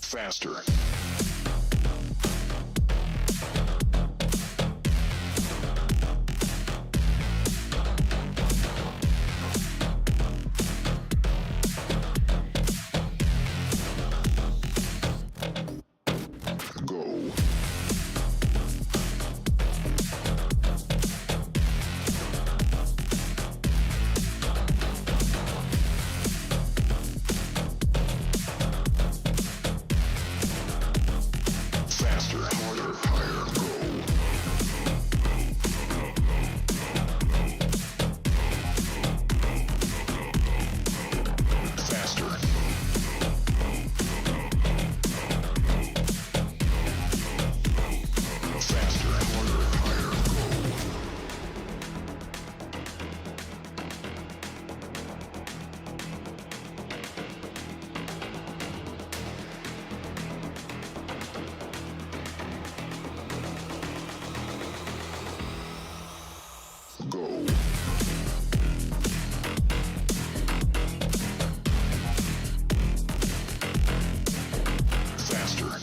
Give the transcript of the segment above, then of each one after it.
Faster. Go. Faster, harder, higher, go. Faster. Faster, harder, higher, go. Faster.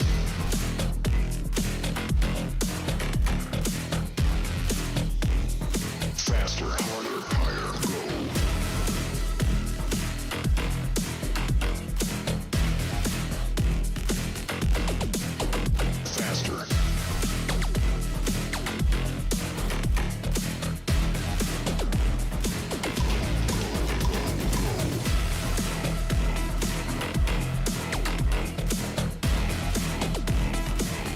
Faster, harder, higher, go. Faster.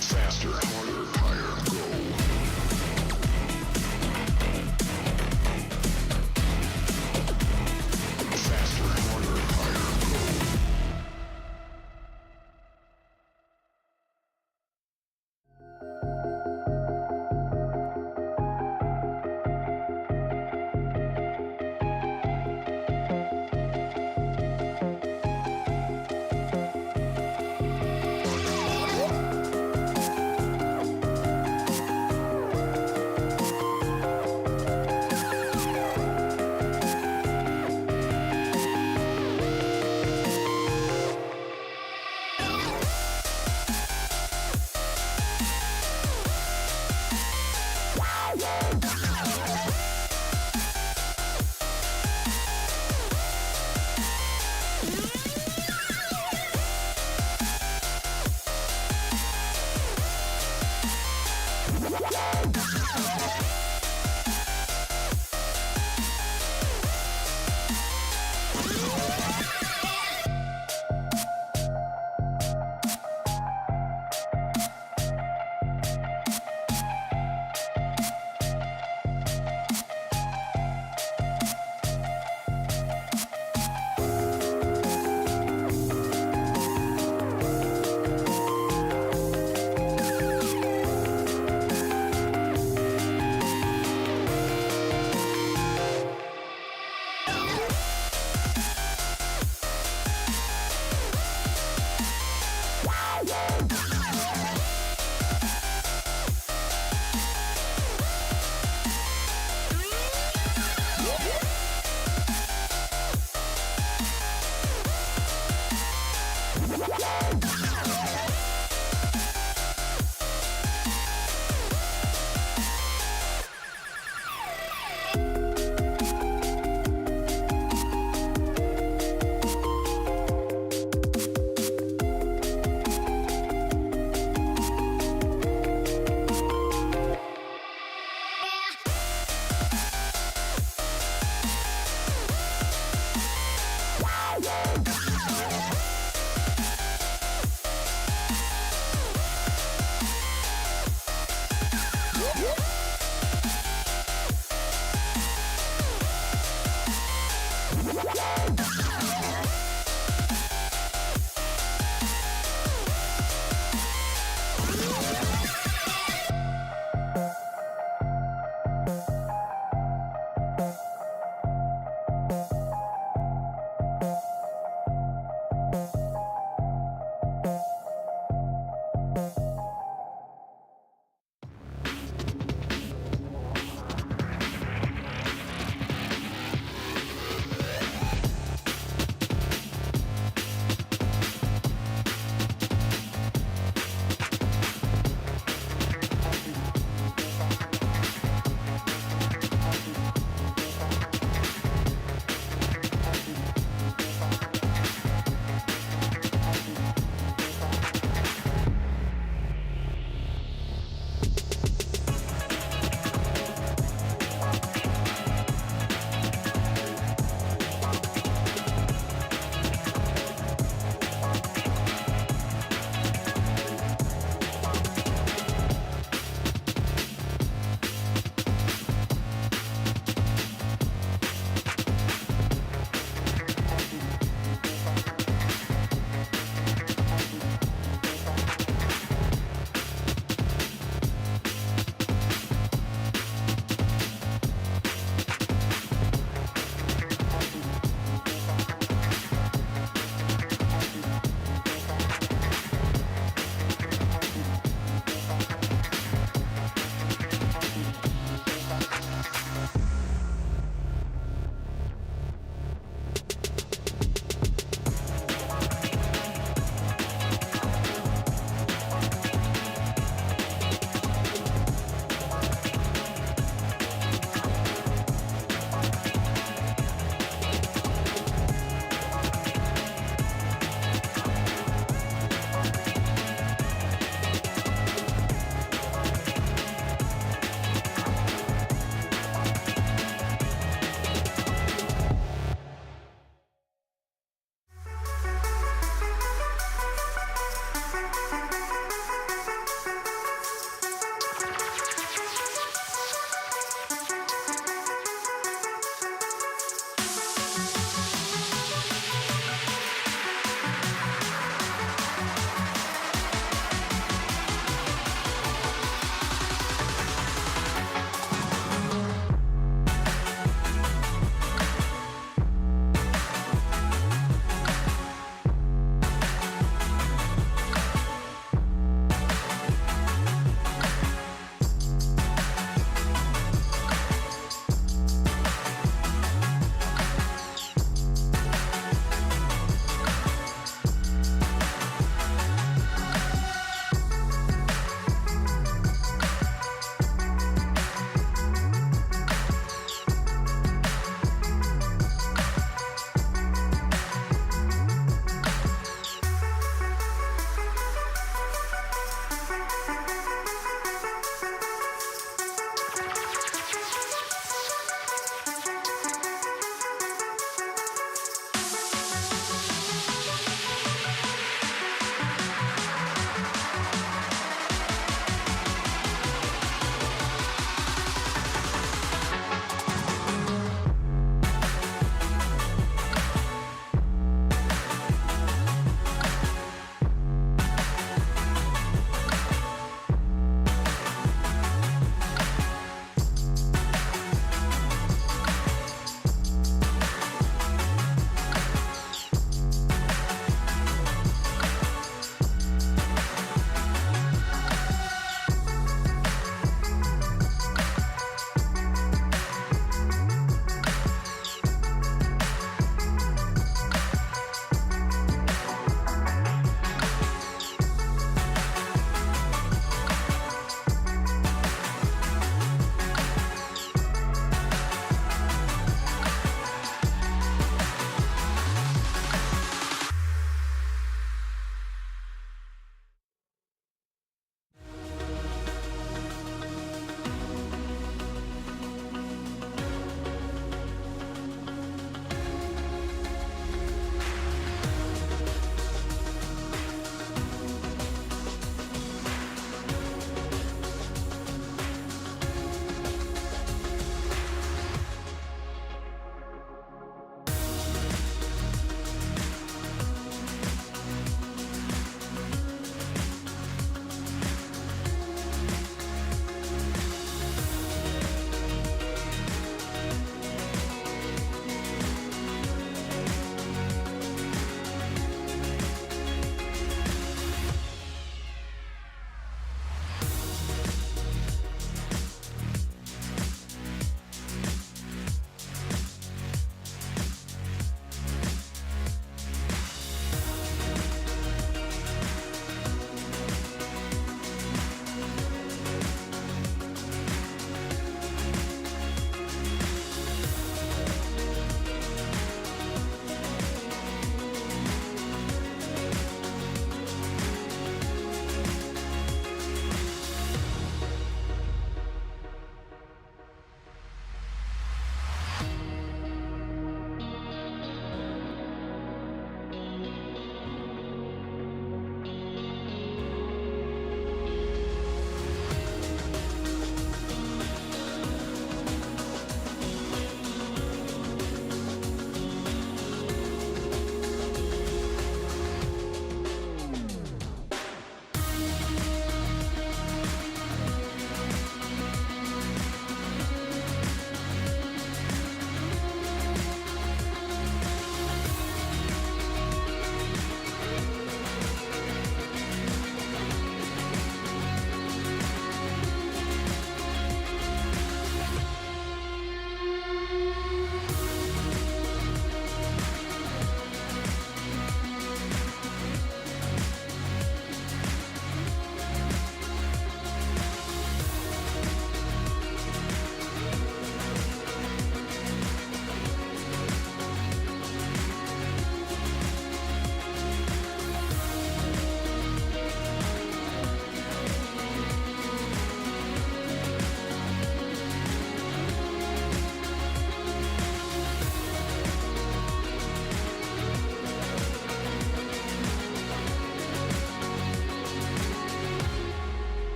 Faster, harder, higher, go. Faster, harder, higher, go.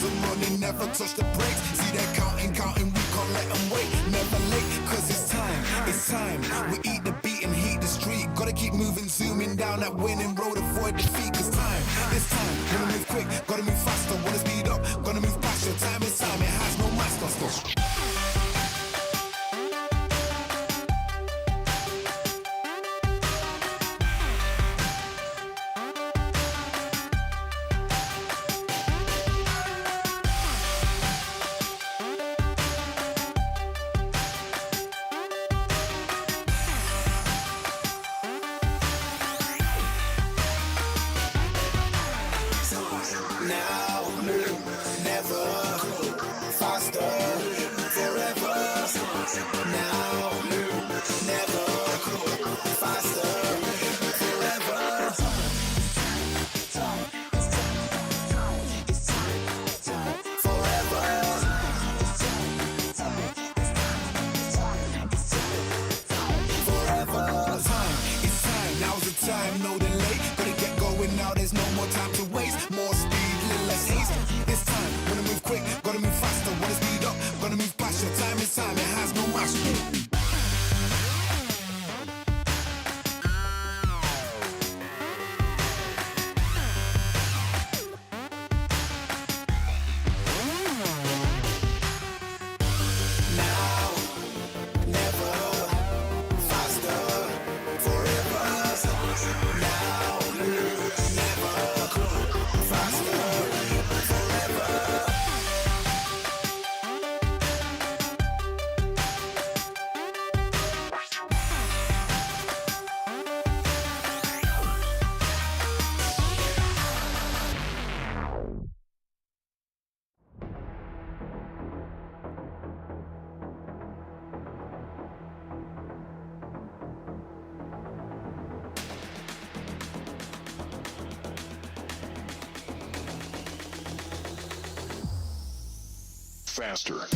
them running, never touch the brakes. See they're counting, we can't let them wait. Never late, cause it's time. We eat the beat and heat the street. Gotta keep moving, zooming down that winning road, avoid defeat. Cause it's time. Wanna move quick, gotta move faster. Wanna speed up, gotta move faster. Time is time, it has no master. Time, no delay. Gotta get going now, there's no more time to waste. More speed, little less haste. It's time, wanna move quick, gotta move faster. Wanna speed up, gotta move faster. Time is time, it has no master. Faster.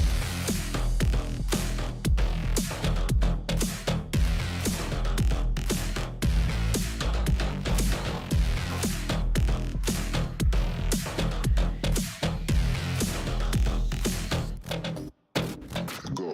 Go.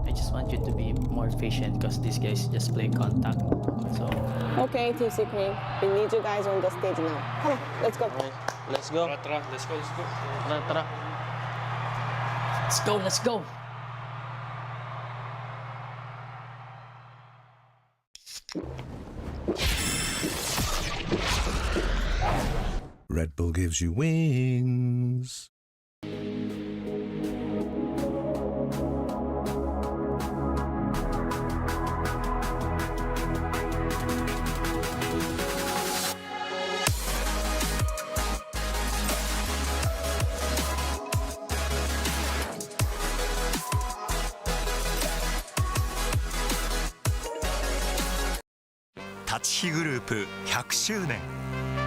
I just want you to be more patient because these guys just play contact. So Okay, Team Secret, we need you guys on the stage now. Come on, let's go. Let's go. Let's go. Tara. let's go. Red Bull gives you wings.立ちグループ100周年、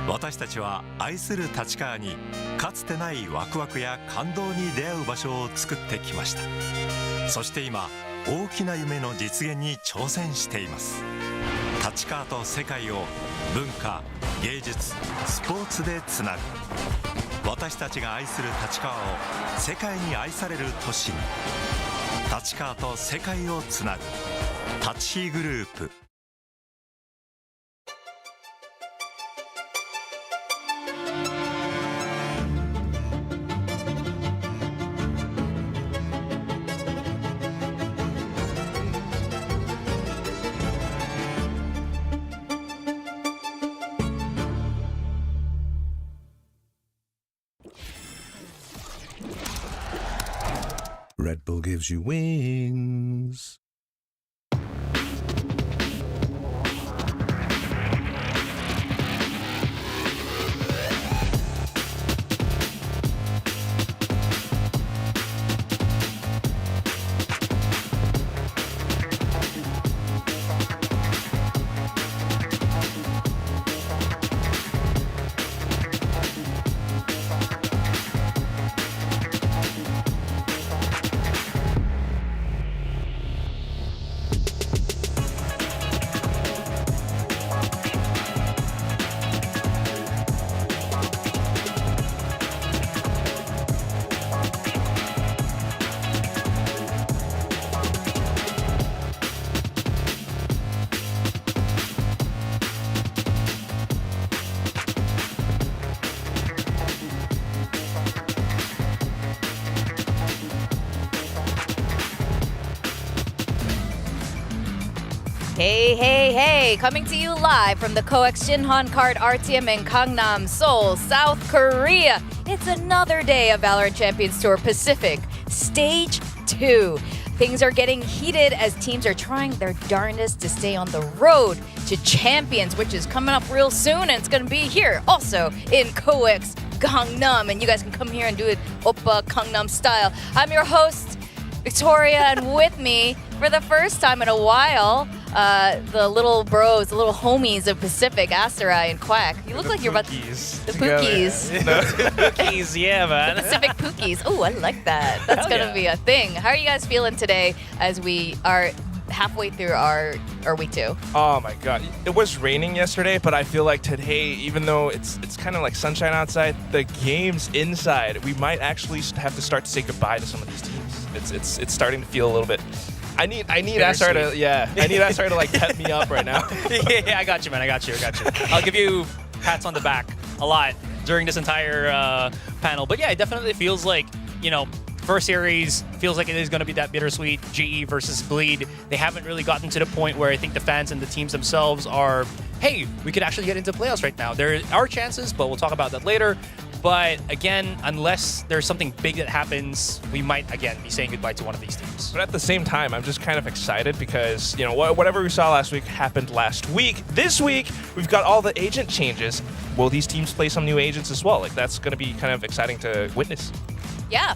私たちは愛する立川にかつてないワクワクや感動に出会う場所を作ってきました。そして今大きな夢の実現に挑戦しています。立川と世界を文化、芸術、スポーツでつなぐ、私たちが愛する立川を世界に愛される都市に、立川と世界をつなぐ立ちグループ。Red Bull gives you wings. Hey, coming to you live from the COEX Shinhan Card RTM in Gangnam, Seoul, South Korea. It's another day of VALORANT Champions Tour Pacific, Stage 2. Things are getting heated as teams are trying their darndest to stay on the road to Champions, which is coming up real soon, and it's going to be here also in COEX Gangnam. And you guys can come here and do it Oppa Gangnam style. I'm your host, Victoria, and with me for the first time in a while, the little bros, the little homies of Pacific, Asarai and Quack. You look like you're about the Pookies. Pookies, yeah, man. Pacific Pookies. Oh, I like that. That's going to be a thing. How are you guys feeling today as we are halfway through our week 2? Oh my god. It was raining yesterday, but I feel like today, even though it's kind of like sunshine outside, the game's inside. We might actually have to start to say goodbye to some of these teams. It's starting to feel a little bit. I need Asar to like pep me up right now. yeah, I got you, man. I got you. I'll give you pats on the back a lot during this entire panel. But yeah, it definitely feels like, first series feels like it is going to be that bittersweet GE versus Bleed. They haven't really gotten to the point where I think the fans and the teams themselves are, hey, we could actually get into playoffs right now. There are chances, but we'll talk about that later. But again, unless there's something big that happens, we might, again, be saying goodbye to one of these teams. But at the same time, I'm just kind of excited because, whatever we saw last week happened last week. This week, we've got all the agent changes. Will these teams play some new agents as well? Like, that's going to be kind of exciting to witness. Yeah,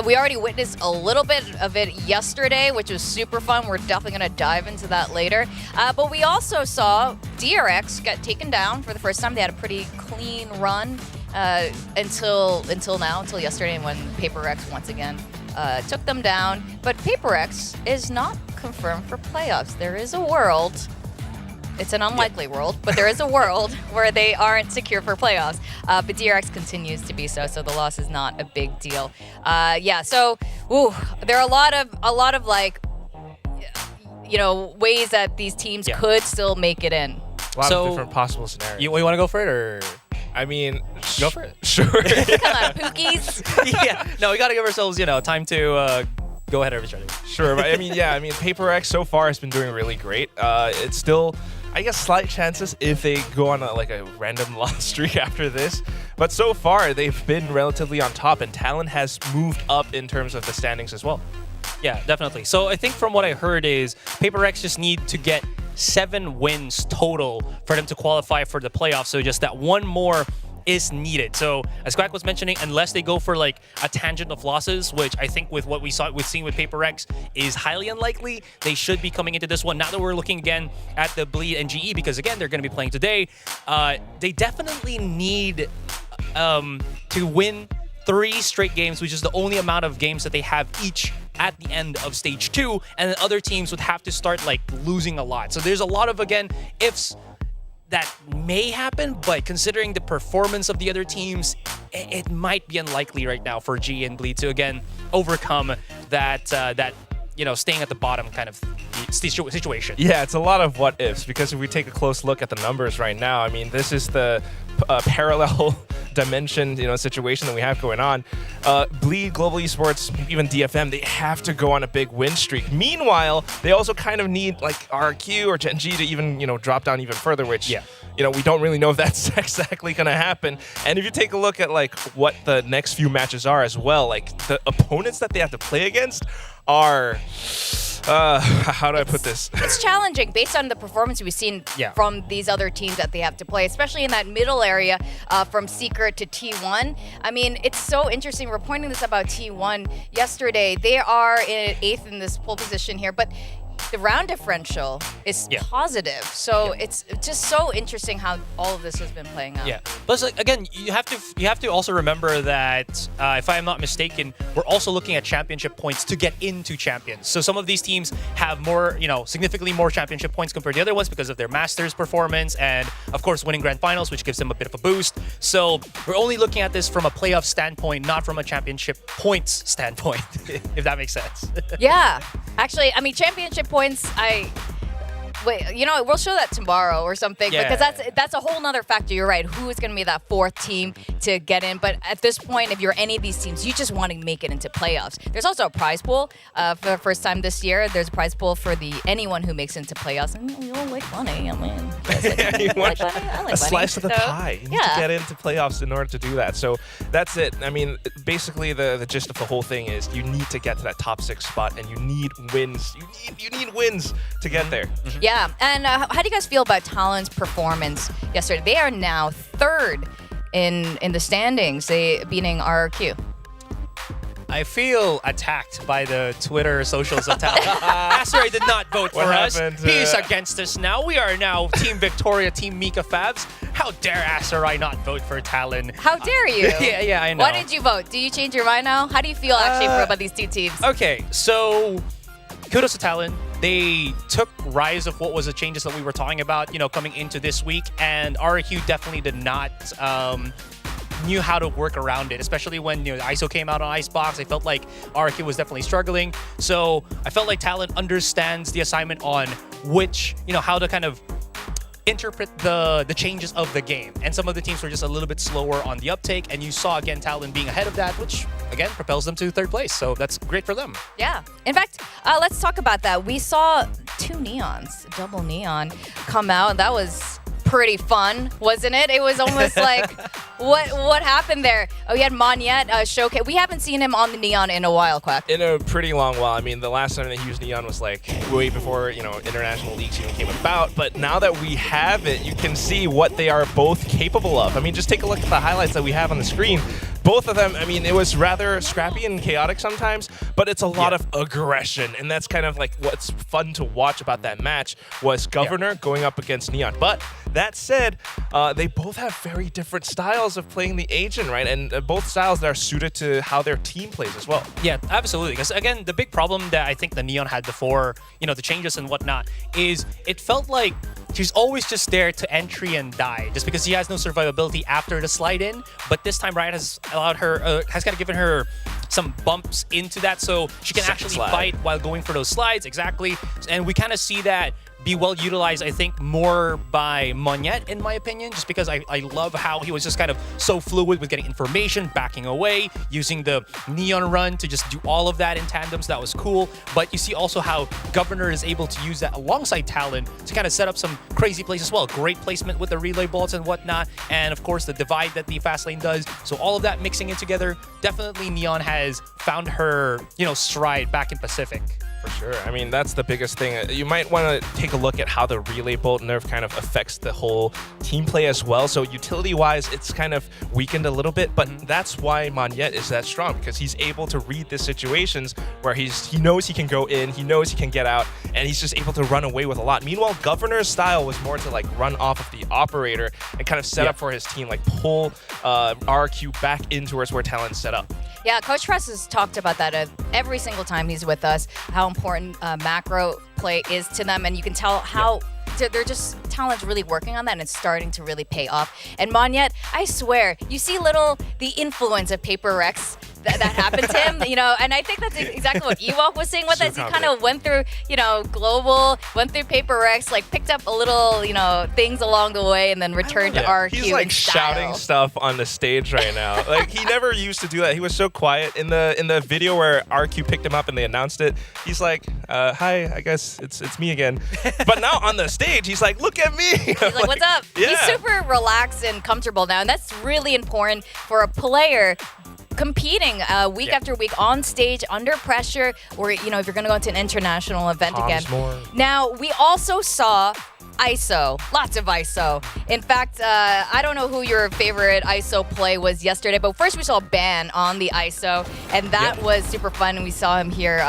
we already witnessed a little bit of it yesterday, which was super fun. We're definitely going to dive into that later. But we also saw DRX get taken down for the first time. They had a pretty clean run until yesterday when PaperX once again took them down. But PaperX is not confirmed for playoffs. There is a world. It's an unlikely world, but there is a world where they aren't secure for playoffs. But DRX continues to be so the loss is not a big deal. So there are a lot of like ways that these teams could still make it in. A lot of different possible scenarios. You want to go for it or? I mean, Go for it. Sure. Come on, Pookies. Yeah. No, we got to give ourselves, time to go ahead of each other. Sure, but I mean, Paper X so far has been doing really great. It's still, I guess, slight chances if they go on a random loss streak after this. But so far, they've been relatively on top, and Talon has moved up in terms of the standings as well. Yeah, definitely. So I think from what I heard is Paper X just need to get 7 wins total for them to qualify for the playoffs. So just that one more is needed. So as Quack was mentioning, unless they go for a tangent of losses, which I think with what we've seen with Paper X is highly unlikely, they should be coming into this one. Now that we're looking again at the Bleed and GE, because again, they're going to be playing today, they definitely need to win 3 straight games, which is the only amount of games that they have each at the end of stage 2, and then other teams would have to start losing a lot. So there's a lot of, again, ifs that may happen, but considering the performance of the other teams, it might be unlikely right now for G and Bleed to again overcome that staying at the bottom kind of situation. Yeah, it's a lot of what ifs, because if we take a close look at the numbers right now, I mean, this is the parallel dimension, situation that we have going on. Bleed, Global Esports, even DFM, they have to go on a big win streak. Meanwhile, they also kind of need RQ or Gen G to even, drop down even further, which, we don't really know if that's exactly going to happen. And if you take a look at what the next few matches are as well, the opponents that they have to play against are how do I put this? It's challenging based on the performance we've seen from these other teams that they have to play, especially in that middle area from Secret to T1. I mean, it's so interesting. We're pointing this about T1 yesterday. They are in 8th in this pole position here, but the round differential is positive. So it's just so interesting how all of this has been playing out. Yeah. Plus, again, you have to also remember that if I'm not mistaken, we're also looking at championship points to get into champions. So some of these teams have more, significantly more championship points compared to the other ones because of their Masters performance and, of course, winning grand finals, which gives them a bit of a boost. So we're only looking at this from a playoff standpoint, not from a championship points standpoint, if that makes sense. Yeah. Actually, I mean, championship points, we'll show that tomorrow or something, because that's a whole nother factor. You're right. Who is going to be that 4th team to get in? But at this point, if you're any of these teams, you just want to make it into playoffs. There's also a prize pool for the first time this year. There's a prize pool for anyone who makes it into playoffs. And we all like money. I mean, you want I like a slice of the pie. You need to yeah. get into playoffs in order to do that. So that's it. I mean, basically the gist of the whole thing is you need to get to that top 6 spot, and you need wins. You need wins to get there. Yeah, and how do you guys feel about Talon's performance yesterday? They are now 3rd in the standings, they beating RRQ. I feel attacked by the Twitter socials of Talon. Asteroid did not vote for us. He's against us now. We are now Team Victoria, Team Mika Favs. How dare Asteroid not vote for Talon? How dare you? yeah, I know. Why did you vote? Do you change your mind now? How do you feel actually about these two teams? Okay, so kudos to Talon. They took rise of what was the changes that we were talking about, coming into this week, and RQ definitely did not knew how to work around it, especially when the ISO came out on Icebox. I felt like RQ was definitely struggling. So I felt like Talon understands the assignment on which, how to kind of interpret the changes of the game. And some of the teams were just a little bit slower on the uptake, and you saw again Talon being ahead of that, which again propels them to 3rd place. So that's great for them. Yeah. In fact, let's talk about that. We saw 2 neons, double neon, come out. That was pretty fun, wasn't it? It was almost like, what happened there? Oh, you had Monyet showcase. We haven't seen him on the neon in a while, Quack. In a pretty long while. I mean, the last time that he used neon was way before, international leagues even came about. But now that we have it, you can see what they are both capable of. I mean, just take a look at the highlights that we have on the screen. Both of them, I mean, it was rather scrappy and chaotic sometimes, but it's a lot of aggression. And that's kind of what's fun to watch about that match was Governor going up against Neon. But that said, they both have very different styles of playing the agent, right? And both styles that are suited to how their team plays as well. Yeah, absolutely. Because again, the big problem that I think the Neon had before, the changes and whatnot, is it felt like she's always just there to entry and die, just because she has no survivability after the slide in. But this time, Riot has allowed her, has kind of given her some bumps into that so she can Second actually slide. fight while going for those slides. Exactly. And we kind of see that be well utilized, I think, more by Monette, in my opinion, just because I love how he was just kind of so fluid with getting information, backing away, using the neon run to just do all of that in tandem, so that was cool. But you see also how Governor is able to use that alongside Talon to kind of set up some crazy plays as well. Great placement with the relay bolts and whatnot, and of course the divide that the fast lane does. So all of that mixing it together, definitely Neon has found her, stride back in Pacific. For sure. I mean, that's the biggest thing. You might want to take a look at how the relay bolt nerf kind of affects the whole team play as well. So utility-wise, it's kind of weakened a little bit, but that's why Monette is that strong, because he's able to read the situations where he knows he can go in, he knows he can get out, and he's just able to run away with a lot. Meanwhile, Governor's style was more to like run off of the operator and kind of set up for his team, like pull RQ back in towards where Talon's set up. Yeah, Coach Tress has talked about that every single time he's with us, how important macro play is to them, and you can tell how they're just Talon's really working on that, and it's starting to really pay off. And Monette, I swear, you see the influence of Paper Rex that happened to him, and I think that's exactly what Ewok was saying with us. He kind of went through, global, went through Paper Rex, like picked up a little, things along the way, and then returned to RQ. He's like shouting stuff on the stage right now. Like he never used to do that. He was so quiet in the video where RQ picked him up and they announced it. He's like, "Hi, I guess it's me again." But now on the stage, he's like, "Look at me." He's like, "What's up?" Yeah. He's super relaxed and comfortable now, and that's really important for a player competing week after week on stage under pressure, or if you're going to go into an international event again. Now, we also saw ISO, lots of ISO. In fact, I don't know who your favorite ISO play was yesterday, but first we saw Ban on the ISO, and that was super fun, and we saw him here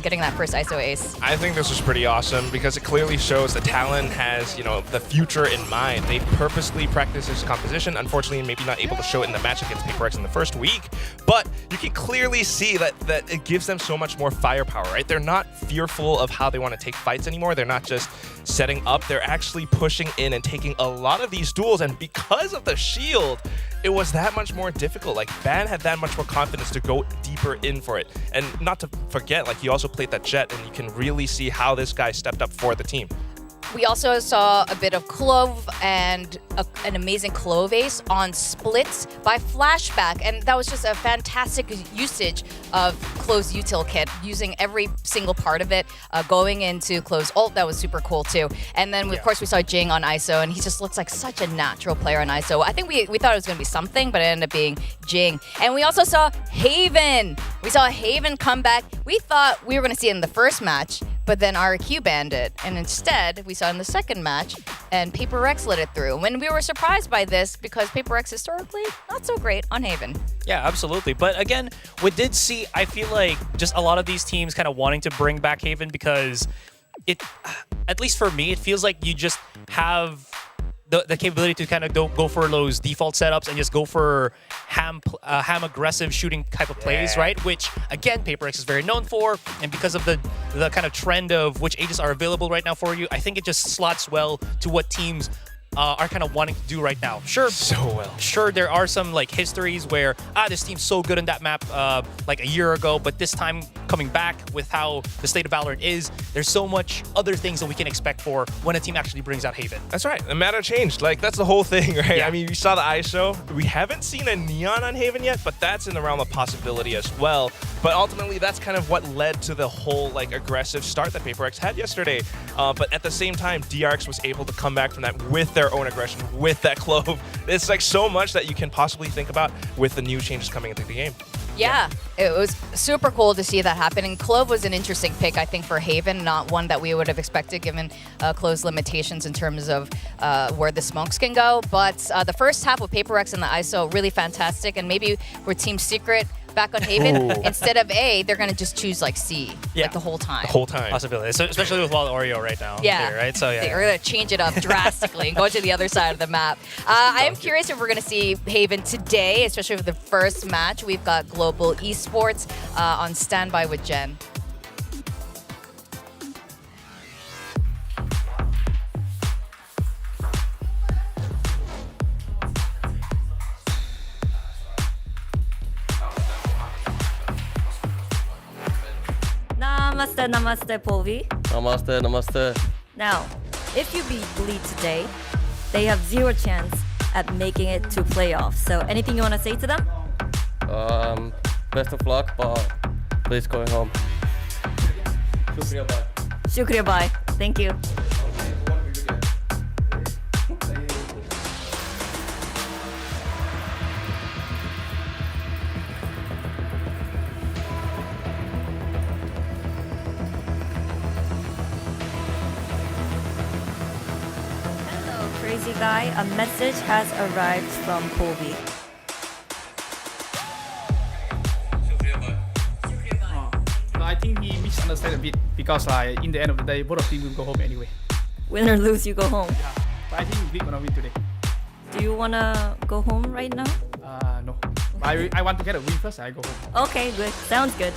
getting that first ISO ace. I think this was pretty awesome because it clearly shows that Talon has, the future in mind. They purposely practiced this composition. Unfortunately, maybe not able to show it in the match against Paper X in the first week, but you can clearly see that it gives them so much more firepower, right? They're not fearful of how they want to take fights anymore. They're not just setting up. They're actually pushing in and taking a lot of these duels, and because of the shield, it was that much more difficult. Like, Ban had that much more confidence to go deeper in for it. And not to forget, like, he also played that Jet, and you can really see how this guy stepped up for the team. We also saw a bit of Clove and an amazing Clove ace on splits by Flashback, and that was just a fantastic usage of Clove's util kit, using every single part of it, going into Clove's ult. That was super cool too. And then of course we saw Jing on ISO, and he just looks like such a natural player on ISO. I think we thought it was going to be something, but it ended up being Jing. And we also saw Haven. We saw Haven come back. We thought we were going to see it in the first match, but then RQ banned it, and instead we saw in the second match, and Paper Rex let it through. When we were surprised by this, because Paper Rex historically not so great on Haven. Yeah, absolutely. But again, we did see, I feel like, just a lot of these teams kind of wanting to bring back Haven, because it, at least for me, it feels like you just have the capability to kind of go for those default setups and just go for ham aggressive shooting type of plays, right? Which, again, Paper X is very known for, and because of the kind of trend of which ages are available right now for you, I think it just slots well to what teams are kind of wanting to do right now. Sure, Sure, there are some like histories where this team's so good in that map like a year ago, but this time coming back with how the state of Valorant is, there's so much other things that we can expect for when a team actually brings out Haven. That's right. The meta changed. Like, that's the whole thing, right? Yeah. I mean, we saw the ISO. We haven't seen a Neon on Haven yet, but that's in the realm of possibility as well. But ultimately, that's kind of what led to the whole like aggressive start that Paper X had yesterday. But at the same time, DRX was able to come back from that with their own aggression, with that Clove. It's like so much that you can possibly think about with the new changes coming into the game. Yeah, it was super cool to see that happen. And Clove was an interesting pick, I think, for Haven, not one that we would have expected given Clove's limitations in terms of where the smokes can go. But the first half with Paper X and the ISO, really fantastic. And maybe we're Team Secret back on Haven. Instead of A, they're going to just choose like C like the whole time. The whole time. Possibility, so, especially with Wild Oreo right now. Yeah. There, right? So yeah. They're going to change it up drastically and go to the other side of the map. I am curious if we're going to see Haven today, especially for the first match. We've got Global Esports on standby with Jen. namaste, Polvi. Namaste, namaste. Now, if you beat Bleed today, they have 0 chance at making it to playoffs. So anything you want to say to them? Best of luck, but please going home. Shukriya, bye. Shukriya, bye. Thank you. Hello, crazy guy. A message has arrived from Polvi. I think he misunderstood a bit because in the end of the day, both of them will go home anyway. Win or lose, you go home. Yeah, but I think we're gonna win today. Do you wanna go home right now? No. I want to get a win first. I go home. Okay, good. Sounds good.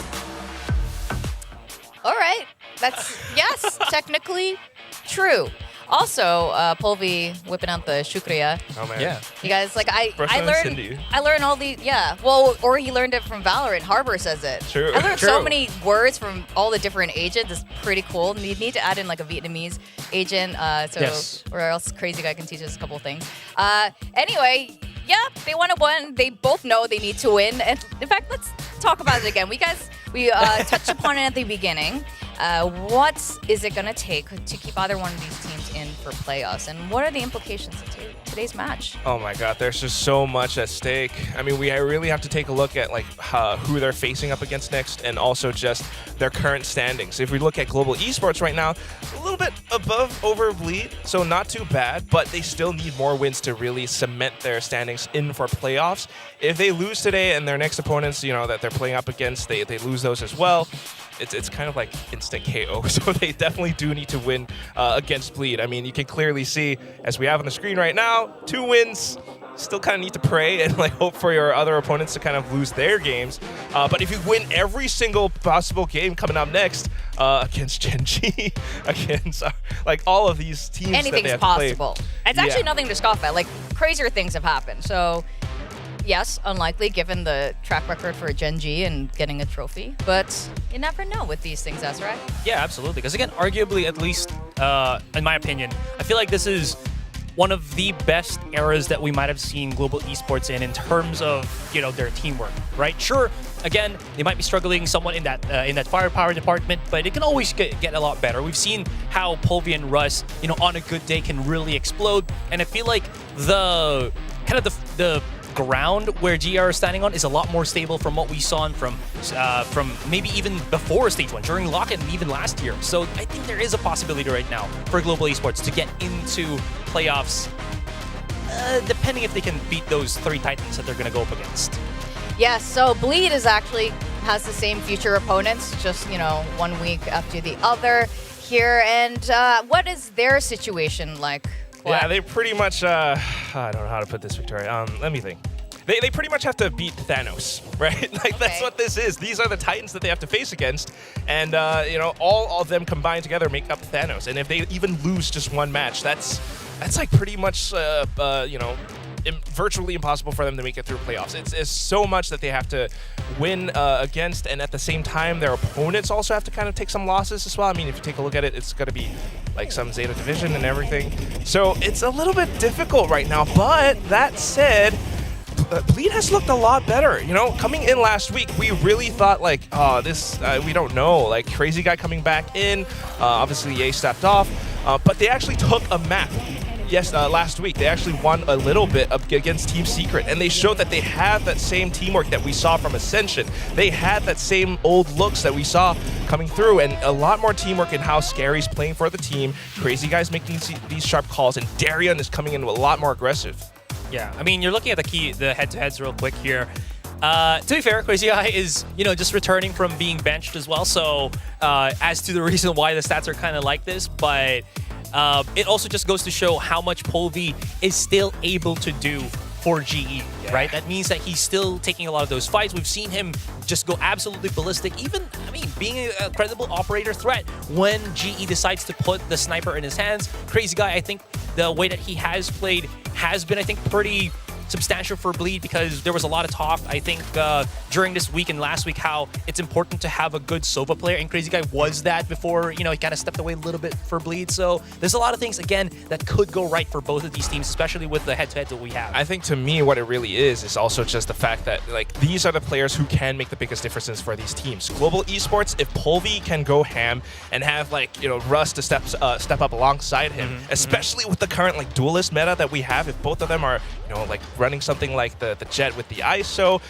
All right. That's, yes, technically true. Also, Polvi whipping out the shukriya. Oh man. Yeah. You guys, like, I Cindy. learned all these, yeah. Well, or he learned it from Valorant. Harbor says it. True. I learned True. so many words from all the different agents. It's pretty cool. And you need to add in like a Vietnamese agent, Yes. or else Crazy Guy can teach us a couple things. Anyway, yeah, they want to win. They both know they need to win. And in fact, let's talk about it again. We touched upon it at the beginning. What is it going to take to keep either one of these teams in for playoffs? And what are the implications of today's match? Oh my God, there's just so much at stake. I mean, I really have to take a look at like who they're facing up against next, and also just their current standings. If we look at global esports right now, a little bit over Bleed, so not too bad, but they still need more wins to really cement their standings in for playoffs. If they lose today and their next opponents, that they're playing up against, they lose those as well, it's kind of like instant KO. So they definitely do need to win against Bleed. I mean, you can clearly see, as we have on the screen right now, 2 wins. Still kind of need to pray and like hope for your other opponents to kind of lose their games. But if you win every single possible game coming up next against Gen G, against like all of these teams, Anything's that they have possible. To play. It's actually nothing to scoff at. Like, crazier things have happened. So, yes, unlikely given the track record for Gen G and getting a trophy. But you never know with these things, that's right. Yeah, absolutely. Because again, arguably, at least in my opinion, I feel like this is one of the best eras that we might have seen global esports in terms of their teamwork, right? Sure, again, they might be struggling somewhat in that firepower department, but it can always get a lot better. We've seen how Polvi and Russ, on a good day, can really explode, and I feel like the ground where GR is standing on is a lot more stable from what we saw from maybe even before Stage 1, during Lock-In, and even last year. So I think there is a possibility right now for global esports to get into playoffs, depending if they can beat those 3 titans that they're going to go up against. Yes, so Bleed has the same future opponents, just 1 week after the other here. And what is their situation like? Yeah, they pretty much, I don't know how to put this, Victoria. Let me think. They pretty much have to beat Thanos, right? Like, that's what this is. These are the Titans that they have to face against. And, all of them combined together make up Thanos. And if they even lose just 1 match, that's like pretty much, virtually impossible for them to make it through playoffs. It's so much that they have to win against, and at the same time, their opponents also have to kind of take some losses as well. I mean, if you take a look at it, it's going to be like some ZETA division and everything. So it's a little bit difficult right now, but that said, Bleed has looked a lot better. Coming in last week, we really thought like, we don't know. Like, Crazy Guy coming back in, obviously Ye stepped off, but they actually took a map. Yes, last week they actually won a little bit against Team Secret, and they showed that they have that same teamwork that we saw from Ascension. They had that same old looks that we saw coming through, and a lot more teamwork in how Scary's playing for the team. Crazy Guy's making these sharp calls, and Darian is coming in a lot more aggressive. Yeah, I mean, you're looking at the head-to-heads real quick here. To be fair, Crazy Guy is, just returning from being benched as well. So as to the reason why the stats are kind of like this, but it also just goes to show how much Polvi is still able to do for GE, right? That means that he's still taking a lot of those fights. We've seen him just go absolutely ballistic, even, being a credible operator threat when GE decides to put the sniper in his hands. Crazy Guy, I think the way that he has played has been, I think, pretty substantial for Bleed because there was a lot of talk, I think, during this week and last week, how it's important to have a good Sova player, and Crazy Guy was that before, he kind of stepped away a little bit for Bleed. So there's a lot of things, again, that could go right for both of these teams, especially with the head-to-head that we have. I think to me what it really is also just the fact that these are the players who can make the biggest differences for these teams. Global Esports, if Polvi can go ham and have Rust to step up alongside him, especially with the current duelist meta that we have, if both of them are running something like the Jet with the ISO,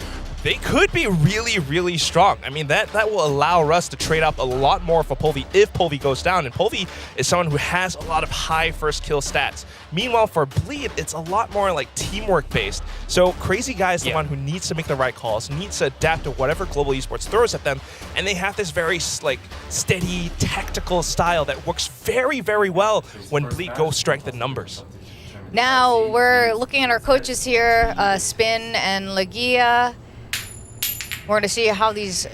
they could be really, really strong. I mean, that will allow Rust to trade up a lot more for Polvi if Polvi goes down. And Polvi is someone who has a lot of high first kill stats. Meanwhile, for Bleed, it's a lot more teamwork based. So Crazy Guy is the one who needs to make the right calls, needs to adapt to whatever Global Esports throws at them. And they have this very steady, tactical style that works very, very well when Bleed goes strength in numbers. Now we're looking at our coaches here, Spin and Lagia. We're going to see how these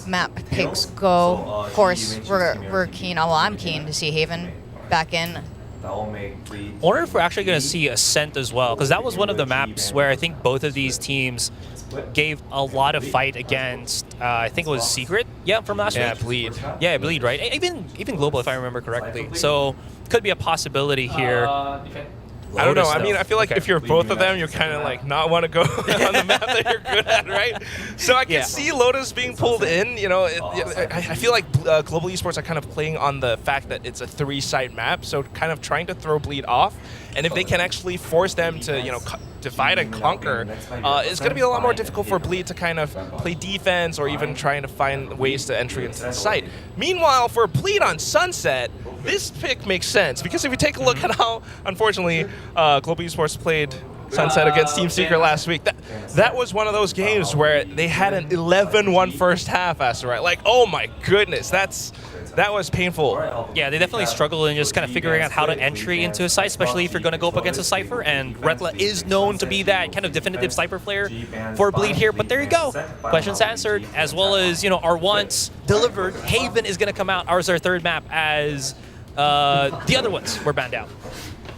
map picks go. Of course, we're keen. Well, I'm keen to see Haven back in. I wonder if we're actually going to see Ascent as well, because that was one of the maps where I think both of these teams gave a lot of fight against, I think it was Secret, from last week? Yeah, Bleed. Yeah, Bleed, right? Even Global, if I remember correctly. So, could be a possibility here. I don't know. I mean, I feel like if you're both of them, you're kind of not want to go on the map that you're good at, right? So I can see Lotus being pulled in. I feel like Global Esports are kind of playing on the fact that it's a 3-site map, so kind of trying to throw Bleed off. And if they can actually force them to, divide and conquer, it's going to be a lot more difficult for Bleed to kind of play defense or even trying to find ways to entry into the site. Meanwhile, for Bleed on Sunset, this pick makes sense because if you take a look at how, unfortunately, Global Esports played Sunset against Team Secret last week, that was one of those games where they had an 11-1 first half, Asteroid. Oh my goodness, that was painful. Yeah, they definitely struggle in just kind of figuring out how to entry into a site, especially if you're going to go up against a Cypher, and Retla is known to be that kind of definitive Cypher player for Bleed here, but there you go. Questions answered, as well as, our wants delivered. Haven is going to come out, ours our third map, as the other ones were banned out.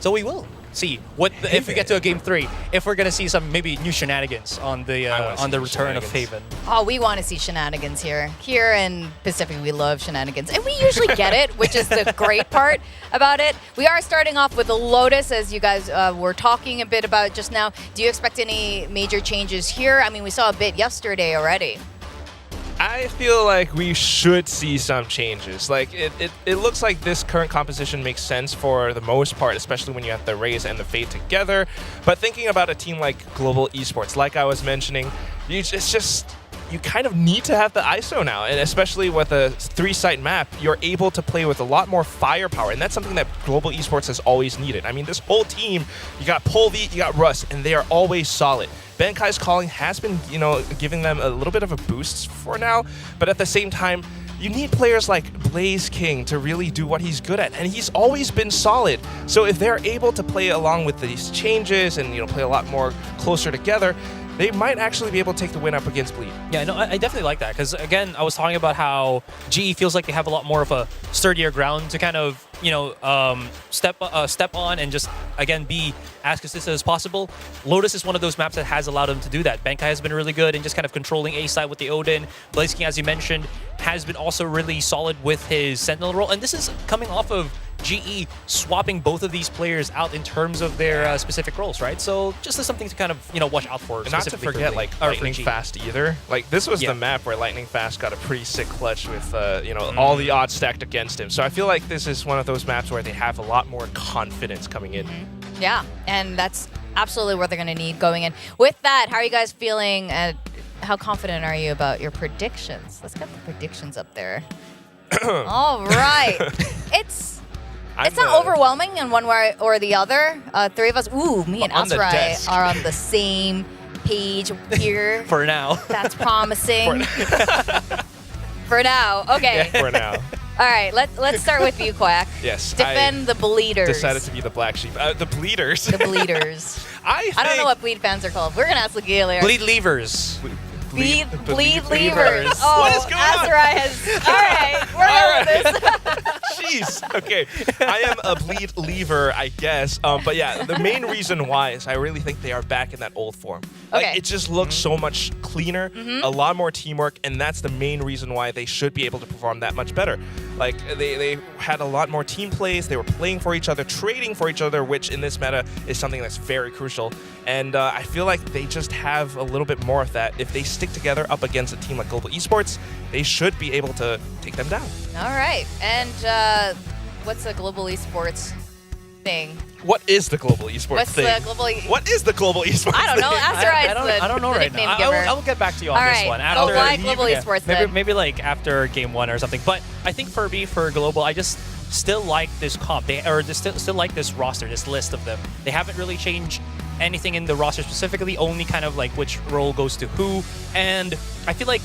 So we will see if we get to a game 3, if we're going to see some maybe new shenanigans on the return of Haven. Oh, we want to see shenanigans here. Here in Pacific, we love shenanigans. And we usually get it, which is the great part about it. We are starting off with the Lotus, as you guys were talking a bit about just now. Do you expect any major changes here? I mean, we saw a bit yesterday already. I feel like we should see some changes. It looks like this current composition makes sense for the most part, especially when you have the Raze and the Fade together. But thinking about a team like Global Esports, like I was mentioning, you kind of need to have the ISO now, and especially with a 3-site map, you're able to play with a lot more firepower, and that's something that Global Esports has always needed. I mean, this whole team, you got Polvi, you got Rust, and they are always solid. Benkai's calling has been, giving them a little bit of a boost for now, but at the same time, you need players like Blaze King to really do what he's good at, and he's always been solid. So if they're able to play along with these changes and play a lot more closer together, they might actually be able to take the win up against Bleed. Yeah, no, I definitely like that, because again, I was talking about how GE feels like they have a lot more of a sturdier ground to kind of, step on and just, again, be as consistent as possible. Lotus is one of those maps that has allowed them to do that. Benkai has been really good in just kind of controlling A side with the Odin. Blaze King, as you mentioned, has been also really solid with his Sentinel role, and this is coming off of GE swapping both of these players out in terms of their specific roles, right? So just as something to kind of, watch out for. And not to forget, Lightning Fast either. This was the map where Lightning Fast got a pretty sick clutch with, all the odds stacked against him. So I feel like this is one of those maps where they have a lot more confidence coming in. Yeah, and that's absolutely what they're going to need going in. With that, how are you guys feeling? How confident are you about your predictions? Let's get the predictions up there. All right. It's not overwhelming in one way or the other. 3 of us, me and Azurai are on the same page here. For now. That's promising. For now. Okay. For now. All right, let's start with you, Quack. Yes. Defend the Bleeders. Decided to be the black sheep. The Bleeders. The Bleeders. I don't know what Bleed fans are called. We're going to ask Lagia later. Bleed Leavers. Bleed Leavers. What is going on? Azurai has... All right, we're done with this. Jeez. Okay. I am a bleed lever, I guess. But yeah, the main reason why is I really think they are back in that old form. Like, Okay. it just looks so much cleaner, a lot more teamwork, and that's the main reason why they should be able to perform that much better. Like, they had a lot more team plays. They were playing for each other, trading for each other, which in this meta is something that's very crucial. And I feel like they just have a little bit more of that. If they stick together up against a team like Global Esports, they should be able to take them down. All right. And what's the global esports thing? What is the Global Esports What's thing? the global? What is the Global Esports I don't know. thing? Asteroid's I don't know the right nickname now. giver. I will get back to you on All this right. one. Go why global esports then? Maybe like after game 1 or something. But I think for me, for global, I just still like this comp. Still like this roster, this list of them. They haven't really changed anything in the roster specifically, only kind of like which role goes to who. And I feel like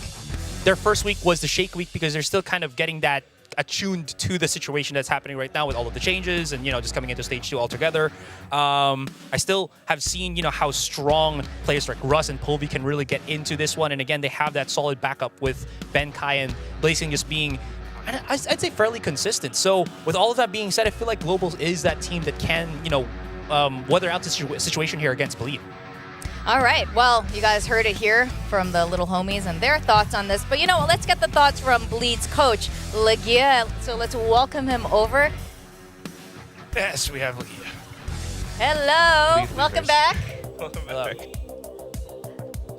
their first week was the shake week because they're still kind of getting that attuned to the situation that's happening right now with all of the changes and, just coming into stage 2 altogether. I still have seen, how strong players like Russ and Polvi can really get into this one. And again, they have that solid backup with Ben Kai and Blazing just being, I'd say, fairly consistent. So with all of that being said, I feel like Global is that team that can, weather out the situation here against Bleed. All right. Well, you guys heard it here from the little homies and their thoughts on this. But let's get the thoughts from Bleed's coach, Legia. So let's welcome him over. Yes, we have Legia. Hello. Bleed Welcome leaders. back. Welcome back.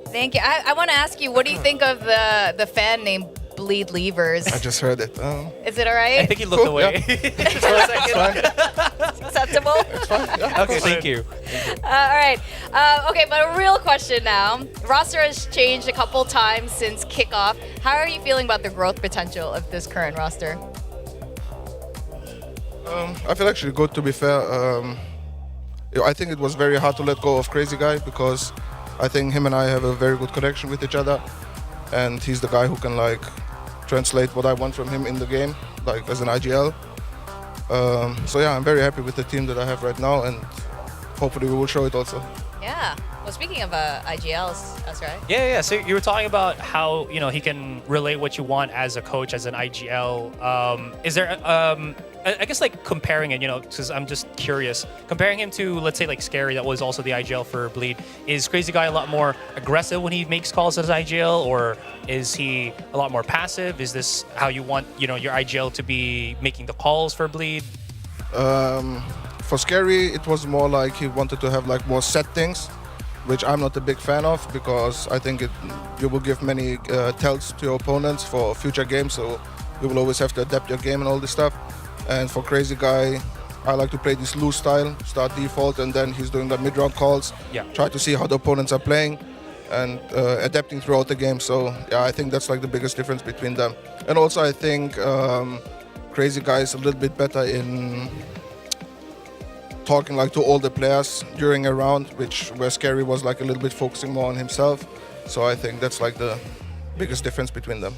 Thank you. I want to ask you, what do you think of the fan name Bleed Levers? I just heard it. Is it all right? I think he looked away. It's fine. Acceptable? Okay, thank you. All right. Okay, but a real question now. Roster has changed a couple times since kickoff. How are you feeling about the growth potential of this current roster? I feel actually good, to be fair. I think it was very hard to let go of Crazy Guy because I think him and I have a very good connection with each other, and he's the guy who can translate what I want from him in the game, as an IGL. So yeah, I'm very happy with the team that I have right now, and hopefully we will show it also. Yeah. Well, speaking of IGLs, that's right. Yeah. So you were talking about how he can relay what you want as a coach, as an IGL. Is there I guess comparing it, because I'm just curious, comparing him to, let's say, Scary, that was also the IGL for Bleed. Is Crazy Guy a lot more aggressive when he makes calls as IGL, or is he a lot more passive? Is this how you want your IGL to be making the calls for Bleed? For Scary, it was more like he wanted to have more set things, which I'm not a big fan of, because I think you will give many tells to your opponents for future games, so you will always have to adapt your game and all this stuff. And for Crazy Guy, I like to play this loose style, start default, and then he's doing the mid-round calls, try to see how the opponents are playing, and adapting throughout the game. So yeah, I think that's the biggest difference between them. And also I think Crazy Guy is a little bit better in talking to all the players during a round, where Scary was a little bit focusing more on himself. So I think that's the biggest difference between them.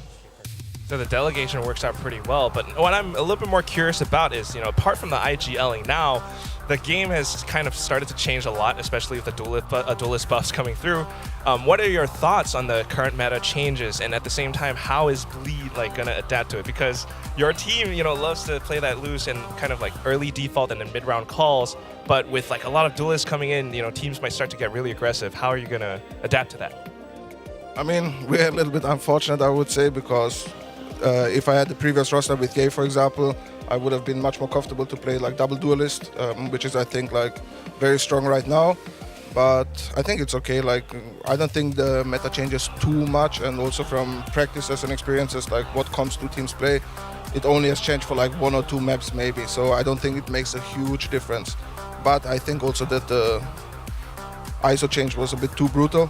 So the delegation works out pretty well, but what I'm a little bit more curious about is, apart from the IGLing now, the game has kind of started to change a lot, especially with the duelist buffs coming through. What are your thoughts on the current meta changes, and at the same time, how is Bleed gonna adapt to it? Because your team, loves to play that loose and kind of early default and then mid-round calls, but with a lot of duelists coming in, teams might start to get really aggressive. How are you gonna adapt to that? I mean, we're a little bit unfortunate, I would say, because if I had the previous roster with Gay, for example, I would have been much more comfortable to play double duelist, which is, I think, very strong right now. But I think it's okay. I don't think the meta changes too much, and also from practices and experiences, what comps do teams play, it only has changed for 1 or 2 maps maybe. So I don't think it makes a huge difference. But I think also that the ISO change was a bit too brutal.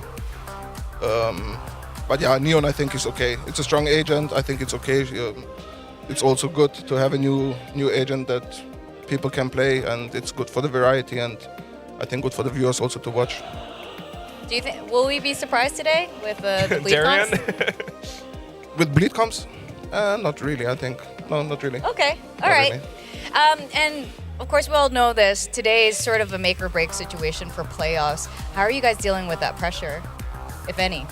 But yeah, Neon I think is okay. It's a strong agent. I think it's okay. It's also good to have a new agent that people can play, and it's good for the variety, and I think good for the viewers also to watch. Do you think will we be surprised today with the Bleed comps? With Bleed comps? Not really, I think. No, not really. Okay, all right. And of course, we all know this. Today is sort of a make or break situation for playoffs. How are you guys dealing with that pressure, if any?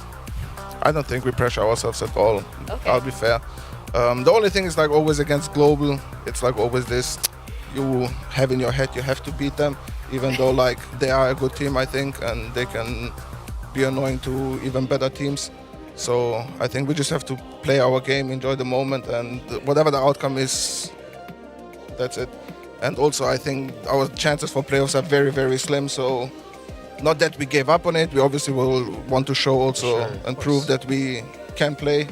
I don't think we pressure ourselves at all. Okay. I'll be fair. The only thing is like always against Global, it's like always this, you have in your head you have to beat them, even though like they are a good team, I think, and they can be annoying to even better teams. So I think we just have to play our game, enjoy the moment, and whatever the outcome is, that's it. And also I think our chances for playoffs are very, very slim, so not that we gave up on it, we obviously will want to show also and prove that we can play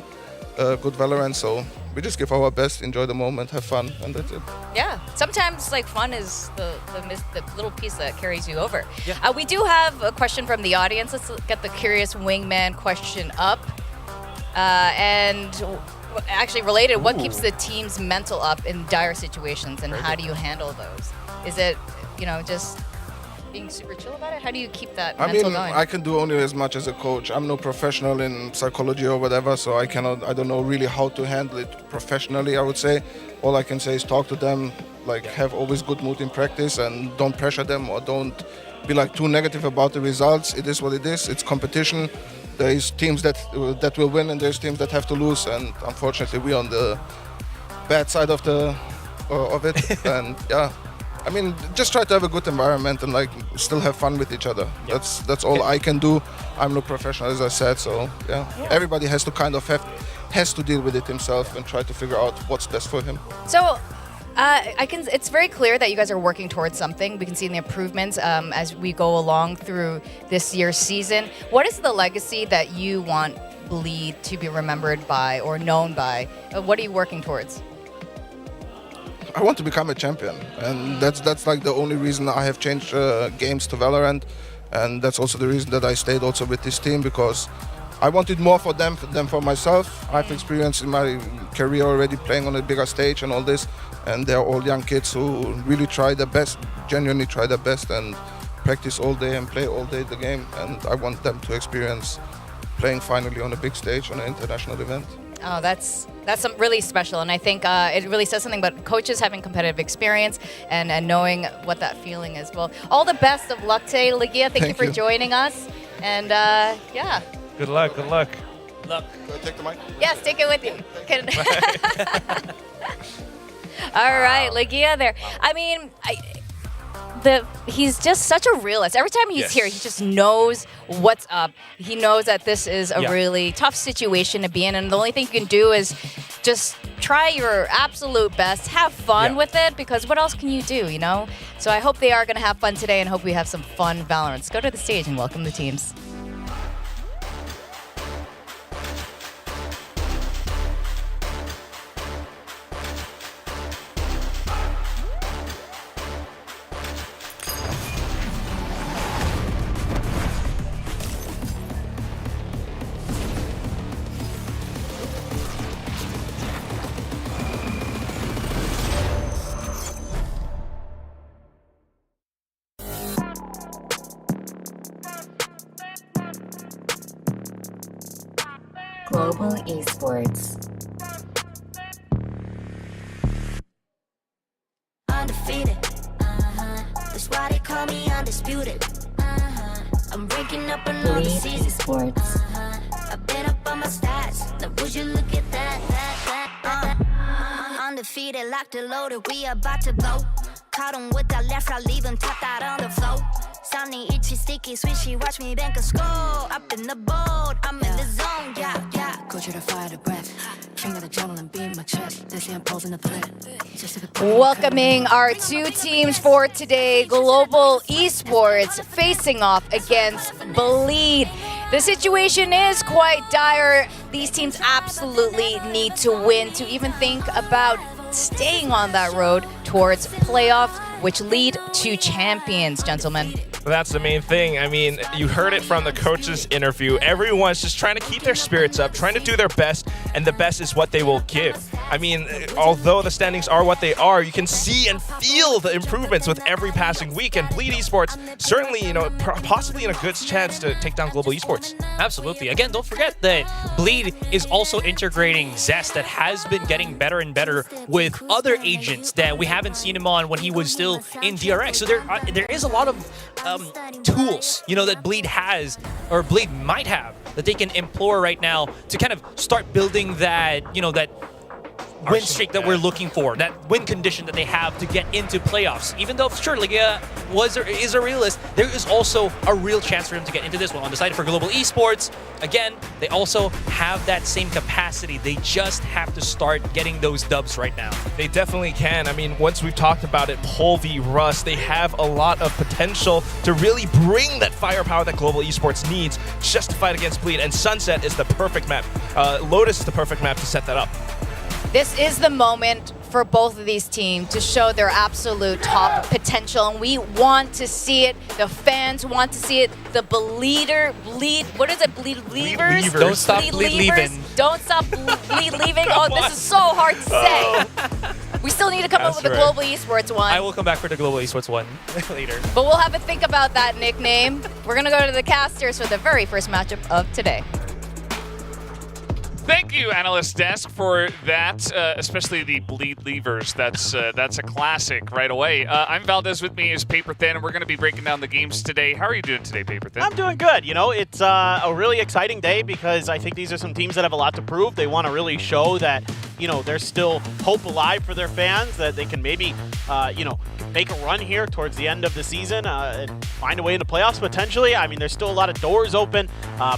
good Valorant, so we just give our best, enjoy the moment, have fun, and that's it. Yeah, sometimes like fun is the little piece that carries you over. Yeah. We do have a question from the audience. Let's get the Curious Wingman question up. And actually related, what keeps the team's mental up in dire situations, and how do you handle those? Is it, just being super chill about it? How do you keep that mental going? I can do only as much as a coach. I'm no professional in psychology or whatever, so I don't know really how to handle it professionally, I would say. All I can say is talk to them, have always good mood in practice, and don't pressure them or don't be too negative about the results. It is what it is. It's competition. There is teams that will win, and there's teams that have to lose, and unfortunately we're on the bad side of it. And yeah, just try to have a good environment and still have fun with each other. Yeah. That's all I can do. I'm no professional, as I said, so yeah. Everybody has to has to deal with it himself and try to figure out what's best for him. So it's very clear that you guys are working towards something. We can see the improvements as we go along through this year's season. What is the legacy that you want Bleed to be remembered by or known by? What are you working towards? I want to become a champion, and that's the only reason I have changed games to Valorant, and that's also the reason that I stayed also with this team, because I wanted more for them than for myself. I've experienced in my career already playing on a bigger stage and all this, and they're all young kids who really try their best, genuinely try their best, and practice all day and play all day the game, and I want them to experience playing finally on a big stage on an international event. Oh, that's really special, and I think it really says something about coaches having competitive experience and knowing what that feeling is. Well, all the best of luck today, Legia. Thank you for joining us, and yeah. Good luck. Good luck. Good luck. Do I take the mic? Yes, take it with you. All right, Legia there. He's just such a realist. Every time he's here, he just knows what's up. He knows that this is a really tough situation to be in, and the only thing you can do is just try your absolute best, have fun with it, because what else can you do, So I hope they are going to have fun today, and hope we have some fun Valorant. Let's go to the stage and welcome the teams. Global Esports. Undefeated, that's why they call me undisputed. I'm breaking up another Bleed season. Esports. I've been up on my stats. Now would you look at that? Undefeated, locked and loaded. We about to go. Caught him with that left, I leave him tapped out on the floor. Sounding itchy, sticky, swishy. Watch me bank a score. Up in the boat, I'm in the zone. Yeah. Go to the fire, the breath. Finger the javelin, beat my chest. They say I'm posing the threat. Welcoming our two teams for today, Global Esports facing off against Bleed. The situation is quite dire. These teams absolutely need to win to even think about staying on that road towards playoffs, which lead to champions, gentlemen. That's the main thing. You heard it from the coach's interview. Everyone's just trying to keep their spirits up, trying to do their best, and the best is what they will give. Although the standings are what they are, you can see and feel the improvements with every passing week, and Bleed Esports certainly, possibly in a good chance to take down Global Esports. Absolutely. Again, don't forget that Bleed is also integrating Zest, that has been getting better and better with other agents that we haven't seen him on when he was still in DRX. So there is a lot of tools, that Bleed has, or Bleed might have, that they can employ right now to kind of start building that, that win streak that we're looking for, that win condition that they have to get into playoffs. Even though, sure, Liga is a realist, there is also a real chance for him to get into this one. On the side for Global Esports, again, they also have that same capacity. They just have to start getting those dubs right now. They definitely can. I mean, once we've talked about it, Pol v Rust, they have a lot of potential to really bring that firepower that Global Esports needs just to fight against Bleed, and Sunset is the perfect map. Lotus is the perfect map to set that up. This is the moment for both of these teams to show their absolute top potential, and we want to see it. The fans want to see it. The what is it? Bleed leavers? Don't stop bleed leaving. Don't stop bleed leaving. Oh, this is so hard to say. We still need to come up with a Global Esports one. I will come back for the Global Esports one later. But we'll have to think about that nickname. We're going to go to the casters for the very first matchup of today. Thank you, Analyst Desk, for that, especially the bleed levers. That's a classic right away. I'm Valdez. With me is Paper Thin, and we're going to be breaking down the games today. How are you doing today, Paper Thin? I'm doing good. You know, it's a really exciting day because I think these are some teams that have a lot to prove. They want to really show that, you know, there's still hope alive for their fans, that they can maybe, you know, make a run here towards the end of the season and find a way into playoffs potentially. I mean, there's still a lot of doors open,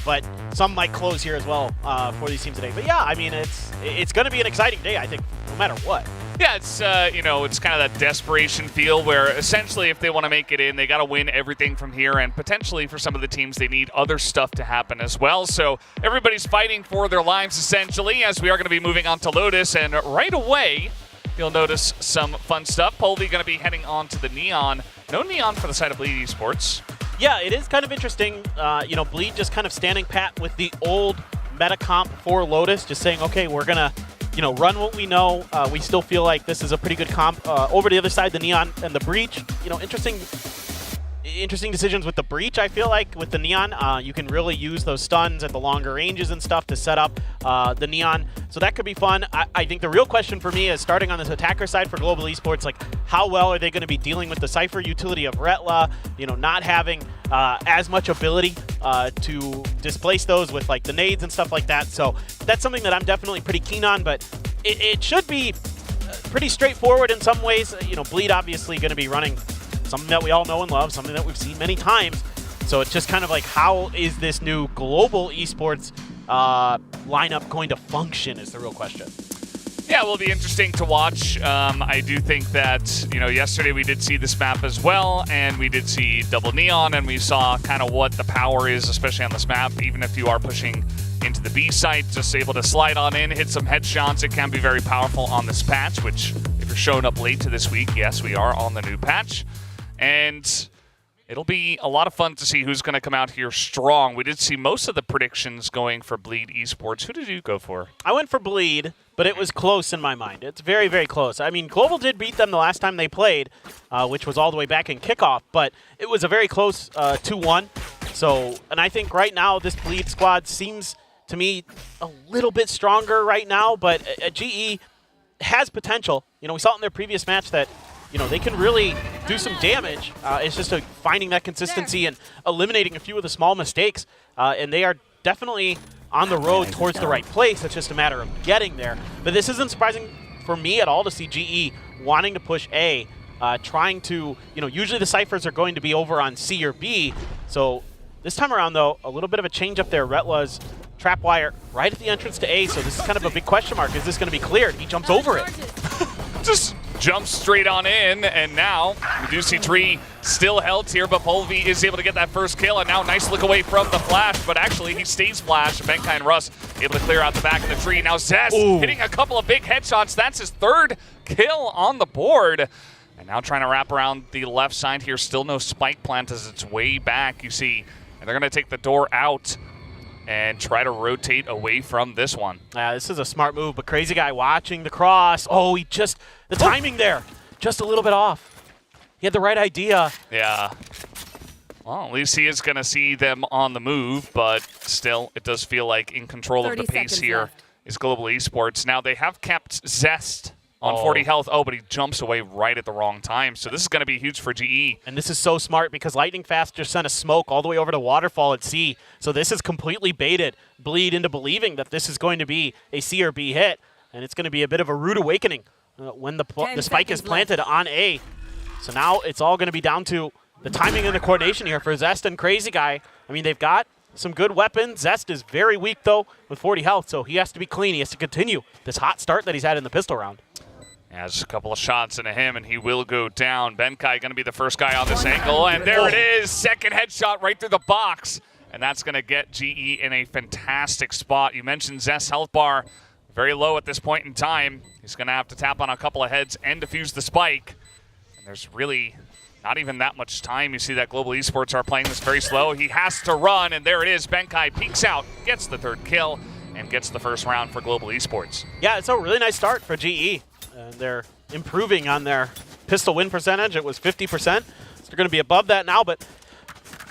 but some might close here as well for these teams today. But yeah, I mean, it's going to be an exciting day, I think, no matter what. Yeah, it's you know, it's kind of that desperation feel where essentially if they want to make it in, they got to win everything from here, and potentially for some of the teams they need other stuff to happen as well. So everybody's fighting for their lives essentially, as we are going to be moving on to Lotus, and right away you'll notice some fun stuff. Polvi going to be heading on to the Neon. No Neon for the side of Bleed Esports. Yeah, it is kind of interesting. You know, Bleed just kind of standing pat with the old meta comp for Lotus, just saying, okay, we're going to, you know, run what we know. We still feel like this is a pretty good comp. Over the other side, the Neon and the Breach, you know, interesting decisions with the Breach, I feel like. With the Neon, you can really use those stuns at the longer ranges and stuff to set up the Neon. So that could be fun. I think the real question for me is, starting on this attacker side for Global Esports, like, how well are they going to be dealing with the Cypher utility of Retla, you know, not having as much ability to displace those with, like, the nades and stuff like that. So that's something that I'm definitely pretty keen on, but it should be pretty straightforward in some ways. You know, Bleed obviously going to be running something that we all know and love, something that we've seen many times. So it's just kind of like, how is this new Global Esports lineup going to function is the real question. Yeah, it will be interesting to watch. I do think that, you know, yesterday we did see this map as well, and we did see Double Neon, and we saw kind of what the power is, especially on this map. Even if you are pushing into the B site, just able to slide on in, hit some headshots, it can be very powerful on this patch, which if you're showing up late to this week, yes, we are on the new patch. And it'll be a lot of fun to see who's going to come out here strong. We did see most of the predictions going for Bleed Esports. Who did you go for? I went for Bleed, but it was close in my mind. It's very, very close. I mean, Global did beat them the last time they played, which was all the way back in kickoff, but it was a very close 2-1. So, and I think right now this Bleed squad seems to me a little bit stronger right now, but GE has potential. You know, we saw it in their previous match that, you know, they can really do some damage. It's just finding that consistency and eliminating a few of the small mistakes. And they are definitely on the road towards the right place. It's just a matter of getting there. But this isn't surprising for me at all to see GE wanting to push A, trying to, you know, usually the Cyphers are going to be over on C or B. So this time around, though, a little bit of a change up there. Retla's trap wire right at the entrance to A. So this is kind of a big question mark. Is this going to be cleared? He jumps over it. Just jumps straight on in, and now we do see Tree still held here, but Polvi is able to get that first kill, and now nice look away from the flash, but actually he stays flash. Benkai and Russ able to clear out the back of the tree. Now Zest hitting a couple of big headshots. That's his third kill on the board. And now trying to wrap around the left side here. Still no spike plant as it's way back, you see. And they're going to take the door out and try to rotate away from this one. This is a smart move, but Crazy Guy watching the cross. Oh, he just, the timing there, just a little bit off. He had the right idea. Yeah. Well, at least he is going to see them on the move, but still, it does feel like in control of the pace here is Global Esports. Now, they have kept Zest on 40 health. Oh, but he jumps away right at the wrong time. So this is going to be huge for GE. And this is so smart because Lightning Fast just sent a smoke all the way over to Waterfall at C. So this has completely baited Bleed into believing that this is going to be a C or B hit. and it's going to be a bit of a rude awakening when the spike is planted on A. So now it's all going to be down to the timing and the coordination here for Zest and Crazy Guy. I mean, they've got some good weapons. Zest is very weak, though, with 40 health, so he has to be clean. He has to continue this hot start that he's had in the pistol round. Yeah, just a couple of shots into him, and he will go down. Benkai going to be the first guy on this angle, and there it is. Second headshot right through the box, and that's going to get GE in a fantastic spot. You mentioned Zest's health bar very low at this point in time. He's going to have to tap on a couple of heads and defuse the spike. And there's really not even that much time. You see that Global Esports are playing this very slow. He has to run, and there it is. Benkai peeks out, gets the third kill, and gets the first round for Global Esports. Yeah, it's a really nice start for GE. And they're improving on their pistol win percentage. It was 50%. So they're going to be above that now, but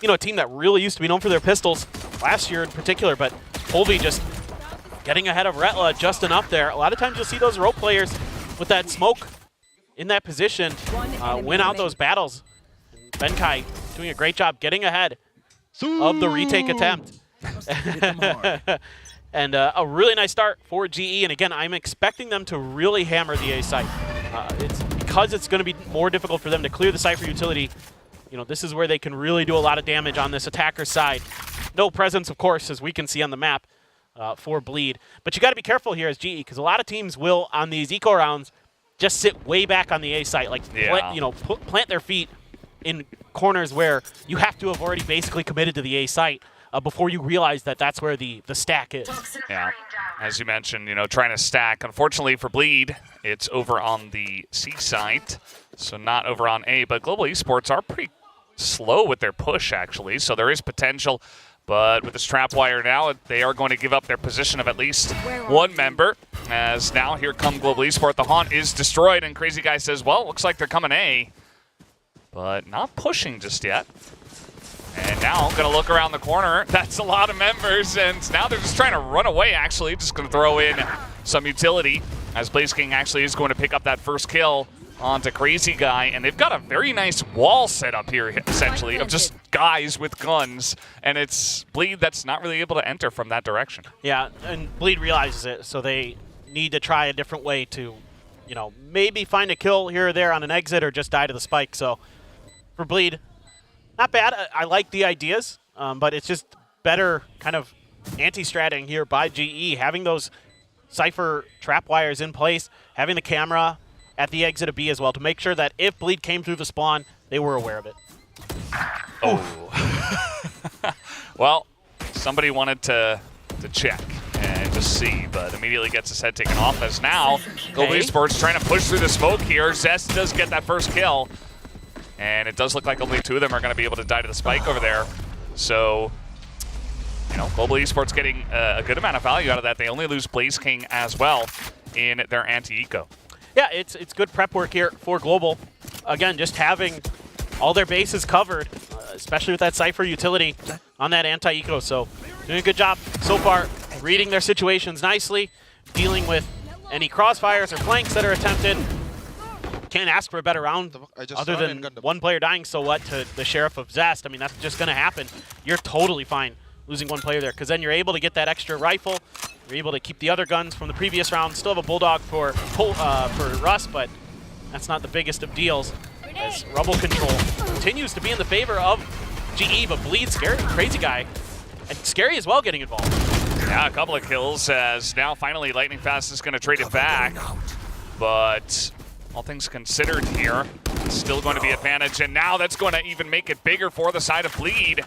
you know, a team that really used to be known for their pistols last year in particular, but Colby just getting ahead of Retla just enough there. A lot of times you'll see those rope players with that smoke in that position win out those battles. And Benkai doing a great job getting ahead of the retake attempt. And a really nice start for GE. And again, I'm expecting them to really hammer the A site. It's because it's going to be more difficult for them to clear the Cypher utility. You know, this is where they can really do a lot of damage on this attacker side. No presence, of course, as we can see on the map for Bleed. But you got to be careful here as GE, because a lot of teams will, on these eco rounds, just sit way back on the A site, like plant their feet in corners where you have to have already basically committed to the A site before you realize that that's where the stack is. Yeah, as you mentioned, you know, trying to stack. Unfortunately for Bleed, it's over on the C site, so not over on A. But Global Esports are pretty slow with their push, actually, so there is potential. But with this trap wire now, they are going to give up their position of at least one member. As now here come Global Esports. The Haunt is destroyed, and Crazy Guy says, well, looks like they're coming A, but not pushing just yet. And now going to look around the corner. That's a lot of members, and now they're just trying to run away, actually. Just going to throw in some utility, as Blaze King actually is going to pick up that first kill onto Crazy Guy. And they've got a very nice wall set up here, essentially, of just guys with guns. And it's Bleed that's not really able to enter from that direction. Yeah, and Bleed realizes it, so they need to try a different way to, you know, maybe find a kill here or there on an exit or just die to the spike. So for Bleed, not bad. I like the ideas, but it's just better kind of anti-stratting here by GE, having those Cypher trap wires in place, having the camera at the exit of B as well to make sure that if Bleed came through the spawn, they were aware of it. Oh. Well, somebody wanted to check and just see, but immediately gets his head taken off as now Global Esports trying to push through the smoke here. Zest does get that first kill. And it does look like only two of them are going to be able to die to the spike over there. So, you know, Global Esports getting a good amount of value out of that. They only lose Blaze King as well in their anti-eco. Yeah, it's good prep work here for Global. Again, just having all their bases covered, especially with that Cypher utility on that anti-eco. So, doing a good job so far, reading their situations nicely, dealing with any crossfires or flanks that are attempted. Can't ask for a better round other than one player dying, so what, to the Sheriff of Zest. I mean, that's just going to happen. You're totally fine losing one player there, because then you're able to get that extra rifle. You're able to keep the other guns from the previous round. Still have a Bulldog for Russ, but that's not the biggest of deals, as Rubble Control continues to be in the favor of GE, but Bleed, Scary, Crazy Guy, and Scary as well getting involved. Yeah, a couple of kills, as now finally Lightning Fast is going to trade it back, but all things considered here, still going to be advantage, and now that's going to even make it bigger for the side of Bleed.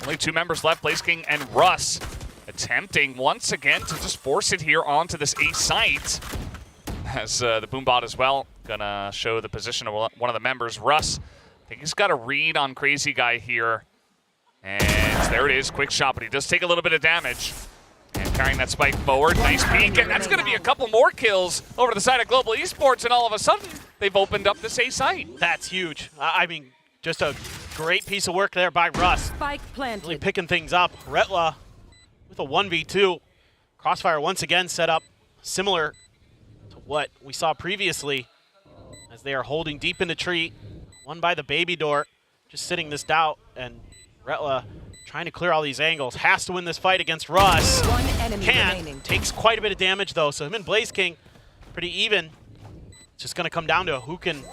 Only two members left, Blaze King and Russ, attempting once again to just force it here onto this A site. As the Boombot as well, gonna show the position of one of the members, Russ. I think he's got a read on Crazy Guy here. And there it is, quick shot, but he does take a little bit of damage. And carrying that spike forward, nice peek, and that's going to be a couple more kills over to the side of Global Esports, and all of a sudden, they've opened up this A site. That's huge. I mean, just a great piece of work there by Russ. Spike planted. Really picking things up. Retla with a 1v2. Crossfire once again set up similar to what we saw previously, as they are holding deep in the tree. One by the baby door, just sitting this out, and Retla trying to clear all these angles. Has to win this fight against Russ. One enemy Can't. remaining. Takes quite a bit of damage, though, so him and Blaze King pretty even. It's just going to come down to who can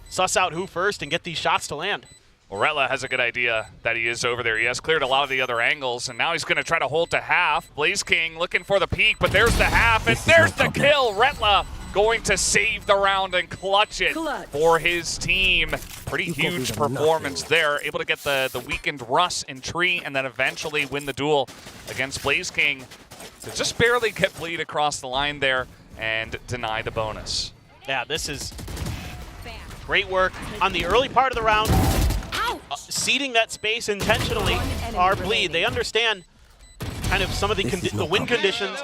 suss out who first and get these shots to land. Well, Retla has a good idea that he is over there. He has cleared a lot of the other angles, and now he's going to try to hold to half. Blaze King looking for the peak, but there's the half, and there's the kill. Retla going to save the round and clutch it for his team. Pretty huge performance there. Able to get the weakened Russ and Tree, and then eventually win the duel against Blaze King to just barely get Bleed across the line there and deny the bonus. Yeah, this is great work on the early part of the round. Seeding that space intentionally are Bleed. They understand kind of some of the win conditions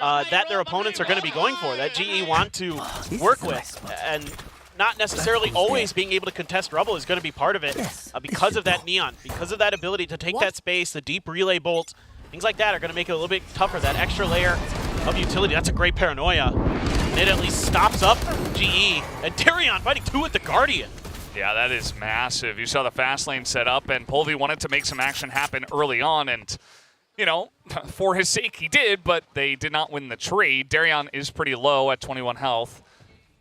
that their opponents are going to be going for, that GE want to work with. And not necessarily always being able to contest Rubble is going to be part of it because of that Neon, because of that ability to take that space, the deep relay bolts, things like that are going to make it a little bit tougher, that extra layer of utility. That's a great paranoia. And it at least stops up GE. And Tyrion fighting 2 with the Guardian. Yeah, that is massive. You saw the fast lane set up, and Polvi wanted to make some action happen early on, and, you know, for his sake, he did, but they did not win the trade. Darion is pretty low at 21 health,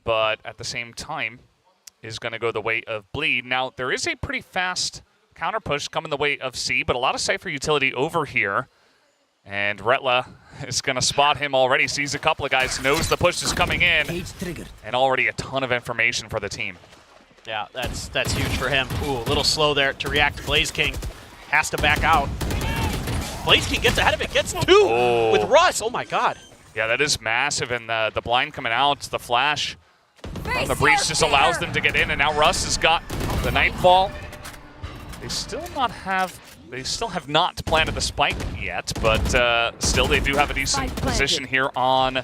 but at the same time is going to go the way of Bleed. Now, there is a pretty fast counter push coming the way of C, but a lot of Cypher utility over here, and Retla is going to spot him already, sees a couple of guys, knows the push is coming in, and already a ton of information for the team. Yeah, that's huge for him. Ooh, a little slow there to react to Blaze King. Has to back out. Blaze King gets ahead of it, gets 2 with Russ. Oh my god. Yeah, that is massive, and the blind coming out, the flash on the breach just allows them to get in, and now Russ has got the Nightfall. They still have not planted the spike yet, but still they do have a decent position here on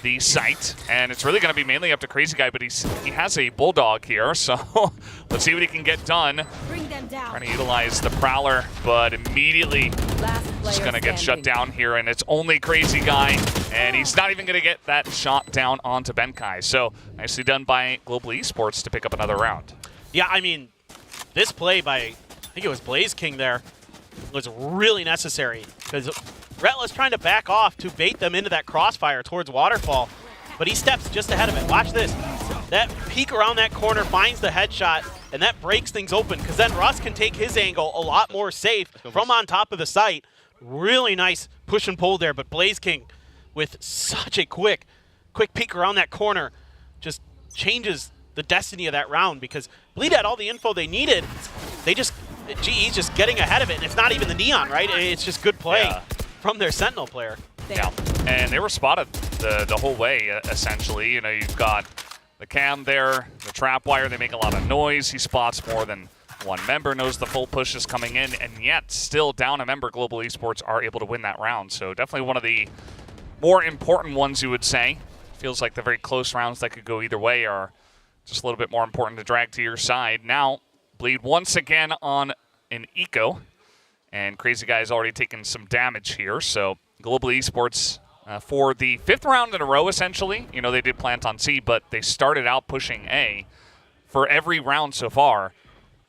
the site, and it's really going to be mainly up to Crazy Guy, but he has a Bulldog here, so let's see what he can get done. Trying to utilize the Prowler, but immediately just going to get shut down here, and it's only Crazy Guy, and he's not even going to get that shot down onto Benkai. So nicely done by Global Esports to pick up another round. Yeah, I mean, this play by, I think it was Blaze King there, was really necessary, because Retla's trying to back off to bait them into that crossfire towards Waterfall, but he steps just ahead of it. Watch this. That peek around that corner finds the headshot, and that breaks things open, because then Russ can take his angle a lot more safe from on top of the site. Really nice push and pull there, but Blaze King with such a quick peek around that corner just changes the destiny of that round, because Bleed had all the info they needed. GE's just getting ahead of it, and it's not even the Neon, right? It's just good play from their Sentinel player. Yeah, and they were spotted the whole way, essentially. You know, you've got the cam there, the trap wire, they make a lot of noise. He spots more than one member, knows the full push is coming in, and yet still down a member, Global Esports are able to win that round. So definitely one of the more important ones, you would say. Feels like the very close rounds that could go either way are just a little bit more important to drag to your side. Now, Bleed once again on an eco, and Crazy Guy has already taken some damage here. So Global Esports for the 5th round in a row, essentially. You know, they did plant on C, but they started out pushing A for every round so far,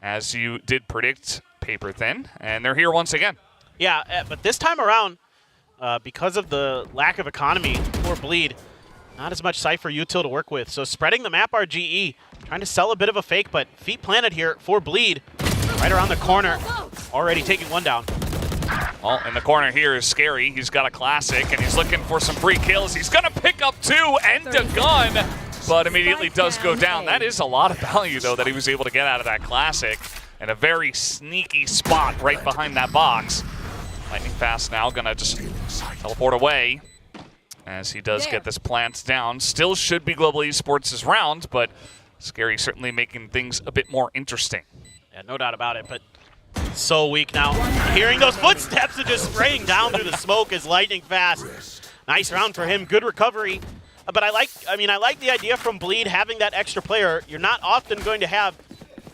as you did predict, paper thin, and they're here once again. Yeah, but this time around, because of the lack of economy for Bleed, not as much Cypher util to work with. So spreading the map RGE, trying to sell a bit of a fake, but feet planted here for Bleed. Right around the corner, already taking one down. Well, in the corner here is Scary. He's got a classic, and he's looking for some free kills. He's going to pick up 2 and a gun, but immediately does go down. That is a lot of value, though, that he was able to get out of that classic, and a very sneaky spot right behind that box. Lightning Fast now going to just teleport away as he does get this plant down. Still should be Global Esports' round, but Scary certainly making things a bit more interesting. Yeah, no doubt about it, but so weak now. Hearing those footsteps and just spraying down through the smoke is Lightning Fast. Nice round for him, good recovery. But I like the idea from Bleed having that extra player. You're not often going to have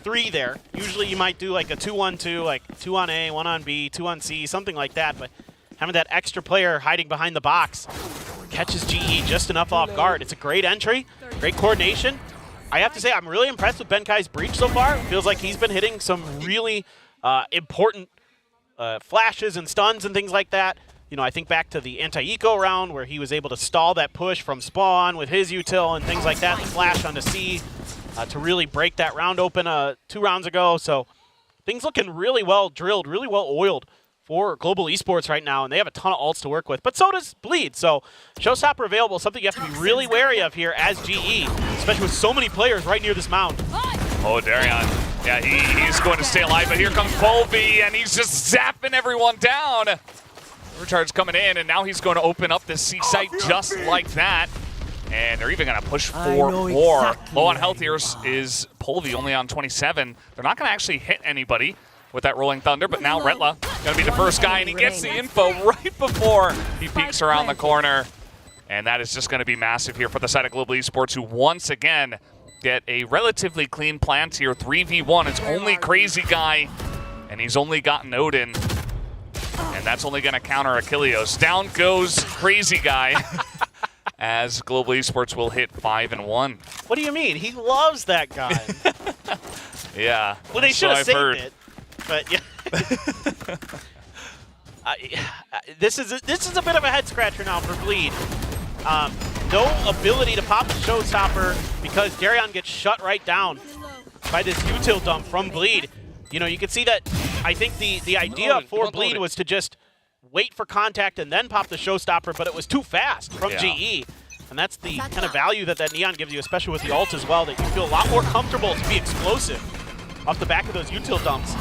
3 there. Usually you might do like a 2-1-2, like 2 on A, 1 on B, 2 on C, something like that. But having that extra player hiding behind the box catches GE just enough off guard. It's a great entry, great coordination. I have to say, I'm really impressed with Benkai's breach so far. It feels like he's been hitting some really important flashes and stuns and things like that. I think back to the anti-eco round where he was able to stall that push from spawn with his util and things like that, and flash onto C to really break that round open 2 rounds ago. So things looking really well drilled, really well oiled for Global Esports right now, and they have a ton of ults to work with, but so does Bleed. So Showstopper available, something you have to be really wary of here as GE, especially with so many players right near this mound. Oh, Darion. Yeah, he's going to stay alive, but here comes Polby, and he's just zapping everyone down. Overcharge coming in, and now he's going to open up this C site just like that. And they're even going to push for more. Exactly. Low on health here is Polby, only on 27. They're not going to actually hit anybody with that Rolling Thunder, but now Retla going to be the first guy, and he gets the info right before he peeks around the corner. And that is just going to be massive here for the side of Global Esports, who once again get a relatively clean plant here. 3v1, it's only Crazy Guy, and he's only gotten Odin. And that's only going to counter Achilleos. Down goes Crazy Guy as Global Esports will hit 5-1. What do you mean? He loves that guy. Yeah. Well, they should have saved it. But yeah. This is a bit of a head scratcher now for Bleed. No ability to pop the Showstopper because Darion gets shut right down by this util dump from Bleed. You can see that. I think the idea for Bleed was to just wait for contact and then pop the Showstopper, but it was too fast from GE. And that's the kind of value that Neon gives you, especially with the ult as well, that you feel a lot more comfortable to be explosive off the back of those util dumps.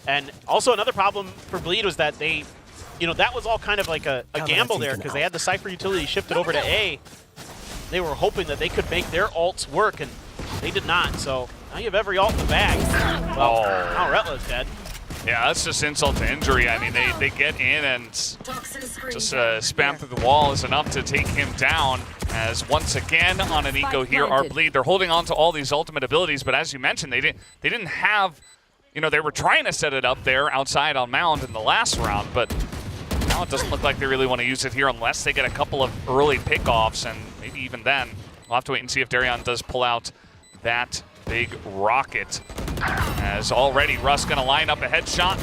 And also another problem for Bleed was that they, that was all kind of like a gamble there because they had the Cypher utility shifted over to A. They were hoping that they could make their ults work, and they did not. So now you have every ult in the bag. Well, now Retla's dead. Yeah, that's just insult to injury. I mean, they get in and just spam through the wall is enough to take him down. As once again on an eco here are Bleed. They're holding on to all these ultimate abilities, but as you mentioned, they didn't have. They were trying to set it up there outside on Mound in the last round, but now it doesn't look like they really want to use it here unless they get a couple of early pickoffs, and maybe even then. We'll have to wait and see if Darion does pull out that big rocket. As already Russ going to line up a headshot,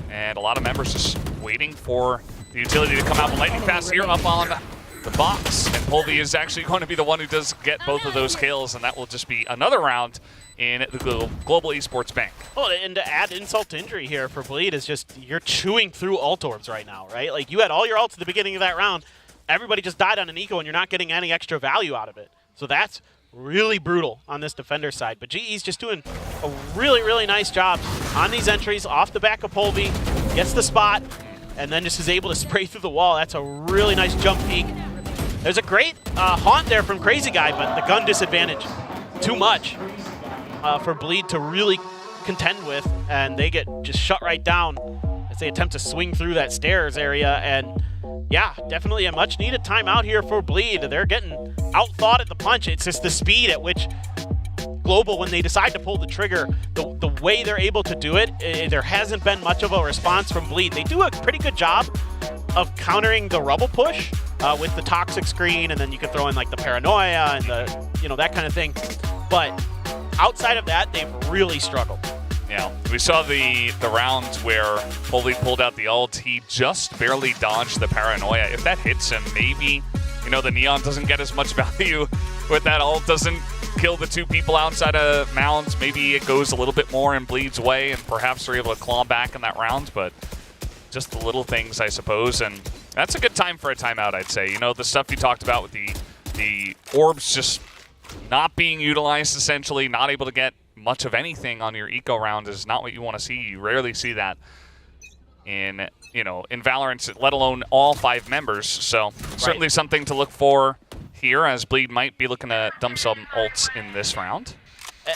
and a lot of members just waiting for the utility to come out. But lightning fast here up on the box, and Polby is actually going to be the one who does get both of those kills, and that will just be another round in the Global Esports Bank. Well, and to add insult to injury here for Bleed is just you're chewing through ult orbs right now, right? Like you had all your ults at the beginning of that round. Everybody just died on an eco, and you're not getting any extra value out of it. So that's really brutal on this defender side. But GE's just doing a really, really nice job on these entries off the back of Polby. Gets the spot, and then just is able to spray through the wall. That's a really nice jump peek. There's a great haunt there from Crazy Guy, but the gun disadvantage, too much for Bleed to really contend with, and they get just shut right down as they attempt to swing through that stairs area. And yeah, definitely a much needed timeout here for Bleed. They're getting outthought at the punch. It's just the speed at which Global, when they decide to pull the trigger, the way they're able to do it, there hasn't been much of a response from Bleed. They do a pretty good job of countering the rubble push with the toxic screen, and then you can throw in like the paranoia and the, that kind of thing. But outside of that, they've really struggled. Yeah, we saw the round where Polby pulled out the ult. He just barely dodged the paranoia. If that hits him, maybe, the Neon doesn't get as much value with that ult, doesn't kill the 2 people outside of Mounds. Maybe it goes a little bit more in Bleed's way, and perhaps they're able to claw back in that round, but just the little things, I suppose. And that's a good time for a timeout, I'd say. The stuff you talked about with the orbs just not being utilized, essentially, not able to get much of anything on your eco round is not what you want to see. You rarely see that in Valorant, let alone all 5 members. So certainly something to look for here, as Bleed might be looking to dump some ults in this round.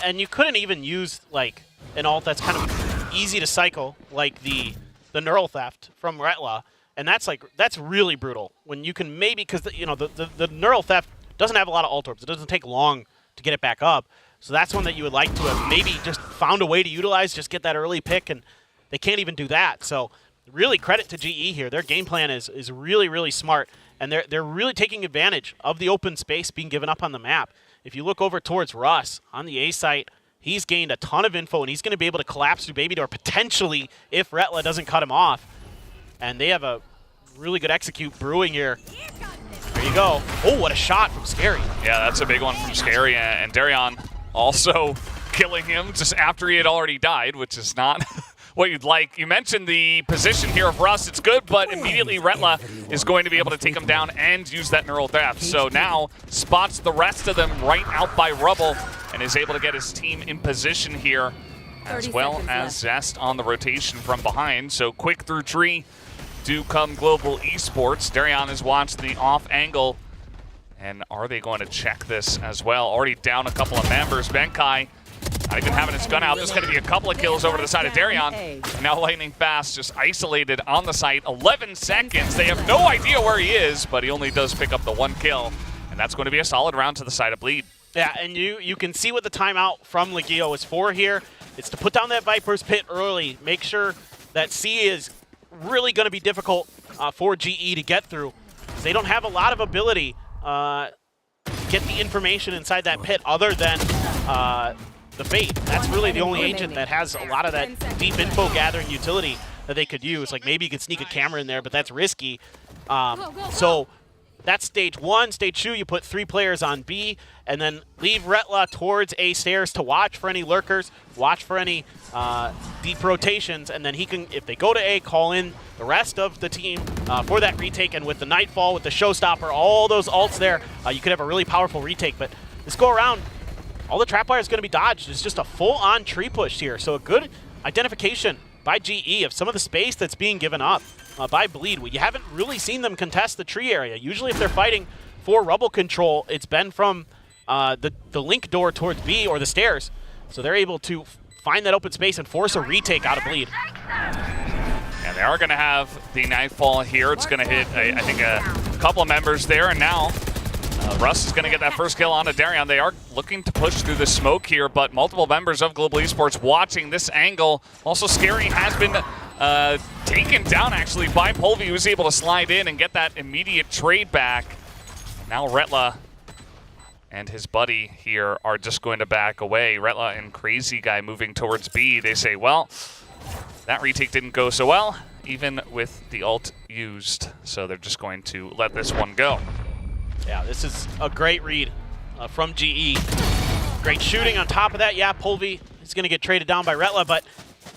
And you couldn't even use like an ult that's kind of easy to cycle, like the Neural Theft from Retla, and that's really brutal. When you can maybe, because the Neural Theft doesn't have a lot of ult orbs. It doesn't take long to get it back up. So that's one that you would like to have maybe just found a way to utilize, just get that early pick, and they can't even do that. So really credit to GE here. Their game plan is really, really smart, and they're really taking advantage of the open space being given up on the map. If you look over towards Russ on the A site, he's gained a ton of info, and he's going to be able to collapse through Baby Door potentially if Retla doesn't cut him off. And they have a really good execute brewing here. There you go. Oh, what a shot from Scary. Yeah, that's a big one from Scary, and Darion also killing him just after he had already died, which is not what you'd like. You mentioned the position here of Russ. It's good, but immediately Retla is going to be able to take him down and use that neural death. So now spots the rest of them right out by Rubble and is able to get his team in position here, as well as Zest on the rotation from behind. So quick through tree do come Global Esports. Darion has watched the off angle. And are they going to check this as well? Already down a couple of members. Benkai not even having his gun out. There's going to be a couple of kills over to the side of Darion. And now Lightning Fast just isolated on the site. 11 seconds. They have no idea where he is, but he only does pick up the 1 kill. And that's going to be a solid round to the side of Bleed. Yeah, and you can see what the timeout from Legio is for here. It's to put down that Viper's Pit early. Make sure that C is really going to be difficult for GE to get through. They don't have a lot of ability get the information inside that pit other than the Fate. That's really the only agent that has a lot of that deep info gathering utility that they could use. Like maybe you could sneak a camera in there, but that's risky. So that's stage 1. Stage 2, you put 3 players on B, and then leave Retla towards A stairs to watch for any lurkers, watch for any deep rotations, and then he can, if they go to A, call in the rest of the team for that retake. And with the Nightfall, with the Showstopper, all those ults there, you could have a really powerful retake. But this go around, all the trapwire is going to be dodged. It's just a full-on tree push here. So a good identification by GE of some of the space that's being given up by Bleed. You haven't really seen them contest the tree area. Usually if they're fighting for Rubble control, it's been from the link door towards B or the stairs. So they're able to find that open space and force a retake out of Bleed. And they are going to have the Nightfall here. It's going to hit, I think, a couple of members there. And now Russ is going to get that first kill onto Darion. They are looking to push through the smoke here, but multiple members of Global Esports watching this angle. Also, Scary has been taken down, actually, by Polvi, who was able to slide in and get that immediate trade back. Now Retla and his buddy here are just going to back away. Retla and Crazy Guy moving towards B. They say, well, that retake didn't go so well, even with the ult used. So they're just going to let this one go. Yeah, this is a great read from GE. Great shooting on top of that. Yeah, Polvi is going to get traded down by Retla, but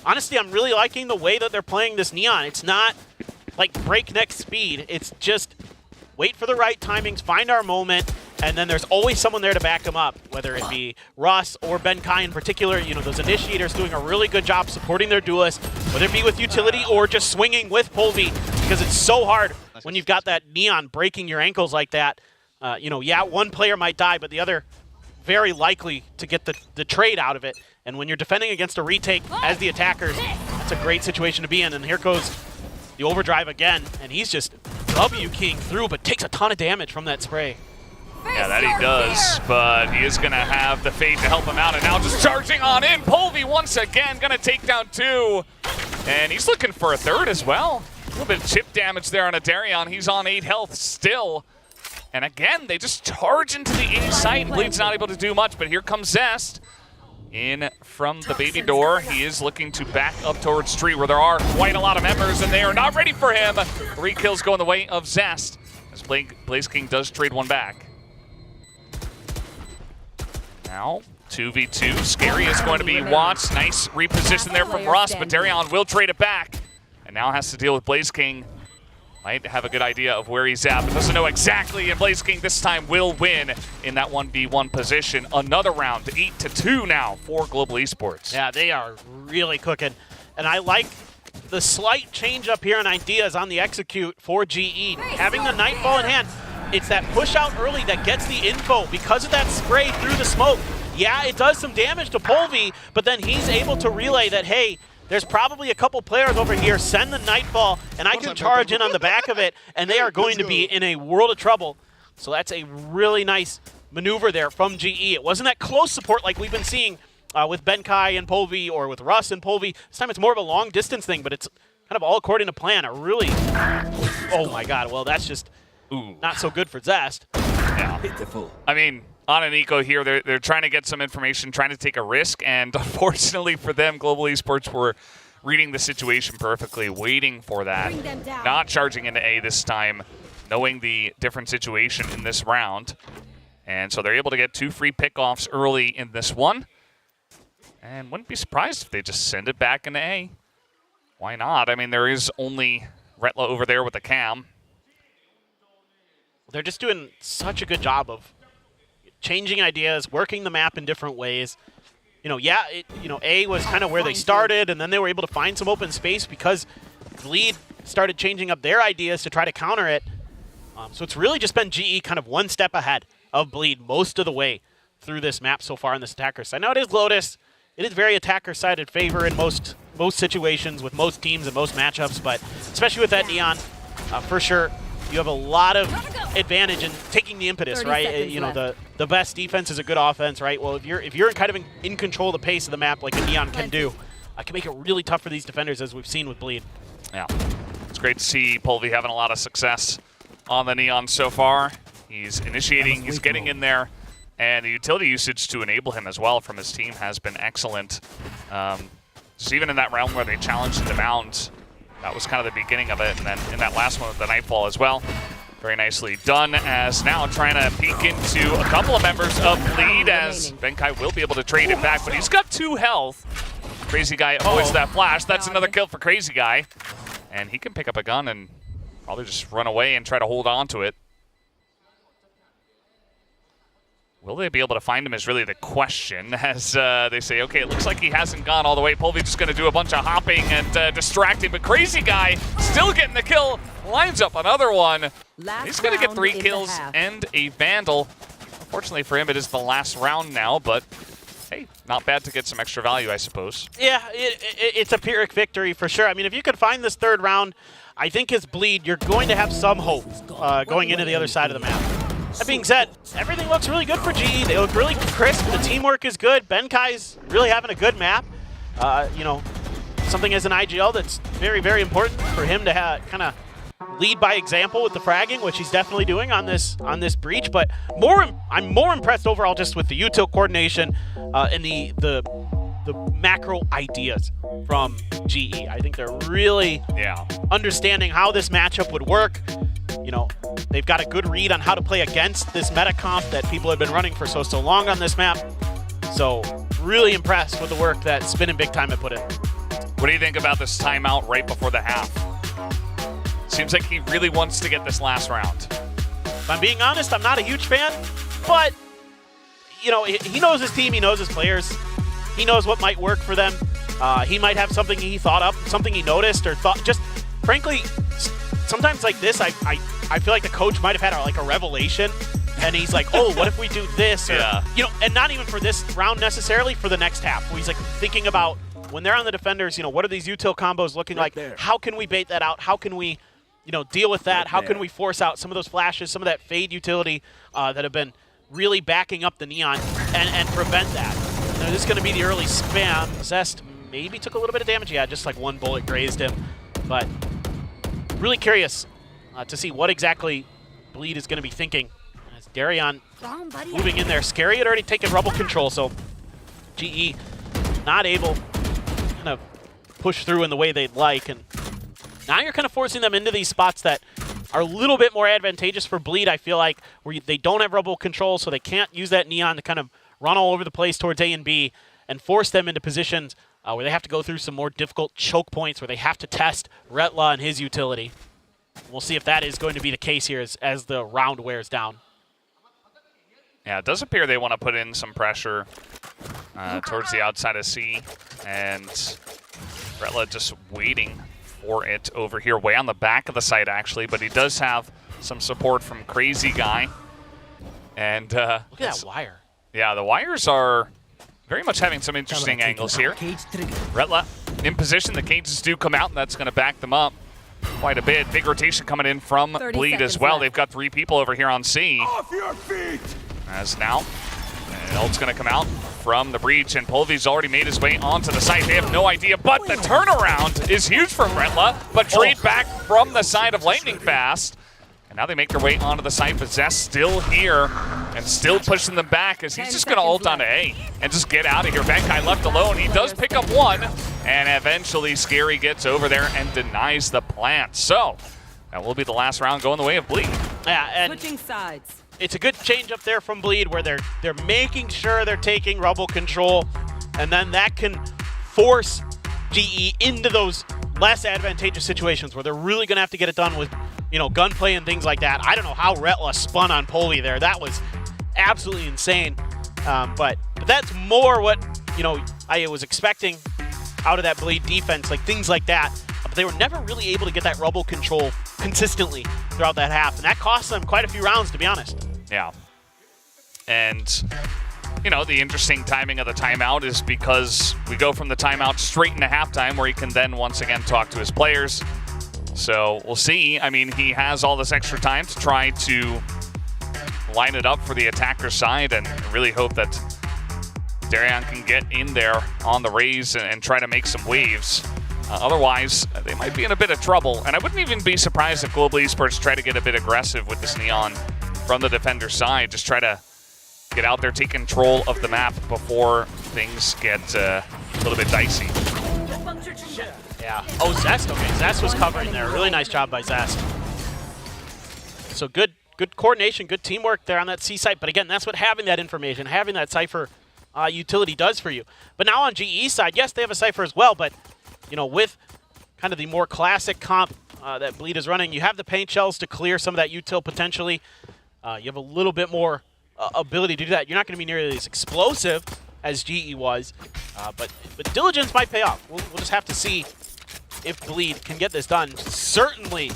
honestly, I'm really liking the way that they're playing this Neon. It's not like breakneck speed. It's just wait for the right timings, find our moment, and then there's always someone there to back them up, whether it be Russ or Benkai in particular. You know, those initiators doing a really good job supporting their duelists, whether it be with utility or just swinging with Polvi, because it's so hard when you've got that Neon breaking your ankles like that. You know, yeah, one player might die, but the other very likely to get the trade out of it. And when you're defending against a retake as the attackers, that's a great situation to be in. And here goes the overdrive again, and he's just W-king through, but takes a ton of damage from that spray. Yeah, that he does, but he is going to have the Fate to help him out, and now just charging on in. Polvi once again going to take down 2, and he's looking for a 3rd as well. A little bit of chip damage there on a Darion. He's on 8 health still. And again, they just charge into the A site. Bleed's not able to do much, but here comes Zest in from the baby door. He is looking to back up towards tree, where there are quite a lot of members, and they are not ready for him. 3 kills go in the way of Zest, as Blaze King does trade one back. Now, 2v2. Scary is going to be watched. Nice reposition there from Russ, but Darion will trade it back, and now has to deal with Blaze King. Might have a good idea of where he's at, but doesn't know exactly, and Blaze King this time will win in that 1v1 position. Another round, 8-2 now for Global Esports. Yeah, they are really cooking. And I like the slight change up here in ideas on the execute for GE. Having the Nightfall in hand, it's that push out early that gets the info because of that spray through the smoke. Yeah, it does some damage to Polvi, but then he's able to relay that, hey, there's probably a couple players over here, send the Nightfall, and I can charge in on the back of it, and they are going to be in a world of trouble. So that's a really nice maneuver there from GE. It wasn't that close support like we've been seeing with Benkai and Polvi, or with Russ and Polvi. This time it's more of a long distance thing, but it's kind of all according to plan. A really, oh my God, well that's just not so good for Zest. Yeah. I mean, on an eco here, they're trying to get some information, trying to take a risk, and unfortunately for them, Global Esports were reading the situation perfectly, waiting for that, not charging into A this time, knowing the different situation in this round. And so they're able to get 2 free pickoffs early in this one. And wouldn't be surprised if they just send it back into A. Why not? I mean, there is only Retla over there with the cam. They're just doing such a good job of changing ideas, working the map in different ways. You know, yeah, A was kind of where they started, and then they were able to find some open space because Bleed started changing up their ideas to try to counter it. So it's really just been GE kind of one step ahead of Bleed most of the way through this map so far on this attacker side. Now it is Lotus. It is very attacker-sided favor in most situations with most teams and most matchups, but especially with that Neon, for sure, you have a lot of advantage in taking the impetus, right? You know, the best defense is a good offense, right? Well, if you're kind of in control of the pace of the map like a Neon can do, it can make it really tough for these defenders, as we've seen with Bleed. Yeah, it's great to see Polvi having a lot of success on the Neon so far. He's initiating, he's getting in there, and the utility usage to enable him as well from his team has been excellent. Just even in that round where they challenged him to mount, that was kind of the beginning of it, and then in that last one with the Nightfall as well. Very nicely done, as now trying to peek into a couple of members of Bleed, as Benkai will be able to trade it back, but he's got 2 health. Crazy Guy avoids that flash. That's another kill for Crazy Guy. And he can pick up a gun and probably just run away and try to hold on to it. Will they be able to find him is really the question, as they say, okay, it looks like he hasn't gone all the way. Polvi just going to do a bunch of hopping and distracting, but Crazy Guy still getting the kill, lines up another one. He's going to get 3 kills and a Vandal. Unfortunately for him, it is the last round now, but hey, not bad to get some extra value, I suppose. Yeah, it's a Pyrrhic victory for sure. I mean, if you could find this 3rd round, I think as Bleed, you're going to have some hope going into the other side of the map. That being said, everything looks really good for GE. They look really crisp. The teamwork is good. Benkai's really having a good map. You know, something as an IGL that's very, very important for him to kind of lead by example with the fragging, which he's definitely doing on this breach. But I'm more impressed overall just with the util coordination and the macro ideas from GE. I think they're really understanding how this matchup would work. You know, they've got a good read on how to play against this meta comp that people have been running for so long on this map. So really impressed with the work that Spin and Big Time have put in. What do you think about this timeout right before the half? Seems like he really wants to get this last round. If I'm being honest, I'm not a huge fan, but you know, he knows his team, he knows his players, he knows what might work for them. He might have something he thought up, something he noticed or thought. Just frankly, sometimes like this, I feel like the coach might have had like a revelation, and he's like, oh, what if we do this? Or, you know, and not even for this round necessarily, for the next half, where he's like thinking about when they're on the defenders, you know, what are these util combos looking like? How can we bait that out? How can we, you know, deal with that? How can we force out some of those flashes, some of that fade utility that have been really backing up the Neon and prevent that? Now, this is going to be the early spam. Zest maybe took a little bit of damage. Yeah, just like 1 bullet grazed him. But really curious to see what exactly Bleed is going to be thinking. As Darion moving in there. Scary had already taken rubble control, so GE not able to kind of push through in the way they'd like. And now you're kind of forcing them into these spots that are a little bit more advantageous for Bleed, I feel like, where they don't have rubble control, so they can't use that Neon to kind of run all over the place towards A and B and force them into positions where they have to go through some more difficult choke points, where they have to test Retla and his utility. We'll see if that is going to be the case here as the round wears down. Yeah, it does appear they want to put in some pressure towards the outside of C, and Retla just waiting for it over here, way on the back of the site actually, but he does have some support from Crazy Guy. And look at that wire. Yeah, the wires are very much having some interesting angles here. Retla in position, the cages do come out, and that's going to back them up quite a bit. Big rotation coming in from Bleed as well. They've got 3 people over here on C. Off your feet! As now, and ult's going to come out from the breach, and Polvi's already made his way onto the site. They have no idea, but the turnaround is huge for Retla, but trade back from the side of Lightning Fast. And now they make their way onto the site, but Zest still here and still pushing them back as he's just going to ult onto A and just get out of here. Benkai left alone. He does pick up 1, And eventually, Scary gets over there and denies the plant. So that will be the last round going the way of Bleed. Yeah, and Switching sides. it's a good change up there from Bleed where they're making sure they're taking rubble control, and then that can force GE into those less advantageous situations where they're really going to have to get it done with, gunplay and things like that. I don't know how Retla spun on Polvi there. That was absolutely insane. But that's more what, I was expecting out of that Bleed defense, like things like that. But they were never really able to get that rubble control consistently throughout that half, and that cost them quite a few rounds, to be honest. Yeah. And, the interesting timing of the timeout is because we go from the timeout straight into halftime where he can then once again talk to his players. So we'll see. I mean, he has all this extra time to try to line it up for the attacker side, and really hope that Darian can get in there on the raise and try to make some waves. Otherwise, they might be in a bit of trouble. And I wouldn't even be surprised if Global Esports try to get a bit aggressive with this Neon from the defender side. Just try to get out there, take control of the map before things get a little bit dicey. Yeah. Oh, Zest. Okay, Zest was covering there. Really nice job by Zest. So good coordination, good teamwork there on that C site. But again, that's what having that information, having that Cypher utility does for you. But now on GE side, yes, they have a Cypher as well, but with kind of the more classic comp that Bleed is running, you have the paint shells to clear some of that util potentially. You have a little bit more ability to do that. You're not going to be nearly as explosive as GE was, but diligence might pay off. We'll just have to see if Bleed can get this done. Certainly,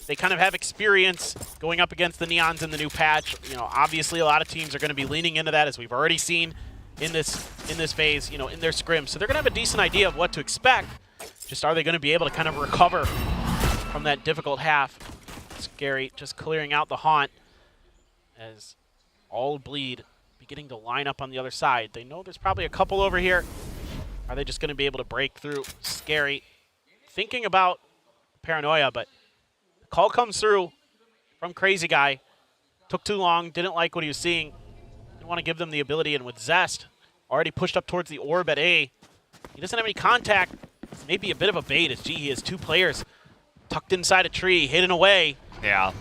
they kind of have experience going up against the Neons in the new patch. Obviously, a lot of teams are going to be leaning into that, as we've already seen in this phase, in their scrim. So they're going to have a decent idea of what to expect. Just are they going to be able to kind of recover from that difficult half? Scary, just clearing out the haunt as all Bleed beginning to line up on the other side. They know there's probably a couple over here. Are they just going to be able to break through? Scary, thinking about Paranoia, but the call comes through from Crazy Guy. Took too long, didn't like what he was seeing. Didn't want to give them the ability, and with Zest already pushed up towards the orb at A, he doesn't have any contact. Maybe a bit of a bait as he has two players tucked inside a tree, hidden away. Yeah.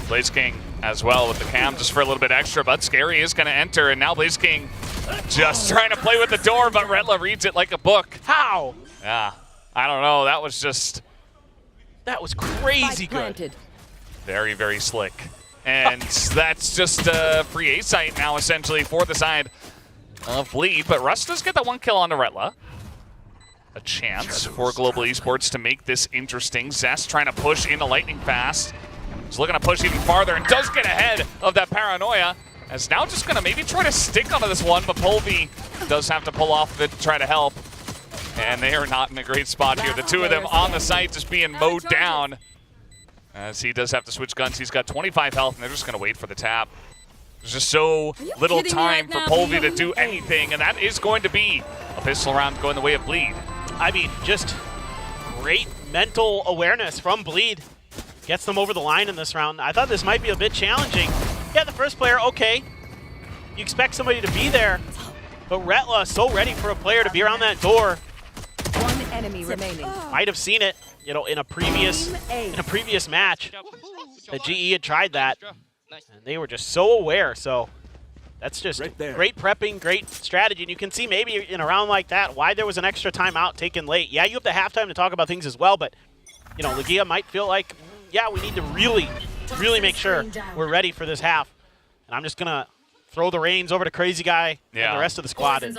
Blaze King as well with the cam just for a little bit extra, but Scary is going to enter, and now Blaze King just trying to play with the door, but Retla reads it like a book. How? Yeah, I don't know. That was crazy good. Very, very slick. And that's just a free A site now, essentially, for the side of Bleed. But Russ does get that one kill onto Retla. A chance for Global Esports to make this interesting. Zest trying to push into lightning fast. He's looking to push even farther and does get ahead of that Paranoia. As now just going to maybe try to stick onto this one, but Polvi does have to pull off of it to try to help. And they are not in a great spot here. The two of them on the site just being mowed down. As he does have to switch guns. He's got 25 health, and they're just going to wait for the tap. There's just so little time for Polvi to do anything, and that is going to be a pistol round going the way of Bleed. I mean, just great mental awareness from Bleed. Gets them over the line in this round. I thought this might be a bit challenging. Yeah, the first player, okay. You expect somebody to be there, but Retla is so ready for a player to be around that door. One enemy remaining. Might have seen it, in a previous match that GE had tried that, and they were just so aware. So that's just great prepping, great strategy. And you can see maybe in a round like that why there was an extra timeout taken late. Yeah, you have the halftime to talk about things as well, but Legia might feel like, yeah, we need to really make sure we're ready for this half. And I'm just gonna throw the reins over to Crazy Guy and the rest of the squad, and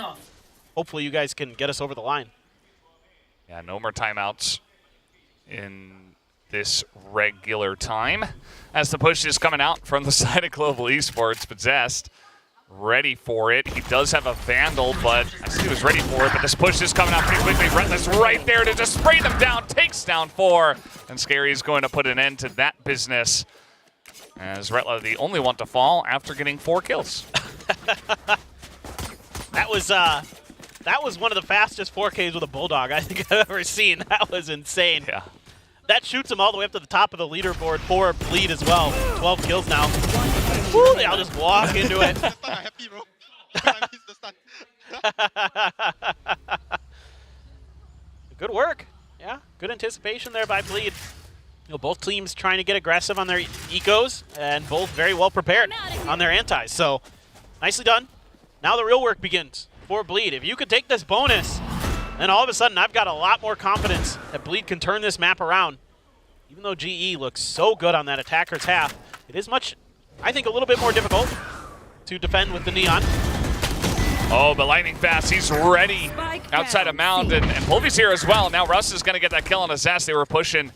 hopefully you guys can get us over the line. Yeah, no more timeouts in this regular time. As the push is coming out from the side of Global Esports, but Zest ready for it. He does have a Vandal, but I think he was ready for it, but this push is coming out pretty quickly. Retla's right there to just spray them down, takes down 4, and Scary is going to put an end to that business, as Retla the only one to fall after getting 4 kills. That was one of the fastest 4Ks with a Bulldog I think I've ever seen. That was insane. Yeah. That shoots him all the way up to the top of the leaderboard for Bleed as well. 12 kills now. Woo, they all just walk into it. work. Yeah, good anticipation there by Bleed. Both teams trying to get aggressive on their ecos, and both very well prepared on their antis. So, nicely done. Now the real work begins for Bleed. If you could take this bonus, then all of a sudden I've got a lot more confidence that Bleed can turn this map around. Even though GE looks so good on that attacker's half, it is much, I think, a little bit more difficult to defend with the Neon. Oh, but lightning fast. He's ready outside of Mound, and Pulvy's here as well. Now Russ is going to get that kill on his Zest. They were pushing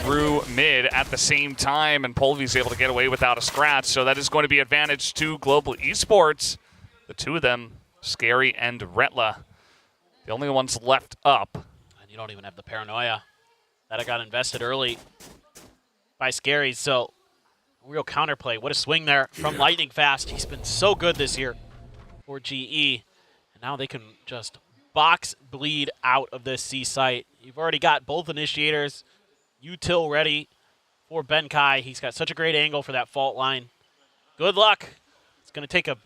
through mid at the same time, and Pulvy's able to get away without a scratch. So that is going to be advantage to Global Esports. The two of them, Scary and Retla, the only ones left up. And you don't even have the paranoia that I got invested early by Scary. So real counterplay. What a swing there from Lightning Fast. He's been so good this year for GE. And now they can just box Bleed out of this C site. You've already got both initiators, util ready for Benkai. He's got such a great angle for that fault line. Good luck. It's going to take a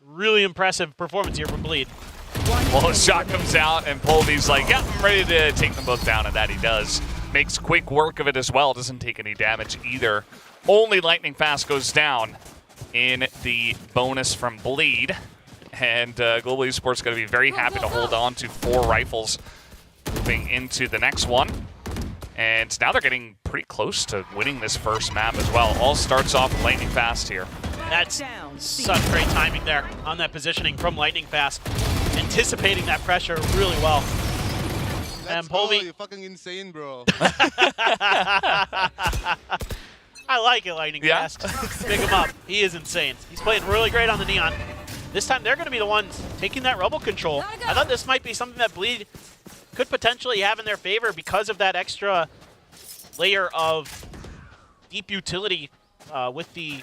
really impressive performance here from Bleed. Well, his shot comes out, and Pulvy's like, yeah, I'm ready to take them both down, and that he does. Makes quick work of it as well. Doesn't take any damage either. Only Lightning Fast goes down in the bonus from Bleed. And Global Esports going to be very happy to hold on to 4 rifles moving into the next one. And now they're getting pretty close to winning this first map as well. All starts off with Lightning Fast here. That's such great timing there on that positioning from Lightning Fast. Anticipating that pressure really well. And Pulvy, you're fucking insane, bro. I like it, Lightning Fast. Pick him up. He is insane. He's playing really great on the Neon. This time they're going to be the ones taking that Rebel control. I thought this might be something that Bleed could potentially have in their favor because of that extra layer of deep utility with the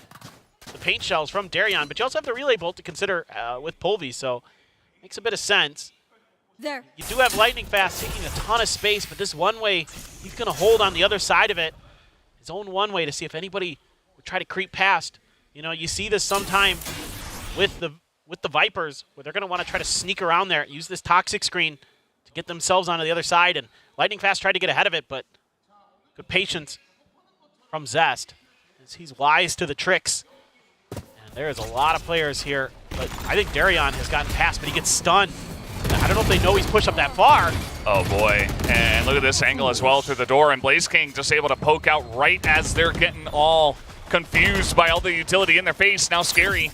paint shells from Darion. But you also have the relay bolt to consider with Pulvy, so makes a bit of sense. There. You do have Lightning Fast taking a ton of space, but this one-way, he's going to hold on the other side of it. His own one-way to see if anybody would try to creep past. You know, you see this sometime with the Vipers, where they're going to want to try to sneak around there, use this toxic screen to get themselves onto the other side. And Lightning Fast tried to get ahead of it, but good patience from Zest as he's wise to the tricks. And there is a lot of players here, but I think Darion has gotten past, but he gets stunned. I don't know if they know he's pushed up that far. Oh boy, and look at this angle as well through the door, and Blaze King just able to poke out right as they're getting all confused by all the utility in their face. Now Scary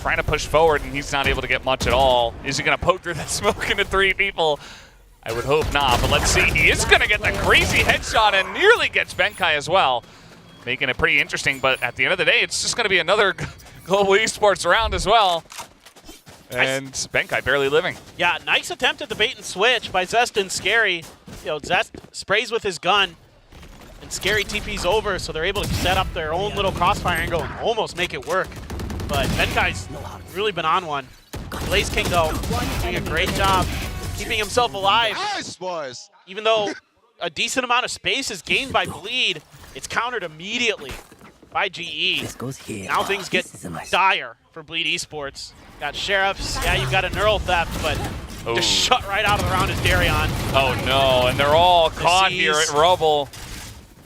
trying to push forward, and he's not able to get much at all. Is he going to poke through that smoke into 3 people? I would hope not, but let's see. He is going to get the crazy headshot and nearly gets Benkai as well, making it pretty interesting. But at the end of the day, it's just going to be another Global Esports round as well. And Benkai barely living. Yeah, nice attempt at the bait and switch by Zest and Scary. You know, Zest sprays with his gun, and Scary TP's over, so they're able to set up their own little crossfire angle and almost make it work. But Benkai's really been on one. Blaze King, though, doing a great job keeping himself alive. Nice, boys. Even though a decent amount of space is gained by Bleed, it's countered immediately by GE. Now things get dire for Bleed Esports. Got Sheriffs, yeah, you've got a Neural Theft, but just shut right out of the round is Darion. Oh no, and they're all caught here at Rubble.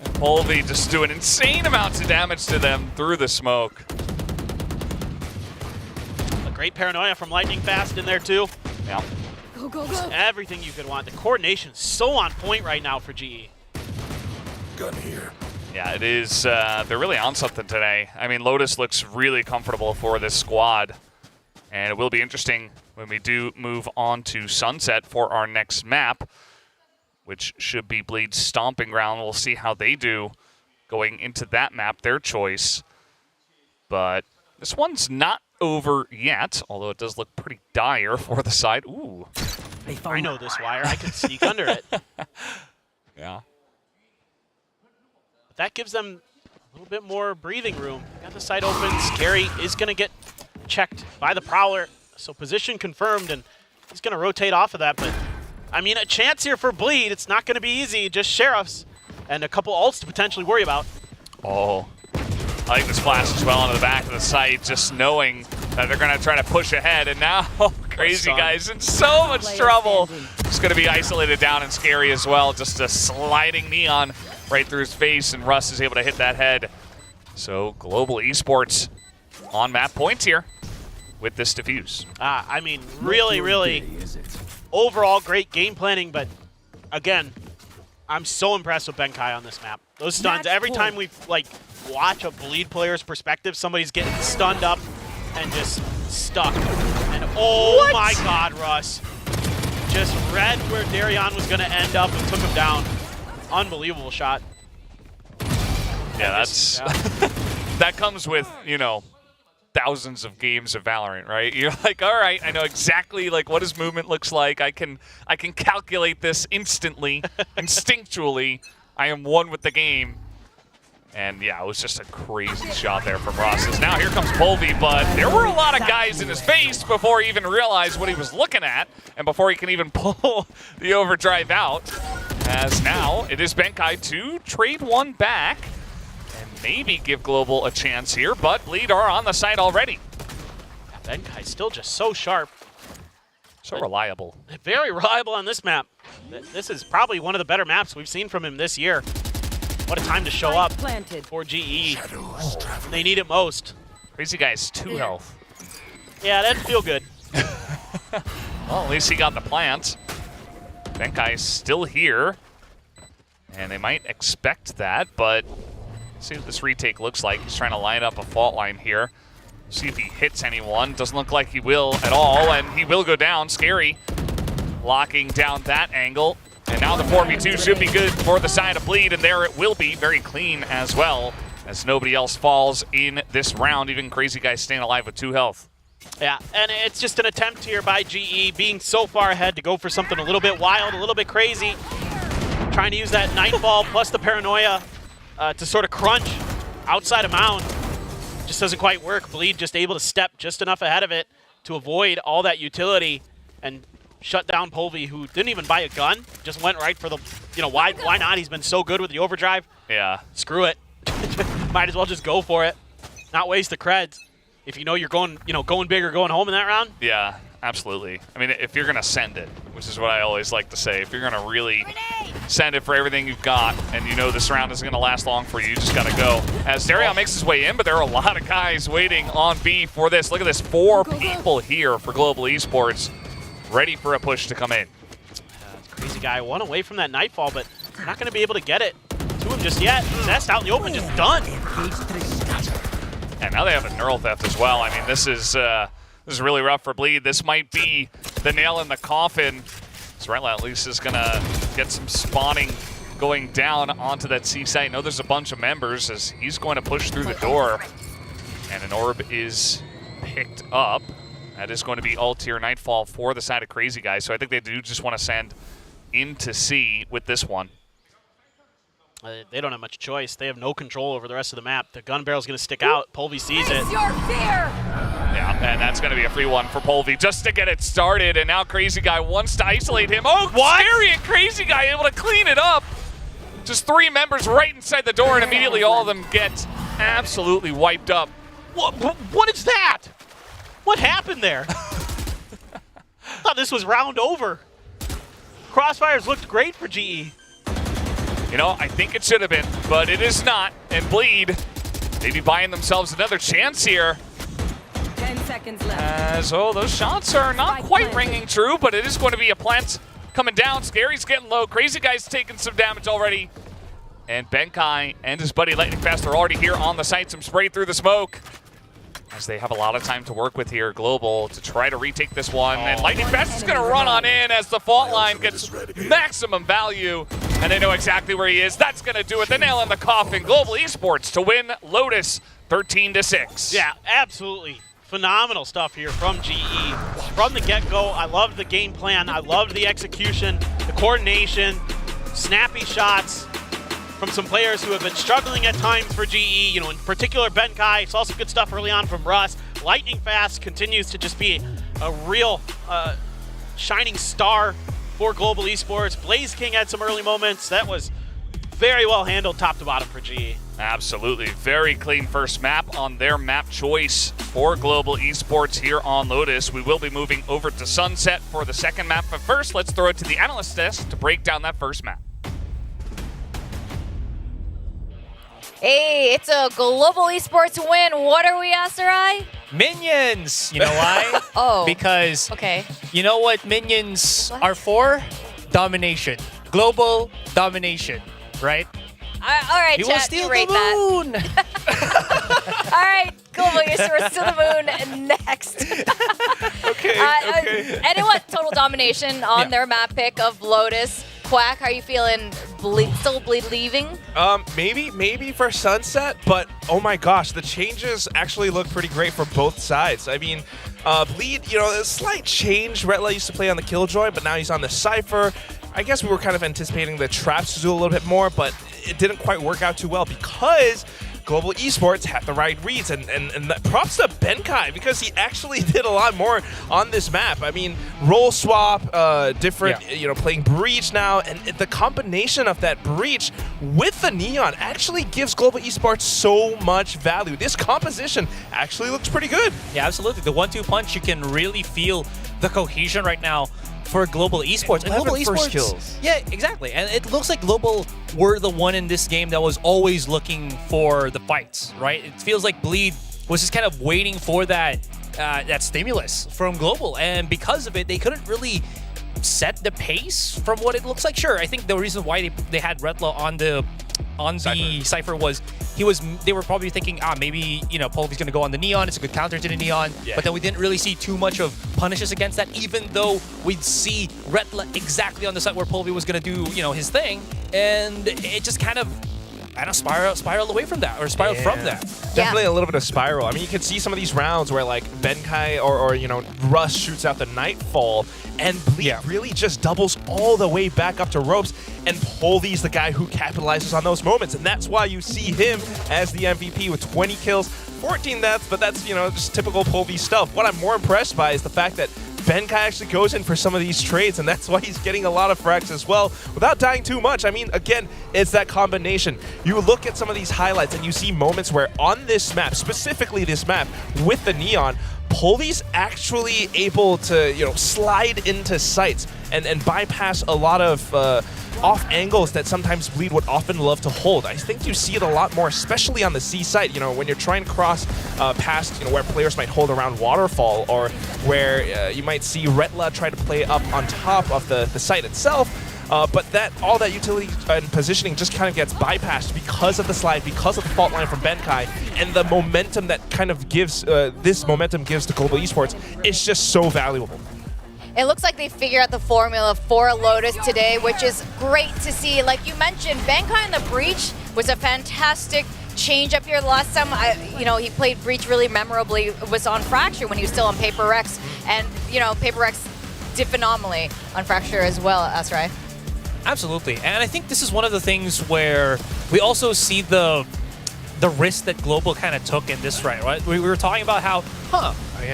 And Pulvy just doing insane amounts of damage to them through the smoke. A great paranoia from Lightning Fast in there too. Yeah. Go, go, Just go. everything you could want. The coordination's so on point right now for GE. Gun here. Yeah, it is. They're really on something today. I mean, Lotus looks really comfortable for this squad. And it will be interesting when we do move on to Sunset for our next map, which should be Bleed's Stomping Ground. We'll see how they do going into that map, their choice. But this one's not over yet, although it does look pretty dire for the side. Ooh. I know this wire. I could sneak under it. Yeah. But that gives them a little bit more breathing room. Got the side open. Scary is going to get checked by the Prowler. So position confirmed, and he's going to rotate off of that. But, I mean, a chance here for Bleed. It's not going to be easy. Just Sheriffs and a couple ults to potentially worry about. Oh. I like the splash as well onto the back of the site, just knowing that they're going to try to push ahead. And now Crazy Guy's in so much trouble. It's going to be isolated down and scary as well. Just a sliding Neon right through his face, and Russ is able to hit that head. So Global Esports on map points here with this defuse. I mean, really, overall great game planning, but again, I'm so impressed with Benkai on this map. Those stuns, every time we watch a Bleed player's perspective, somebody's getting stunned up and just stuck. And oh my God, Russ. Just read where Darion was gonna end up and took him down. Unbelievable shot. Yeah, that's that comes with, you know, thousands of games of Valorant, right? You're like, all right, I know exactly what his movement looks like. I can calculate this instantly, instinctually. I am one with the game. And yeah, it was just a crazy shot there from Ross. Now here comes Polvi, but there were a lot of guys in his face before he even realized what he was looking at, and before he can even pull the overdrive out. As now it is Benkai to trade one back and maybe give Global a chance here, but Bleed are on the side already. Benkai still just so sharp. So reliable. Very reliable on this map. This is probably one of the better maps we've seen from him this year. What a time to show up for GE. They need it most. Crazy Guy has 2 health. Yeah, that didn't feel good. Well, at least he got the plant. Benkai's still here. And they might expect that, but let's see what this retake looks like. He's trying to line up a fault line here. See if he hits anyone. Doesn't look like he will at all, and he will go down. Scary. Locking down that angle. And now the 4v2 should be good for the side of Bleed, and there it will be, very clean as well, as nobody else falls in this round. Even Crazy Guy staying alive with 2 health. Yeah, and it's just an attempt here by GE, being so far ahead to go for something a little bit wild, a little bit crazy. Trying to use that Nightfall plus the Paranoia to sort of crunch outside of Mound. Just doesn't quite work. Bleed just able to step just enough ahead of it to avoid all that utility and shut down Polvi, who didn't even buy a gun, just went right for the, why not? He's been so good with the overdrive. Yeah. Screw it. Might as well just go for it. Not waste the creds. If you know you're going big or going home in that round. Yeah, absolutely. I mean, if you're going to send it, which is what I always like to say, if you're going to really send it for everything you've got, and you know this round isn't going to last long for you, you just got to go. As Darion makes his way in, but there are a lot of guys waiting on B for this. Look at this, 4 people here for Global Esports, ready for a push to come in. Crazy Guy, 1 away from that Nightfall, but they're not going to be able to get it to him just yet. Zest out in the open, just done. And now they have a Neural Theft as well. I mean, this is really rough for Bleed. This might be the nail in the coffin. So Right at least is going to get some spawning going down onto that C site. I know there's a bunch of members as he's going to push through the door. And an orb is picked up. That is going to be all-tier Nightfall for the side of Crazy Guy. So I think they do just want to send into C with this one. They don't have much choice. They have no control over the rest of the map. The gun barrel's going to stick out. Polvi sees it. Your fear! Yeah, and that's going to be a free one for Polvi just to get it started. And now Crazy Guy wants to isolate him. Oh, what? Scary and Crazy Guy able to clean it up. Just 3 members right inside the door, and immediately all of them get absolutely wiped up. What is that? What happened there? I thought this was round over. Crossfires looked great for GE. You know, I think it should have been, but it is not. And Bleed maybe buying themselves another chance here. 10 seconds left. So those shots are not quite ringing true, but it is going to be a plant coming down. Scary's getting low. Crazy Guy's taking some damage already. And Benkai and his buddy Lightning Fast are already here on the site. Some spray through the smoke. As they have a lot of time to work with here, Global, to try to retake this one. And Lightning Fast is going to run on in as the fault line gets maximum value. And they know exactly where he is. That's going to do it. The nail in the coffin. Global Esports to win Lotus 13-6. Yeah, absolutely. Phenomenal stuff here from GE. From the get-go, I loved the game plan. I loved the execution, the coordination, snappy shots from some players who have been struggling at times for GE, in particular Benkai. Saw some good stuff early on from Russ. Lightning Fast continues to just be a real shining star for Global Esports. Blaze King had some early moments. That was very well handled top to bottom for GE. Absolutely. Very clean first map on their map choice for Global Esports here on Lotus. We will be moving over to Sunset for the second map, but first let's throw it to the analyst desk to break down that first map. Hey, it's a Global Esports win. What are we, Asarai? Minions! You know why? Oh. Because Okay. you know what minions are for? Domination. Global domination, right? All right, You will chat, steal you rate the moon! All right, Global Esports to the moon next. Okay. Anyone, total domination on their map pick of Lotus. Quack, how are you feeling? Still bleed leaving? Maybe for Sunset, but oh my gosh, the changes actually look pretty great for both sides. I mean, Bleed, a slight change. Retla used to play on the Killjoy, but now he's on the Cypher. I guess we were kind of anticipating the traps to do a little bit more, but it didn't quite work out too well because Global Esports had the right reads, and props to Benkai because he actually did a lot more on this map. I mean, role swap, different, playing Breach now, and the combination of that Breach with the Neon actually gives Global Esports so much value. This composition actually looks pretty good. Yeah, absolutely. The 1-2 punch, you can really feel the cohesion right now for Global Esports. And Global first Esports, kills. Yeah, exactly. And it looks like Global were the one in this game that was always looking for the fights, right? It feels like Bleed was just kind of waiting for that that stimulus from Global, and because of it, they couldn't really set the pace from what it looks like. Sure, I think the reason why they had Retla on the Cypher was they were probably thinking, maybe, Polvy's going to go on the Neon. It's a good counter to the Neon. Yeah. But then we didn't really see too much of punishes against that, even though we'd see Retla exactly on the side where Polvy was going to do, his thing. And it just kind of, spiraled away from that, or spiraled from that. Definitely a little bit of spiral. I mean, you can see some of these rounds where like Benkai or Russ shoots out the Nightfall, and Bleed really just doubles all the way back up to ropes, and Polvy's the guy who capitalizes on those moments, and that's why you see him as the MVP with 20 kills, 14 deaths, but that's, just typical Polvy stuff. What I'm more impressed by is the fact that Benkai actually goes in for some of these trades, and that's why he's getting a lot of frags as well without dying too much. I mean, again, it's that combination. You look at some of these highlights and you see moments where on this map, specifically this map with the Neon, Polvy's actually able to, slide into sights and bypass a lot of off angles that sometimes Bleed would often love to hold. I think you see it a lot more, especially on the C side, when you're trying to cross past, where players might hold around Waterfall, or where you might see Retla try to play up on top of the site itself. But all that utility and positioning just kind of gets bypassed because of the slide, because of the fault line from Benkai, and the momentum that kind of gives, this momentum gives to Global Esports is just so valuable. It looks like they figured out the formula for Lotus today, which is great to see. Like you mentioned, Benkai in the Breach was a fantastic change up here. The last time he played Breach really memorably was on Fracture when he was still on Paper Rex, and Paper Rex did phenomenally on Fracture as well, Asrai. Absolutely, and I think this is one of the things where we also see the risk that Global kind of took in this right? We were talking about how,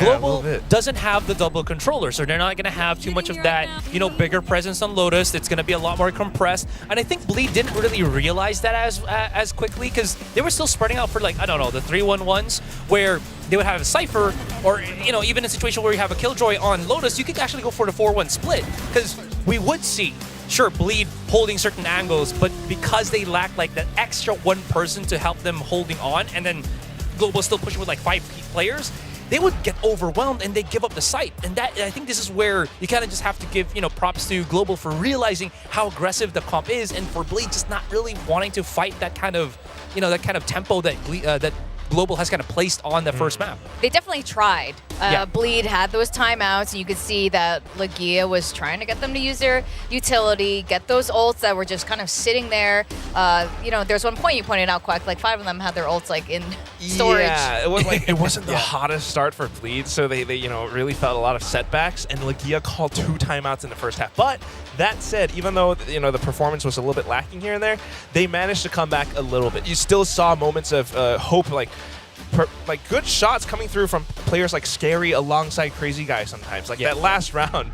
Global doesn't have the double controller, so they're not going to have too much of that, bigger presence on Lotus. It's going to be a lot more compressed, and I think Bleed didn't really realize that as quickly, because they were still spreading out for, like, I don't know, the 3-1-1s, where they would have a Cypher, or, even a situation where you have a Killjoy on Lotus, you could actually go for the 4-1 split, because we would see, sure, Bleed holding certain angles, but because they lack like that extra one person to help them holding on, and then Global still pushing with like 5 players, they would get overwhelmed and they give up the site. And I think this is where you kind of just have to give props to Global for realizing how aggressive the comp is, and for Bleed just not really wanting to fight that kind of tempo that that Global has kind of placed on the first map. They definitely tried. Bleed had those timeouts, and you could see that Legia was trying to get them to use their utility, get those ults that were just kind of sitting there. There's one point you pointed out, Quack, like 5 of them had their ults like in storage. Yeah, it was like it wasn't the hottest start for Bleed, so they really felt a lot of setbacks, and Legia called 2 timeouts in the first half. But that said, even though the performance was a little bit lacking here and there, they managed to come back a little bit. You still saw moments of hope, like good shots coming through from players like Scary alongside Crazy Guy sometimes. Like that last round,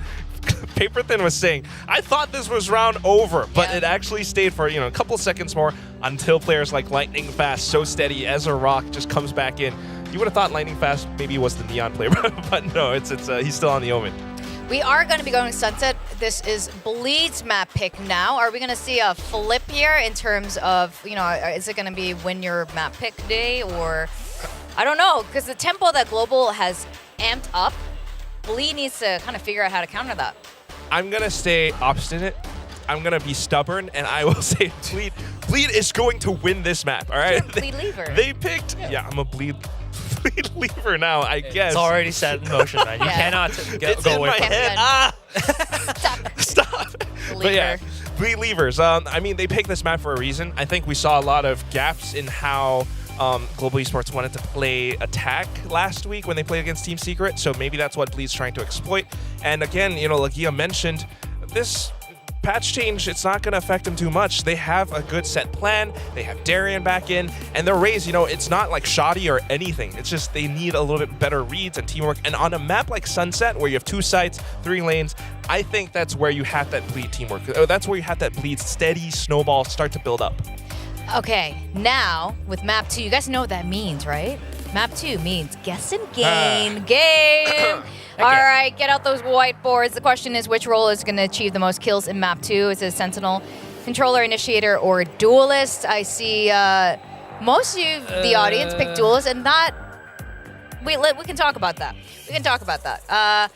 Paper Thin was saying, I thought this was round over, but it actually stayed for, a couple seconds more until players like Lightning Fast, so steady as a rock, just comes back in. You would have thought Lightning Fast maybe was the Neon player, but no, it's he's still on the Omen. We are going to be going Sunset. This is Bleed's map pick now. Are we going to see a flip here in terms of, is it going to be win your map pick day, or I don't know, because the tempo that Global has amped up, Bleed needs to kind of figure out how to counter that. I'm going to stay obstinate. I'm going to be stubborn, and I will say Bleed is going to win this map, all right? Bleed lever. They picked, I'm a Bleed lever now, I guess. It's already set in motion, man. You cannot go away from it. Stop. But yeah, Bleed levers. I mean, they picked this map for a reason. I think we saw a lot of gaps in how Global Esports wanted to play attack last week when they played against Team Secret, so maybe that's what Bleed's trying to exploit. And again, like Gia mentioned, this patch change, it's not going to affect them too much. They have a good set plan. They have Darian back in, and their Raze, it's not like shoddy or anything. It's just they need a little bit better reads and teamwork. And on a map like Sunset, where you have 2 sites, 3 lanes, I think that's where you have that Bleed teamwork. That's where you have that Bleed steady snowball start to build up. Okay, now with map 2, you guys know what that means, right? Map 2 means guess and gain. Game! All right, get out those whiteboards. The question is, which role is going to achieve the most kills in map 2? Is it Sentinel, Controller, Initiator, or Duelist? I see most of the audience pick Duelist, and that... we can talk about that. We can talk about that.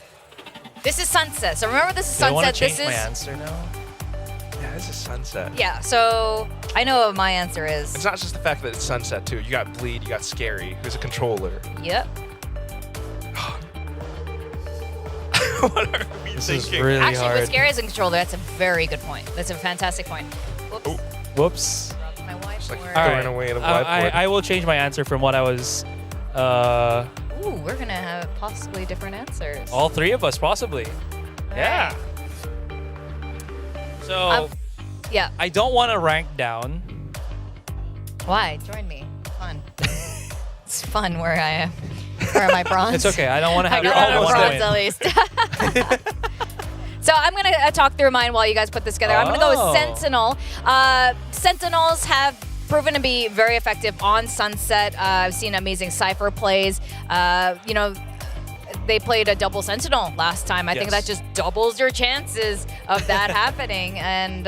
This is Sunset. So remember, this is Sunset. I want to change this my is answer now. Yeah, this is Sunset. Yeah, so I know what my answer is. It's not just the fact that it's Sunset, too. You got Bleed, you got Scary, who's a controller. Yep. What are we This thinking? is really Actually, hard. with Scary as a controller, that's a very good point. That's a fantastic point. Whoops. Whoops. My whiteboard. All Throwing away the whiteboard. I will change my answer from what I was... Ooh, we're going to have possibly different answers. all 3 of us, possibly. Yeah. So, yeah. I don't want to rank down. Why? Join me. Fun. It's fun where I am. Where am I, bronze? It's okay. I don't want to have I your got almost bronze win. at least. So I'm going to talk through mine while you guys put this together. I'm going to go with Sentinel. Sentinels have proven to be very effective on Sunset. I've seen amazing Cypher plays. They played a double Sentinel last time. I think that just doubles your chances of that happening. And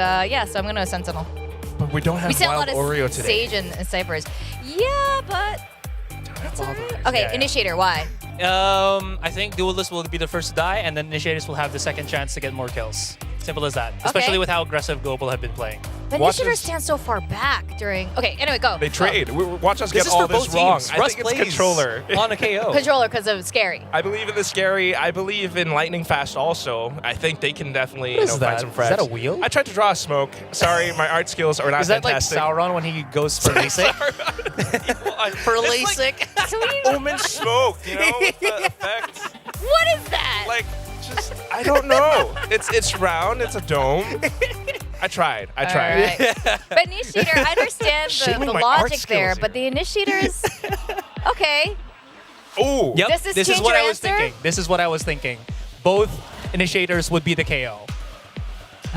so I'm going to Sentinel. But we don't have We see a Wild lot of Oreo today. Sage and Cyphers. Yeah, but... Okay, Yeah. Initiator, why? I think Duelist will be the first to die, and then Initiators will have the second chance to get more kills. Simple as that. Especially with how aggressive Global have been playing. But Initiator stands so far back during... Okay, anyway, go. They trade. Watch us This get is all for this both wrong. teams. I Russ think it's plays Controller. on a KO. Controller because of Scary. I believe in the Scary. I believe in Lightning Fast also. I think they can definitely What is find that? some Is frags. that a wheel? I tried to draw a smoke. Sorry, my art skills are not Is that fantastic. like Sauron when he goes for LASIK? For LASIK? Omen smoke, with the effect. What is that? Like, just, I don't know. It's round. It's a dome. I tried. All right. But Initiator, I understand the Shaming my art logic there, skills but the Initiator is... Okay. Ooh. Yep. This is what your I was answer? thinking. This is what I was thinking. Both Initiators would be the KO.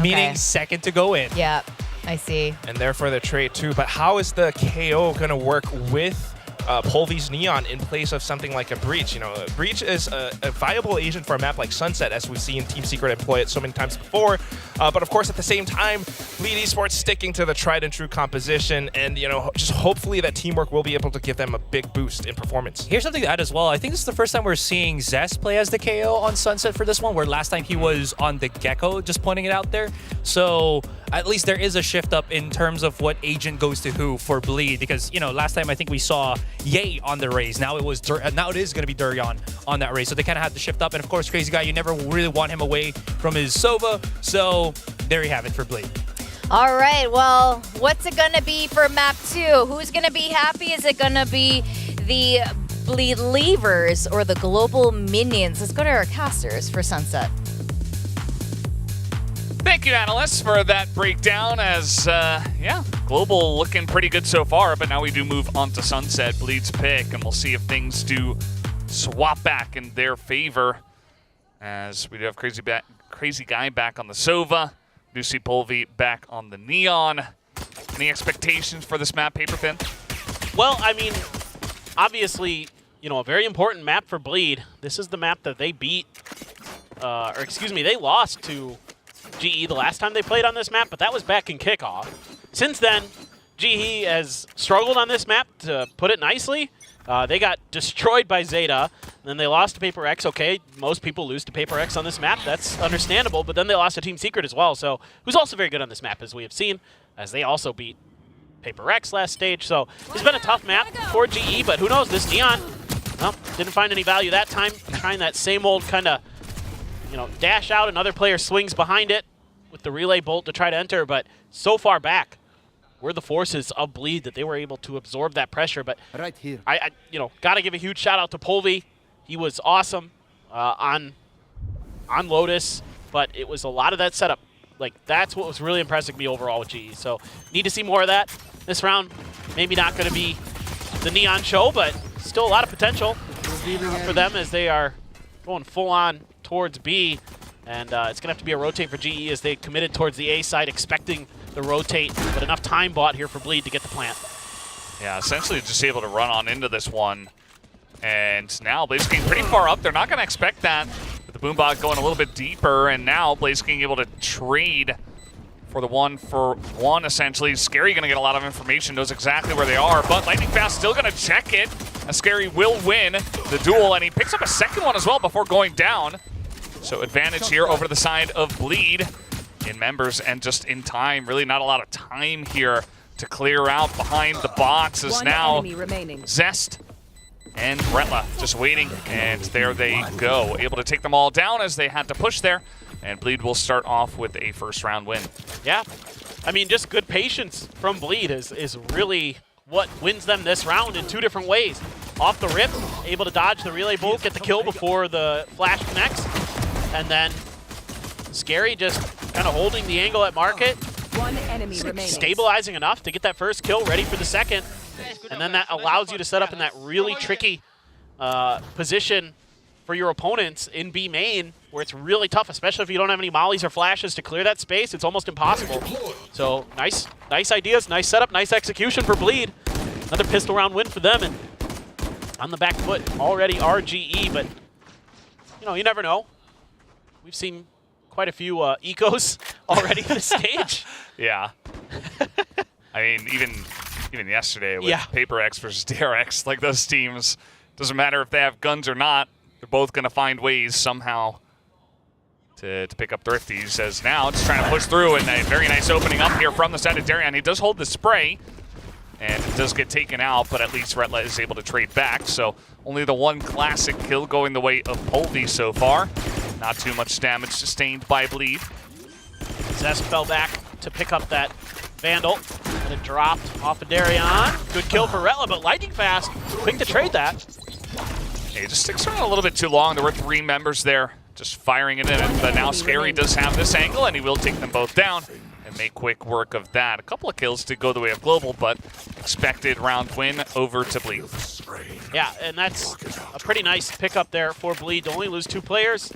Meaning second to go in. Yeah, I see. And therefore the trade too. But how is the KO going to work with Polvy's Neon in place of something like a Breach? Breach is a viable agent for a map like Sunset, as we've seen Team Secret employ it so many times before. But of course, at the same time, Bleed Esports sticking to the tried and true composition, and just hopefully that teamwork will be able to give them a big boost in performance. Here's something to add as well. I think this is the first time we're seeing Zest play as the KO on Sunset for this one, where last time he was on the Gecko, just pointing it out there. So at least there is a shift up in terms of what agent goes to who for Bleed, because last time I think we saw Ye on the Raze. Now it is going to be Durian on that Raze. So they kind of had to shift up. And of course, Crazy Guy, you never really want him away from his Sova. So there you have it for Bleed. All right, well, what's it going to be for map 2? Who's going to be happy? Is it going to be the Bleed Leavers or the Global Minions? Let's go to our casters for Sunset. Thank you, analysts, for that breakdown. As, Global looking pretty good so far, but now we do move on to Sunset, Bleed's pick, and we'll see if things do swap back in their favor. As we do have Crazy Guy back on the Sova. Do see Polvi back on the Neon. Any expectations for this map, Paperfin? Well, I mean, obviously, you know, a very important map for Bleed. This is the map that they beat, or excuse me, they lost to GE the last time they played on this map, but that was back in kickoff. Since then, GE has struggled on this map, to put it nicely. They got destroyed by ZETA, then they lost to Paper X. Okay, most people lose to Paper X on this map. That's understandable, but then they lost to Team Secret as well, so who's also very good on this map, as we have seen, as they also beat Paper X last stage. So it's been a tough map for GE, but who knows, this Neon, well, didn't find any value that time, trying that same old kind of, you know, dash out, another player swings behind it with the relay bolt to try to enter, but so far back were the forces of Bleed that they were able to absorb that pressure. But right here, I you know, got to give a huge shout out to Polvi. He was awesome on Lotus, but it was a lot of that setup. Like, that's what was really impressing me overall with GE. So need to see more of that this round. Maybe not going to be the Neon show, but still a lot of potential for them as they are going full on towards B. And it's going to have to be a rotate for GE as they committed towards the A side, expecting the rotate, but enough time bought here for Bleed to get the plant. Yeah, essentially just able to run on into this one. And now Blaze King pretty far up. They're not going to expect that. With the Boombot going a little bit deeper, and now Blaze King able to trade for the 1-for-1, essentially. Scary going to get a lot of information, knows exactly where they are, but Lightning Fast still going to check it. As Scary will win the duel, and he picks up a second one as well before going down. So advantage here over to the side of Bleed in members and just in time. Really not a lot of time here to clear out behind the box as now Zest and Bretla just waiting, and there they go. Able to take them all down as they had to push there, and Bleed will start off with a first-round win. Yeah, I mean, just good patience from Bleed is really what wins them this round in two different ways. Off the rip, able to dodge the relay bolt, get the kill before the flash connects, and then Scary just kind of holding the angle at market. One enemy remaining. Stabilizing enough to get that first kill, ready for the second. And then that allows you to set up in that really tricky position for your opponents in B main, where it's really tough, especially if you don't have any mollies or flashes to clear that space. It's almost impossible. So nice ideas, nice setup, nice execution for Bleed. Another pistol round win for them, and on the back foot already RGE, but you know, you never know. We've seen quite a few ecos already on the stage. Yeah. I mean, even yesterday with Paper X versus DRX, like those teams, doesn't matter if they have guns or not, they're both going to find ways somehow to pick up Thrifties. As now just trying to push through, and a very nice opening up here from the side of Darian. He does hold the spray, and it does get taken out, but at least Retla is able to trade back. So only the one classic kill going the way of Polvi so far. Not too much damage sustained by Bleed. Zest fell back to pick up that Vandal, and it dropped off of Darian. Good kill for Retla, but Lightning Fast, quick to trade that. He just sticks around a little bit too long. There were 3 members there just firing it in, but now Scary does have this angle, and he will take them both down and make quick work of that. A couple of kills to go the way of Global, but expected round win over to Bleed. Yeah, and that's a pretty nice pickup there for Bleed to only lose 2 players.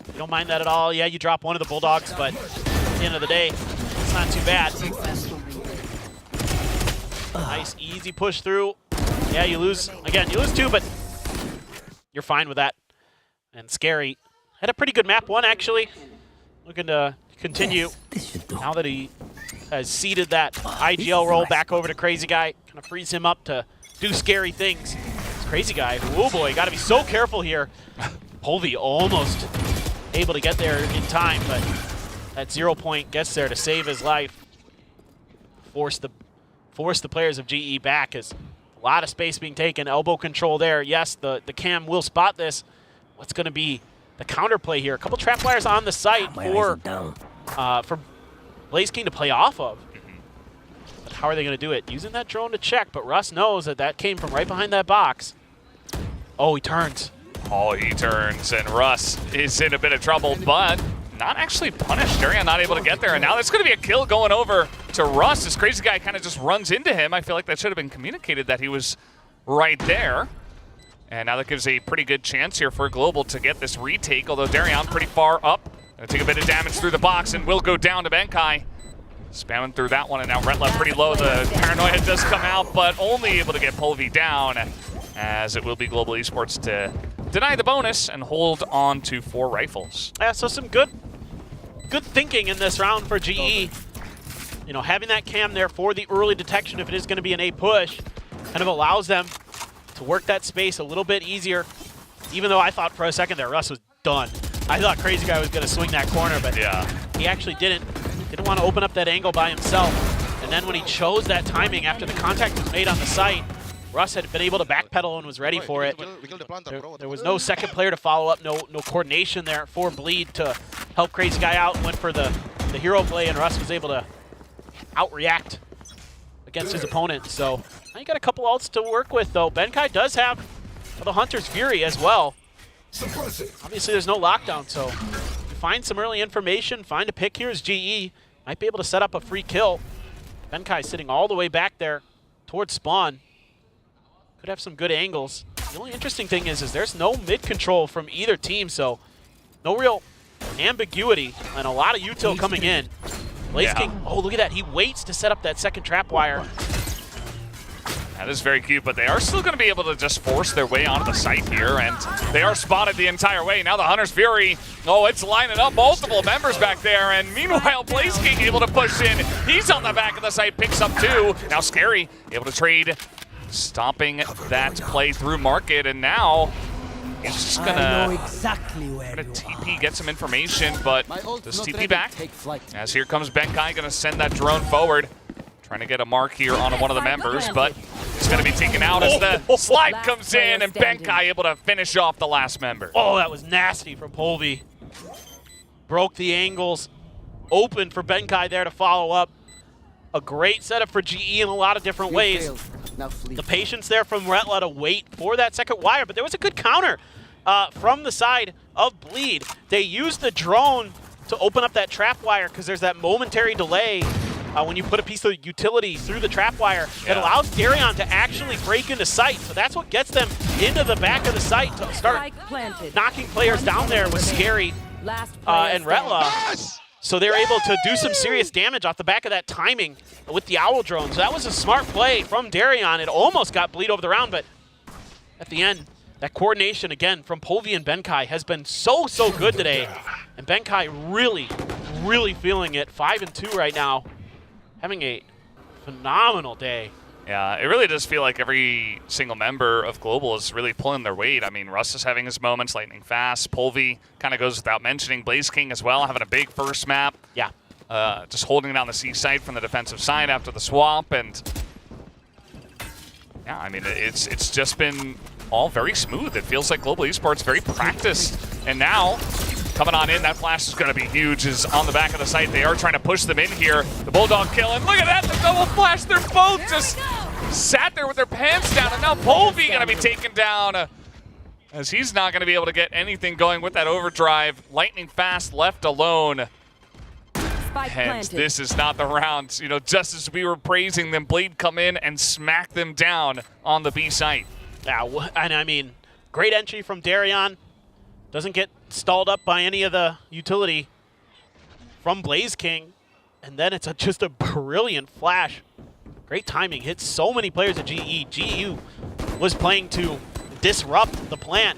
You don't mind that at all. Yeah, you drop one of the Bulldogs, but at the end of the day, it's not too bad. Nice, easy push through. Yeah, you lose, again, you lose 2, but you're fine with that. And Scary had a pretty good map 1, actually. Looking to continue now that he has seeded that IGL roll back over to Crazy Guy. Kind of frees him up to do scary things. This Crazy Guy, oh boy, got to be so careful here. Polvi almost able to get there in time, but that 0 point gets there to save his life. Force the players of GE back, as a lot of space being taken. Elbow control there. Yes, the cam will spot this. What's going to be the counterplay here? A couple trap wires on the site for Blaze King to play off of. But how are they going to do it? Using that drone to check, but Russ knows that that came from right behind that box. Oh, he turns. Oh, he turns, and Russ is in a bit of trouble, but not actually punished. Darian not able to get there, and now there's going to be a kill going over to Russ. This Crazy Guy kind of just runs into him. I feel like that should have been communicated that he was right there. And now that gives a pretty good chance here for Global to get this retake, although Darian pretty far up Gonna take a bit of damage through the box and will go down to Benkai. Spamming through that one, and now Retla pretty low. The paranoia does come out, but only able to get Polvi down, as it will be Global Esports to deny the bonus and hold on to 4 rifles. Yeah, so some good thinking in this round for GE. You know, having that cam there for the early detection if it is going to be an A push kind of allows them to work that space a little bit easier. Even though I thought for a second there Russ was done. I thought Crazy Guy was going to swing that corner, but he actually didn't. Didn't want to open up that angle by himself. And then when he chose that timing after the contact was made on the site, Russ had been able to backpedal and was ready for it. There was no second player to follow up, no coordination there for Bleed to help Crazy Guy out. Went for the hero play, and Russ was able to outreact against his opponent. So now you got a couple ults to work with, though. Benkai does have the Hunter's Fury as well. Obviously, there's no lockdown, so find some early information, find a pick here as GE. Might be able to set up a free kill. Benkai sitting all the way back there towards spawn. Could have some good angles. The only interesting thing is there's no mid control from either team, so no real ambiguity and a lot of util coming in. Blaze King, oh, look at that. He waits to set up that second trap wire. That is very cute, but they are still going to be able to just force their way onto the site here, and they are spotted the entire way. Now the Hunter's Fury, oh, it's lining up multiple members back there, and meanwhile, Blaze King able to push in. He's on the back of the site, picks up 2. Now Scary able to trade, stopping that play through Market, and now he's just gonna TP, get some information, but does TP back? As here comes Benkai, gonna send that drone forward. Trying to get a mark here on one of the members, but it's going to be taken out as the slide comes in, and Benkai able to finish off the last member. Oh, that was nasty from Polvi. Broke the angles. Open for Benkai there to follow up. A great setup for GE in a lot of different ways. The patience there from Retla to wait for that second wire, but there was a good counter from the side of Bleed. They used the drone to open up that trap wire because there's that momentary delay when you put a piece of utility through the trap wire that allows Darion to actually break into sight. So that's what gets them into the back of the site to start knocking players down there with Scary and Retla. So they're able to do some serious damage off the back of that timing with the Owl drone. So that was a smart play from Darion. It almost got Bleed over the round, but at the end, that coordination again from Polvi and Benkai has been so good today. And Benkai really feeling it. 5-2 right now. Having a phenomenal day. Yeah, it really does feel like every single member of Global is really pulling their weight. I mean, Russ is having his moments, lightning fast. Polvi kind of goes without mentioning. Blaze King as well, having a big first map. Yeah. Just holding down the C side from the defensive side after the swap. And yeah, I mean, it's just been all very smooth. It feels like Global Esports very practiced. And now, coming on in, that flash is going to be huge. Is on the back of the site. They are trying to push them in here. The Bulldog kill, and look at that, the double flash. They're both just sat there with their pants down, and now Polvi going to be taken down as he's not going to be able to get anything going with that overdrive. Lightning fast left alone. Hence, this is not the round. You know, just as we were praising them, Bleed come in and smack them down on the B site. Yeah, and I mean, great entry from Darion. Doesn't get stalled up by any of the utility from Blaze King. And then it's just a brilliant flash. Great timing. Hits so many players at GE. GU was playing to disrupt the plan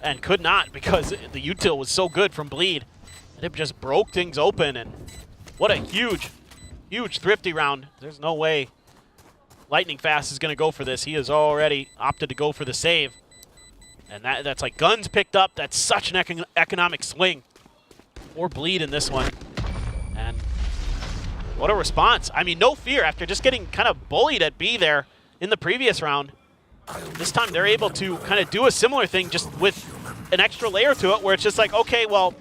and could not because the util was so good from Bleed. And it just broke things open. And what a huge Thrifty round. There's no way Lightning Fast is going to go for this. He has already opted to go for the save. And that's like guns picked up. That's such an economic swing for Bleed in this one. And what a response. I mean, no fear after just getting kind of bullied at B there in the previous round. This time they're able to kind of do a similar thing just with an extra layer to it where it's just like, okay, well,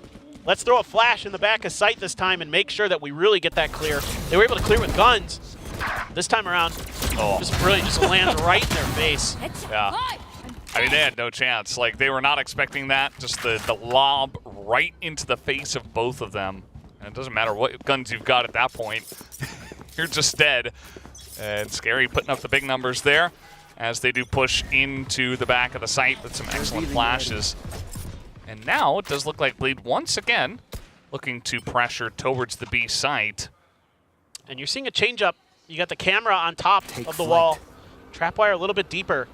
let's throw a flash in the back of sight this time and make sure that we really get that clear. They were able to clear with guns. This time around, just brilliant, just lands right in their face. Yeah. I mean, they had no chance. Like, they were not expecting that. Just the lob right into the face of both of them. And it doesn't matter what guns you've got at that point. You're just dead. And Scary putting up the big numbers there as they do push into the back of the site with some excellent flashes. And now it does look like Bleed once again looking to pressure towards the B site. And you're seeing a change-up. You got the camera on top of the wall. Trapwire a little bit deeper.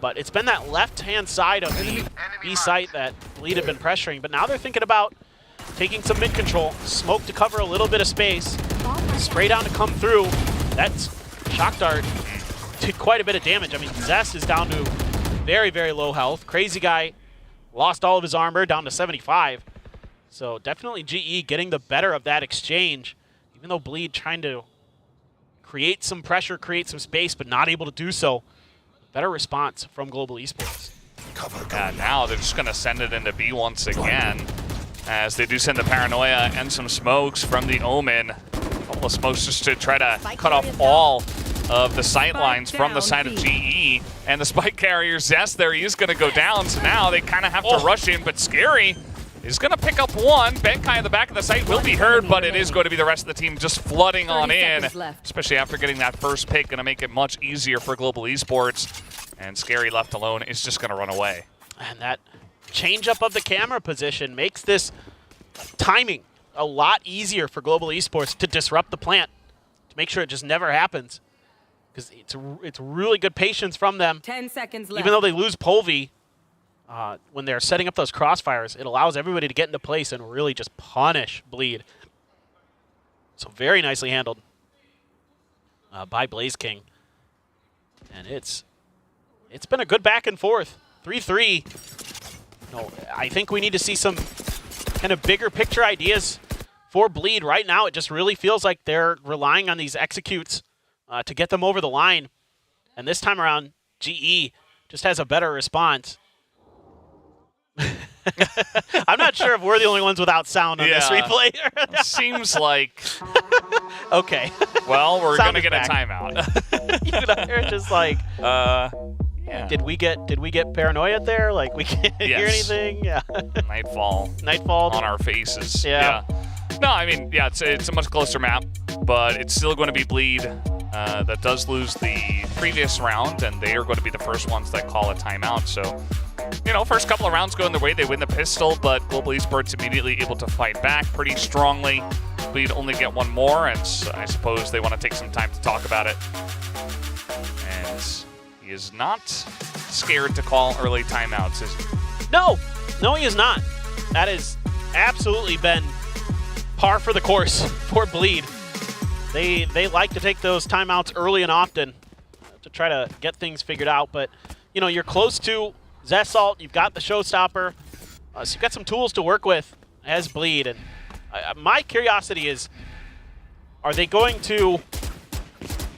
But it's been that left-hand side of the B site that Bleed have been pressuring. But now they're thinking about taking some mid-control. Smoke to cover a little bit of space. Spray down to come through. That's Shock Dart did quite a bit of damage. I mean, Zest is down to very, very low health. Crazy Guy lost all of his armor down to 75. So definitely GE getting the better of that exchange, even though Bleed trying to create some pressure, create some space, but not able to do so. Better response from Global Esports. And now they're just going to send it into B once again, as they do send the Paranoia and some smokes from the Omen. A couple of smokes just to try to cut off all of the sight lines from the side of GE. And the spike carrier Zest there, he is going to go down. So now they kind of have to rush in, but Scary is going to pick up one. Benkai in the back of the site will be heard, but it is going to be the rest of the team just flooding on in, especially after getting that first pick. Going to make it much easier for Global Esports. And Scary left alone is just going to run away. And that change-up of the camera position makes this timing a lot easier for Global Esports to disrupt the plant, to make sure it just never happens. Because it's really good patience from them. 10 seconds left. Even though they lose Polvi, when they're setting up those crossfires, it allows everybody to get into place and really just punish Bleed. So very nicely handled by Blaze King. And it's been a good back and forth. 3-3. No, I think we need to see some kind of bigger picture ideas for Bleed. Right now, it just really feels like they're relying on these executes to get them over the line. And this time around, GE just has a better response. I'm not sure if we're the only ones without sound on this replay. Seems like. Okay. Well, we're going to get a timeout. You're just like, yeah. Did we get paranoia there? Like we can't hear anything? Yeah. Nightfall on our faces. Yeah. No, I mean, yeah, it's a much closer map, but it's still going to be Bleed that does lose the previous round, and they are going to be the first ones that call a timeout. So, you know, first couple of rounds going their way, they win the pistol, but Global Esports immediately able to fight back pretty strongly. Bleed only get one more, and I suppose they want to take some time to talk about it. And he is not scared to call early timeouts, is he? No, he is not. That has absolutely been par for the course for Bleed. They like to take those timeouts early and often to try to get things figured out. But, you know, you're close to Zesalt. You've got the showstopper. So you've got some tools to work with as Bleed. And my curiosity is, are they going to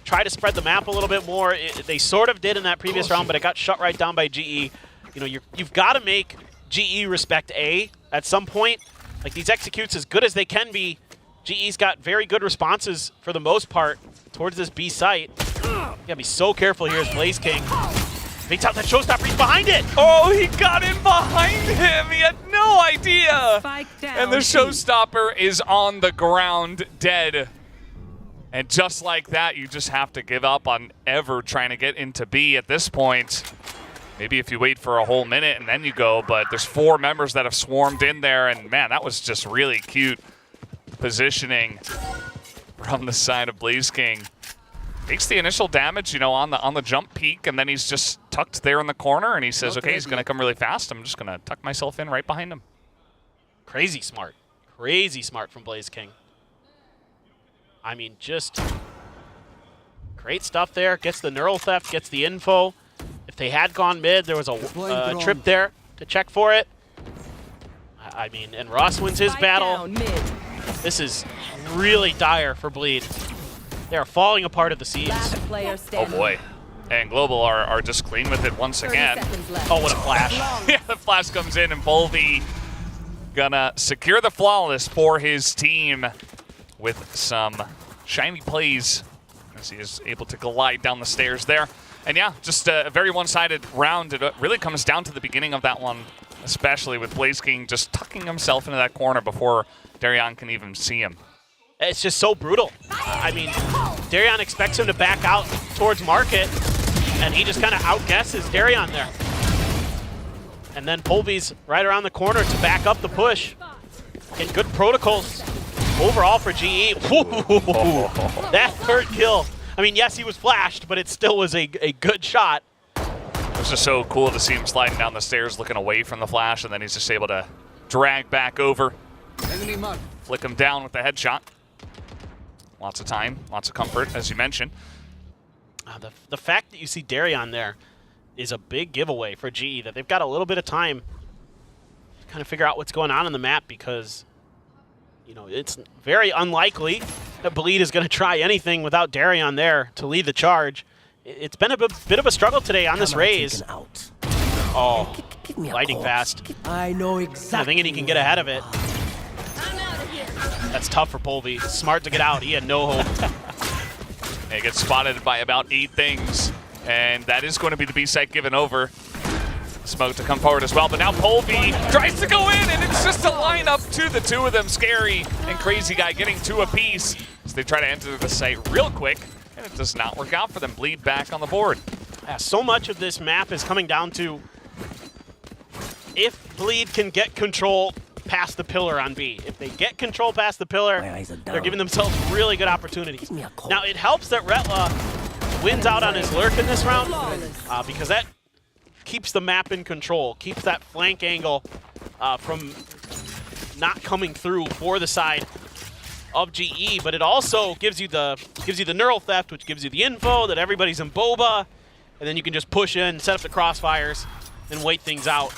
try to spread the map a little bit more? They sort of did in that previous round, but it got shut right down by GE. You know, you've got to make GE respect A at some point. Like, these executes, as good as they can be, GE's got very good responses for the most part towards this B site. You gotta be so careful here as Blaze King. Fakes out that showstopper, he's behind it! Oh, he got in behind him! He had no idea! And the showstopper is on the ground, dead. And just like that, you just have to give up on ever trying to get into B at this point. Maybe if you wait for a whole minute and then you go, but there's 4 members that have swarmed in there, and man, that was just really cute positioning from the side of Blaze King. Takes the initial damage, you know, on the jump peak, and then he's just tucked there in the corner, and he says, okay, he's going to come really fast. I'm just going to tuck myself in right behind him. Crazy smart from Blaze King. I mean, just great stuff there. Gets the neural theft, gets the info. If they had gone mid, there was a trip there to check for it. I mean, and Ross wins his battle. This is really dire for Bleed. They are falling apart at the seams. Oh boy. And Global are just clean with it once again. Oh, what a flash. Yeah, the flash comes in, and Volvi gonna secure the flawless for his team with some shiny plays as he is able to glide down the stairs there. And yeah, just a very one-sided round. It really comes down to the beginning of that one, especially with Blaze King just tucking himself into that corner before Darian can even see him. It's just so brutal. I mean, Darian expects him to back out towards Market, and he just kind of outguesses Darian there. And then Polvy's right around the corner to back up the push. Get good protocols overall for GE. That third kill. I mean, yes, he was flashed, but it still was a good shot. It was just so cool to see him sliding down the stairs, looking away from the flash, and then he's just able to drag back over, flick him down with the headshot. Lots of time, lots of comfort, as you mentioned. The fact that you see Darion there is a big giveaway for GE, that they've got a little bit of time to kind of figure out what's going on in the map, because you know it's very unlikely that Bleed is going to try anything without Darion there to lead the charge. It's been a bit of a struggle today on this raise. Oh, lightning fast. I know exactly. I'm thinking he can get ahead of it. That's tough for Polvy. Smart to get out. He had no hope. He gets spotted by about 8 things, and that is going to be the B site given over. Smoke to come forward as well, but now Polvy tries to go in, and it's just a lineup to the two of them. Scary and Crazy Guy getting 2 apiece as they try to enter the site real quick, and it does not work out for them. Bleed back on the board. Yeah, so much of this map is coming down to if Bleed can get control past the pillar on B. If they get control past the pillar, they're giving themselves really good opportunities. Now, it helps that Retla wins out on his lurk in this round because that keeps the map in control, keeps that flank angle from not coming through for the side of GE, but it also gives you the neural theft, which gives you the info that everybody's in boba, and then you can just push in, set up the crossfires, and wait things out.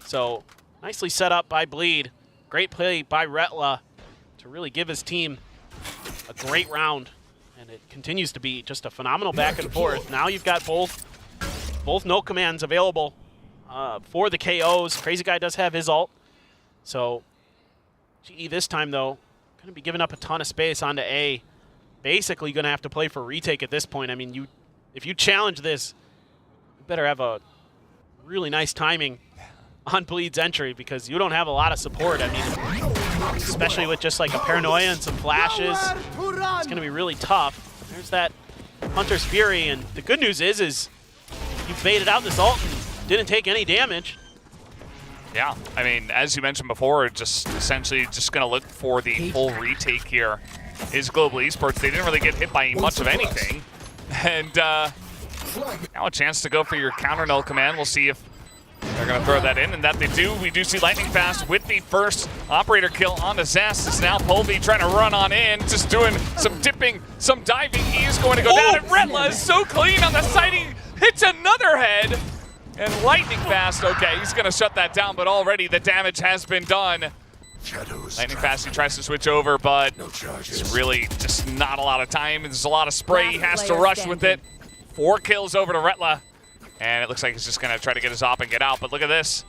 So nicely set up by Bleed. Great play by Retla to really give his team a great round, and it continues to be just a phenomenal back and forth. Now you've got both no commands available for the KOs. Crazy Guy does have his ult, so GE this time though going to be giving up a ton of space onto A. Basically going to have to play for retake at this point. I mean, if you challenge this, you better have a really nice timing on Bleed's entry, because you don't have a lot of support. I mean, especially with just like a paranoia and some flashes, it's going to be really tough. There's that Hunter's Fury, and the good news is you baited out this ult and didn't take any damage. Yeah, I mean, as you mentioned before, just essentially just going to look for the full retake here is Global Esports. They didn't really get hit by much of anything. And now a chance to go for your counter null command. We'll see if they're going to throw that in, and that they do. We do see Lightning Fast with the first operator kill onto Zest. It's now Polvy trying to run on in, just doing some dipping, some diving. He is going to go down, and Retla is so clean on the side. He hits another head, and Lightning Fast, okay, he's going to shut that down, but already the damage has been done. Lightning Fast, he tries to switch over, but it's really just not a lot of time. There's a lot of spray. He has to rush with it. 4 kills over to Retla. And it looks like he's just going to try to get his op and get out. But look at this.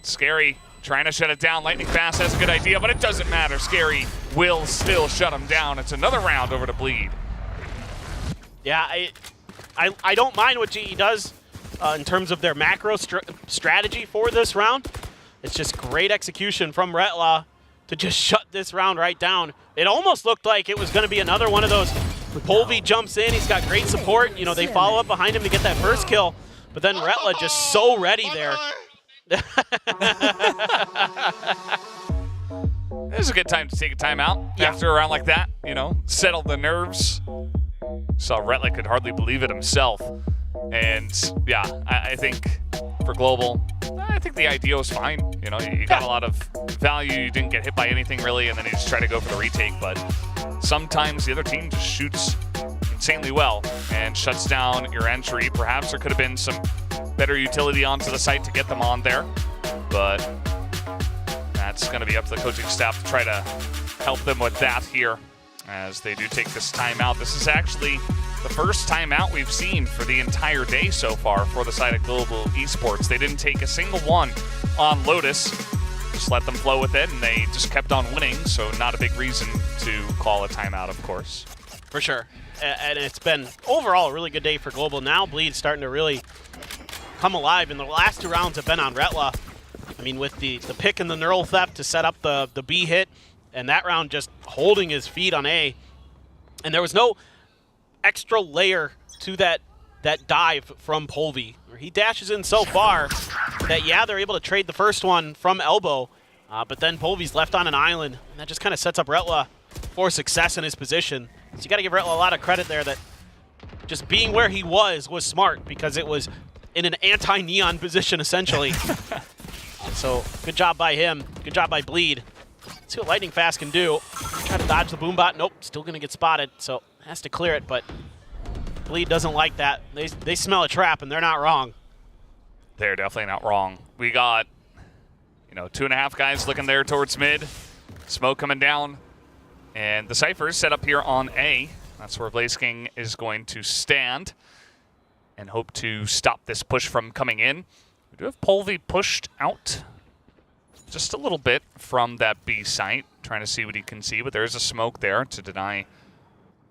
Scary trying to shut it down. Lightning Fast has a good idea, but it doesn't matter. Scary will still shut him down. It's another round over to Bleed. Yeah, I don't mind what GE does in terms of their macro strategy for this round. It's just great execution from Retla to just shut this round right down. It almost looked like it was going to be another one of those. Polvy jumps in. He's got great support. You know, they follow up behind him to get that first kill. But then Retla just so ready there. This is a good time to take a timeout after a round like that. You know, settle the nerves. Saw Retla could hardly believe it himself. And yeah, I think for Global, I think the idea was fine. You know, you got a lot of value. You didn't get hit by anything really, and then you just try to go for the retake. But sometimes the other team just shoots insanely well and shuts down your entry. Perhaps there could have been some better utility onto the site to get them on there, but that's going to be up to the coaching staff to try to help them with that here as they do take this timeout. This is actually the first timeout we've seen for the entire day so far for the side of Global Esports. They didn't take a single one on Lotus. Just let them flow with it, and they just kept on winning, so not a big reason to call a timeout, of course. For sure. And it's been overall a really good day for Global. Now Bleed's starting to really come alive, and the last 2 rounds have been on Retla. I mean, with the pick and the neural theft to set up the B hit, and that round just holding his feet on A. And there was no extra layer to that that dive from Polvi. He dashes in so far that, yeah, they're able to trade the first one from elbow, but then Polvi's left on an island, and that just kind of sets up Retla for success in his position. So you got to give Retla a lot of credit there that just being where he was smart, because it was in an anti-neon position, essentially. So good job by him. Good job by Bleed. Let's see what Lightning Fast can do. Try to dodge the boombot. Nope, still going to get spotted, so has to clear it, but Bleed doesn't like that. They smell a trap, and they're not wrong. They're definitely not wrong. We got, 2.5 guys looking there towards mid. Smoke coming down. And the Cypher's set up here on A. That's where Blaze King is going to stand and hope to stop this push from coming in. We do have Polvi pushed out just a little bit from that B site, trying to see what he can see, but there's a smoke there to deny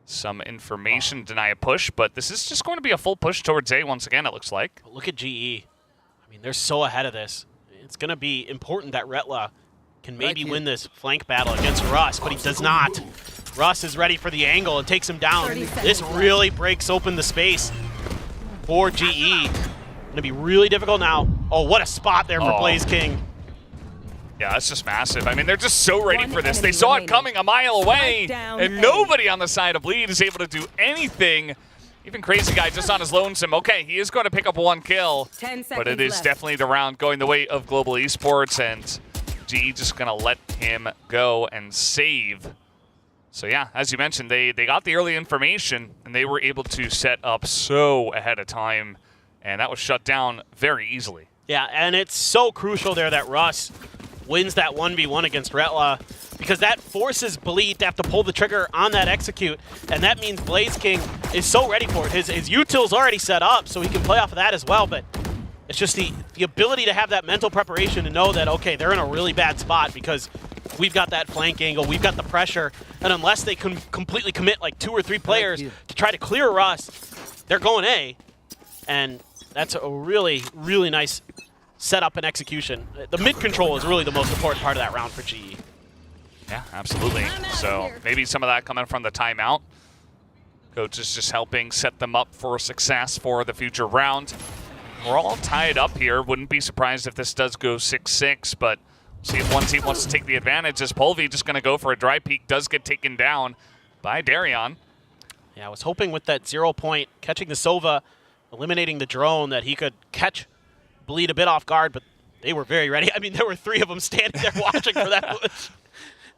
some information, deny a push, but this is just going to be a full push towards A once again, it looks like. Look at GE. I mean, they're so ahead of this. It's going to be important that Retla can maybe win this flank battle against Russ, but he does not. Russ is ready for the angle and takes him down. This really breaks open the space for GE. Going to be really difficult now. Oh, what a spot there for Blaze King. Yeah, that's just massive. I mean, they're just so ready for this. They saw it coming a mile away, and nobody on the side of Bleed is able to do anything. Even Crazy Guy just on his lonesome. Okay, he is going to pick up 1 kill, but it is definitely the round going the way of Global Esports, and GE just going to let him go and save. So yeah, as you mentioned, they got the early information, and they were able to set up so ahead of time, and that was shut down very easily. Yeah, and it's so crucial there that Russ wins that 1v1 against Retla, because that forces Bleed to have to pull the trigger on that execute, and that means Blaze King is so ready for it. His util's already set up, so he can play off of that as well, but it's just the ability to have that mental preparation to know that, okay, they're in a really bad spot because we've got that flank angle, we've got the pressure, and unless they can completely commit like 2 or 3 players to try to clear Russ, they're going A, and that's a really, really nice setup and execution. The mid control is really the most important part of that round for GE. Yeah, absolutely. So maybe some of that coming from the timeout. Coach is just helping set them up for success for the future round. We're all tied up here. Wouldn't be surprised if this does go 6-6, but see if one team wants to take the advantage, as Polvi just going to go for a dry peek, does get taken down by Darion. Yeah, I was hoping with that 0 point, catching the Sova, eliminating the drone, that he could catch Bleed a bit off guard, but they were very ready. I mean, there were 3 of them standing there watching for that push.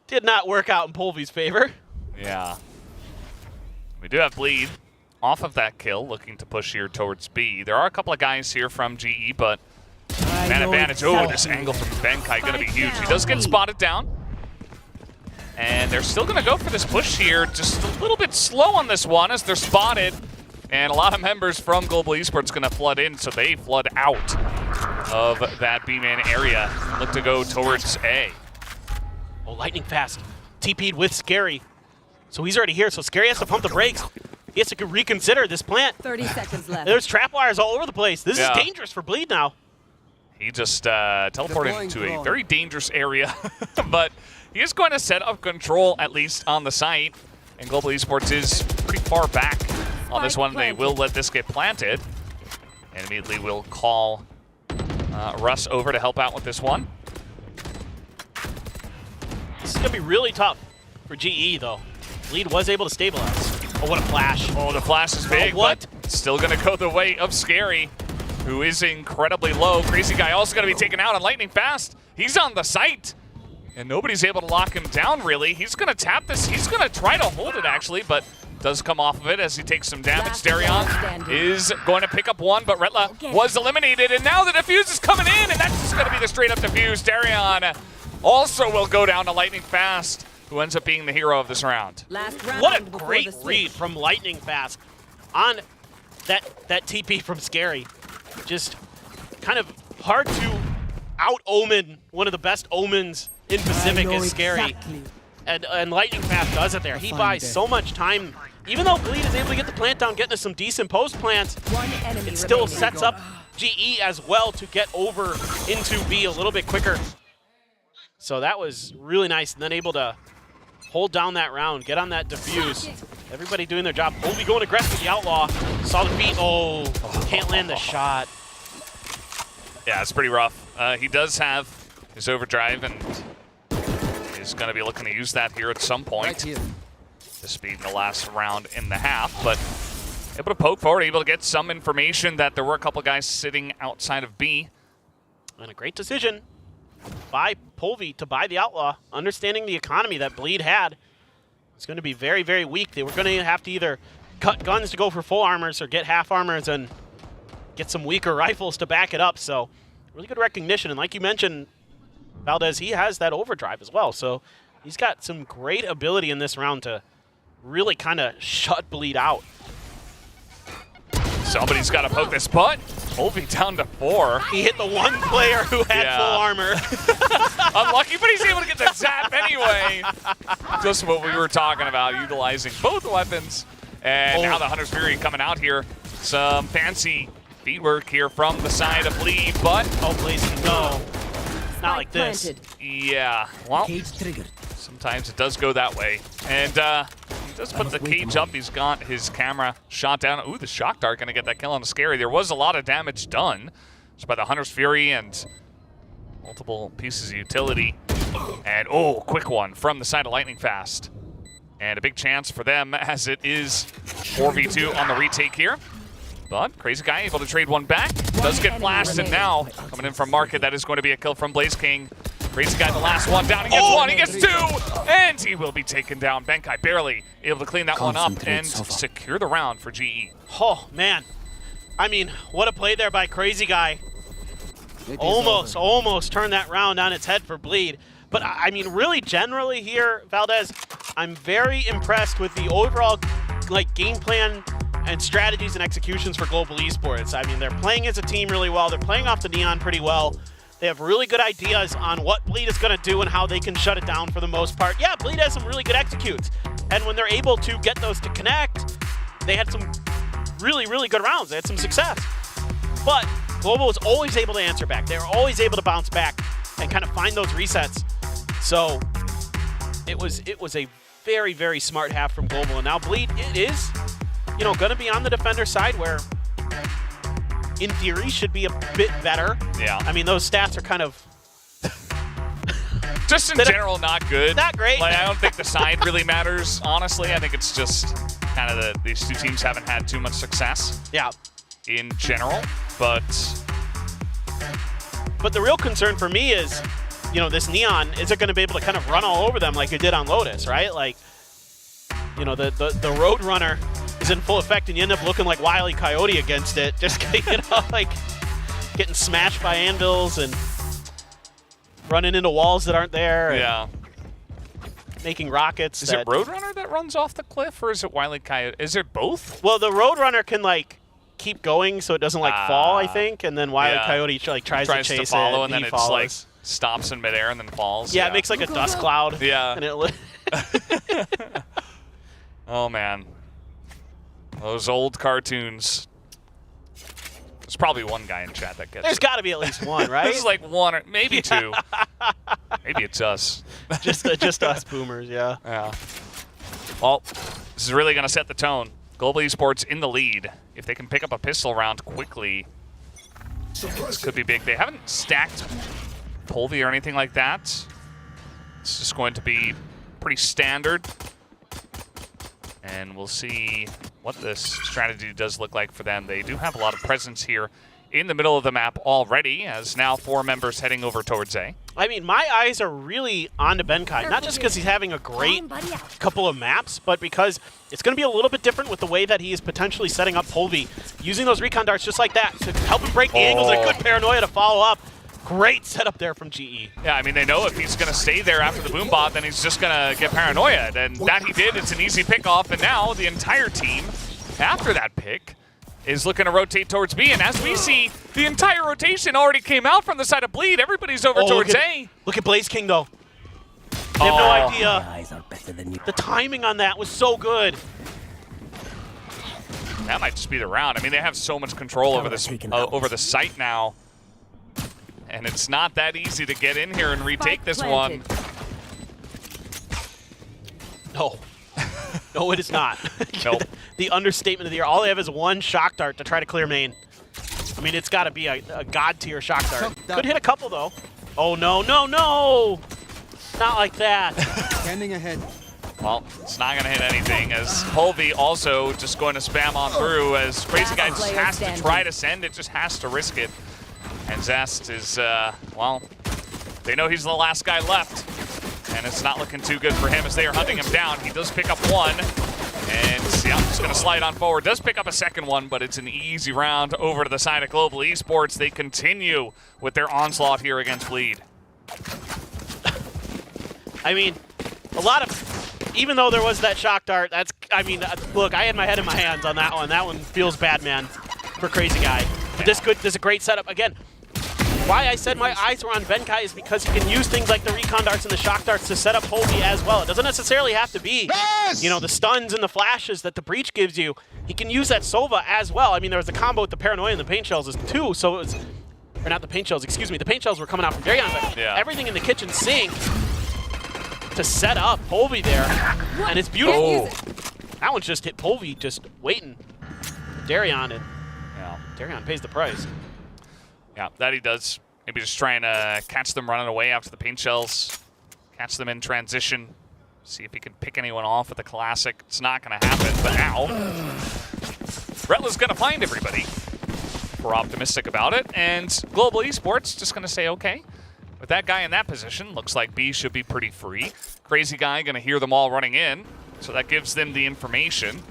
Did not work out in Polvi's favor. Yeah. We do have Bleed off of that kill, looking to push here towards B. There are a couple of guys here from GE, but man advantage. Oh, this angle from Benkai going to be huge. He does get spotted down. And they're still going to go for this push here, just a little bit slow on this one as they're spotted. And a lot of members from Global Esports going to flood in, so they flood out of that B-man area and look to go towards A. Oh, lightning fast. TP'd with Scary. So he's already here, so Scary has to pump the brakes. He has to reconsider this plant. 30 seconds left. There's trap wires all over the place. This is dangerous for Bleed now. He just teleported into a very dangerous area, but he is going to set up control, at least on the site. And Global Esports is pretty far back on this one. They will let this get planted. And immediately will call Russ over to help out with this one. This is going to be really tough for GE, though. Bleed was able to stabilize. Oh, what a flash. Oh, the flash is big, but still going to go the way of Scary, who is incredibly low. Crazy Guy also going to be taken out on lightning fast. He's on the site, and nobody's able to lock him down, really. He's going to tap this. He's going to try to hold it, actually, but does come off of it as he takes some damage. Darion is going to pick up 1, but Retla was eliminated, and now the defuse is coming in, and that's just going to be the straight-up defuse. Darion also will go down to lightning fast, who ends up being the hero of this round. What a great read from Lightning Fast on that TP from Scary. Just kind of hard to out-omen one of the best omens in Pacific is Scary. And Lightning Fast does it there. He buys so much time. Even though Bleed is able to get the plant down, getting to some decent post plants, it still sets up GE as well to get over into B a little bit quicker. So that was really nice, and then able to hold down that round, get on that defuse, Everybody doing their job. Ovi going aggressive. The Outlaw saw the beat. Oh, can't land the shot. Yeah, it's pretty rough. He does have his overdrive and is going to be looking to use that here at some point. This being the last round in the half, but able to poke forward, able to get some information that there were a couple guys sitting outside of B. And a great decision by Polvi to buy the Outlaw, understanding the economy that Bleed had. It's going to be very, very weak. They were going to have to either cut guns to go for full armors or get half armors and get some weaker rifles to back it up. So really good recognition. And like you mentioned, Valdez, he has that overdrive as well. So he's got some great ability in this round to really kind of shut Bleed out. Somebody's got to poke this butt. Ovi down to 4. He hit the one player who had full armor. Unlucky, but he's able to get the zap anyway. Just what we were talking about, utilizing both weapons. And now the Hunter's Fury coming out here. Some fancy feed work here from the side of Bleed, but... Oh, please, no. Not like this. Yeah, well, sometimes it does go that way. And he does put the cage up. He's got his camera shot down. Ooh, the Shock Dart going to get that kill on the Scary. There was a lot of damage done just by the Hunter's Fury and multiple pieces of utility. And, oh, quick one from the side of Lightning Fast. And a big chance for them as it is 4v2 on the retake here. But Crazy Guy able to trade one back. Does get flashed, and now coming in from Market, that is going to be a kill from Blaze King. Crazy Guy the last one down. He gets one, he gets 2, and he will be taken down. Benkai barely able to clean that one up and secure the round for GE. Oh, man. I mean, what a play there by Crazy Guy. Almost turned that round on its head for Bleed. But I mean, really generally here, Valdez, I'm very impressed with the overall game plan and strategies and executions for Global Esports. I mean, they're playing as a team really well. They're playing off the Neon pretty well. They have really good ideas on what Bleed is going to do and how they can shut it down for the most part. Yeah, Bleed has some really good executes. And when they're able to get those to connect, they had some really, really good rounds. They had some success. But Global was always able to answer back. They were always able to bounce back and kind of find those resets. So it was a very, very smart half from Global. And now Bleed, it is, you know, going to be on the defender side where, in theory, should be a bit better. Yeah. I mean, those stats are kind of... just in general, not good. Not great. Like, I don't think the side really matters, honestly. I think it's just kind of these two teams haven't had too much success. Yeah. In general, but the real concern for me is, you know, this Neon, is it going to be able to kind of run all over them like it did on Lotus, right? Like, you know, the Roadrunner is in full effect and you end up looking like Wile E. Coyote against it. Just, you know, like getting smashed by anvils and running into walls that aren't there. Yeah. Making rockets. Is it Roadrunner that runs off the cliff, or is it Wile E. Coyote? Is it both? Well, the Roadrunner can, like, keep going so it doesn't, like, fall, I think, and then Wile E. Coyote, like, tries to chase to follow, it, and then follows. Like, stops in midair and then falls. Yeah, it makes, like, a dust cloud. Yeah. And it oh, man. Those old cartoons. There's probably one guy in chat that gets There's got to be at least one, right? This is like one or maybe two. Maybe it's us. just us boomers, yeah. Yeah. Well, this is really going to set the tone. Global Esports in the lead. If they can pick up a pistol round quickly, this could be big. They haven't stacked Polvi or anything like that. It's just going to be pretty standard. And we'll see what this strategy does look like for them. They do have a lot of presence here in the middle of the map already, as now 4 members heading over towards A. I mean, my eyes are really on to Benkai, not just because he's having a great couple of maps, but because it's going to be a little bit different with the way that he is potentially setting up Polvi, using those recon darts just like that to help him break the angles and a good paranoia to follow up. Great setup there from GE. Yeah, I mean, they know if he's going to stay there after the boom bot, then he's just going to get paranoia. And that he did. It's an easy pick off. And now the entire team, after that pick, is looking to rotate towards B. And as we see, the entire rotation already came out from the side of Bleed. Everybody's over towards A. Look at Blaze King, though. They have no idea. The timing on that was so good. That might just be the round. I mean, they have so much control over this over the site now. And it's not that easy to get in here and retake this one. No. No, it is not. Nope. The understatement of the year. All they have is one shock dart to try to clear main. I mean, it's got to be a god tier shock dart. Could hit a couple though. Oh no, no, no! Not like that. Standing ahead. Well, it's not going to hit anything as Polvi also just going to spam on through as Crazy Guy just has to try to send it, just has to risk it. And Zest is, well, they know he's the last guy left. And it's not looking too good for him as they are hunting him down. He does pick up one. And yeah, just going to slide on forward. Does pick up a second one, but it's an easy round over to the side of Global Esports. They continue with their onslaught here against Bleed. I mean, a lot of, even though there was that shock dart, that's, I mean, look, I had my head in my hands on that one. That one feels bad, man, for Crazy Guy. But this is a great setup. Again, why I said my eyes were on Benkai is because he can use things like the recon darts and the shock darts to set up Polvi as well. It doesn't necessarily have to be, you know, the stuns and the flashes that the Breach gives you. He can use that Sova as well. I mean, there was the combo with the Paranoia and the Paint Shells too, so it was, or not the Paint Shells, excuse me, the Paint Shells were coming out from Darion, but everything in the kitchen sink to set up Polvi there, and it's beautiful. That one's just hit Polvi, just waiting. Darion, and Darion pays the price. Yeah, that he does. Maybe just trying to catch them running away after the paint shells, catch them in transition, see if he can pick anyone off with the classic. It's not going to happen, but now Retla's going to find everybody. We're optimistic about it, and Global Esports just going to say, okay, with that guy in that position, looks like B should be pretty free. Crazy Guy going to hear them all running in, so that gives them the information.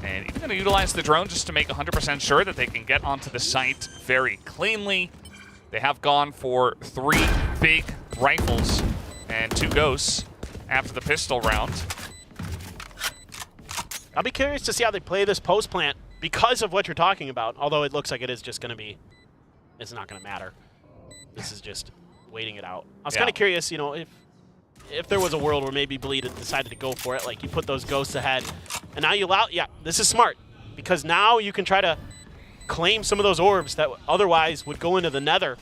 And even going to utilize the drone just to make 100% sure that they can get onto the site very cleanly. They have gone for 3 big rifles and 2 ghosts after the pistol round. I'll be curious to see how they play this post plant because of what you're talking about, although it looks like it is just going to be, it's not going to matter. This is just waiting it out. I was kind of curious, you know, if there was a world where maybe Bleed had decided to go for it, like you put those ghosts ahead, and now you allow, this is smart, because now you can try to claim some of those orbs that otherwise would go into the nether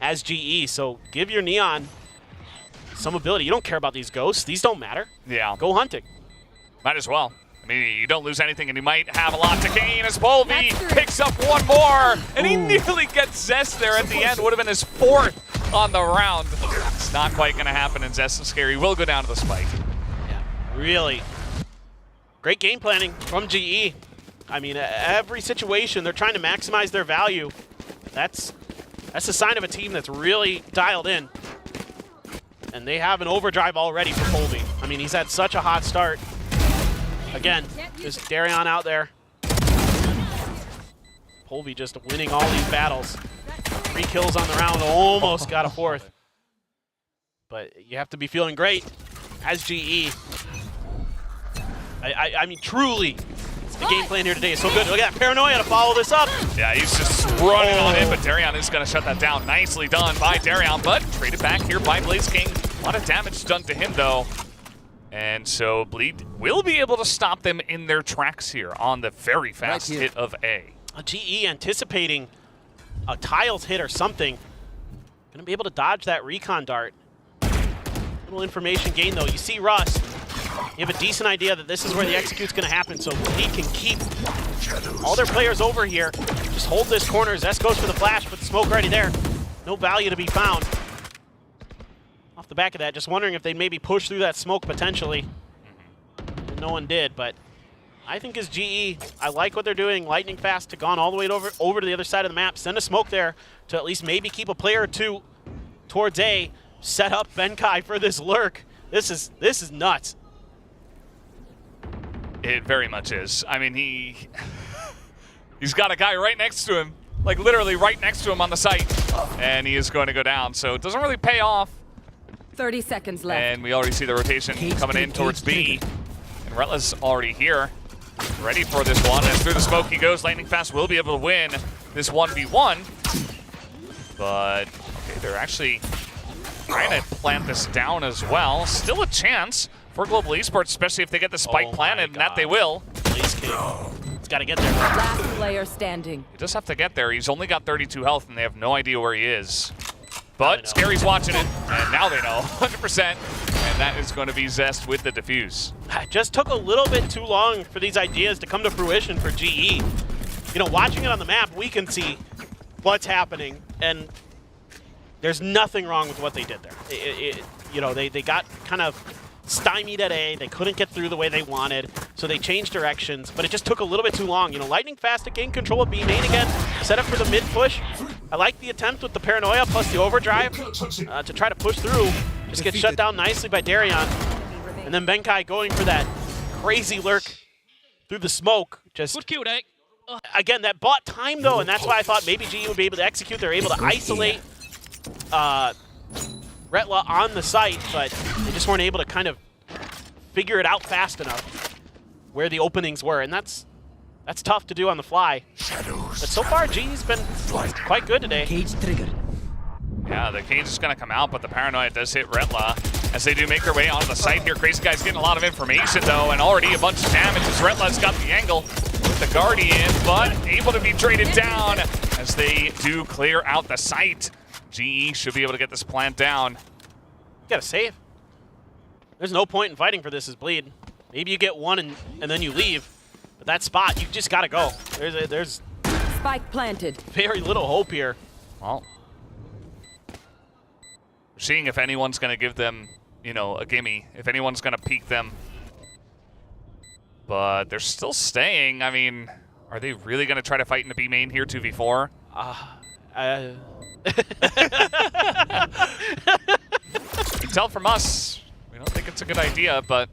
as GE, so give your Neon some ability. You don't care about these ghosts. These don't matter. Yeah. Go hunting. Might as well. I mean, you don't lose anything, and you might have a lot to gain as Polvi picks up one more, and he nearly gets Zest there at the end. Would have been his 4th on the round. It's not quite going to happen, and Zest and Scary will go down to the spike. Yeah, really. Great game planning from GE. I mean, every situation, they're trying to maximize their value. That's a sign of a team that's really dialed in. And they have an overdrive already for Polvi. I mean, he's had such a hot start. Again, just Darion out there. Polvi just winning all these battles. 3 kills on the round, almost got a 4th. But you have to be feeling great as GE. I mean, truly, the game plan here today is so good. Look at that Paranoia to follow this up. Yeah, he's just running on in, but Darion is going to shut that down. Nicely done by Darion, but traded back here by Blaze King. A lot of damage done to him, though. And so Bleed will be able to stop them in their tracks here on the very fast hit of A. GE anticipating a tiles hit or something. Gonna be able to dodge that recon dart. Little information gain though. You see Russ. You have a decent idea that this is where the execute's gonna happen, so Bleed can keep all their players over here. Just hold this corner. Zest goes for the flash, but the smoke already there. No value to be found. Off the back of that, just wondering if they'd maybe push through that smoke potentially. No one did, but I think as GE, I like what they're doing. Lightning fast to gone all the way over to the other side of the map. Send a smoke there to at least maybe keep a player or 2 towards A. Set up Benkai for this lurk. This is nuts. It very much is. I mean, he's got a guy right next to him, like literally right next to him on the site, and he is going to go down. So it doesn't really pay off. 30 seconds left. And we already see the rotation coming in towards B. And Retla's already here, ready for this one. And through the smoke he goes. Lightning Fast will be able to win this 1v1. But, okay, they're actually trying to plant this down as well. Still a chance for Global Esports, especially if they get the spike planted, and that they will. Blaze King. He's got to get there. Last player standing. He does have to get there. He's only got 32 health, and they have no idea where he is. But Scary's watching it, and now they know 100%. And and that is going to be Zest with the defuse. It just took a little bit too long for these ideas to come to fruition for GE. You know, watching it on the map, we can see what's happening, and there's nothing wrong with what they did there. You know, they got kind of stymied at A. They couldn't get through the way they wanted, so they changed directions, but it just took a little bit too long. You know, lightning fast to gain control of B main again, set up for the mid push. I like the attempt with the paranoia plus the overdrive to try to push through. Just gets shut down nicely by Darion. And then Benkai going for that crazy lurk through the smoke. Just good kill, again, that bought time though, and that's why I thought maybe GE would be able to execute. They're able to isolate Retla on the site, but they just weren't able to kind of figure it out fast enough where the openings were, and that's tough to do on the fly. But so far, GE's been quite good today. Cage triggered. Yeah, the cage is going to come out, but the paranoia does hit Retla as they do make their way onto the site here. Crazy Guy's getting a lot of information, though, and already a bunch of damage as Retla's got the angle with the Guardian, but able to be traded down as they do clear out the site. GE should be able to get this plant down. You gotta save. There's no point in fighting for this as Bleed. Maybe you get one and then you leave, but that spot, you just gotta go. There's spike planted. Very little hope here. Well, we're seeing if anyone's going to give them, you know, a gimme, if anyone's going to peek them. But they're still staying. I mean, are they really going to try to fight in the B main here, 2v4? You can tell from us, we don't think it's a good idea, but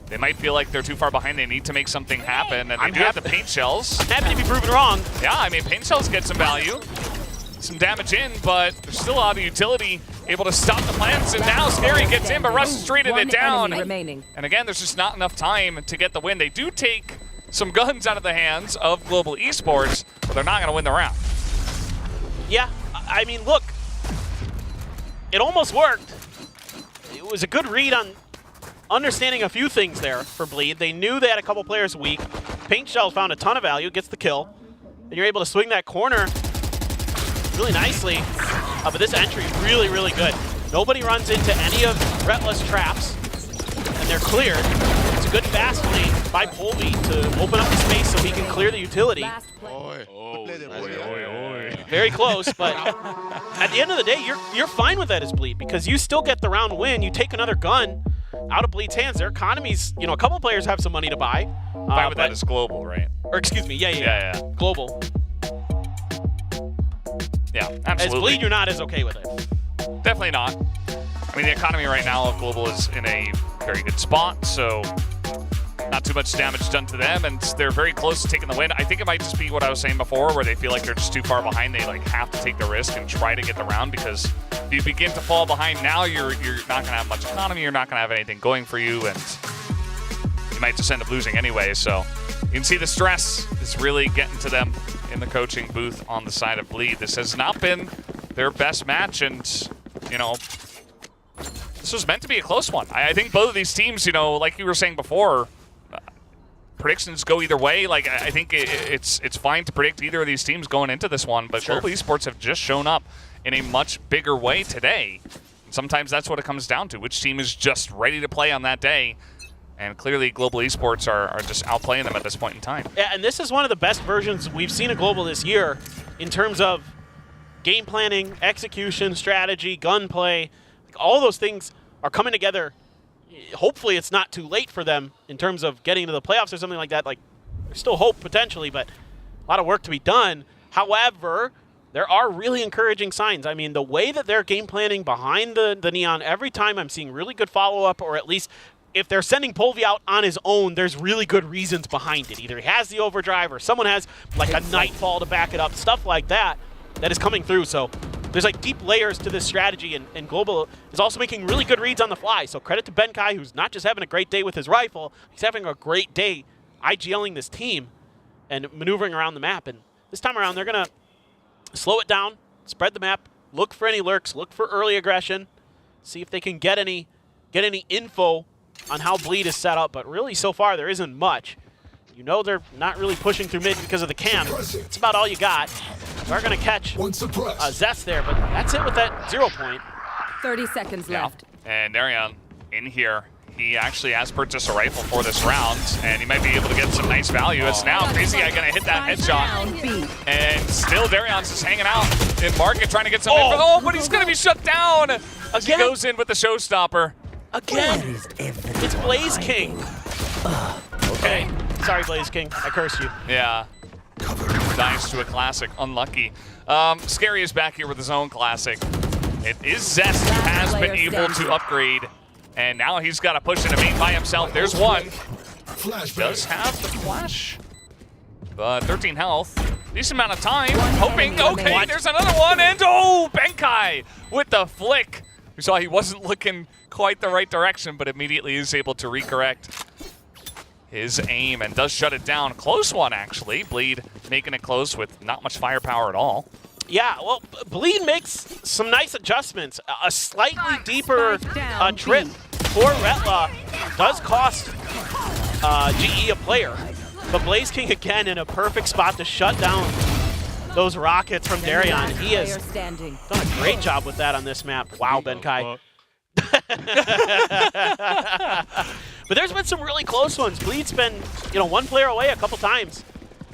they might feel like they're too far behind. They need to make something happen, and they do have the paint shells. I'm happy to be proven wrong. Yeah, I mean, paint shells get some value. Some damage in, but there's still a lot of utility able to stop the plants, and now Scary gets in, but Russ traded it down. And again, there's just not enough time to get the win. They do take some guns out of the hands of Global Esports, but they're not going to win the round. Yeah, I mean, look, it almost worked. It was a good read on understanding a few things there for Bleed. They knew they had a couple players weak. Paint Shell found a ton of value, gets the kill, and you're able to swing that corner really nicely, but this entry is really, really good. Nobody runs into any of Retla's traps, and they're cleared. It's a good fast lane by Polby to open up the space so he can clear the utility. Very close, but at the end of the day, you're fine with that as Bleed because you still get the round win. You take another gun out of Bleed's hands. Their economies, you know, a couple players have some money to buy. Fine with that as Global, right? Or excuse me, yeah. Global. Yeah, absolutely. As Bleed, you're not as okay with it. Definitely not. I mean, the economy right now of Global is in a very good spot, so not too much damage done to them, and they're very close to taking the win. I think it might just be what I was saying before, where they feel like they're just too far behind. They like have to take the risk and try to get the round, because if you begin to fall behind now, you're not going to have much economy. You're not going to have anything going for you, and you might just end up losing anyway. So you can see the stress is really getting to them in the coaching booth on the side of Bleed. This has not been their best match, and, you know, this was meant to be a close one. I think both of these teams, you know, like you were saying before, predictions go either way. Like, I think it's fine to predict either of these teams going into this one, but Global Esports have just shown up in a much bigger way today. And sometimes that's what it comes down to, which team is just ready to play on that day. And clearly, Global Esports are just outplaying them at this point in time. Yeah, and this is one of the best versions we've seen of Global this year in terms of game planning, execution, strategy, gunplay. All those things are coming together. Hopefully, it's not too late for them in terms of getting to the playoffs or something like that. Like, there's still hope potentially, but a lot of work to be done. However, there are really encouraging signs. I mean, the way that they're game planning behind the Neon, every time I'm seeing really good follow-up, or at least if they're sending Polvi out on his own, there's really good reasons behind it. Either he has the overdrive or someone has like a Nightfall to back it up, stuff like that is coming through. So there's like deep layers to this strategy, and Global is also making really good reads on the fly. So credit to Benkai, who's not just having a great day with his rifle, he's having a great day IGLing this team and maneuvering around the map. And this time around, they're going to slow it down, spread the map, look for any lurks, look for early aggression, see if they can get any info on how Bleed is set up, but really so far there isn't much. You know they're not really pushing through mid because of the camp. That's about all you got. We're going to catch Zest there, but that's it with that 0 point. 30 seconds left. And Darion in here. He actually has purchased a rifle for this round, and he might be able to get some nice value. It's now Crazy Guy gonna hit that headshot. And still Darion's just hanging out in market trying to get some info. Oh, but he's gonna be shut down as he goes in with the showstopper. Again, it's Blaze King. Okay, sorry Blaze King, I curse you. Yeah, dies to a classic, unlucky. Scary is back here with his own classic. It is Zest who has been able to upgrade. And now he's got to push in a main by himself. There's one. Does have the flash. But 13 health. Decent amount of time. Hoping, okay, there's another one. And oh, Benkai with the flick. We saw he wasn't looking quite the right direction, but immediately is able to recorrect his aim and does shut it down. Close one, actually. Bleed making it close with not much firepower at all. Yeah, well, Bleed makes some nice adjustments. A slightly deeper trip for Retla does cost GE a player. But Blaze King again in a perfect spot to shut down those rockets from Darion. He has done a great job with that on this map. Wow, Benkai. But there's been some really close ones. Bleed's been, one player away a couple times.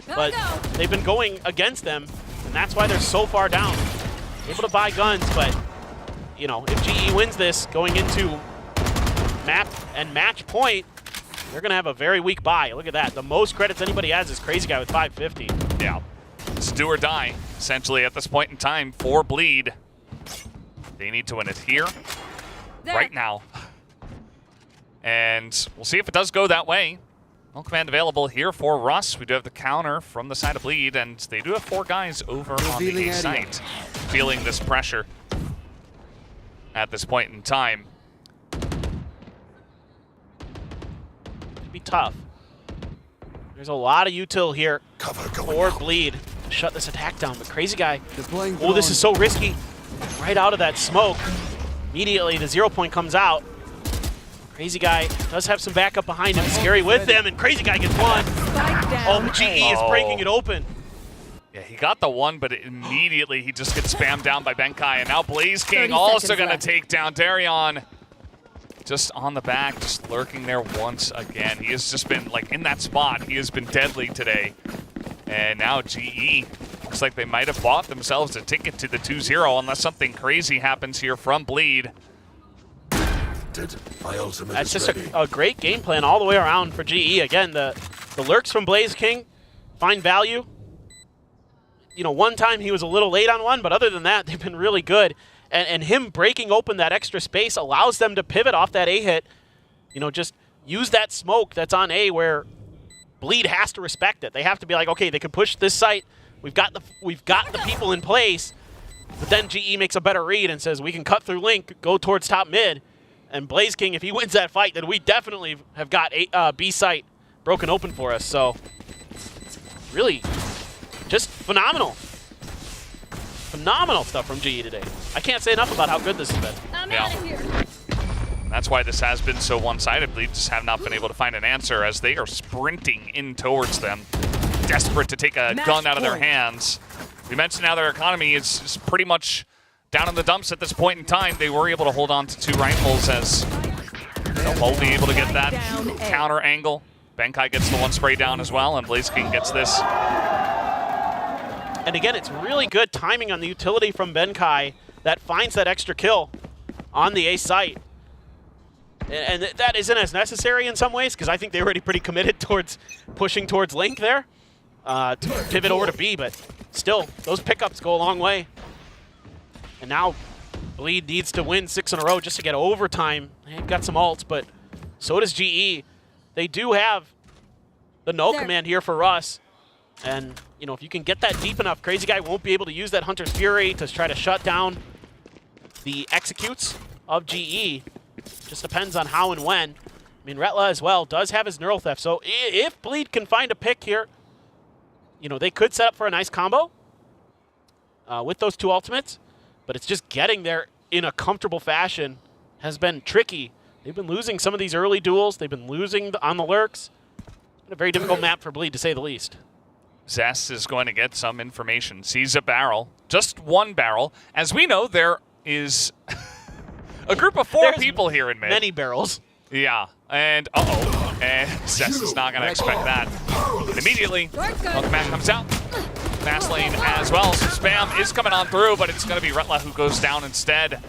But they've been going against them. And that's why they're so far down. Able to buy guns, but, if GE wins this going into map and match point, they're going to have a very weak buy. Look at that. The most credits anybody has is Crazy Guy with 550. Yeah. It's do or die, essentially, at this point in time for Bleed. They need to win it here, right now. And we'll see if it does go that way. No command available here for Russ. We do have the counter from the side of Bleed, and they do have 4 guys over on the A site feeling this pressure at this point in time. It'd be tough. There's a lot of util here for Bleed to shut this attack down, but Crazy Guy, oh, this is so risky. Right out of that smoke, immediately the 0 point comes out. Crazy Guy does have some backup behind him. Scary with them, and Crazy Guy gets one. Oh, GE is breaking it open. Yeah, he got the one, but immediately he just gets spammed down by Benkai. And now Blaze King also going to take down Darion. Just on the back, just lurking there once again. He has just been, in that spot, he has been deadly today. And now GE, looks like they might have bought themselves a ticket to the 2-0 unless something crazy happens here from Bleed. That's just a great game plan all the way around for GE. Again, the lurks from Blaze King find value. One time he was a little late on one, but other than that, they've been really good. And him breaking open that extra space allows them to pivot off that A hit. Just use that smoke that's on A where Bleed has to respect it. They have to be like, okay, they can push this site. We've got the people in place. But then GE makes a better read and says, we can cut through Link, go towards top mid. And Blaze King, if he wins that fight, then we definitely have got B site broken open for us. So, really, just phenomenal. Phenomenal stuff from GE today. I can't say enough about how good this has been. I'm out of here. That's why this has been so one-sided. Bleed just have not been able to find an answer as they are sprinting in towards them, desperate to take a gun out of their hands. We mentioned how their economy is pretty much down in the dumps at this point in time. They were able to hold on to 2 rifles as they'll both be able to get that counter angle. Benkai gets the 1 spray down as well, and Blaze King gets this. And again, it's really good timing on the utility from Benkai that finds that extra kill on the A site. And that isn't as necessary in some ways, because I think they were already pretty committed towards pushing towards Link there to pivot over to B, but still, those pickups go a long way. And now Bleed needs to win 6 in a row just to get overtime. They've got some ults, but so does GE. They do have the no command here for Russ. And, if you can get that deep enough, Crazy Guy won't be able to use that Hunter's Fury to try to shut down the executes of GE. Just depends on how and when. I mean, Retla as well does have his Neural Theft. So if Bleed can find a pick here, they could set up for a nice combo with those 2 ultimates. But it's just getting there in a comfortable fashion has been tricky. They've been losing some of these early duels. They've been losing on the lurks. It's been a very difficult map for Bleed, to say the least. Zest is going to get some information. Sees a barrel, just 1 barrel. As we know, there is a group of 4 people here in mid. Many barrels. Yeah, and and Cess is not gonna expect that. And immediately, welcome back comes out. Fast lane as well, so spam is coming on through, but it's gonna be Retla who goes down instead.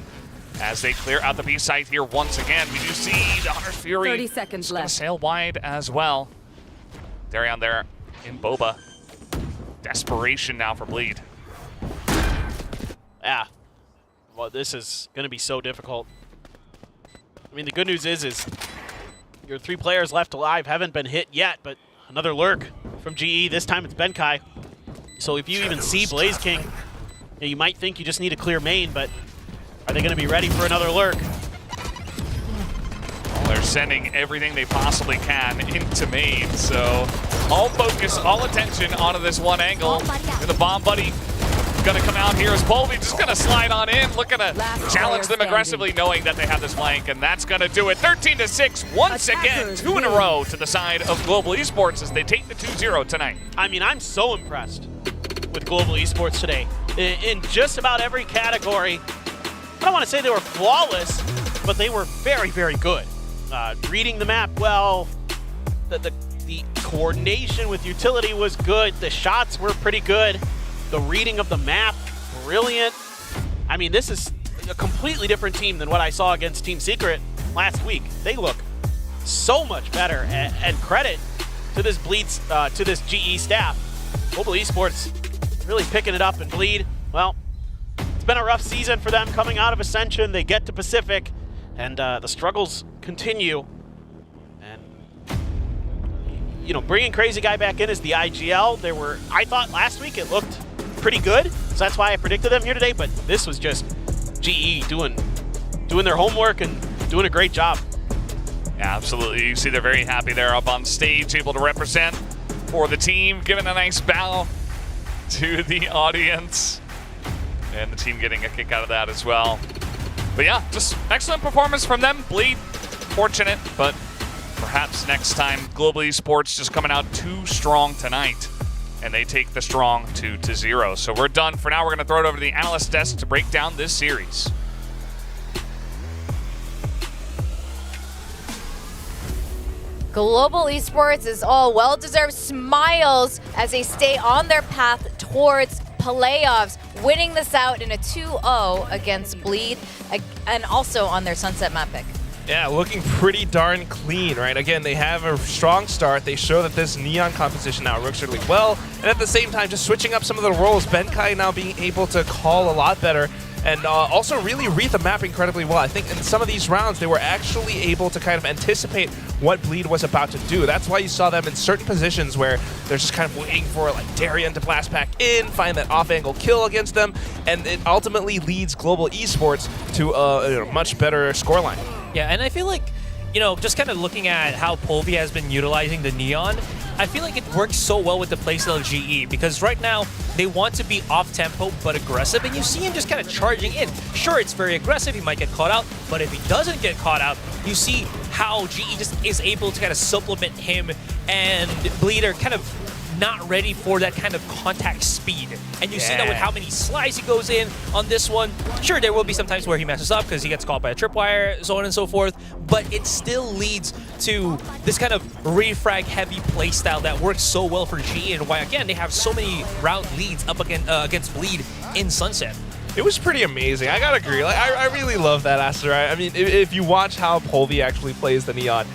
As they clear out the B site here once again, we do see the Hunter's Fury 30 seconds left. sail wide as well. Darion there in Boba. Desperation now for Bleed. Yeah. Well, this is going to be so difficult. I mean, the good news is your 3 players left alive haven't been hit yet, but another lurk from GE. This time it's Benkai. So if you even see Blaze King, you might think you just need a clear main, but are they going to be ready for another lurk? Well, they're sending everything they possibly can into main, so all focus, all attention onto this one angle. And the bomb buddy gonna come out here as Polvi just gonna slide on in, looking to challenge them aggressively, knowing that they have this flank, and that's gonna do it. 13-6 once again, 2 in a row to the side of Global Esports as they take the 2-0 tonight. I mean, I'm so impressed with Global Esports today. In just about every category, I don't want to say they were flawless, but they were very, very good. Reading the map well, the coordination with utility was good, the shots were pretty good, the reading of the map, brilliant. I mean, this is a completely different team than what I saw against Team Secret last week. They look so much better, and credit to this to this GE staff. Global Esports really picking it up, and Bleed, well, it's been a rough season for them coming out of Ascension. They get to Pacific, and the struggles continue. And, you know, bringing Crazy Guy back in as the IGL, I thought last week it looked pretty good, so that's why I predicted them here today, but this was just GE doing their homework and doing a great job. Yeah, absolutely. You see they're very happy there up on stage, able to represent for the team, giving a nice bow to the audience. And the team getting a kick out of that as well. But yeah, just excellent performance from them. Bleed, fortunate, but perhaps next time Global Esports just coming out too strong tonight. And they take the strong 2-0. So we're done for now. We're going to throw it over to the analyst desk to break down this series. Global Esports is all well-deserved smiles as they stay on their path towards playoffs, winning this out in a 2-0 against Bleed, and also on their Sunset map pick. Yeah, looking pretty darn clean, right? Again, they have a strong start. They show that this Neon composition now works really well. And at the same time, just switching up some of the roles. Benkai now being able to call a lot better. And also really read the map incredibly well. I think in some of these rounds, they were actually able to kind of anticipate what Bleed was about to do. That's why you saw them in certain positions where they're just kind of waiting for like Darion to blast back in, find that off-angle kill against them, and it ultimately leads Global Esports to a much better scoreline. Yeah, and I feel like, you know, just kind of looking at how Polvi has been utilizing the Neon, I feel like it works so well with the playstyle of GE because right now they want to be off-tempo but aggressive, and you see him just kind of charging in. Sure, it's very aggressive, he might get caught out, but if he doesn't get caught out, you see how GE just is able to kind of supplement him, and Bleed are kind of not ready for that kind of contact speed. And you see that with how many slides he goes in on this one. Sure, there will be some times where he messes up because he gets caught by a tripwire, so on and so forth, but it still leads to this kind of refrag heavy playstyle that works so well for GE, and why, again, they have so many round leads up against Bleed in Sunset. It was pretty amazing. I gotta agree. Like, I really love that Aster. I mean, if you watch how Polvi actually plays the Neon,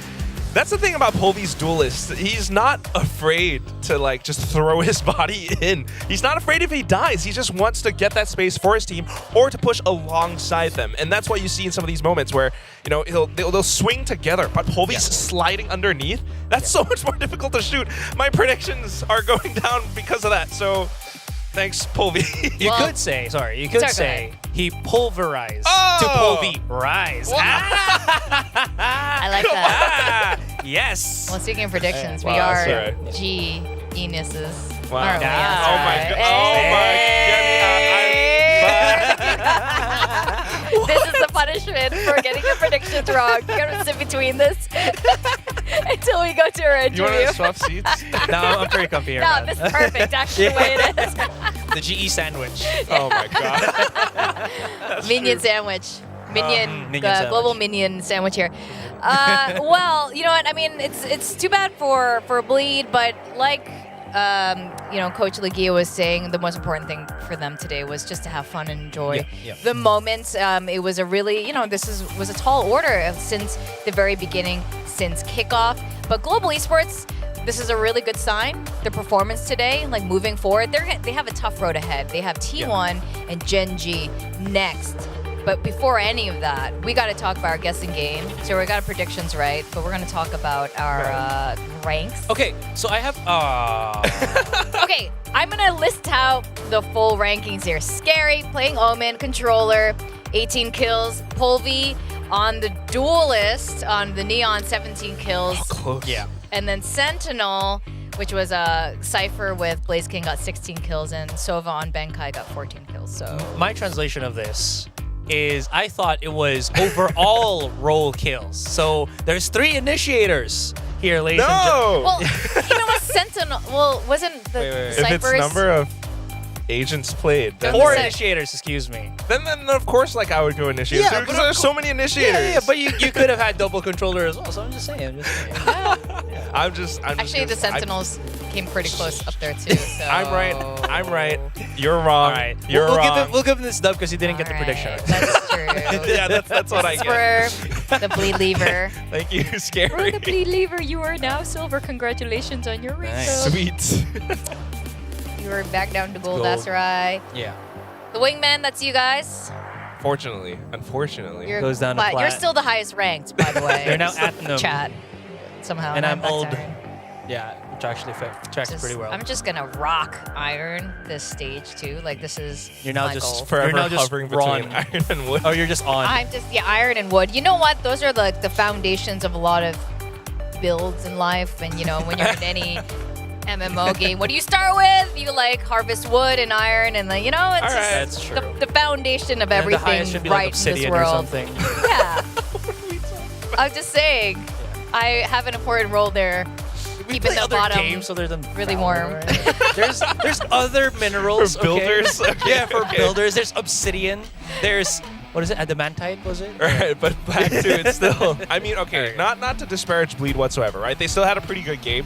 that's the thing about Polvi's duelist. He's not afraid to like just throw his body in. He's not afraid if he dies. He just wants to get that space for his team or to push alongside them. And that's what you see in some of these moments where, you know, they'll swing together, but Polvi's sliding underneath. That's so much more difficult to shoot. My predictions are going down because of that. So thanks, Polvi. You could say he pulverized to Polvi rise. I like that. Yes. Well, speaking of predictions, we Wow, are sorry. Geniuses. Wow. Aren't we? Yeah. I'm Oh my sorry. God. This is the punishment for getting your predictions wrong. You gotta sit between this until we go to our You want interview. to swap seats? No, I'm pretty comfy here. No, man. this is perfect. Actually, the way it is. The GE sandwich. Oh my God. Minion sandwich. Minion, minion sandwich. global minion sandwich here. Well, you know what? I mean, it's too bad for Bleed, but like Coach Legia was saying, the most important thing for them today was just to have fun and enjoy the moments. It was a really, was a tall order since the very beginning, since kickoff. But Global Esports, this is a really good sign. Their performance today, like moving forward, they have a tough road ahead. They have T1 and Gen G next. But before any of that, we got to talk about our guessing game. So we got our predictions right, but we're going to talk about our ranks. Okay, so I have... Okay, I'm going to list out the full rankings here. Scary, playing Omen, controller, 18 kills. Polvi on the duelist, on the Neon, 17 kills. Oh, close. Yeah. And then Sentinel, which was a Cypher with Blaze King, got 16 kills, and Sova on Benkai got 14 kills. So My translation of this is I thought it was overall role kills. So there's 3 initiators here, ladies and gentlemen. Well, you know what? Sentinel. Well, wasn't the If it's Cypher's number of agents played, then 4 initiators, excuse me. Then of course, like I would go initiators Yeah, because but there's so many initiators. Yeah, but you could have had double controller as well. So I'm just saying. I'm just Actually, the Sentinels came pretty close up there too. So. I'm right. You're wrong. All right. You're wrong. We'll give him this dub because he didn't get the prediction. That's true. Yeah, that's what I get. For the Bleed Lever. Thank you, Scary. For the Bleed Lever, you are now silver. Congratulations on your ring. Sweet. You are back down to gold. Gold. That's right. Yeah. The Wingman, that's you guys. Unfortunately. You're, Goes down to but you're plat. still the highest ranked, by the way. You're now at them. Chat. Somehow. And I'm back to old. Iron. Yeah, which actually tracks pretty well. I'm just gonna rock Iron this stage too. Like this is You're now my just goal. Forever You're now just hovering Ron. between iron and wood. Oh, you're just on. I'm just Iron and Wood. You know what? Those are like the foundations of a lot of builds in life. And when you're in any MMO game, what do you start with? You like harvest wood and iron, and it's just That's true. the foundation of And the everything highest should be right like in this obsidian or world. something. Yeah. I'm just saying, I have an important role there. Keeping the other bottom games other than really warm. There's other minerals For builders? Okay? Okay, Yeah, for okay. builders. There's obsidian. There's what is it? Adamantite was it? Right, but back to it still. I mean, okay, not to disparage Bleed whatsoever, right? They still had a pretty good game.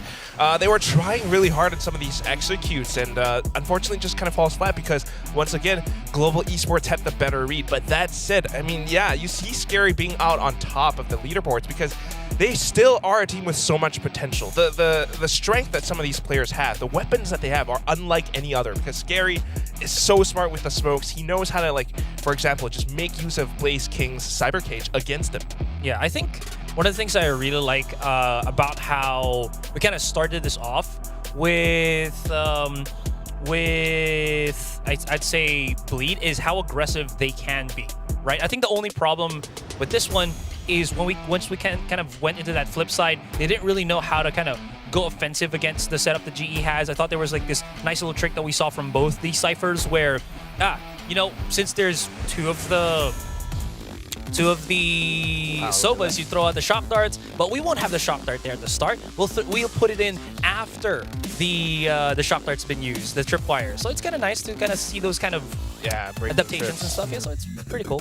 They were trying really hard at some of these executes, and unfortunately just kind of falls flat because, once again, Global Esports had the better read. But that said, I mean, yeah, you see Scary being out on top of the leaderboards because they still are a team with so much potential. The strength that some of these players have, the weapons that they have are unlike any other because Scary is so smart with the smokes. He knows how to, like, for example, just make use of Blaze King's Cyber Cage against him. Yeah, I think one of the things I really like about how we kind of started this off with I'd say Bleed is how aggressive they can be, right? I think the only problem with this one is once we kind of went into that flip side, they didn't really know how to kind of go offensive against the setup that GE has. I thought there was like this nice little trick that we saw from both these ciphers where, since there's two of the Sobas, you throw out the shock darts, but we won't have the shock dart there at the start. We'll put it in after the shock dart's been used, the tripwire. So it's kind of nice to kind of see those kind of adaptations and stuff. Yeah, so it's pretty cool.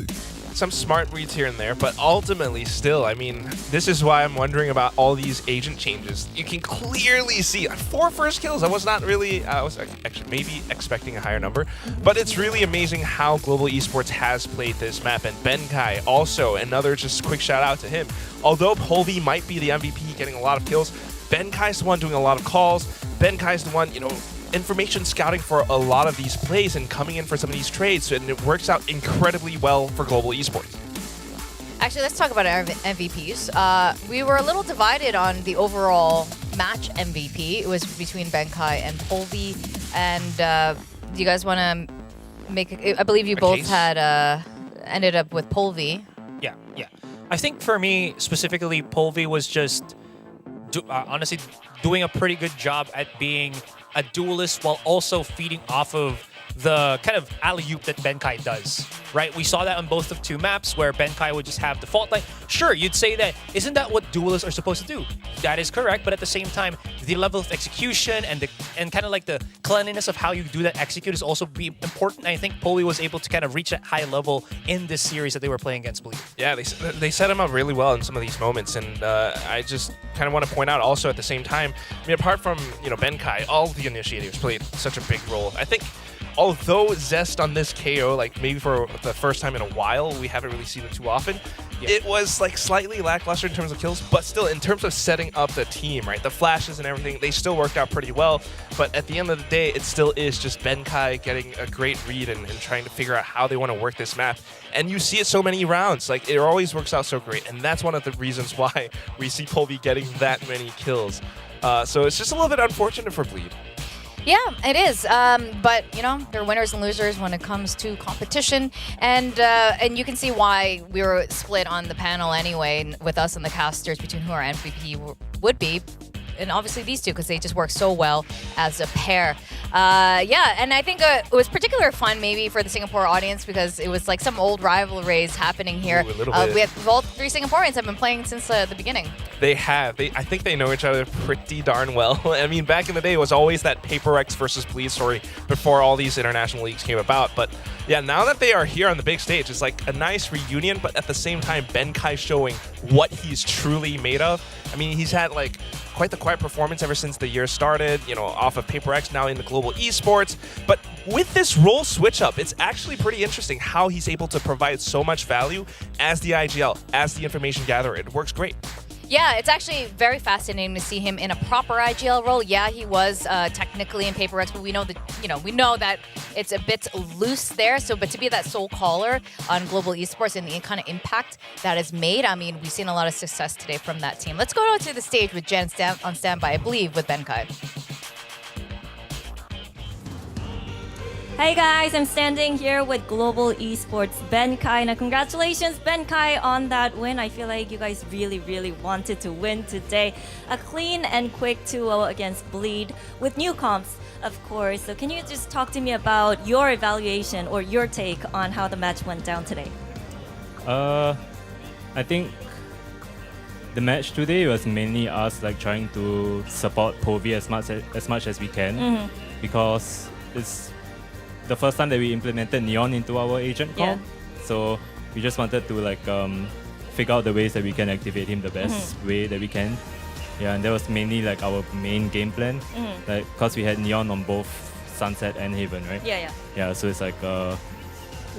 Some smart reads here and there, but ultimately still, I mean, this is why I'm wondering about all these agent changes. You can clearly see 4 first kills. I was actually maybe expecting a higher number, but it's really amazing how Global Esports has played this map. And Benkai also, another just quick shout out to him. Although Polvi might be the MVP getting a lot of kills, Benkai's the one doing a lot of calls. Benkai's the one, information scouting for a lot of these plays and coming in for some of these trades, and it works out incredibly well for Global Esports. Actually, let's talk about our MVPs. We were a little divided on the overall match MVP. It was between Benkai and Polvi. And do you guys want to make I believe you both case? had ended up with Polvi. Yeah. I think for me, specifically, Polvi was just honestly doing a pretty good job at being a duelist while also feeding off of the kind of alley-oop that Benkai does, right? We saw that on both of two maps where Benkai would just have the fault line. Sure, you'd say that, isn't that what duelists are supposed to do? That is correct, but at the same time, the level of execution and kind of like the cleanliness of how you do that execute is also be important. I think Poli was able to kind of reach that high level in this series that they were playing against Bleed. Yeah, they set him up really well in some of these moments, and I just kind of want to point out also at the same time, I mean, apart from, Benkai, all the initiators played such a big role. I think although Zest on this KO, like maybe for the first time in a while, we haven't really seen it too often, it was like slightly lackluster in terms of kills, but still in terms of setting up the team, right? The flashes and everything, they still worked out pretty well, but at the end of the day, it still is just Benkai getting a great read and trying to figure out how they want to work this map. And you see it so many rounds, like it always works out so great, and that's one of the reasons why we see Polvi getting that many kills. So it's just a little bit unfortunate for Bleed. Yeah, it is. But there are winners and losers when it comes to competition, and you can see why we were split on the panel anyway, with us and the casters between who our MVP would be. And obviously these two, because they just work so well as a pair. Yeah, and I think it was particularly fun maybe for the Singapore audience because it was like some old rivalries happening here. Ooh, a little bit. All three Singaporeans have been playing since the beginning. They have. I think they know each other pretty darn well. I mean, back in the day, it was always that Paper X versus Bleed story before all these international leagues came about. But yeah, now that they are here on the big stage, it's like a nice reunion, but at the same time, Benkai showing what he's truly made of. I mean, he's had like quite the quiet performance ever since the year started, off of Paper X, now in the global esports. But with this role switch up, it's actually pretty interesting how he's able to provide so much value as the IGL, as the information gatherer. It works great. Yeah, it's actually very fascinating to see him in a proper IGL role. Yeah, he was technically in Paper X, but we know that it's a bit loose there. But to be that sole caller on global esports and the kind of impact that is made, I mean, we've seen a lot of success today from that team. Let's go to the stage with Jen on standby, I believe, with Benkai. Hey guys, I'm standing here with Global Esports Benkai. Now congratulations Benkai on that win. I feel like you guys really wanted to win today. A clean and quick 2-0 against Bleed with new comps, of course. So can you just talk to me about your evaluation or your take on how the match went down today? I think the match today was mainly us like trying to support Povi as much as we can, because it's the first time that we implemented Neon into our agent call. So we just wanted to like figure out the ways that we can activate him the best way that we can. Yeah, and that was mainly like our main game plan. Like, cause we had Neon on both Sunset and Haven, right? Yeah, so it's like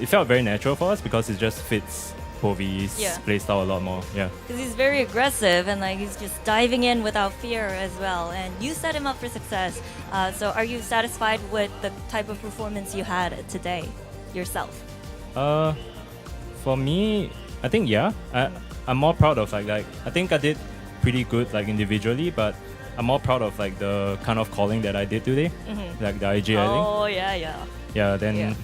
it felt very natural for us because it just fits Povi's playstyle a lot more. Yeah. Because he's very aggressive and like he's just diving in without fear as well. And you set him up for success. So are you satisfied with the type of performance you had today yourself? For me, I think I'm more proud of like I think I did pretty good like individually, but I'm more proud of like the kind of calling that I did today, like the IG. Oh, I think. Yeah. Then.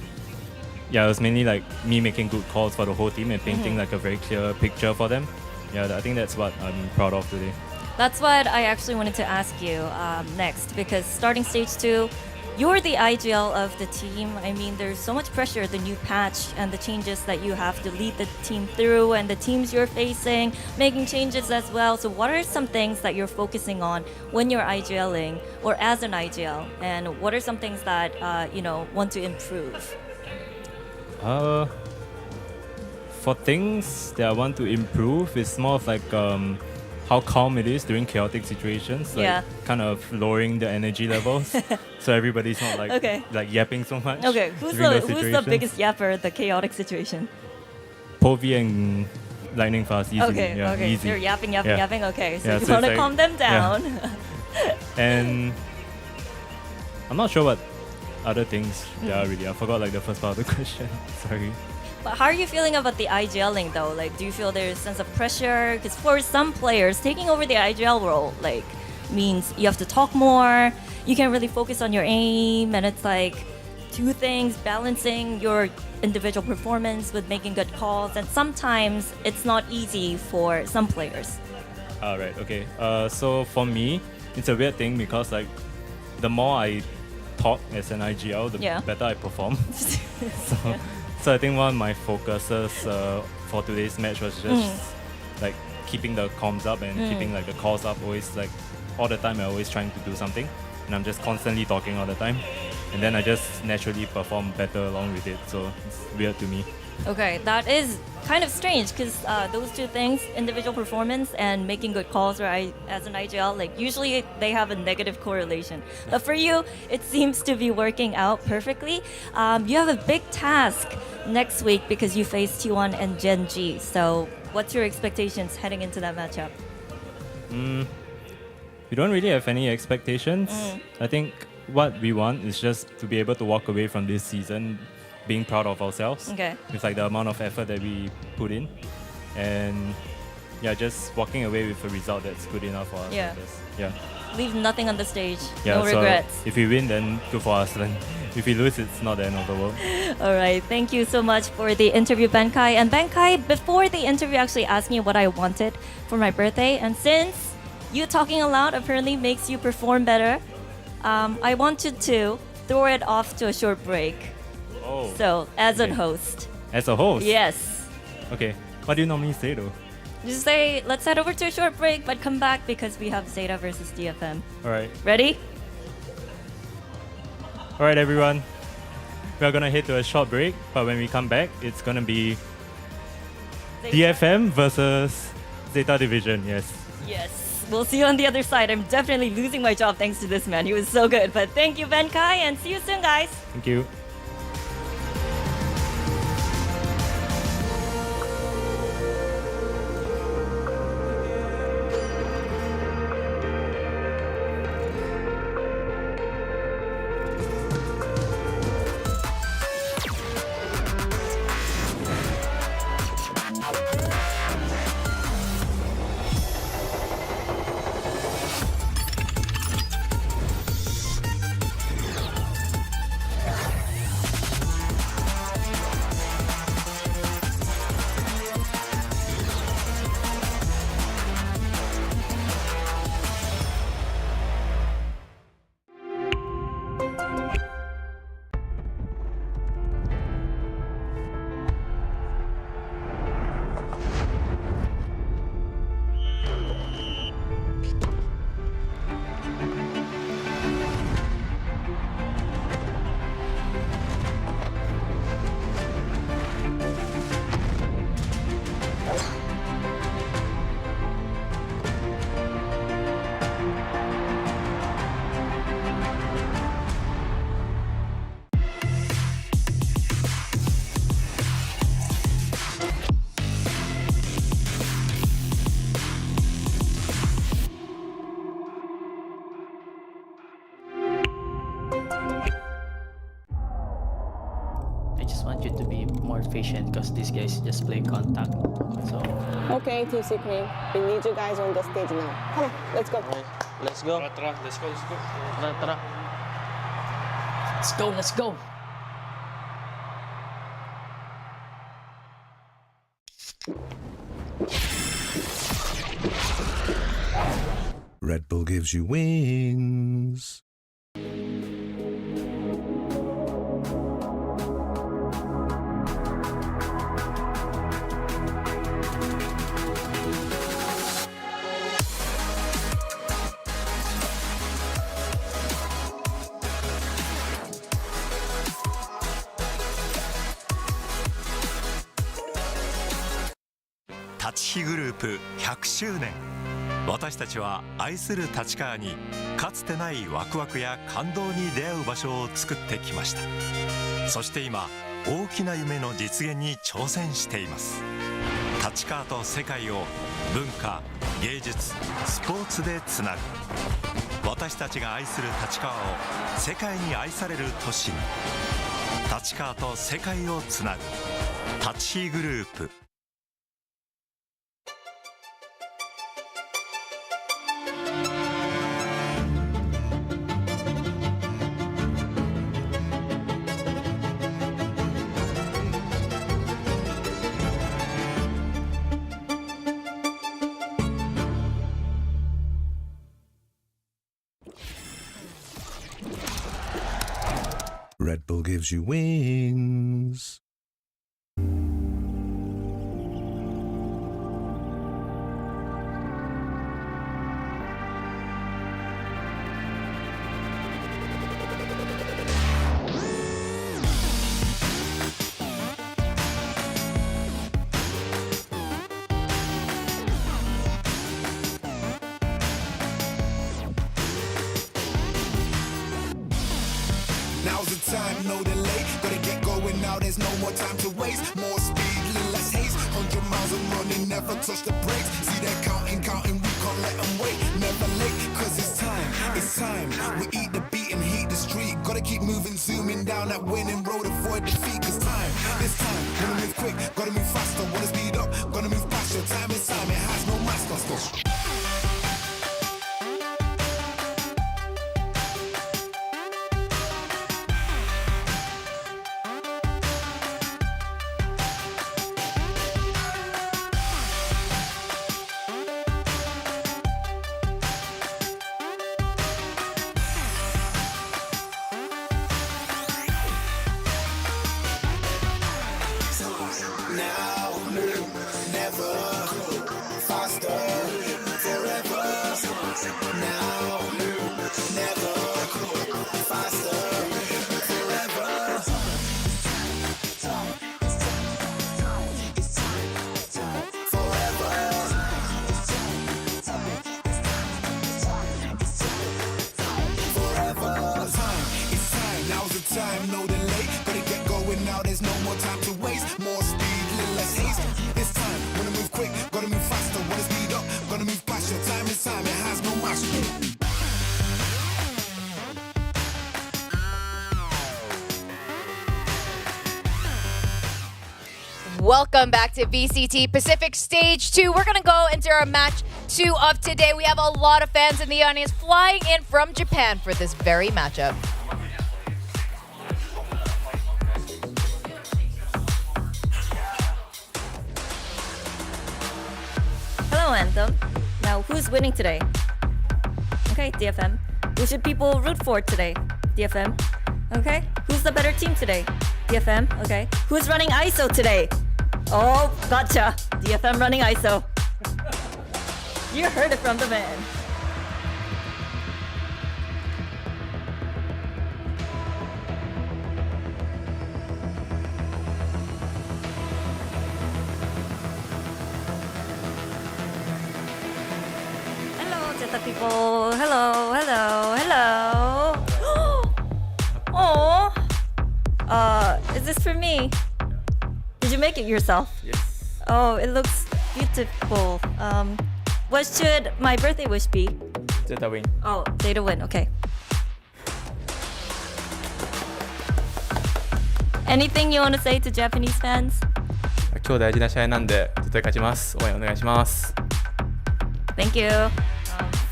Yeah, it was mainly like me making good calls for the whole team and painting like a very clear picture for them. Yeah, I think that's what I'm proud of today. That's what I actually wanted to ask you next, because starting stage 2, you're the IGL of the team. I mean, there's so much pressure, the new patch and the changes that you have to lead the team through and the teams you're facing, making changes as well. So what are some things that you're focusing on when you're IGLing or as an IGL? And what are some things that, want to improve? For things that I want to improve, it's more of like how calm it is during chaotic situations, like kind of lowering the energy levels, so everybody's not like yapping so much. Okay, who's the biggest yapper at the chaotic situation? Povi and Lightning Fast, easily. Okay, easy. They're yapping. Okay, so you so want to calm them down. And I'm not sure what other things there are really. I forgot like the first part of the question. Sorry. But how are you feeling about the IGLing though? Like, do you feel there's a sense of pressure? Because for some players, taking over the IGL role like means you have to talk more. You can't really focus on your aim, and it's like two things: balancing your individual performance with making good calls, and sometimes it's not easy for some players. Right. Okay. So for me, it's a weird thing because like the more I talk as an IGL, the Yeah. better I perform. So I think one of my focuses for today's match was just like keeping the comms up and keeping like the calls up. Always like all the time, I'm always trying to do something, and I'm just constantly talking all the time, and then I just naturally perform better along with it. So it's weird to me. Okay, that is kind of strange because those two things, individual performance and making good calls, right, as an IGL, like usually they have a negative correlation. But for you, it seems to be working out perfectly. You have a big task next week because you face T1 and Gen G. So what's your expectations heading into that matchup? We don't really have any expectations. I think what we want is just to be able to walk away from this season being proud of ourselves. Okay. With like the amount of effort that we put in. And yeah, just walking away with a result that's good enough for us. Yeah. I guess. Yeah. Leave nothing on the stage. Yeah, No so regrets. if we win, then good for us. Then if we lose, it's not the end of the world. All right, thank you so much for the interview, Benkai. And Benkai, before the interview, actually asked me what I wanted for my birthday. And since you talking aloud apparently makes you perform better, I wanted to throw it off to a short break. Oh. So, as a host. As a host? Yes. Okay. What do you normally say though? Just say, let's head over to a short break, but come back because we have ZETA versus DFM. Alright. Ready? Alright, everyone. We're gonna head to a short break, but when we come back, it's gonna be DFM versus ZETA Division, yes. Yes. We'll see you on the other side. I'm definitely losing my job thanks to this man. He was so good. But thank you, Benkai, and see you soon, guys. Thank you. I just want you to be more patient because these guys just play contact. So Okay, TC Cream, we need you guys on the stage now. Come on, let's go. let's go. Let's go, let's go. Tara, tara. Let's go, let's go. Red Bull gives you wings.立ち日グループ100周年。私たちは愛する立川にかつてないワクワクや感動に出会う場所を作ってきました。そして今大きな夢の実現に挑戦しています。立川と世界を文化、芸術、スポーツでつなぐ。私たちが愛する立川を世界に愛される都市に。立川と世界をつなぐ立ち日グループ。Red Bull gives you wings. Now's the time, no delay. Gotta get going now, there's no more time to waste. More speed, little less haste. 100 miles I'm running, never touch the brakes. See that counting, we can't let them wait. Never late, cause it's time. We eat the beat and heat the street. Gotta keep moving, zooming down that winning road, avoid defeat. Cause this time, wanna move quick, gotta move faster. Wanna speed up, gotta move faster. Time is time, it has no master. Now, never, faster, forever. Now, never, faster, forever. Forever. It's time, now's the time, no delay. Gotta get going now, there's no more time to waste. More speed, little less haste. This time, wanna move quick, gotta move faster. Wanna speed up, gotta move faster. Time is time, it has no master. Welcome back to VCT Pacific Stage 2. We're going to go into our match 2 of today. We have a lot of fans in the audience flying in from Japan for this very matchup. Hello, Anthem. Now, who's winning today? Okay, DFM. Who should people root for today? DFM. Okay. Who's the better team today? DFM. Okay. Who's running ISO today? Oh, gotcha. DFM running ISO. You heard it from the man. Hello, ZETA people. Hello, hello, hello. Oh. Is this for me? Did you make it yourself? Yes. Oh, it looks beautiful. What should my birthday wish be? ZETA win. Oh, ZETA win. Okay. Anything you want to say to Japanese fans? 今日大事な試合なんで絶対勝ちます。応援お願いします。 Thank you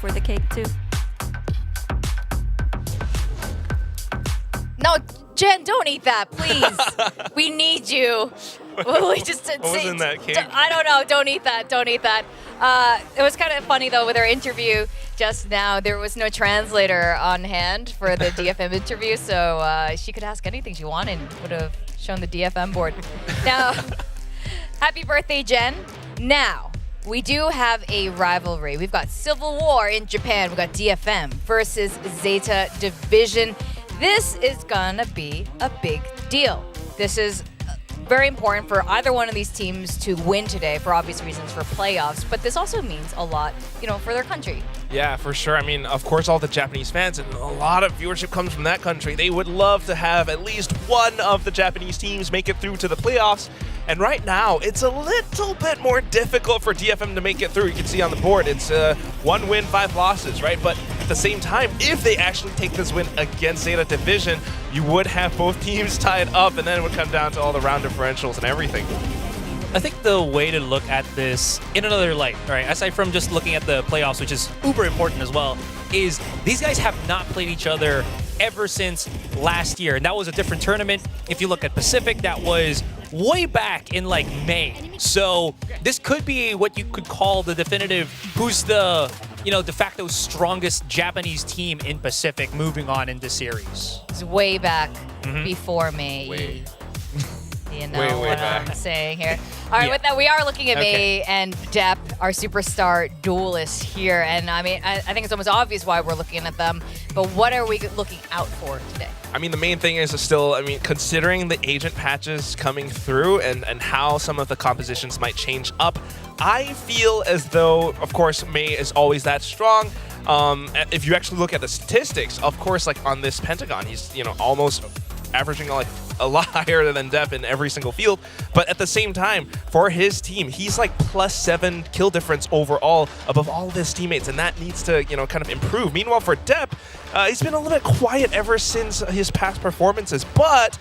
for the cake too. No, Jen, don't eat that, please. We need you. We just What was in that cake? I don't know. Don't eat that. Don't eat that. It was kind of funny though with our interview just now. There was no translator on hand for the DFM interview, so she could ask anything she wanted. Would have shown the DFM board. Now, happy birthday, Jen. Now, we do have a rivalry. We've got Civil War in Japan. We've got DFM versus ZETA Division. This is gonna be a big deal. This is very important for either one of these teams to win today for obvious reasons for playoffs, but this also means a lot, for their country. Yeah, for sure. I mean, of course, all the Japanese fans, and a lot of viewership comes from that country. They would love to have at least one of the Japanese teams make it through to the playoffs. And right now, it's a little bit more difficult for DFM to make it through. You can see on the board, it's 1 win, 5 losses, right? But at the same time, if they actually take this win against ZETA Division, you would have both teams tied up, and then it would come down to all the round differentials and everything. I think the way to look at this in another light, right, aside from just looking at the playoffs, which is uber important as well, is these guys have not played each other ever since last year. And that was a different tournament. If you look at Pacific, that was way back in like May. So this could be what you could call the definitive who's the de facto strongest Japanese team in Pacific moving on in the series. It's way back before me. You know Way what back. I'm saying here. All right, with that, we are looking at May and Depp, our superstar duelists here. And I mean, I think it's almost obvious why we're looking at them. But what are we looking out for today? I mean, the main thing is still, I mean, considering the agent patches coming through and how some of the compositions might change up, I feel as though, of course, May is always that strong. If you actually look at the statistics, of course, like on this Pentagon, he's, almost averaging like a lot higher than Depp in every single field. But at the same time, for his team, he's like +7 kill difference overall above all of his teammates, and that needs to, kind of improve. Meanwhile, for Depp, he's been a little bit quiet ever since his past performances, but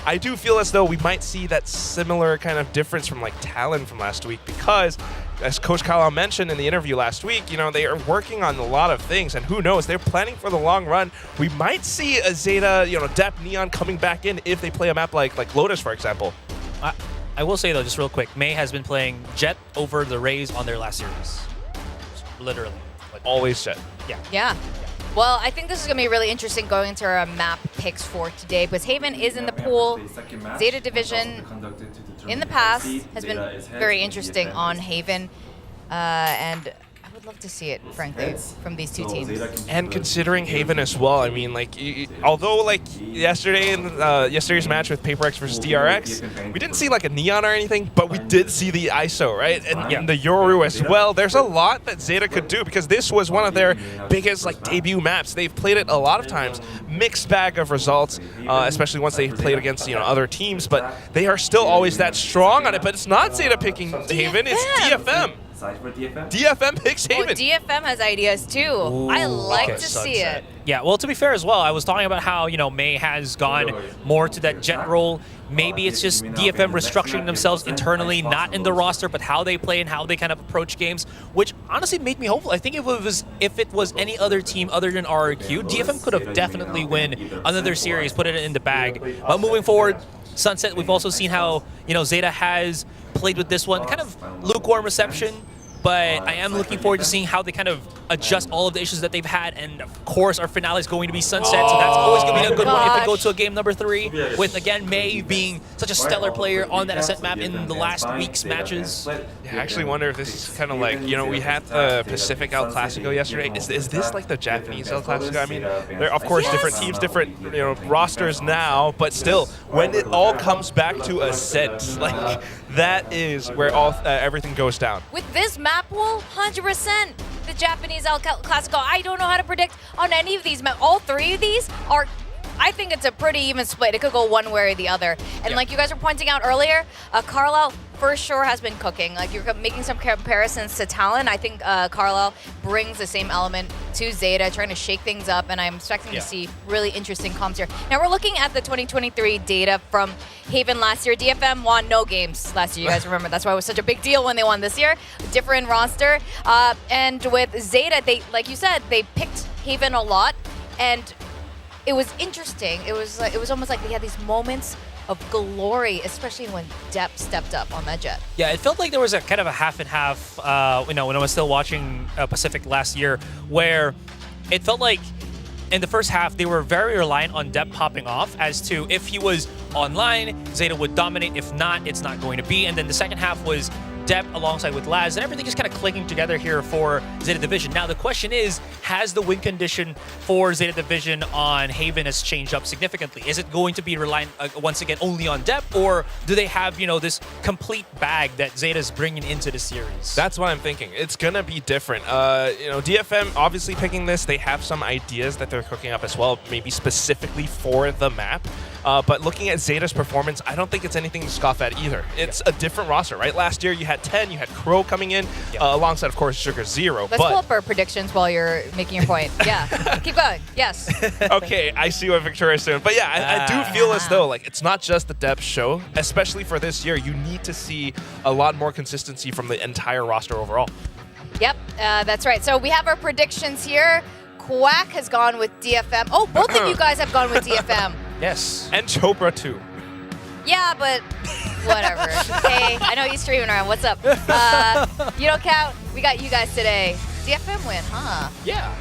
I do feel as though we might see that similar kind of difference from like Talon from last week, because as Coach Carlisle mentioned in the interview last week, they are working on a lot of things, and who knows, they're planning for the long run. We might see a ZETA, Depp, Neon coming back in if they play a map like Lotus, for example. I will say, though, just real quick, May has been playing Jet over the Rays on their last series. Literally. Always Jet. Yeah. Well, I think this is going to be really interesting going into our map picks for today, because Haven is in the pool. ZETA Division in the past has been very interesting on Haven, and I would love to see it, frankly, from these two teams. And considering Haven as well, I mean, like, although like yesterday in yesterday's match with PaperX versus DRX, we didn't see like a Neon or anything, but we did see the ISO, right? And the Yoru as well. There's a lot that ZETA could do, because this was one of their biggest like debut maps. They've played it a lot of times, mixed bag of results, especially once they played against other teams. But they are still always that strong on it. But it's not ZETA picking Haven, it's DFM. DFM picks Haven. DFM has ideas too. I like to see it. Yeah, well, to be fair as well, I was talking about how, May has gone more to that Jet role. Maybe it's just DFM restructuring themselves internally, not in the roster, but how they play and how they kind of approach games, which honestly made me hopeful. I think if it was any other team other than RRQ, DFM could have definitely win another series, put it in the bag. But moving forward, Sunset, we've also seen how, ZETA has played with this one, kind of lukewarm reception. But I am looking forward to seeing how they kind of adjust all of the issues that they've had. And of course, our finale is going to be Sunset, so that's always going to be a good one if it goes to a game number 3. With, again, May being such a stellar player on that Ascent map in the last week's matches. Yeah, I actually wonder if this is kind of like, we had the Pacific El Clasico yesterday. Is this like the Japanese El Clasico? I mean, there are, of course, different teams, different rosters now, but still, when it all comes back to Ascent, like, that is where everything goes down. With this map pool, 100% the Japanese El Clasico. I don't know how to predict on any of these maps. All 3 of these are, I think it's a pretty even split. It could go one way or the other. And like you guys were pointing out earlier, Carlisle for sure has been cooking. Like, you're making some comparisons to Talon. I think Carlisle brings the same element to ZETA, trying to shake things up, and I'm expecting to see really interesting comps here. Now, we're looking at the 2023 data from Haven last year. DFM won no games last year, you guys remember. That's why it was such a big deal when they won this year. Different roster. And with ZETA, they, like you said, they picked Haven a lot, and it was interesting. It was almost like they had these moments of glory, especially when Depp stepped up on that Jet. Yeah, it felt like there was a kind of a half and half, when I was still watching Pacific last year, where it felt like in the first half, they were very reliant on Depp popping off as to if he was online, ZETA would dominate. If not, it's not going to be. And then the second half was Depp alongside with Laz, and everything just kind of clicking together here for ZETA Division. Now, the question is, has the win condition for ZETA Division on Haven has changed up significantly? Is it going to be reliant, once again, only on Depp, or do they have, this complete bag that ZETA's bringing into the series? That's what I'm thinking. It's going to be different. DFM obviously picking this. They have some ideas that they're cooking up as well, maybe specifically for the map. But looking at ZETA's performance, I don't think it's anything to scoff at either. It's a different roster, right? Last year, you had 10, you had Crow coming in, alongside, of course, Sugar Zero. Let's pull up our predictions while you're making your point. Yeah, keep going. Yes. Okay, I see what Victoria's doing. But yeah, I do feel as though, like, it's not just the Depp show. Especially for this year, you need to see a lot more consistency from the entire roster overall. Yep, that's right. So we have our predictions here. Quack has gone with DFM. Oh, both of you guys have gone with DFM. Yes. And Chopra, too. Yeah, but whatever. Hey, I know you're streaming around. What's up? You don't count. We got you guys today. DFM win, huh? Yeah.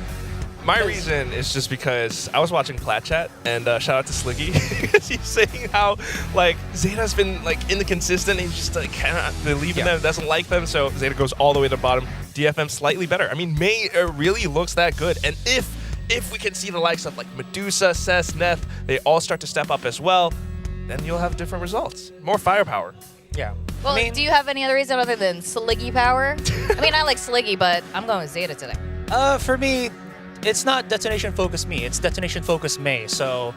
My reason is just because I was watching Plat Chat, and shout out to Sliggy, because he's saying how like ZETA's been like inconsistent. He's just like cannot believe in them, doesn't like them, so ZETA goes all the way to the bottom. DFM slightly better. I mean, May really looks that good, and if we can see the likes of like Medusa, Cess, Neth, they all start to step up as well, then you'll have different results, more firepower. Yeah. Well, do you have any other reason other than Sliggy power? I mean, I like Sliggy, but I'm going with ZETA today. For me, it's not Detonation Focus me, it's Detonation Focus May, so...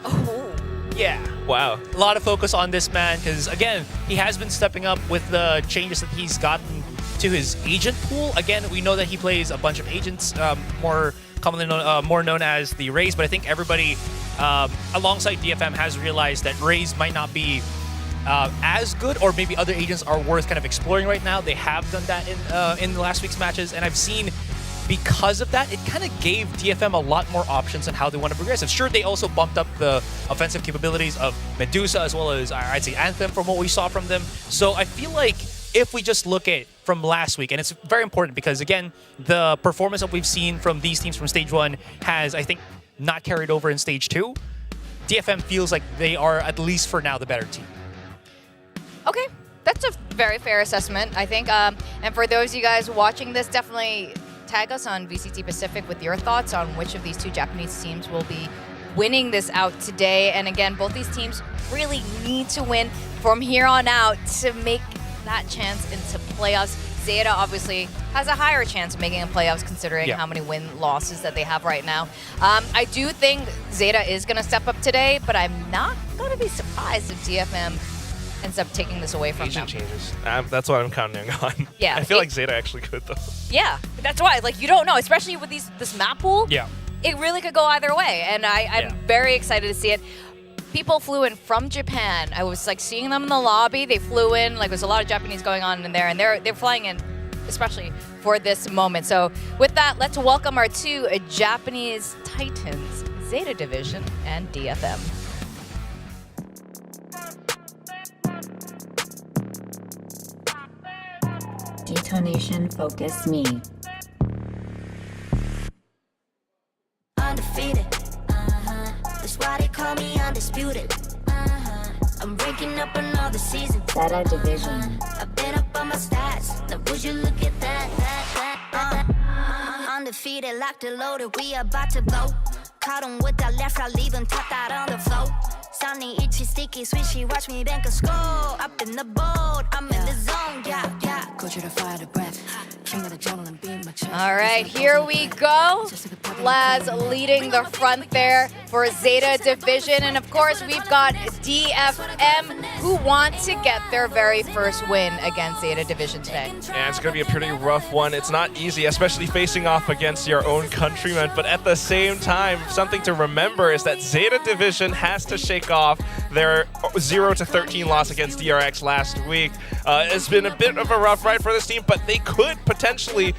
Yeah. Wow. A lot of focus on this man, because again, he has been stepping up with the changes that he's gotten to his agent pool. Again, we know that he plays a bunch of agents, more commonly known, more known as the Rays, but I think everybody alongside DFM has realized that Rays might not be as good, or maybe other agents are worth kind of exploring right now. They have done that in the last week's matches, and I've seen because of that, it kind of gave DFM a lot more options on how they want to progress. Sure, they also bumped up the offensive capabilities of Medusa as well as, I'd say, Anthem from what we saw from them. So I feel like if we just look at from last week, and it's very important because, again, the performance that we've seen from these teams from Stage 1 has, I think, not carried over in Stage 2. DFM feels like they are, at least for now, the better team. Okay, that's a very fair assessment, I think. And for those of you guys watching this, definitely tag us on VCT Pacific with your thoughts on which of these two Japanese teams will be winning this out today. And again, both these teams really need to win from here on out to make that chance into playoffs. ZETA obviously has a higher chance of making a playoffs considering how many win-losses that they have right now. I do think ZETA is going to step up today, but I'm not going to be surprised if DFM ends up taking this away from them. Changes. That's what I'm counting on. Yeah, I feel like ZETA actually could, though. Yeah, that's why. Like, you don't know, especially with this map pool. Yeah. It really could go either way, and I'm very excited to see it. People flew in from Japan. I was like seeing them in the lobby. They flew in. Like, there's a lot of Japanese going on in there, and they're flying in, especially for this moment. So with that, let's welcome our two Japanese titans, ZETA Division and DFM. Detonation Focus Me. Undefeated. That's why they call me undisputed. I'm breaking up another season. ZETA Division. I've been up on my stats. Now would you look at that? Undefeated, locked and loaded. We about to blow. Caught him with that left, I leave him tapped out on the floor. Sounding itchy, sticky, swishy, watch me bank a score. Up in the boat, I'm in the zone, yeah. Go to the fire, the breath. King of the jungle and beat my chest. All right, here we go. Laz leading the front there for ZETA Division. And of course, we've got DFM who want to get their very first win against ZETA Division today. Yeah, it's going to be a pretty rough one. It's not easy, especially facing off against your own countrymen. But at the same time, something to remember is that ZETA Division has to shake off their 0-13 loss against DRX last week. It's been a bit of a rough ride for this team, but they could potentially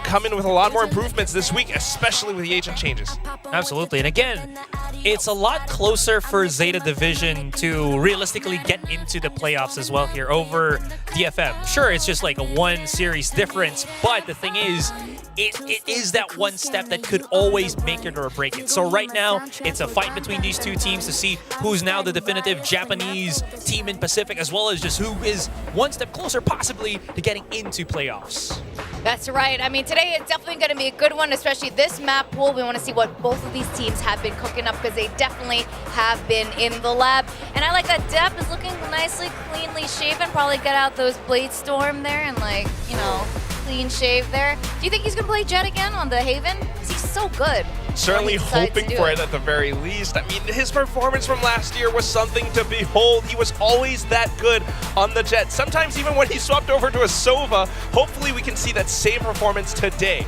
come in with a lot more improvements this week, especially with the agent changes. Absolutely. And again, it's a lot closer for ZETA Division to realistically get into the playoffs as well here over DFM. Sure, it's just like a one series difference, but the thing is, it is that one step that could always make it or break it. So right now, it's a fight between these two teams to see who's now the definitive Japanese team in Pacific, as well as just who is one step closer possibly to getting into playoffs. That's right. I mean, today it's definitely going to be a good one, especially this map pool. We want to see what both of these teams have been cooking up because they definitely have been in the lab. And I like that Depp is looking nicely, cleanly shaven. Probably get out those Blade Storm there and, like, you know, clean shave there. Do you think he's going to play Jet again on the Haven? Because he's so good. Certainly hoping for it at the very least. I mean, his performance from last year was something to behold. He was always that good on the Jet. Sometimes even when he swapped over to a Sova, hopefully we can see that same performance today.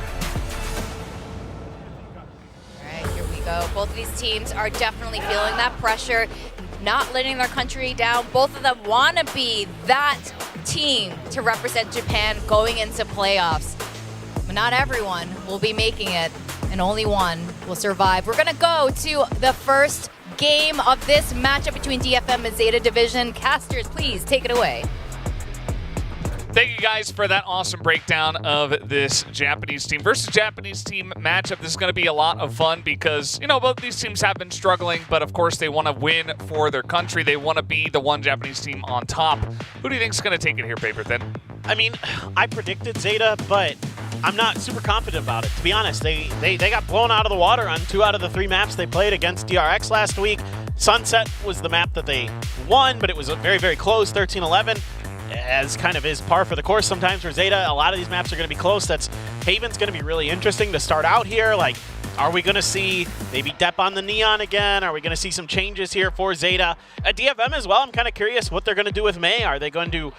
All right, here we go. Both of these teams are definitely feeling that pressure, not letting their country down. Both of them want to be that team to represent Japan going into playoffs. But not everyone will be making it, and only one will survive. We're gonna go to the first game of this matchup between DFM and ZETA Division. Casters, please take it away. Thank you guys for that awesome breakdown of this Japanese team versus Japanese team matchup. This is going to be a lot of fun because, you know, both these teams have been struggling, but of course they want to win for their country. They want to be the one Japanese team on top. Who do you think is going to take it here, Paper Thin? I mean, I predicted ZETA, but I'm not super confident about it. To be honest, they got blown out of the water on 2 out of the 3 maps they played against DRX last week. Sunset was the map that they won, but it was very, very close, 13-11. As kind of is par for the course sometimes for ZETA. A lot of these maps are going to be close. Haven's going to be really interesting to start out here. Like, are we going to see maybe Depp on the Neon again? Are we going to see some changes here for ZETA? At DFM as well, I'm kind of curious what they're going to do with May. Are they going to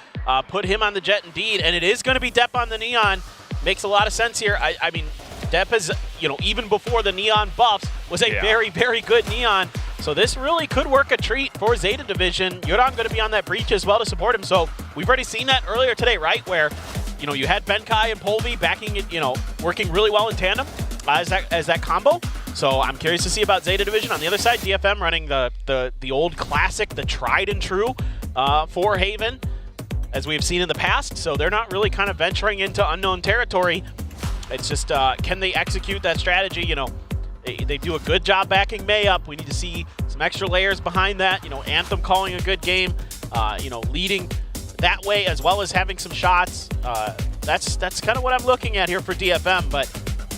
put him on the Jet indeed? And it is going to be Depp on the Neon. Makes a lot of sense here. I mean, Depp is, you know, even before the Neon buffs, was a very, very good Neon. So this really could work a treat for ZETA Division. Yoran going to be on that breach as well to support him. So we've already seen that earlier today, right? Where, you know, you had Benkai and Polvi backing it, you know, working really well in tandem as that combo. So I'm curious to see about ZETA Division. On the other side, DFM running the old classic, the tried and true for Haven, as we've seen in the past. So they're not really kind of venturing into unknown territory. It's just, can they execute that strategy? You know, they do a good job backing May up. We need to see some extra layers behind that. You know, Anthem calling a good game, you know, leading that way as well as having some shots. That's kind of what I'm looking at here for DFM, but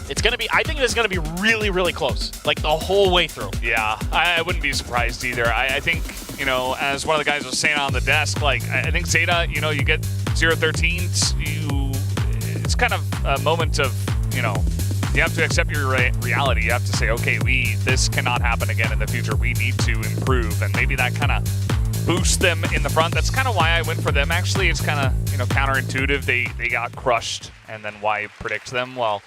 it's going to be, I think it's going to be really, really close, like the whole way through. Yeah, I wouldn't be surprised either. I think, you know, as one of the guys was saying on the desk, like, I think ZETA, you know, you get 0-13s, it's kind of a moment of, you know, you have to accept your reality. You have to say, okay, this cannot happen again in the future. We need to improve, and maybe that kind of boosts them in the front. That's kind of why I went for them. Actually, it's kind of, you know, counterintuitive. They got crushed, and then why predict them? Well,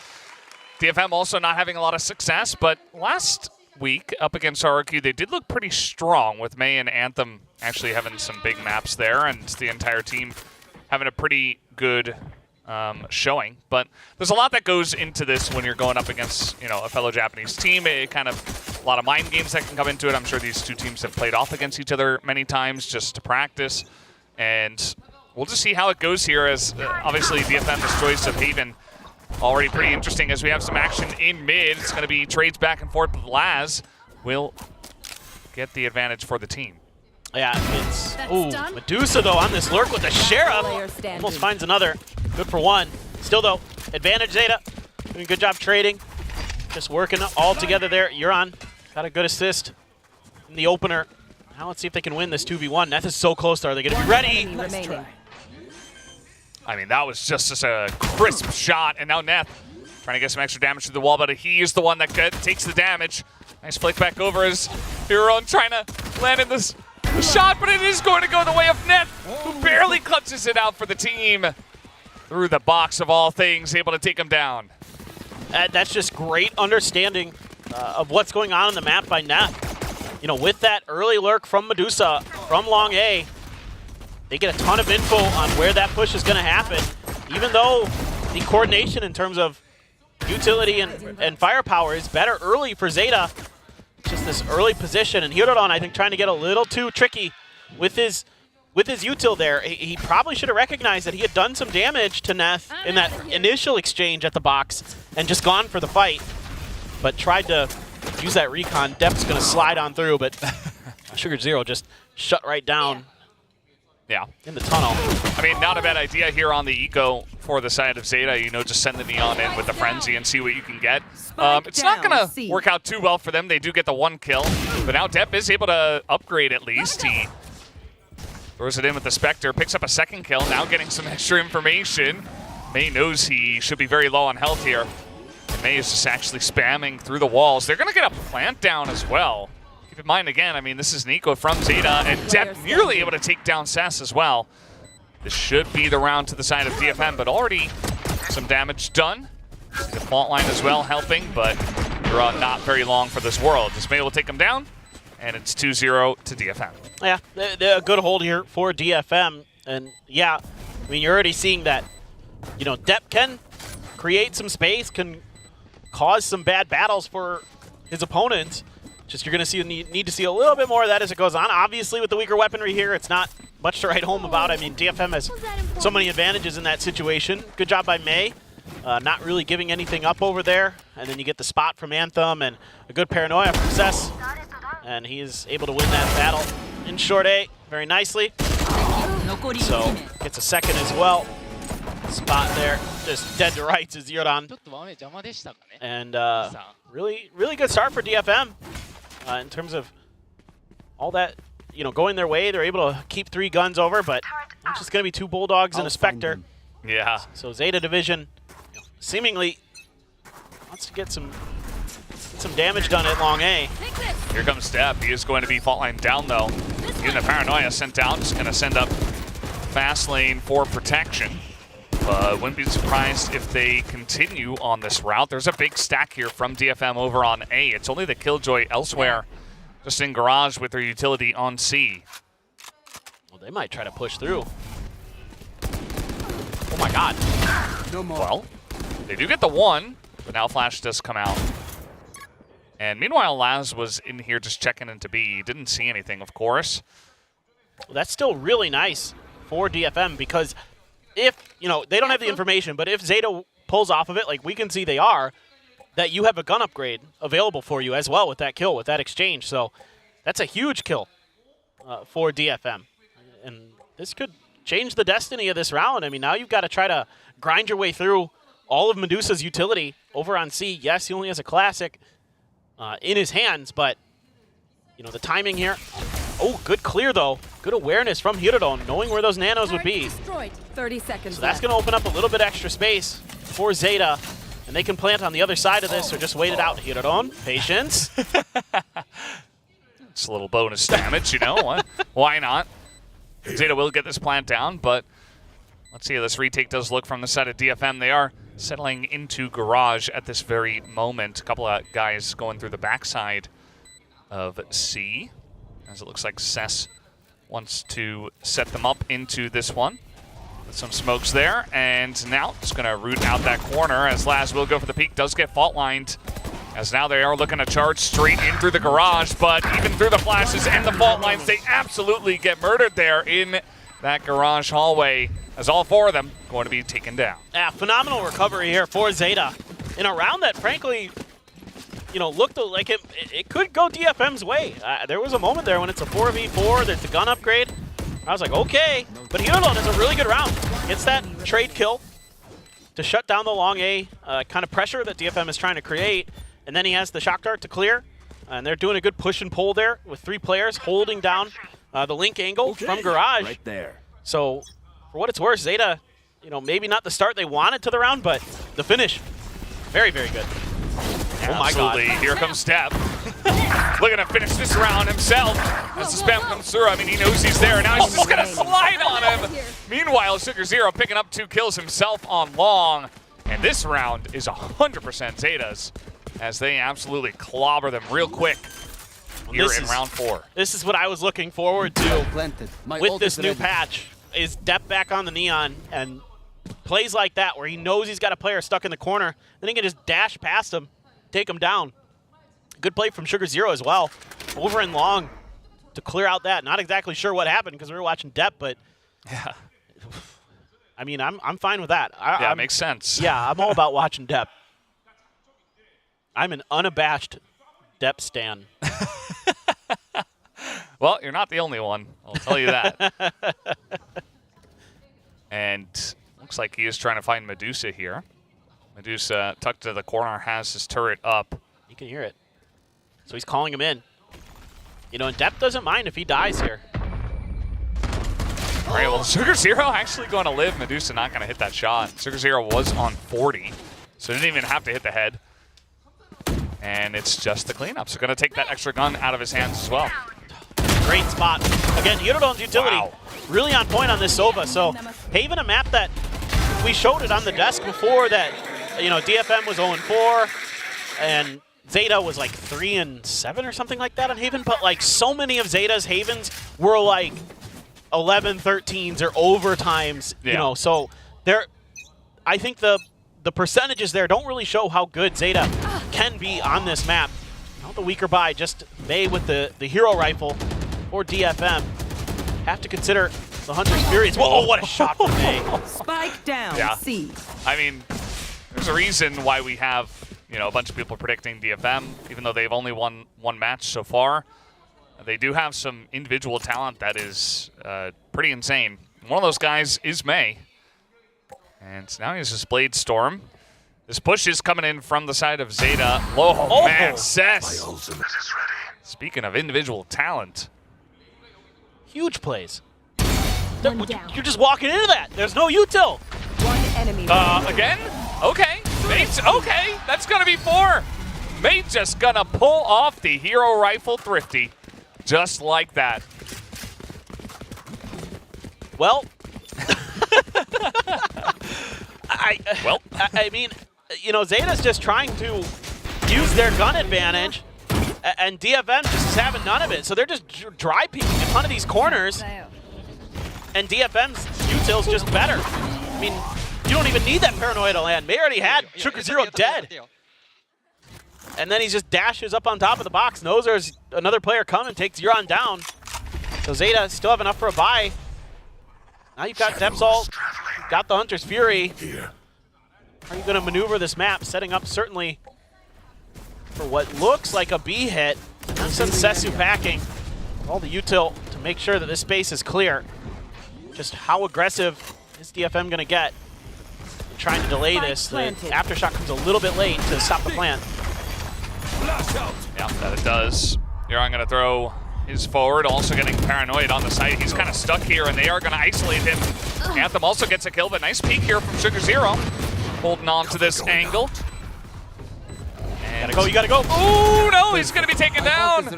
DFM also not having a lot of success, but last week up against RRQ, they did look pretty strong with May and Anthem actually having some big maps there, and the entire team having a pretty good showing. But there's a lot that goes into this when you're going up against, you know, a fellow Japanese team. It kind of, a lot of mind games that can come into it. I'm sure these two teams have played off against each other many times just to practice, and we'll just see how it goes here as obviously DFM's choice of Haven already pretty interesting as we have some action in mid. It's going to be trades back and forth, but Laz will get the advantage for the team. Yeah, it's, ooh, Medusa though on this lurk with the Sheriff. Almost finds another. Good for one. Still though, advantage ZETA. Doing a good job trading. Just working all together there. Euron got a good assist in the opener. Now let's see if they can win this 2v1. Neth is so close. Are they going to be ready? I mean, that was just a crisp shot, and now Neth trying to get some extra damage to the wall, but he is the one that takes the damage. Nice flick back over as Euron trying to land in this shot, but it is going to go the way of Neth, who barely clutches it out for the team. Through the box of all things, able to take him down. That's just great understanding of what's going on in the map by Neth. You know, with that early lurk from Medusa, from Long A, they get a ton of info on where that push is going to happen. Even though the coordination in terms of utility and firepower is better early for ZETA, just this early position. And Hirodon, I think, trying to get a little too tricky with his util there. He probably should have recognized that he had done some damage to Neth in that initial exchange at the box and just gone for the fight, but tried to use that recon. Depp's going to slide on through, but Sugar Zero just shut right down. Yeah. In the tunnel. I mean, not a bad idea here on the eco for the side of ZETA. You know, just send the Neon in with the Frenzy and see what you can get. It's not going to work out too well for them. They do get the 1 kill, but now Depp is able to upgrade at least. He throws it in with the Spectre, picks up a 2nd kill, now getting some extra information. May knows he should be very low on health here. And May is just actually spamming through the walls. They're going to get a plant down as well. Keep in mind, again, I mean, this is Nico from ZETA, and Depp nearly able to take down Sess as well. This should be the round to the side of DFM, but already some damage done. The fault line as well helping, but you're not very long for this world. This May will take him down, and it's 2-0 to DFM. Yeah, a good hold here for DFM. And yeah, I mean, you're already seeing that, you know, Depp can create some space, can cause some bad battles for his opponents. Just you're going to need to see a little bit more of that as it goes on. Obviously, with the weaker weaponry here, it's not much to write home about. I mean, DFM has so many advantages in that situation. Good job by May. Not really giving anything up over there. And then you get the spot from Anthem and a good paranoia from Cess. And he is able to win that battle in short A very nicely. So gets a second as well. Spot there, just dead to rights is Yoran. And really good start for DFM in terms of all that, going their way. They're able to keep 3 guns over, but it's just going to be 2 Bulldogs and a Spectre. Yeah. So Zeta Division seemingly wants to get some damage done at long A. Here comes Step. He is going to be fault line down though. Getting the paranoia sent out. Just going to send up fast lane for protection. Wouldn't be surprised if they continue on this route. There's a big stack here from DFM over on A. It's only the Killjoy elsewhere, just in garage with their utility on C. Well, they might try to push through. Oh my god. No more. Well, they do get the 1, but now Flash does come out. And meanwhile, Laz was in here just checking into B. He didn't see anything, of course. Well, that's still really nice for DFM because if, they don't have the information, but if Zeta pulls off of it, like we can see they are, that you have a gun upgrade available for you as well with that kill, with that exchange. So that's a huge kill for DFM. And this could change the destiny of this round. I mean, now you've got to try to grind your way through all of Medusa's utility over on C. Yes, he only has a classic in his hands, but, the timing here. Oh, good clear, though. Good awareness from Hirodon, knowing where those nanos would be. 30 seconds So that's going to open up a little bit extra space for Zeta, and they can plant on the other side of this or just wait it out. Hirodon, patience. It's a little bonus damage, Why not? Zeta will get this plant down, but let's see how this retake does look from the side of DFM. They are settling into garage at this very moment. A couple of guys going through the backside of C, as it looks like Cess wants to set them up into this one. With some smokes there, and now it's going to root out that corner as Laz will go for the peak, does get fault lined, as now they are looking to charge straight in through the garage, but even through the flashes and the fault lines, they absolutely get murdered there in that garage hallway, as all 4 of them going to be taken down. Yeah, phenomenal recovery here for Zeta in a round that, frankly, looked like it could go DFM's way. There was a moment there when it's a 4v4, there's the gun upgrade. I was like, okay, but Hirodon is a really good round. Gets that trade kill to shut down the long A kind of pressure that DFM is trying to create, and then he has the shock dart to clear, and they're doing a good push and pull there with 3 players holding down the link angle from garage. Right there. So, for what it's worth, Zeta, maybe not the start they wanted to the round, but the finish, very, very good. Oh my god. Absolutely. Here comes Step. Looking to finish this round himself as the spam comes through. I mean, he knows he's there, and now he's just going to slide on him. Meanwhile, Sugar Zero picking up 2 kills himself on long. And this round is 100% Zeta's, as they absolutely clobber them real quick here in round 4. This is what I was looking forward to with this new patch, is Depp back on the Neon, and plays like that where he knows he's got a player stuck in the corner, then he can just dash past him, take him down. Good play from Sugar Zero as well, over and long to clear out that. Not exactly sure what happened because we were watching Depp, but yeah, I mean, I'm fine with that. Yeah, it makes sense. Yeah, I'm all about watching Depp. I'm an unabashed Depp stan. Well, you're not the only one, I'll tell you that. And looks like he is trying to find Medusa here. Medusa, tucked to the corner, has his turret up. You can hear it. So he's calling him in. And Depp doesn't mind if he dies here. All right, well, Sugar Zero actually going to live. Medusa not going to hit that shot. Sugar Zero was on 40, so didn't even have to hit the head. And it's just the cleanup. So going to take that extra gun out of his hands as well. Great spot. Again, Hirodon's utility really on point on this Sova. So Haven, a map that we showed it on the desk before that, DFM was 0-4 and Zeta was like 3-7 or something like that on Haven. But like so many of Zeta's Havens were like 11, 13s or overtimes, so I think the percentages there don't really show how good Zeta can be on this map. Not the weaker buy, just May with the hero rifle or DFM. Have to consider the Hunter's Furies. Whoa, what a shot from May. Spike down. Yeah. C. I mean, there's a reason why we have, you know, a bunch of people predicting DFM, even though they've only won one match so far. They do have some individual talent that is pretty insane. One of those guys is May. And now he has his Blade Storm. This push is coming in from the side of ZETA. Oh, man, Cess. My ultimate is ready. Speaking of individual talent. Huge plays. You're just walking into that. There's no util. One enemy. Again? Okay. Mate's okay. That's going to be 4. Mate just going to pull off the Hero Rifle Thrifty. Just like that. Well, I mean, you know, Zeta's just trying to use their gun advantage, and DFM just is having none of it. So they're just dry peeking a ton of these corners, and DFM's util's just better. I mean, you don't even need that paranoia to land. May already had Sugar Zero dead. And then he just dashes up on top of the box, knows there's another player coming, takes Euron down. So Zeta still have enough for a buy. Now you've got Depsol, you've got the Hunter's Fury. How are you going to maneuver this map? Setting up certainly for what looks like a B hit. Now sends Sesu packing all the util to make sure that this space is clear. Just how aggressive is DFM going to get? Trying to delay this. The aftershock comes a little bit late to stop the plant. Yeah, that it does. Euron going to throw his forward, also getting paranoid on the site. He's kind of stuck here, and they are going to isolate him. Anthem also gets a kill, but nice peek here from Sugar Zero. Holding on to this angle. And you gotta go. Oh, no, he's going to be taken down.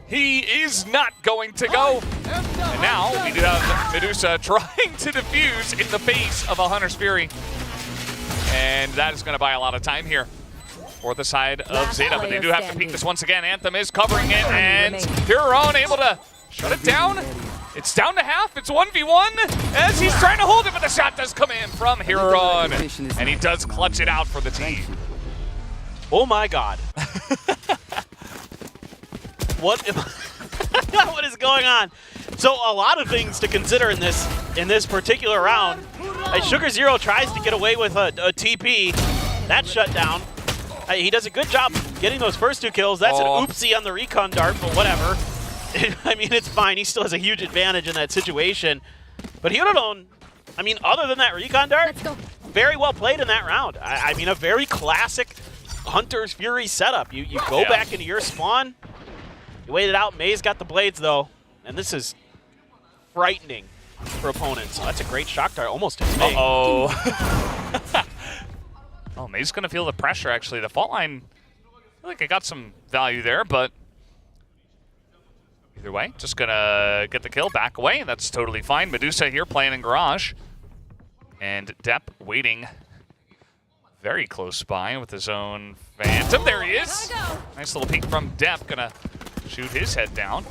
He is not going to go. And now we do have Medusa trying to defuse in the face of a Hunter's Fury. And that is going to buy a lot of time here for the side of ZETA, but they do have to peek this once again. Anthem is covering it, and Huron able to shut it down. It's down to half. It's 1v1 as he's trying to hold it, but the shot does come in from Huron, and he does clutch it out for the team. Oh my God. What is going on? So a lot of things to consider in this particular round. Sugar Zero tries to get away with a TP. That's shut down. He does a good job getting those first 2 kills. That's an oopsie on the recon dart, but whatever. I mean, it's fine. He still has a huge advantage in that situation. But Huron, I mean, other than that recon dart, very well played in that round. I mean, a very classic Hunter's Fury setup. You go back into your spawn. You wait it out. May's got the blades, though. And this is frightening for opponents. So that's a great shock dart. Almost hits May. Uh-oh. Oh, May's going to feel the pressure, actually. The fault line, I feel like it got some value there, but either way, just going to get the kill, back away. That's totally fine. Medusa here playing in Garage. And Depp waiting very close by with his own Phantom. There he is. Nice little peek from Depp. Going to shoot his head down.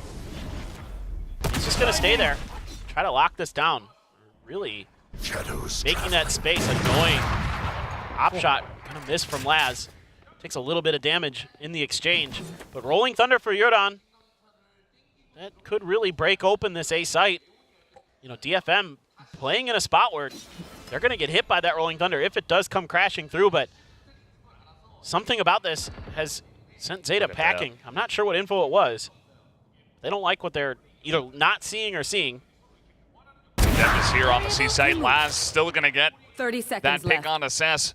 He's just going to stay there. Try to lock this down. Really making that space annoying. Op shot, kind of missed from Laz. Takes a little bit of damage in the exchange. But Rolling Thunder for Yuron. That could really break open this A site. You know, DFM playing in a spot where they're going to get hit by that Rolling Thunder if it does come crashing through. But something about this has sent ZETA packing. I'm not sure what info it was. They don't like what they're either not seeing or seeing. Depp is here on the C site. Laz still going to get 30 seconds that pick left. on Assess.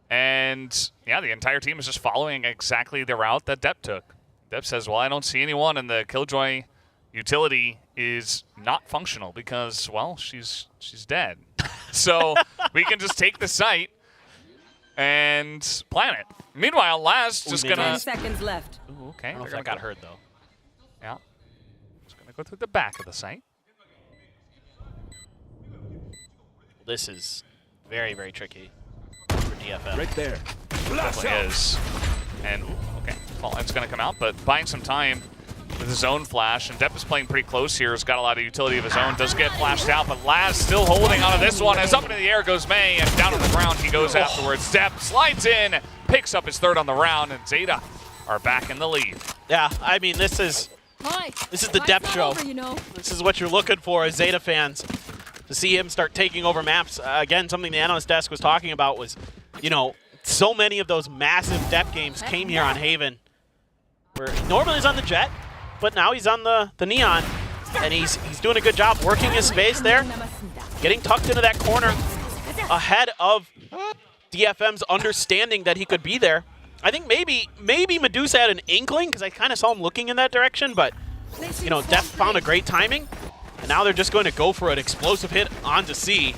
And yeah, the entire team is just following exactly the route that Depp took. Depp says, well, I don't see anyone, and the Killjoy utility is not functional because, well, she's dead. So we can just take the site and plan it. Meanwhile, Laz just going to... 10 seconds left. Ooh, okay. I don't know if that got heard, though. Yeah. Just going to go through the back of the site. This is very, very tricky for DFM. Right there. Definitely is. And, okay, Fault Line's going to come out, but buying some time with his own flash. And Depp is playing pretty close here. He's got a lot of utility of his own. Does get flashed out, but Laz still holding onto this one. As up into the air goes May, and down on the ground he goes afterwards. Depp slides in, picks up his 3rd on the round, and ZETA are back in the lead. Yeah, I mean, this is the Depp show. This is what you're looking for as ZETA fans. to see him start taking over maps. Again, something the analyst desk was talking about was, you know, so many of those massive depth games came here on Haven, where normally he's on the Jet, but now he's on the Neon, and he's doing a good job working his space there, getting tucked into that corner ahead of DFM's understanding that he could be there. I think maybe Medusa had an inkling, because I kind of saw him looking in that direction, but, you know, Def found a great timing, and now they're just going to go for an explosive hit onto C.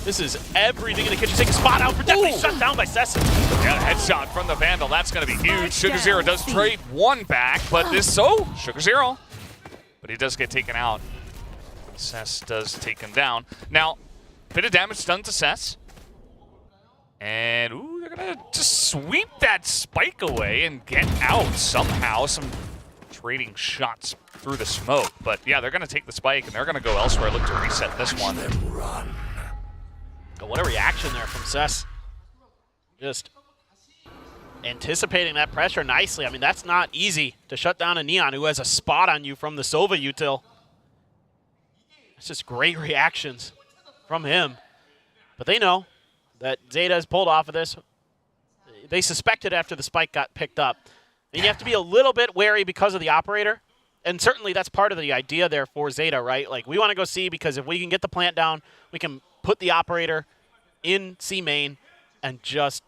This is everything in the kitchen. Take a spot out for definitely shut down by Sessu. Yeah, headshot from the Vandal. That's going to be huge. Sugar Zero does trade one back, but Sugar Zero. But he does get taken out. Cess does take him down. Now, bit of damage done to Cess. And, ooh, they're going to just sweep that spike away and get out somehow. Some trading shots through the smoke. But, yeah, they're going to take the spike, and they're going to go elsewhere, look to reset this one. What a reaction there from Cess. Just anticipating that pressure nicely. I mean, that's not easy to shut down a Neon who has a spot on you from the Sova util. It's just great reactions from him. But they know that ZETA has pulled off of this. They suspected after the spike got picked up. And you have to be a little bit wary because of the operator. And certainly that's part of the idea there for ZETA, right? Like, we want to go C because if we can get the plant down, we can put the operator in C main and just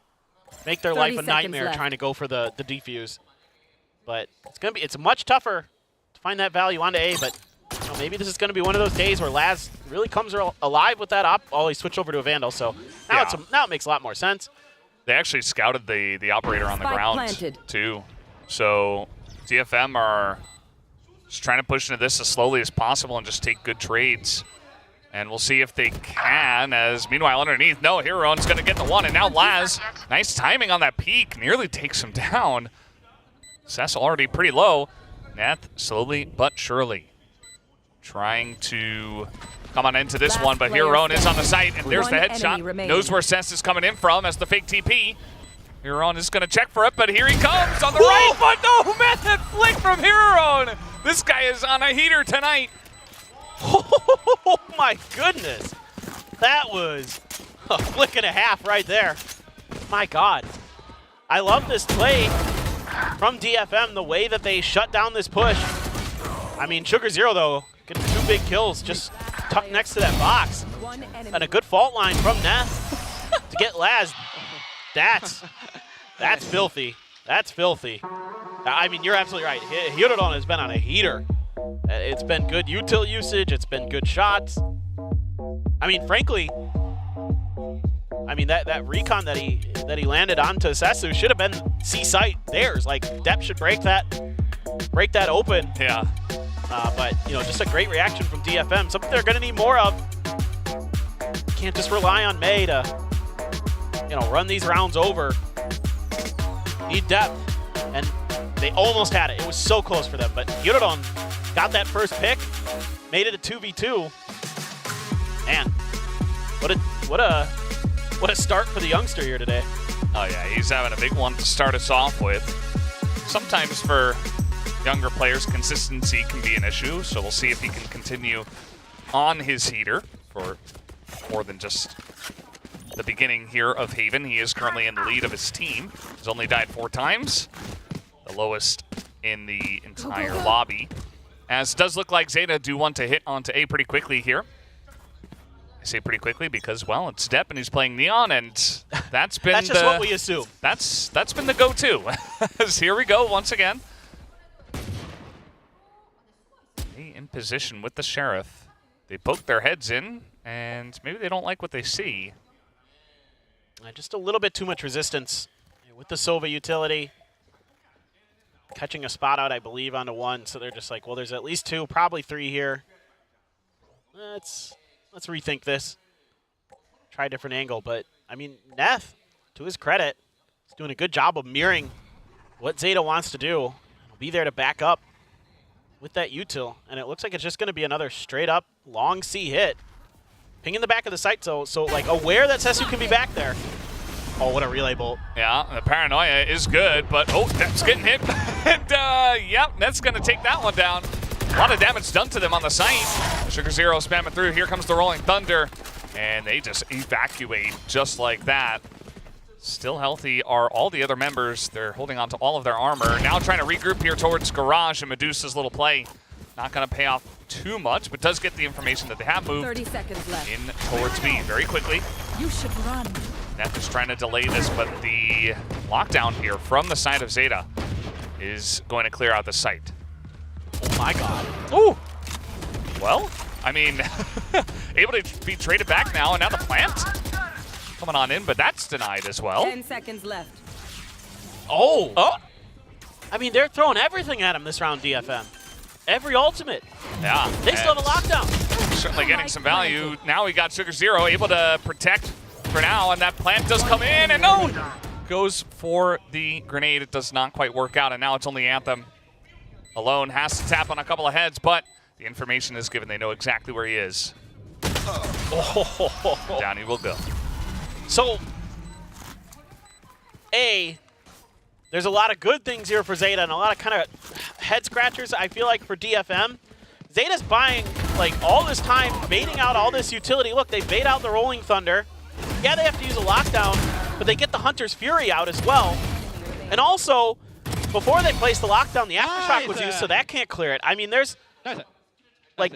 make their life a nightmare left. trying to go for the defuse. But it's much tougher to find that value onto A, but you know, maybe this is going to be one of those days where Laz really comes alive with that op. Oh, he switched over to a Vandal, so now, now it makes a lot more sense. They actually scouted the operator on the ground planted. too. So DFM are just trying to push into this as slowly as possible and just take good trades. And we'll see if they can, as meanwhile underneath, no, Hero's going to get the one, and now Laz, nice timing on that peak, nearly takes him down. Cess already pretty low. Nath slowly but surely trying to come on into this one, but Hero is on the site, and there's the headshot. Knows where Cess is coming in from as the fake TP. Hero is going to check for it, but here he comes on the right, but no, method flick from Hero. This guy is on a heater tonight. Oh my goodness. That was a flick and a half right there. My God. I love this play from DFM, the way that they shut down this push. I mean, Sugar Zero, though, getting 2 big kills just tucked next to that box. And a good fault line from Neth to get Laz. That's filthy. That's filthy. I mean, you're absolutely right. Hirodon has been on a heater. It's been good util usage. It's been good shots. I mean, frankly, that recon that he landed onto Sessu should have been C site theirs. Like, Dep should break that open. Yeah. But you know, just a great reaction from DFM. Something they're going to need more of. Can't just rely on May to, you know, run these rounds over. Need depth, and they almost had it. It was so close for them, but Hirodon got that first pick, made it a 2v2. Man, what a start for the youngster here today. Oh yeah, he's having a big one to start us off with. Sometimes for younger players, consistency can be an issue, so we'll see if he can continue on his heater for more than just the beginning here of Haven. He is currently in the lead of his team. He's only died 4 times, the lowest in the entire lobby. As it does look like ZETA do want to hit onto A pretty quickly here. I say pretty quickly because, well, it's Dep and he's playing Neon, and that's been that's just what we assume. That's been the go-to. As here we go once again. In position with the Sheriff. They poke their heads in, and maybe they don't like what they see. Just a little bit too much resistance with the Sova utility. Catching a spot out, I believe, onto 1, so they're just like, well, there's at least 2, probably 3 here. Let's rethink this. Try a different angle, but, I mean, Neth, to his credit, is doing a good job of mirroring what ZETA wants to do. He'll be there to back up with that util, and it looks like it's just going to be another straight-up long C hit. Ping in the back of the site, so like, aware that Sessu can be back there. Oh, what a relay bolt. Yeah, the paranoia is good, but oh, that's getting hit. And, yep, that's going to take that one down. A lot of damage done to them on the site. Sugar Zero spamming through. Here comes the Rolling Thunder. And they just evacuate just like that. Still healthy are all the other members. They're holding on to all of their armor. Now trying to regroup here towards Garage, and Medusa's little play. Not going to pay off too much, but does get the information that they have moved 30 seconds left. in towards B very quickly. You should run. Neth is trying to delay this, but the lockdown here from the side of ZETA is going to clear out the site. Oh my god. Ooh! Well, I mean, able to be traded back now, and now the plant coming on in, but that's denied as well. 10 seconds left. Oh! Oh! I mean, they're throwing everything at him this round, DFM. Every ultimate. Yeah. They still have a lockdown. Certainly getting some value. Now we got Sugar Zero able to protect for now, and that plant does come in, and no! Goes for the grenade. It does not quite work out, and now it's only Anthem alone. Has to tap on a couple of heads, but the information is given. They know exactly where he is. Down he will go. So, there's a lot of good things here for ZETA and a lot of kind of head scratchers, I feel like, for DFM. ZETA's buying, like, all this time, baiting out all this utility. Look, they bait out the Rolling Thunder. Yeah, they have to use a lockdown, but they get the Hunter's Fury out as well. And also, before they place the lockdown, the Aftershock was used, so that can't clear it. I mean, there's, like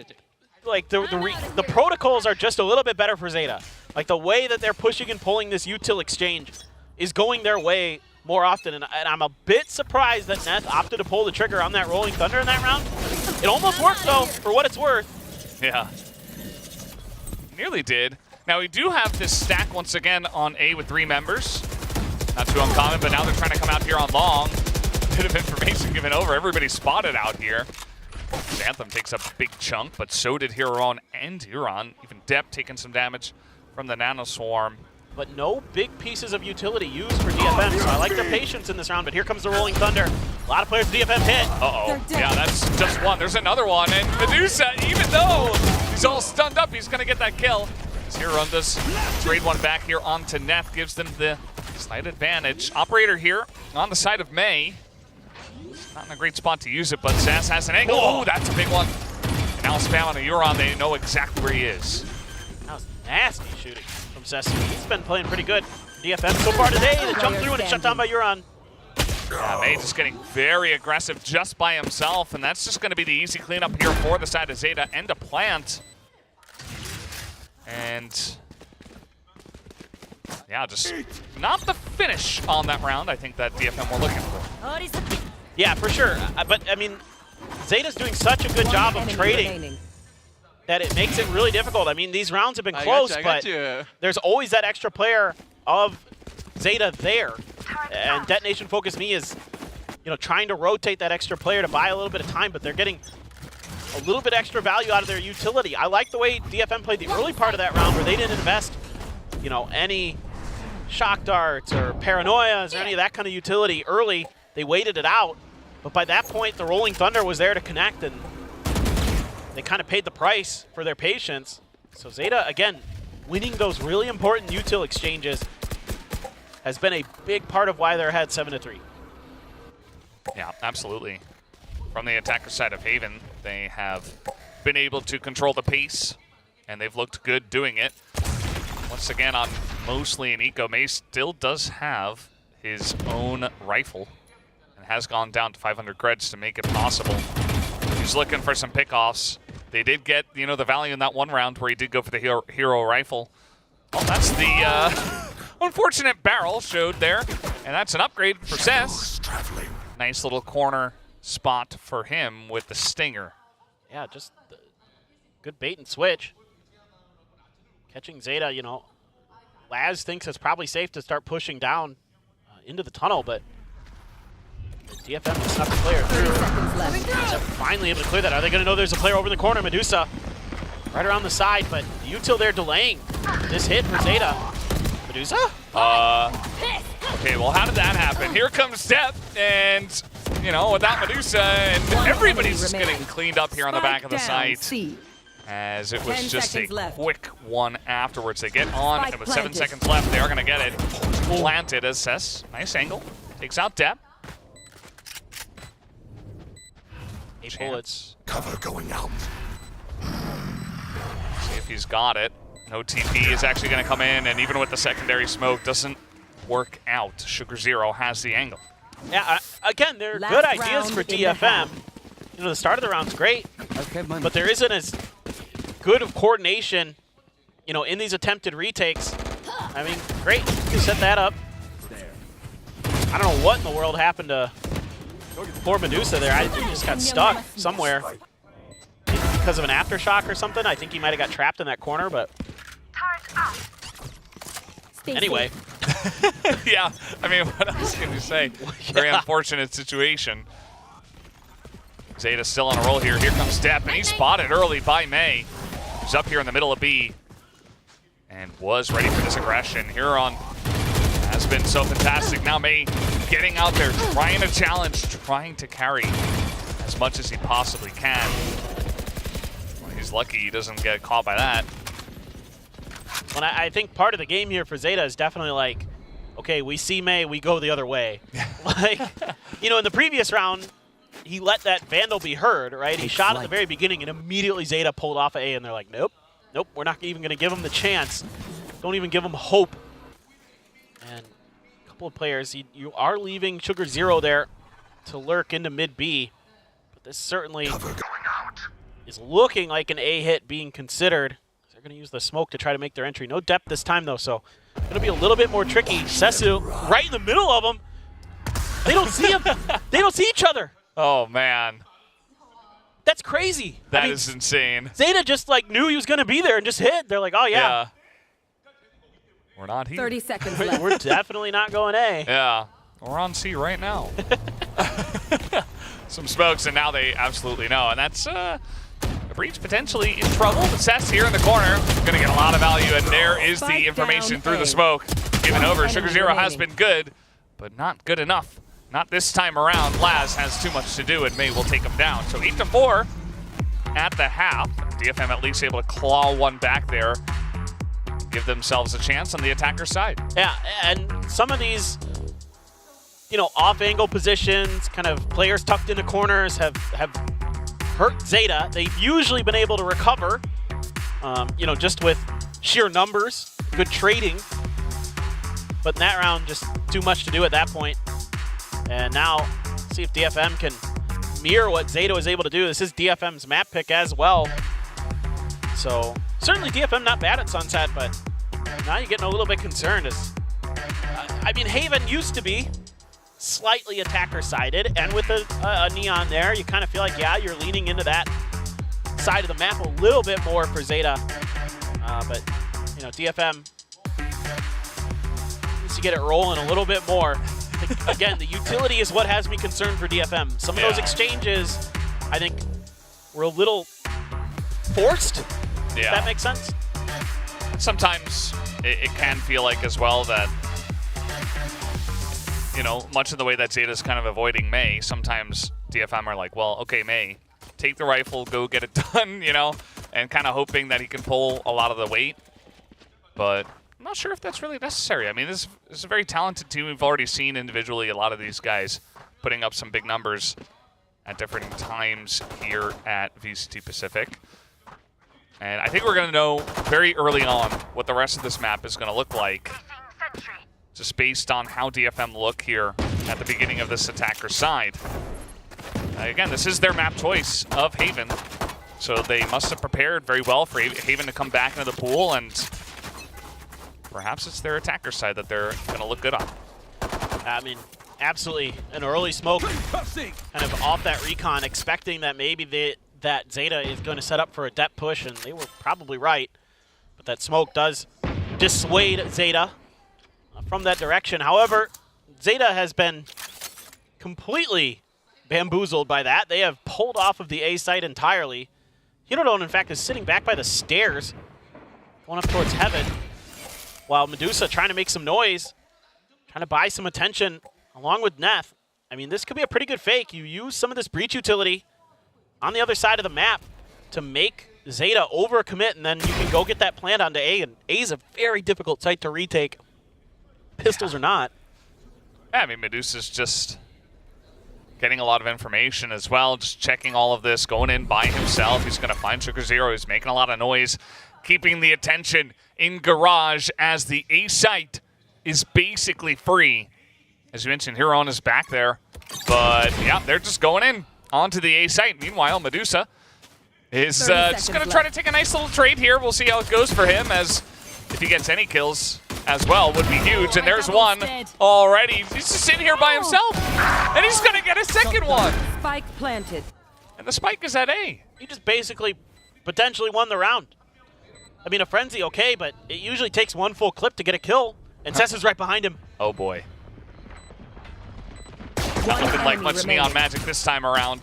the protocols are just a little bit better for ZETA. Like, the way that they're pushing and pulling this util exchange is going their way more often, and I'm a bit surprised that Neth opted to pull the trigger on that Rolling Thunder in that round. It almost worked, though, for what it's worth. Yeah. Nearly did. Now, we do have this stack once again on A with 3 members. Not too uncommon, but now they're trying to come out here on long. Bit of information given over. Everybody spotted out here. Anthem takes a big chunk, but so did Hiron and Huron. Even Depp taking some damage from the Nano Swarm. But no big pieces of utility used for DFM, so I like their patience in this round, but here comes the Rolling Thunder. A lot of players DFM hit. Uh-oh. Yeah, that's just one. There's another one, and Medusa, even though he's all stunned up, he's going to get that kill. Hiron does trade one back here onto Neth, gives them the slight advantage. Operator here on the side of May. Not in a great spot to use it, but Sass has an angle. Oh, that's a big one. And now spam on a Huron. They know exactly where he is. That was nasty shooting from Sesame. He's been playing pretty good. DFM so far today. The jump through and it's shut down by Huron. Yeah, May just getting very aggressive just by himself, and that's just going to be the easy cleanup here for the side of ZETA and a plant. And yeah, just not the finish on that round I think that DFM were looking for. Yeah, for sure. But, I mean, ZETA's doing such a good job of trading that it makes it really difficult. I mean, these rounds have been close, but there's always that extra player of ZETA there. And Detonation Focus Me is, you know, trying to rotate that extra player to buy a little bit of time, but they're getting a little bit extra value out of their utility. I like the way DFM played the early part of that round where they didn't invest, you know, any shock darts or paranoias or any of that kind of utility early. They waited it out, but by that point, the Rolling Thunder was there to connect, and they kind of paid the price for their patience. So ZETA, again, winning those really important util exchanges has been a big part of why they're ahead 7-3. Yeah, absolutely. From the attacker side of Haven, they have been able to control the pace, and they've looked good doing it. Once again, on mostly an eco, May still does have his own rifle and has gone down to 500 creds to make it possible. He's looking for some pickoffs. They did get, you know, the value in that one round where he did go for the hero rifle. Well, that's the unfortunate barrel showed there, and that's an upgrade for Cess. Nice little corner spot for him with the Stinger. Yeah, just good bait and switch. Catching ZETA, you know, Laz thinks it's probably safe to start pushing down into the tunnel, but DFM just not the player through. Finally able to clear that. Are they going to know there's a player over in the corner? Medusa right around the side, but util there delaying this hit for ZETA. Medusa? Okay, well, how did that happen? Here comes Depp, and, you know, without Medusa, and everybody's just getting cleaned up here on the back of the site. As it was just a quick one afterwards. They get on, and with 7 seconds left, they are going to get it planted as Cess. Nice angle. Takes out Depp. chance. bullets. Cover going out. See if he's got it. No TP is actually going to come in, and even with the secondary smoke, doesn't work out. Sugar Zero has the angle. Yeah, again, they're Last good ideas round for in the DFM. half. You know, the start of the round's great, Okay, money. but there isn't as good of coordination, you know, in these attempted retakes. I mean, great, they set that up. I don't know what in the world happened to poor Medusa there. I think he just got stuck somewhere. Maybe because of an aftershock or something. I think he might have got trapped in that corner, but anyway. Yeah, I mean, what else can you say? Very unfortunate situation. ZETA still on a roll here. Here comes Step, and he's spotted early by May, who's up here in the middle of B and was ready for this aggression. Huron has been so fantastic. Now May getting out there, trying to challenge, trying to carry as much as he possibly can. Well, he's lucky he doesn't get caught by that. Well, I think part of the game here for ZETA is definitely like, okay, we see May, we go the other way. Like, you know, in the previous round, he let that Vandal be heard, right? He shot at the very beginning, and immediately ZETA pulled off of A, and they're like, nope, nope, we're not even going to give him the chance. Don't even give him hope. And a couple of players, you are leaving Sugar Zero there to lurk into mid B, but this certainly is looking like an A hit being considered. They're going to use the smoke to try to make their entry. No depth this time, though, so going to be a little bit more tricky. Sesu right in the middle of them. They don't see him. They don't see each other. Oh, man. That's crazy. That is insane. ZETA just like knew he was going to be there and just hit. They're like, oh, yeah. We're not here. 30 seconds left. We're definitely not going A. Yeah. We're on C right now. Some smokes, and now they absolutely know. And that's a Breach potentially in trouble. But Cess here in the corner, going to get a lot of value. And there is the information through the smoke given over. Sugar Zero has been good, but not good enough. Not this time around. Laz has too much to do, and May will take him down. So 8-4 at the half. DFM at least able to claw one back there. Give themselves a chance on the attacker side. Yeah, and some of these, you know, off-angle positions, kind of players tucked into corners have hurt ZETA. They've usually been able to recover, you know, just with sheer numbers, good trading. But in that round, just too much to do at that point. And now, see if DFM can mirror what ZETA was able to do. This is DFM's map pick as well. So, certainly DFM not bad at Sunset, but now you're getting a little bit concerned. I mean, Haven used to be slightly attacker-sided, and with a Neon there, you kind of feel like, yeah, you're leaning into that side of the map a little bit more for ZETA. But, you know, DFM needs to get it rolling a little bit more. Again, the utility is what has me concerned for DFM. Some of those exchanges, I think, were a little forced, if that makes sense. Sometimes it can feel like as well that, you know, much of the way that ZETA is kind of avoiding May, sometimes DFM are like, well, okay, May, take the rifle, go get it done, you know, and kind of hoping that he can pull a lot of the weight. But I'm not sure if that's really necessary. I mean, this is a very talented team. We've already seen individually a lot of these guys putting up some big numbers at different times here at VCT Pacific. And I think we're going to know very early on what the rest of this map is going to look like, just based on how DFM look here at the beginning of this attacker side. Again, this is their map choice of Haven, so they must have prepared very well for Haven to come back into the pool, and perhaps it's their attacker side that they're going to look good on. I mean, absolutely an early smoke, kind of off that recon, expecting that maybe that ZETA is going to set up for a depth push, and they were probably right. But that smoke does dissuade ZETA from that direction. However, ZETA has been completely bamboozled by that. They have pulled off of the A site entirely. Hirodon, in fact, is sitting back by the stairs, going up towards Heaven, while Medusa trying to make some noise, trying to buy some attention along with Neth. I mean, this could be a pretty good fake. You use some of this breach utility on the other side of the map to make ZETA overcommit, and then you can go get that plant onto A, and A is a very difficult site to retake, pistols or not. Yeah, I mean, Medusa's just getting a lot of information as well, just checking all of this, going in by himself. He's going to find Sugar Zero. He's making a lot of noise, keeping the attention in Garage as the A site is basically free. As you mentioned, Huron is back there. But, yeah, they're just going in onto the A site. Meanwhile, Medusa is just going to try to take a nice little trade here. We'll see how it goes for him, as if he gets any kills as well, would be huge. And there's one already. He's just sitting here by himself. And he's going to get a second one. Spike planted. And the spike is at A. He just basically potentially won the round. I mean, a frenzy, okay, but it usually takes one full clip to get a kill. And Cess is right behind him. Oh, boy. Not looking like much Neon Magic this time around.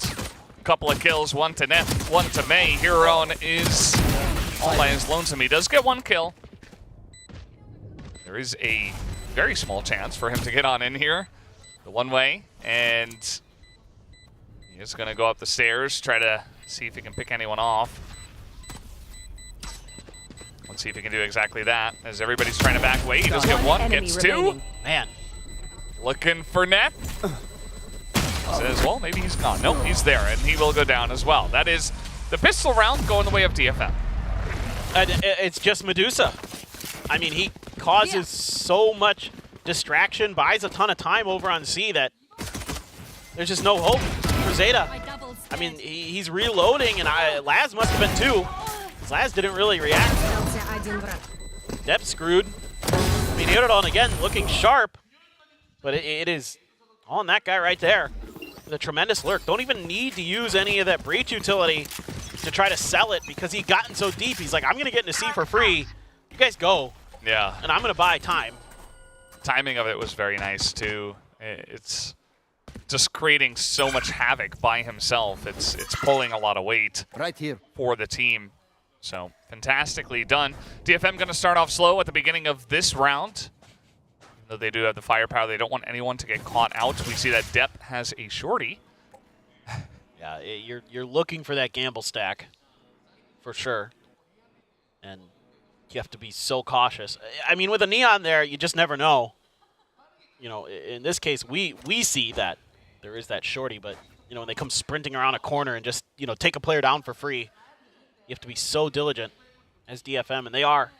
Couple of kills, one to Neth, one to May. Huron is all by his lonesome. He does get one kill. There is a very small chance for him to get on in here. The one way, and he is going to go up the stairs, try to see if he can pick anyone off. Let's see if he can do exactly that, as everybody's trying to back away. He does get one, gets two. Man. Looking for Neth. Says, well, maybe he's gone. Nope, he's there, and he will go down as well. That is the pistol round going the way of DFM. And it's just Medusa. I mean, he causes so much distraction, buys a ton of time over on C that there's just no hope for ZETA. I mean, he's reloading, and Laz must have been too. Laz didn't really react. Dep's screwed. I mean, Huron again looking sharp, but it is on that guy right there. The tremendous lurk. Don't even need to use any of that breach utility to try to sell it, because he's gotten so deep. He's like, I'm going to get into C for free. You guys go. Yeah. And I'm going to buy time. Timing of it was very nice, too. It's just creating so much havoc by himself. It's pulling a lot of weight right here for the team. So, fantastically done. DFM going to start off slow at the beginning of this round. Though they do have the firepower, they don't want anyone to get caught out. We see that Depp has a shorty. Yeah, you're looking for that gamble stack, for sure. And you have to be so cautious. I mean, with a Neon there, you just never know. You know, in this case, we see that there is that shorty, but, you know, when they come sprinting around a corner and just, you know, take a player down for free, you have to be so diligent as DFM, and they are.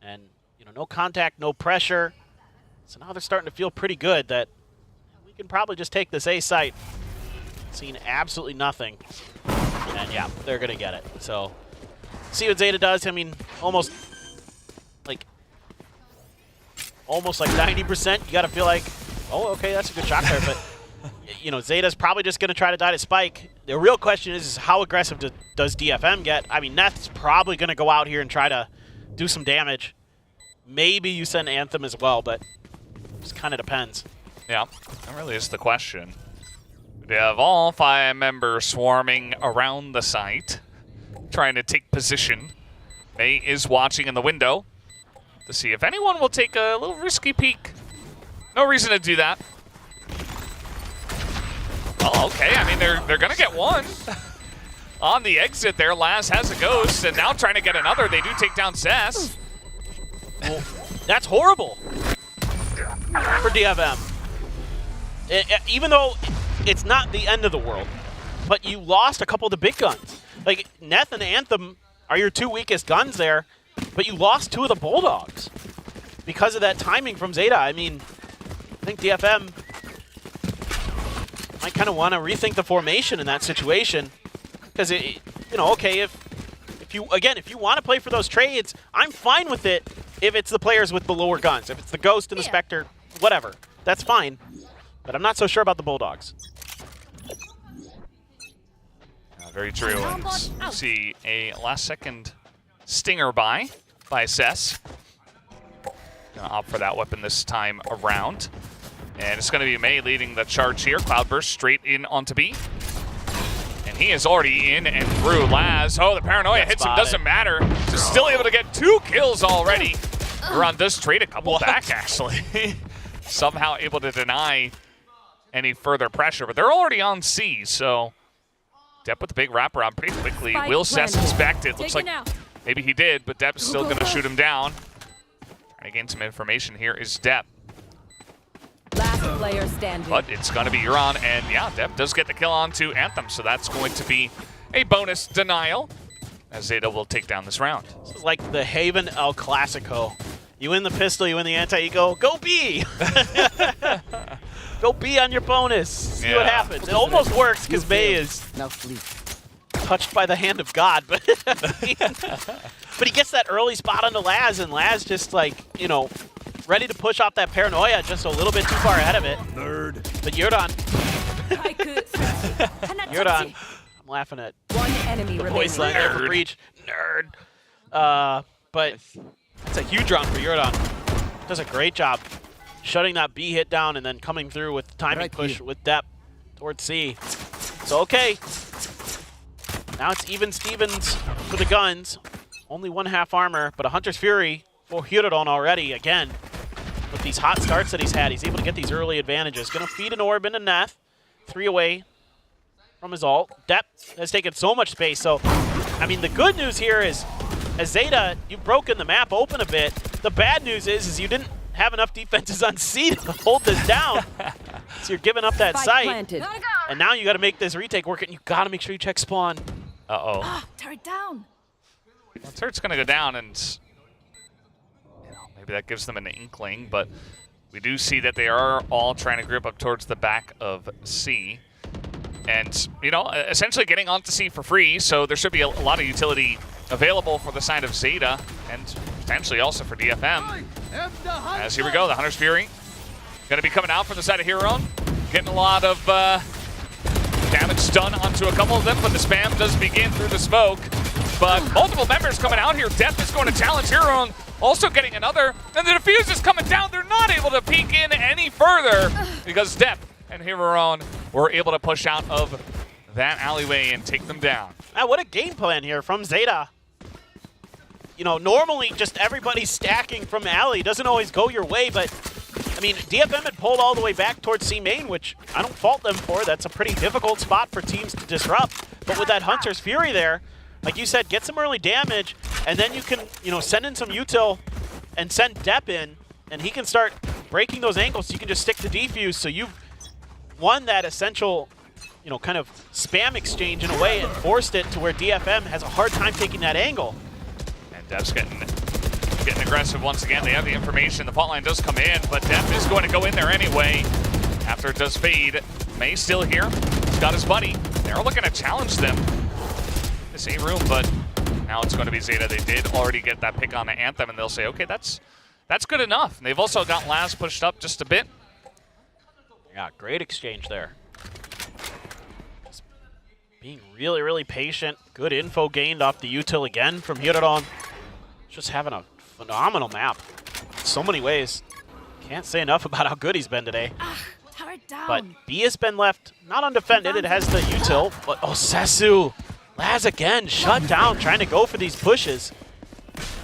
And, you know, no contact, no pressure. So now they're starting to feel pretty good that we can probably just take this A site. Seeing absolutely nothing. And yeah, they're going to get it. So see what ZETA does. I mean, almost like 90%. You got to feel like, oh, okay, that's a good shot there. But, you know, ZETA's probably just going to try to die to Spike. The real question is how aggressive does DFM get? I mean, Neth's probably going to go out here and try to do some damage. Maybe you send Anthem as well, but just kind of depends. Yeah, that really is the question. We have all 5 members swarming around the site, trying to take position. May is watching in the window to see if anyone will take a little risky peek. No reason to do that. Oh, okay. I mean, they're going to get one. On the exit there, Laz has a ghost, and now trying to get another. They do take down Cess. Well, that's horrible for DFM. Even though it's not the end of the world, but you lost a couple of the big guns. Like, Neth and Anthem are your 2 weakest guns there, but you lost 2 of the Bulldogs because of that timing from ZETA. I mean, I think DFM might kind of want to rethink the formation in that situation, because, you know, okay, if you want to play for those trades, I'm fine with it if it's the players with the lower guns. If it's the Ghost and the Spectre, whatever, that's fine. But I'm not so sure about the Bulldogs. Very true. And you see a last-second stinger by Cess. Gonna opt for that weapon this time around. And it's gonna be May leading the charge here. Cloudburst straight in onto B. And he is already in and through. Laz, oh, the paranoia hits him, doesn't matter. Just still able to get 2 kills already. Huron does trade a couple back, actually. Somehow able to deny any further pressure, but they're already on C, so Depp with the big wraparound pretty quickly. Will Cess inspect it? Looks like maybe he did, but Depp's still gonna shoot him down. Trying to gain some information here is Depp. Last Last player standing. But it's going to be Euron, and yeah, Dep does get the kill onto Anthem, so that's going to be a bonus denial, as ZETA will take down this round. This is like the Haven El Clasico. You win the pistol, you win the anti-ego, go B! Go B on your bonus. See what happens. It almost works because May is now sleep. touched by the hand of God, but but he gets that early spot onto Laz, and Laz just like, you know, ready to push off that paranoia just a little bit too far ahead of it. Nerd. But Jordan. Jordan. I'm laughing at one enemy the voice line there for Breach. Nerd. But it's a huge round for Jordan. Does a great job shutting that B hit down and then coming through with the timing push with Dep towards C. So okay. Now it's even Stevens for the guns. Only 1/2 armor, but a Hunter's Fury for Hirodon already. Again, with these hot starts that he's had, he's able to get these early advantages. Gonna feed an orb into Neth. 3 away from his ult. Dep has taken so much space. So, I mean, the good news here is, as ZETA, you've broken the map open a bit. The bad news is you didn't have enough defenses on C to hold this down. So you're giving up that site. Planted. And now you got to make this retake work, and you got to make sure you check spawn. Uh-oh. Turret down. Well, turret's going to go down, and maybe that gives them an inkling, but we do see that they are all trying to group up towards the back of C. And, you know, essentially getting onto C for free, so there should be a lot of utility available for the side of ZETA, and potentially also for DFM. As here we go, the Hunter's Fury. Going to be coming out from the side of Hirodon. Getting a lot of damage done onto a couple of them, but the spam does begin through the smoke. But multiple members coming out here. Dep is going to challenge Hirodon, also getting another. And the defuse is coming down. They're not able to peek in any further because Dep and Hirodon were able to push out of that alleyway and take them down. Now, what a game plan here from ZETA. You know, normally just everybody stacking from alley doesn't always go your way, but I mean, DFM had pulled all the way back towards C main, which I don't fault them for. That's a pretty difficult spot for teams to disrupt. But with that Hunter's Fury there, like you said, get some early damage, and then you can, you know, send in some util and send Dep in, and he can start breaking those angles so you can just stick to defuse. So you've won that essential, you know, kind of spam exchange in a way and forced it to where DFM has a hard time taking that angle. And Dep's getting aggressive once again. They have the information. The fault line does come in, but Dep is going to go in there anyway. After it does fade, May's still here. He's got his buddy. They're looking to challenge them. This ain't room, but now it's going to be ZETA. They did already get that pick on the Anthem, and they'll say, okay, that's good enough. And they've also got Laz pushed up just a bit. Yeah, great exchange there. Just being really, really patient. Good info gained off the util again from Hirodon. Just having a phenomenal map in so many ways. Can't say enough about how good he's been today. Turret down. But B has been left not undefended. It has the util, but oh, Sesu. Laz again, shut down, trying to go for these pushes.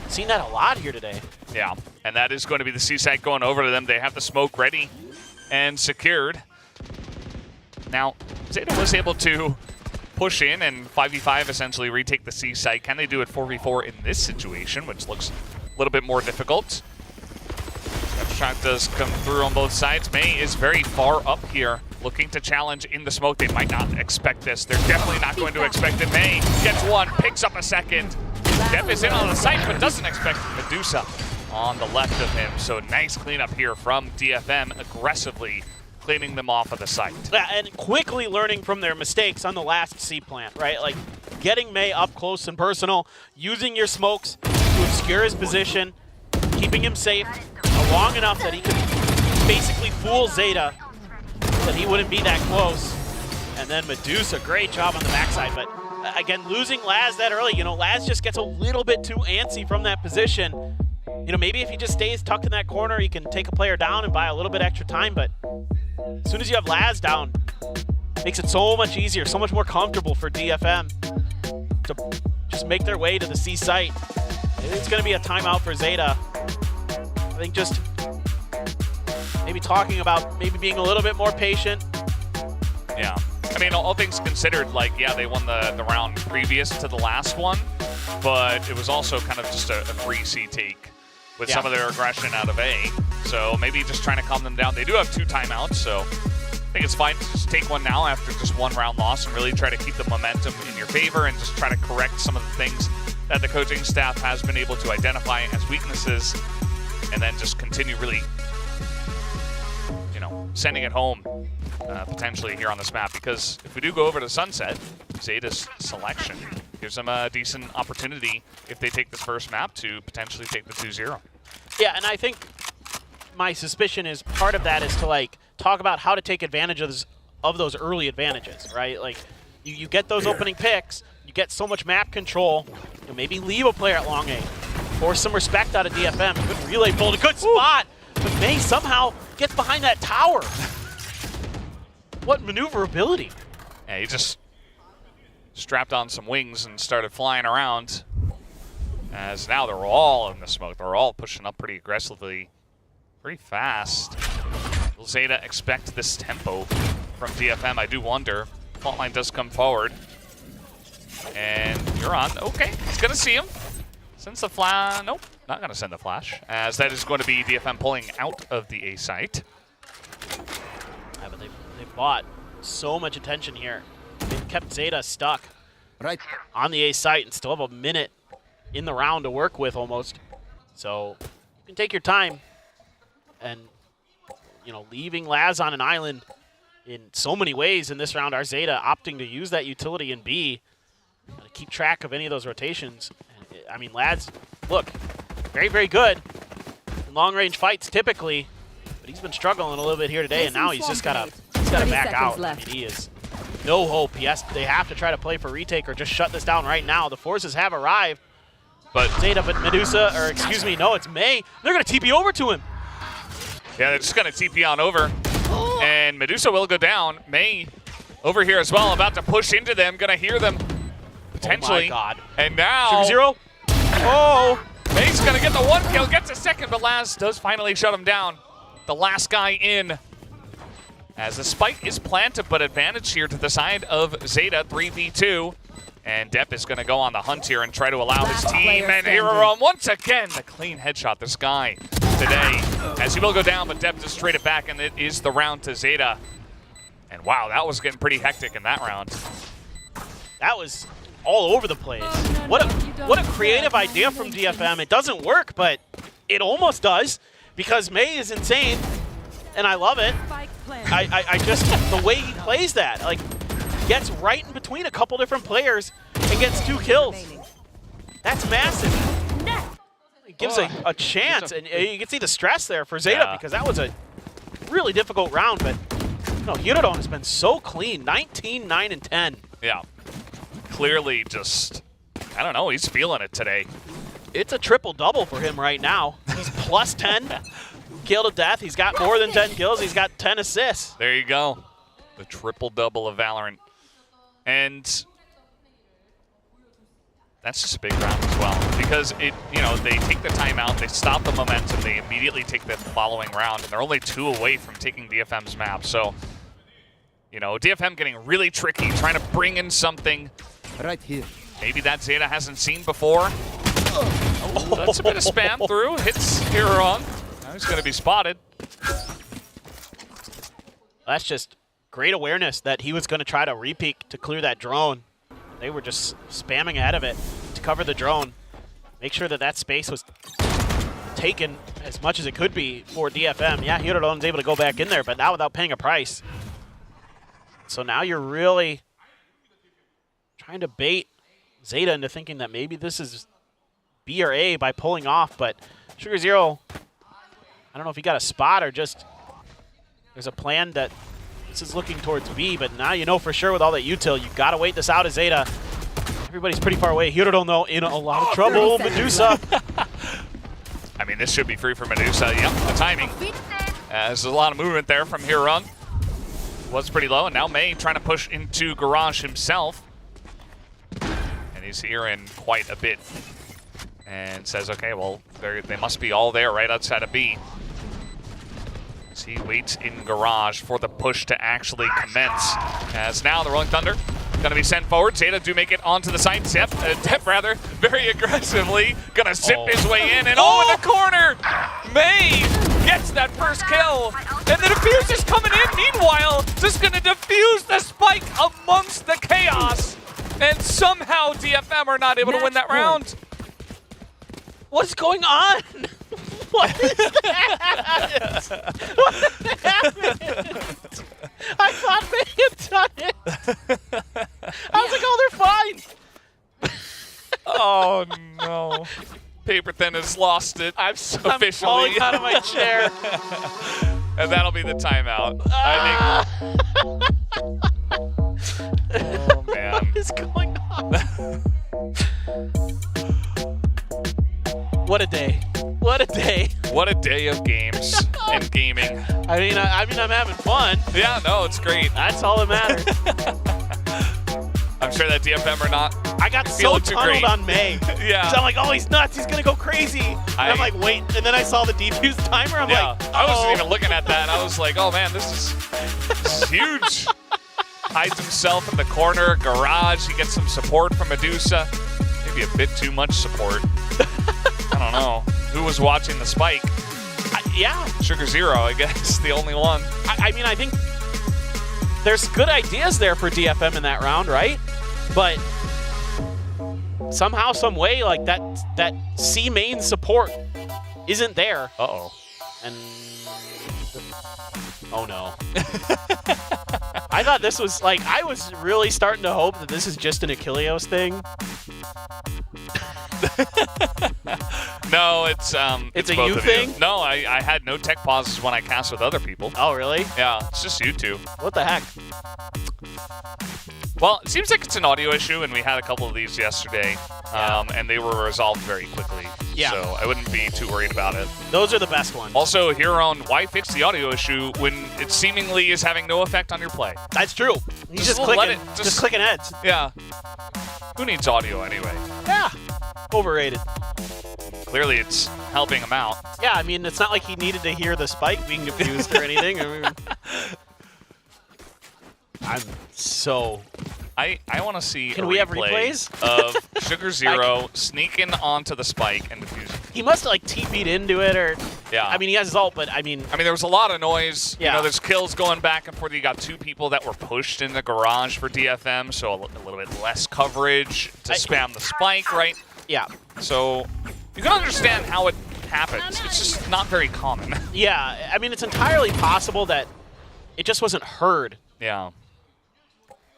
Seen that a lot here today. Yeah, and that is going to be the C site going over to them. They have the smoke ready and secured. Now, ZETA was able to push in and 5v5 essentially retake the C site. Can they do it 4v4 in this situation, which looks a little bit more difficult? That shot does come through on both sides. May is very far up here, looking to challenge in the smoke. They might not expect this. They're definitely not going to expect it. May gets one, picks up a second. Dep is in on the site, but doesn't expect Medusa on the left of him. So nice cleanup here from DFM, aggressively cleaning them off of the site. Yeah, and quickly learning from their mistakes on the last C plant, right? Like getting May up close and personal, using your smokes to obscure his position, keeping him safe long enough that he can basically fool ZETA that he wouldn't be that close. And then Medusa, great job on the backside, but again, losing Laz that early, you know, Laz just gets a little bit too antsy from that position. You know, maybe if he just stays tucked in that corner, he can take a player down and buy a little bit extra time, but as soon as you have Laz down, it makes it so much easier, so much more comfortable for DFM to just make their way to the C site. It's going to be a timeout for ZETA. I think just maybe talking about maybe being a little bit more patient. Yeah. I mean, all things considered, like, yeah, they won the round previous to the last one, but it was also kind of just a free C take with some of their aggression out of A. So maybe just trying to calm them down. They do have 2 timeouts, so I think it's fine to just take one now after just 1 round loss and really try to keep the momentum in your favor and just try to correct some of the things that the coaching staff has been able to identify as weaknesses, and then just continue really, you know, sending it home potentially here on this map. Because if we do go over to Sunset, ZETA's selection gives them a decent opportunity if they take this first map to potentially take the 2-0. Yeah, and I think my suspicion is part of that is to like talk about how to take advantage of those early advantages, right? Like you get those opening picks, you get so much map control, you maybe leave a player at long A, force some respect out of DFM. Good relay pull, a good spot, but May somehow gets behind that tower. What maneuverability! Yeah, he just strapped on some wings and started flying around. As now they're all in the smoke. They're all pushing up pretty aggressively, pretty fast. Will ZETA expect this tempo from DFM? I do wonder. Faultline does come forward. And you're on. Okay, he's going to see him. Sends the flash. Nope, not going to send the flash. As that is going to be DFM pulling out of the A site. Yeah, but they bought so much attention here. They've kept ZETA stuck on the A site and still have a minute in the round to work with almost. So you can take your time. And, you know, leaving Laz on an island in so many ways in this round, our ZETA opting to use that utility in B to keep track of any of those rotations. And, I mean, Laz, look, very, very good in long-range fights typically, but he's been struggling a little bit here today, and now he's just got to back out. I mean, he is no hope. They have to try to play for retake or just shut this down right now. The forces have arrived, but ZETA, but Medusa, or excuse me, no, it's May. They're going to TP over to him. Yeah, they're just going to TP on over. And Medusa will go down. May over here as well, about to push into them. Going to hear them potentially. Oh my God. And now 2-0. Oh! May's going to get the 1 kill, gets a second, but Laz does finally shut him down. The last guy in. As the spike is planted, but advantage here to the side of ZETA, 3v2. And Depp is going to go on the hunt here and try to allow his team. And Hero once again, the clean headshot, this guy today. As he will go down, but Depp just straight it back, and it is the round to ZETA. And wow, that was getting pretty hectic in that round. That was all over the place. What a creative idea from DFM. It doesn't work, but it almost does, because May is insane, and I love it. I just, the way he plays that, like, gets right in between a couple different players and gets 2 kills. That's massive. It gives a chance, and you can see the stress there for ZETA, because that was a really difficult round, but no, Hirodon has been so clean, 19, 9, and 10. Yeah, clearly just, I don't know, he's feeling it today. It's a triple-double for him right now. He's plus 10, kill to death. He's got more than 10 kills. He's got 10 assists. There you go. The triple-double of Valorant. And that's just a big round as well, because it, you know, they take the timeout, they stop the momentum, they immediately take the following round, and they're only 2 away from taking DFM's map. So, you know, DFM getting really tricky, trying to bring in something right here. Maybe that ZETA hasn't seen before. Oh, that's a bit of spam through. Hits Hero. Now he's going to be spotted. That's just great awareness that he was going to try to re-peek to clear that drone. They were just spamming ahead of it to cover the drone. Make sure that that space was taken as much as it could be for DFM. Yeah, Hirodon's able to go back in there, but not without paying a price. So now you're really trying to bait ZETA into thinking that maybe this is B or A by pulling off, but Sugar Zero, I don't know if he got a spot or just there's a plan that this is looking towards B, but now you know for sure with all that util, you got to wait this out as ZETA. Everybody's pretty far away. Hirodon, though, in a lot of trouble. Medusa. I mean, this should be free for Medusa. Yep, the timing. There's a lot of movement there from Hirodon. Was pretty low, and now May trying to push into Garage himself. And he's here in quite a bit. And says, okay, well, they must be all there right outside of B. As he waits in Garage for the push to actually commence. As now the Rolling Thunder Gonna be sent forward. ZETA do make it onto the side. Zep rather, very aggressively. Gonna zip his way in, and in the corner! May gets that first kill, and the defuse is coming in. Meanwhile, just gonna defuse the spike amongst the chaos, and somehow DFM are not able to win that round. What's going on? What is that? What happened? I thought they had done it. I was like, oh, they're fine. Oh no. Paper Thin has lost it officially. I'm falling out of my chair. And that'll be the timeout. Oh man. What is going on? What a day. What a day. What a day of games and gaming. I mean, I'm having fun. Yeah, no, it's great. That's all that matters. I'm sure that DFM are not. I got so feeling too tunneled great. on May. Yeah. So I'm like, oh, he's nuts. He's going to go crazy. And I'm like, wait. And then I saw the defuse timer. I'm like, I wasn't even looking at that. I was like, oh man, this is huge. Hides himself in the corner, garage. He gets some support from Medusa. Maybe a bit too much support. I don't know. Who was watching the spike? Yeah. Sugar Zero, I guess, the only one. I mean, I think there's good ideas there for DFM in that round, right? But somehow, some way, like that C main support isn't there. Uh-oh. And oh no. I thought this was like, I was really starting to hope that this is just an Achilleos thing. No, it's It's a both you of thing? You. No, I had no tech pauses when I cast with other people. Oh, really? Yeah, it's just you two. What the heck? Well, it seems like it's an audio issue, and we had a couple of these yesterday, and they were resolved very quickly. Yeah. So I wouldn't be too worried about it. Those are the best ones. Also, here on why fix the audio issue when it seemingly is having no effect on your play. That's true. He's just let clicking. it- Just clicking heads. Yeah. Who needs audio anyway? Yeah. Overrated. Clearly, it's helping him out. Yeah, I mean, it's not like he needed to hear the spike being diffused or anything. I mean, I'm so... I want to see Can a we have replay replays? of Sugar Zero sneaking onto the spike and defusing. He must have, like, TP'd into it, or... Yeah. I mean, he has his ult, but I mean... there was a lot of noise. Yeah. You know, there's kills going back and forth. You got two people that were pushed in the garage for DFM, so a little bit less coverage to spam the spike, right? Yeah. So you can understand how it happens. It's just not very common. Yeah, I mean, it's entirely possible that it just wasn't heard. Yeah.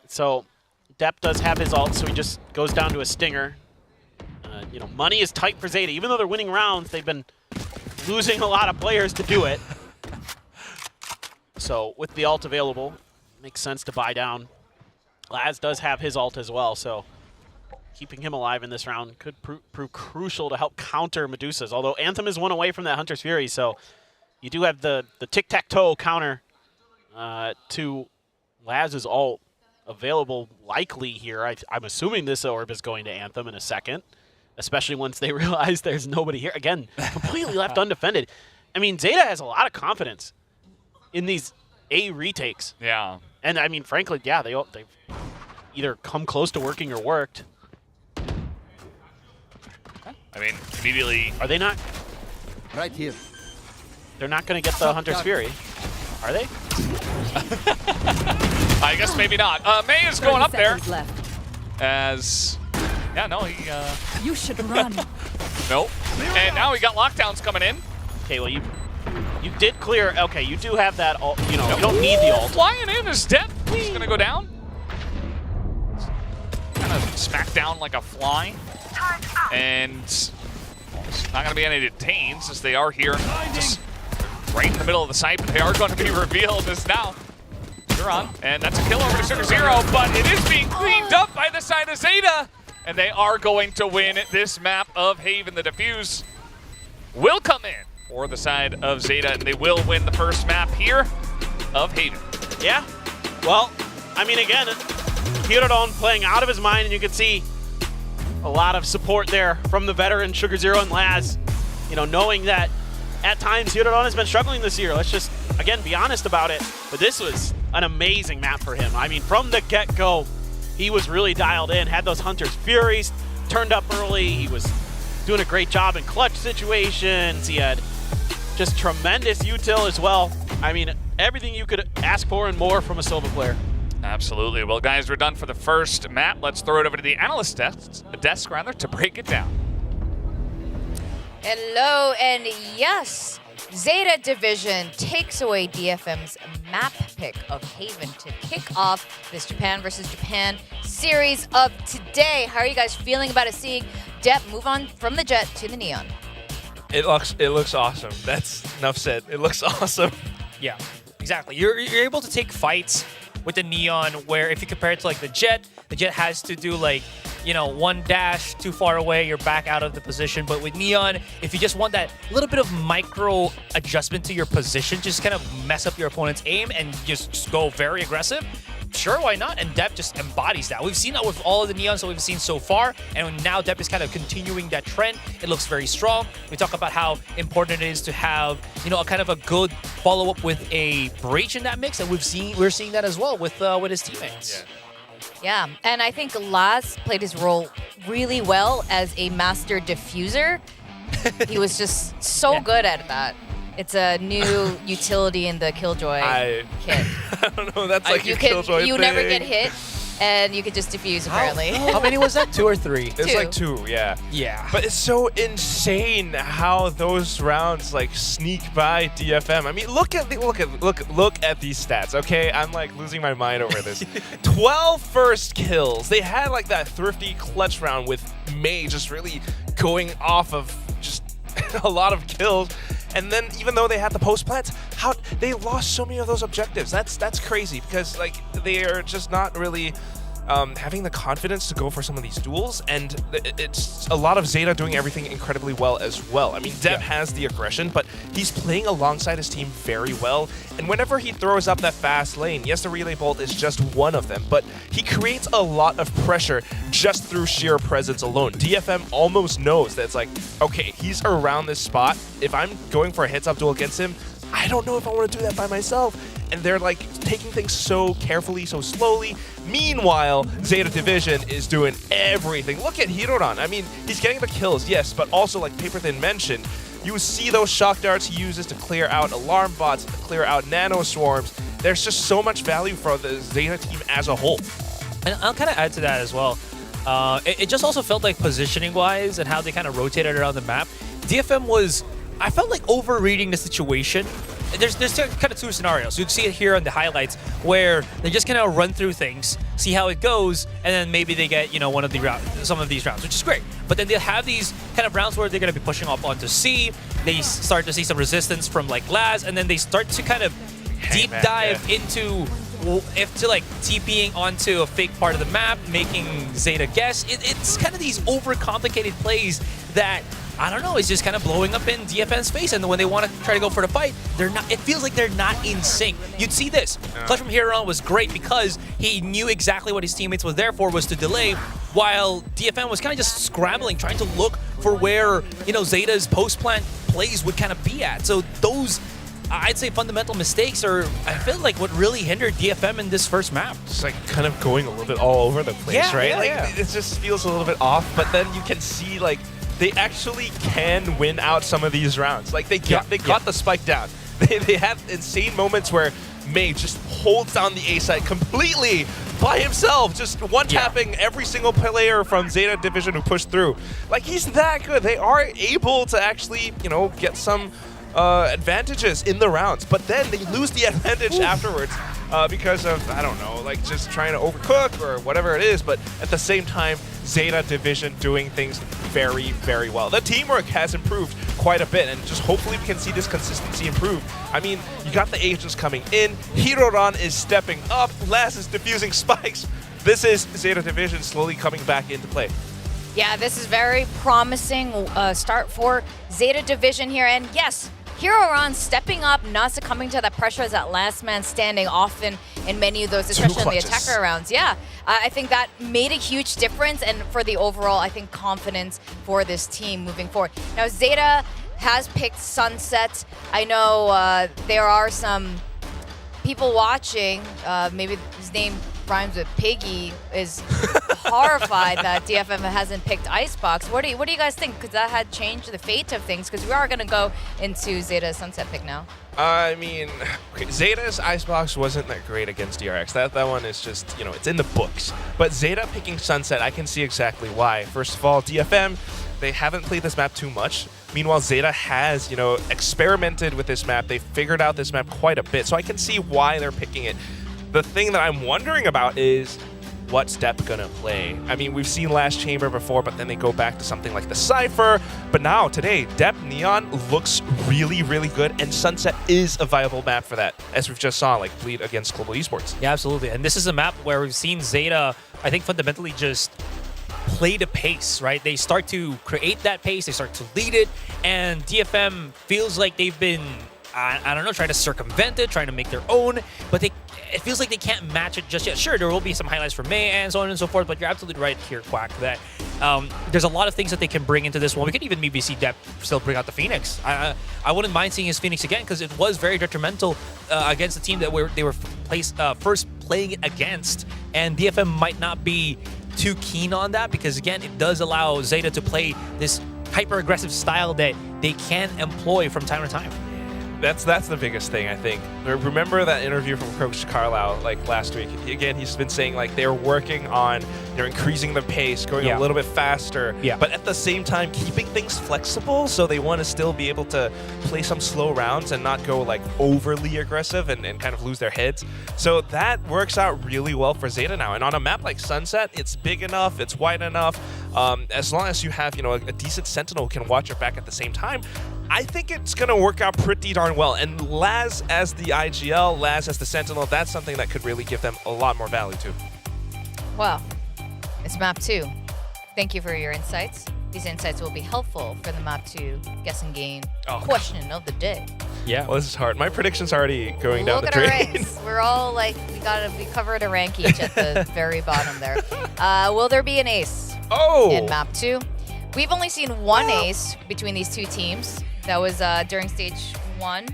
So, Depp does have his ult, so he just goes down to a stinger. You know, money is tight for ZETA. Even though they're winning rounds, they've been losing a lot of players to do it. So, with the ult available, makes sense to buy down. Laz does have his ult as well, so keeping him alive in this round could prove crucial to help counter Medusa's. Although Anthem is one away from that Hunter's Fury, so you do have the tic-tac-toe counter to Laz's ult available likely here. I'm assuming this orb is going to Anthem in a second, especially once they realize there's nobody here. Again, completely left undefended. I mean, ZETA has a lot of confidence in these A retakes. Yeah. And I mean, frankly, yeah, they've either come close to working or worked. I mean, immediately... Are they not? Right here. They're not going to get the Hunter's Fury, are they? I guess maybe not. May is going up there. Left. As... Yeah, no, he... You should run. Nope. And now we got lockdowns coming in. Okay, well, you did clear... Okay, you do have that ult. You know, you don't need the ult. Flying in is dead. He's going to go down. Kind of smack down like a fly. And there's not going to be any detains as they are here just right in the middle of the site, but they are going to be revealed as now. You're on. And that's a kill over to Sugar Zero, but it is being cleaned up by the side of ZETA. And they are going to win this map of Haven. The defuse will come in for the side of ZETA, and they will win the first map here of Haven. Yeah. Well, I mean, again, Hirodon playing out of his mind, and you can see a lot of support there from the veteran Sugar Zero and Laz. You know, knowing that at times Hirodon has been struggling this year. Let's just, again, be honest about it. But this was an amazing map for him. I mean, from the get-go, he was really dialed in, had those Hunter's Furies, turned up early. He was doing a great job in clutch situations. He had just tremendous util as well. I mean, everything you could ask for and more from a Silva player. Absolutely. Well, guys, we're done for the first map. Let's throw it over to the analyst desk to break it down. Hello, and yes, Zeta Division takes away DFM's map pick of Haven to kick off this Japan versus Japan series of today. How are you guys feeling about it, seeing Depp move on from the Jet to the Neon? It looks awesome. That's enough said. It looks awesome. Yeah, exactly. You're able to take fights with the Neon where if you compare it to like the Jet has to do like, you know, one dash too far away, you're back out of the position. But with Neon, if you just want that little bit of micro adjustment to your position, just kind of mess up your opponent's aim and just go very aggressive, sure, why not? And Depp just embodies that. We've seen that with all of the Neons that we've seen so far, and now Depp is kind of continuing that trend. It looks very strong. We talk about how important it is to have, you know, a kind of a good follow-up with a Breach in that mix, and we're seeing that as well with his teammates. Yeah, and I think Laz played his role really well as a master diffuser. He was just so good at that. It's a new utility in the Killjoy kit. I don't know. That's like you a Killjoy You thing. never get hit, and you could just diffuse, apparently. How many was that? 2 or 3? It's like 2, yeah. Yeah. But it's so insane how those rounds like sneak by DFM. I mean, look at these stats, okay? I'm like losing my mind over this. 12 first kills. They had like that thrifty clutch round with May just really going off of just a lot of kills. And then even though they had the post plants, how they lost so many of those objectives. That's crazy because like they are just not really having the confidence to go for some of these duels, and it's a lot of Zeta doing everything incredibly well as well. I mean, Depp has the aggression, but he's playing alongside his team very well, and whenever he throws up that fast lane, yes, the relay bolt is just one of them, but he creates a lot of pressure just through sheer presence alone. DFM almost knows that it's like, okay, he's around this spot. If I'm going for a heads-up duel against him, I don't know if I want to do that by myself. And they're like taking things so carefully, so slowly. Meanwhile, Zeta Division is doing everything. Look at Hiroran. I mean, he's getting the kills, yes, but also like Paper Thin mentioned, you see those shock darts he uses to clear out alarm bots, to clear out nano swarms. There's just so much value for the Zeta team as a whole. And I'll kind of add to that as well. It just also felt like positioning-wise and how they kind of rotated around the map. DFM was, I felt like overreading the situation. There's kind of 2 scenarios. You'd see it here on the highlights where they just kind of run through things, see how it goes, and then maybe they get, you know, some of these rounds, which is great. But then they'll have these kind of rounds where they're going to be pushing up onto C. They start to see some resistance from like Laz, and then they start to kind of deep dive into like TPing onto a fake part of the map, making Zeta guess. It's kind of these overcomplicated plays that, I don't know, it's just kind of blowing up in DFM's face, and when they want to try to go for the fight, they're not. It feels like they're not in sync. You'd see this. Clutch from here on was great because he knew exactly what his teammates was there for, was to delay, while DFM was kind of just scrambling, trying to look for where, you know, Zeta's post-plant plays would kind of be at. So those, I'd say, fundamental mistakes are, I feel like, what really hindered DFM in this first map. It's like kind of going a little bit all over the place, right? It just feels a little bit off, but then you can see like they actually can win out some of these rounds. Like they got the spike down. They have insane moments where May just holds down the A side completely by himself, just one-tapping every single player from Zeta Division who pushed through. Like, he's that good. They are able to actually, you know, get some advantages in the rounds, but then they lose the advantage afterwards because of, I don't know, like just trying to overcook or whatever it is, but at the same time, Zeta Division doing things very, very well. The teamwork has improved quite a bit, and just hopefully we can see this consistency improve. I mean, you got the agents coming in, Hiroran is stepping up, Laz is diffusing spikes. This is Zeta Division slowly coming back into play. Yeah, this is very promising start for Zeta Division here, and yes, Hiroran stepping up, not succumbing to that pressure as that last man standing often in many of those, especially in the attacker rounds. Yeah, I think that made a huge difference, and for the overall, I think, confidence for this team moving forward. Now, Zeta has picked Sunset. I know there are some people watching, maybe his name rhymes with piggy is horrified that DFM hasn't picked Icebox. What do you guys think? Because that had changed the fate of things. Because we are going to go into Zeta Sunset pick now. I mean, okay, Zeta's Icebox wasn't that great against DRX. That one is just, you know, it's in the books. But Zeta picking Sunset, I can see exactly why. First of all, DFM, they haven't played this map too much. Meanwhile, Zeta has, you know, experimented with this map. They figured out this map quite a bit. So I can see why they're picking it. The thing that I'm wondering about is what's Depp gonna play? I mean, we've seen Last Chamber before, but then they go back to something like the Cypher. But now, today, Depp Neon looks really, really good, and Sunset is a viable map for that, as we've just saw, like, Bleed against Global Esports. Yeah, absolutely. And this is a map where we've seen Zeta, I think, fundamentally just play the pace, right? They start to create that pace, they start to lead it, and DFM feels like they've been, I don't know, trying to circumvent it, trying to make their own, but it feels like they can't match it just yet. Sure, there will be some highlights from May and so on and so forth, but you're absolutely right here, Quack, that there's a lot of things that they can bring into this one. We could even maybe see Depp still bring out the Phoenix. I wouldn't mind seeing his Phoenix again because it was very detrimental against the team that they were first playing it against, and DFM might not be too keen on that because, again, it does allow Zeta to play this hyper-aggressive style that they can employ from time to time. That's the biggest thing, I think. Remember that interview from Coach Carlisle like last week? Again, he's been saying like they're working on, they're increasing the pace, going a little bit faster, but at the same time keeping things flexible, so they want to still be able to play some slow rounds and not go like overly aggressive and kind of lose their heads. So that works out really well for Zeta now. And on a map like Sunset, it's big enough, it's wide enough. As long as you have, you know, a decent Sentinel who can watch your back at the same time, I think it's going to work out pretty darn well. And Laz as the IGL, Laz as the Sentinel, that's something that could really give them a lot more value too. Well, it's map 2. Thank you for your insights. These insights will be helpful for the map 2 guess and game question of the day. Yeah. Well, this is hard. My prediction's already going down the Look drain. at our ranks. We're all like, we covered a rank each at the very bottom there. Will there be an ace in map 2? We've only seen one ace between these two teams. That was during stage 1.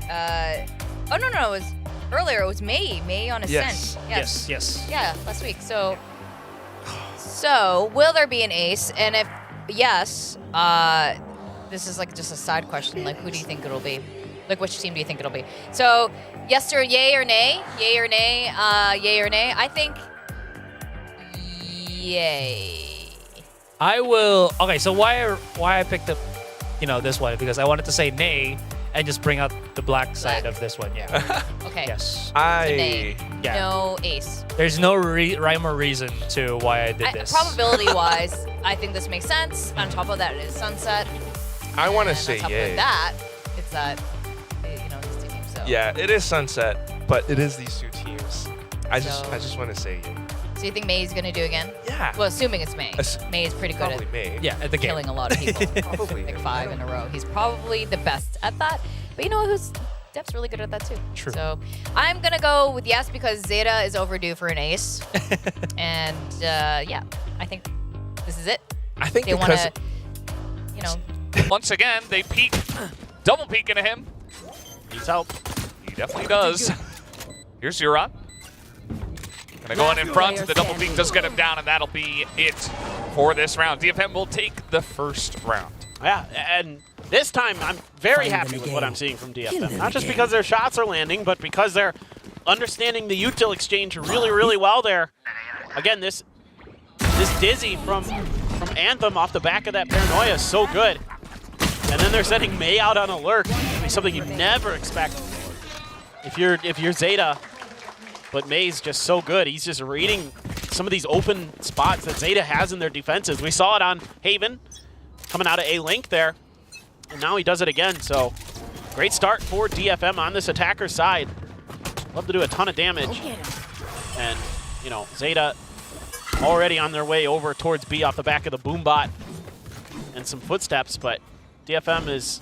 Oh, no, it was earlier. It was May on Ascent. Yes. Yeah, last week. So will there be an ace? And if yes, this is like just a side question. Like, who do you think it'll be? Like, which team do you think it'll be? So, yes or yay or nay? Yay or nay? Yay or nay? I think yay. I will. Okay, so why I picked up, you know, this one, because I wanted to say nay and just bring out the black side of this one. Yeah. Okay. Yes. No ace. There's no rhyme or reason to why I did this. Probability-wise, I think this makes sense. On top of that, it is Sunset. I want to say on top yay. of that, it's that, you know, these two teams. So. Yeah, it is Sunset, but it is these two teams. I just want to say yay. So you think May is going to do again? Yeah. Well, assuming it's May. May is pretty good Probably May. Yeah, at the game. killing a lot of people. Probably. Like 5 in a row. He's probably the best at that. But you know who's Depp's really good at that too. True. So I'm going to go with yes because Zeta is overdue for an ace. And yeah, I think this is it. I think they want to, you know. Once again, they peek, double peek into him. Needs help. He definitely does. Here's Euron. Gonna go in front. The double peek does get him down, and that'll be it for this round. DFM will take the first round. Yeah, and this time I'm very happy with what I'm seeing from DFM. Not just because their shots are landing, but because they're understanding the util exchange really, really well there. Again, this Dizzy from Anthem off the back of that Paranoia is so good. And then they're sending May out on a lurk. Something you never expect if you're Zeta. But May's just so good. He's just reading some of these open spots that Zeta has in their defenses. We saw it on Haven coming out of A-Link there. And now he does it again. So great start for DFM on this attacker side. Love to do a ton of damage. And, you know, Zeta already on their way over towards B off the back of the Boombot and some footsteps. But DFM is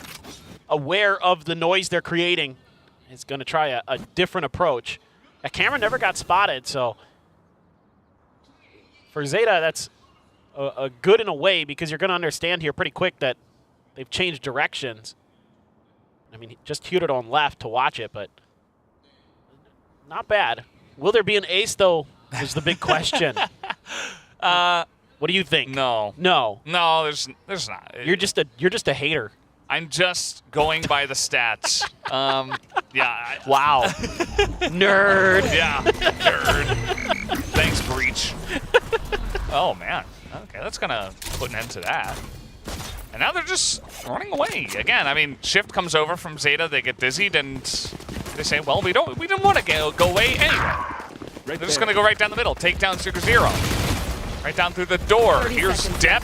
aware of the noise they're creating. He's going to try a different approach. That camera never got spotted, so for Zeta, that's a good in a way because you're going to understand here pretty quick that they've changed directions. I mean, he just queued it on left to watch it, but not bad. Will there be an ace, though, is the big question. What do you think? No. No. No, there's not. You're just a hater. I'm just going by the stats. Yeah. Wow. Nerd. Yeah. Nerd. Thanks, Breach. Oh, man. Okay, that's going to put an end to that. And now they're just running away. Again, I mean, Shift comes over from ZETA. They get dizzied, and they say, well, we didn't want to go away anyway. They're just going to go right down the middle, take down Sugar Zero. Right down through the door. Here's Depp.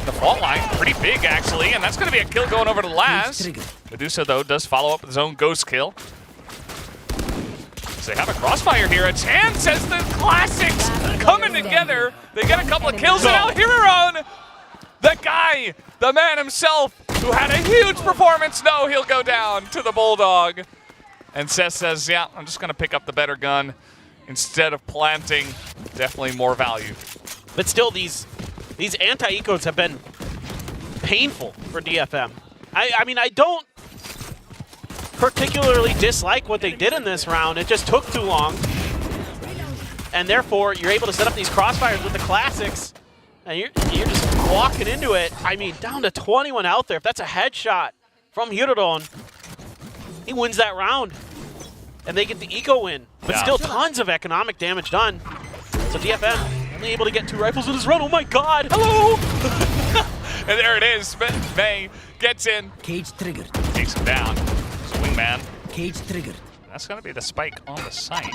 The fault line, pretty big, actually, and that's going to be a kill going over to Laz. Medusa, though, does follow up with his own ghost kill. So they have a crossfire here. A chance says the classics coming together. They get a couple of kills, and now Hiruron, the guy, the man himself, who had a huge performance. No, he'll go down to the Bulldog. And Seth says, yeah, I'm just going to pick up the better gun instead of planting. Definitely more value. But still, these anti-ecos have been painful for DFM. I mean, I don't particularly dislike what they did in this round. It just took too long. And therefore, you're able to set up these crossfires with the classics. And you're just walking into it. I mean, down to 21 out there. If that's a headshot from Hiruron, he wins that round. And they get the eco win. But still tons of economic damage done. So DFM only able to get 2 rifles in this run. Oh my god! Hello! And there it is. May gets in. Cage triggered. Takes him down. It's Wingman. Cage triggered. That's going to be the spike on the site.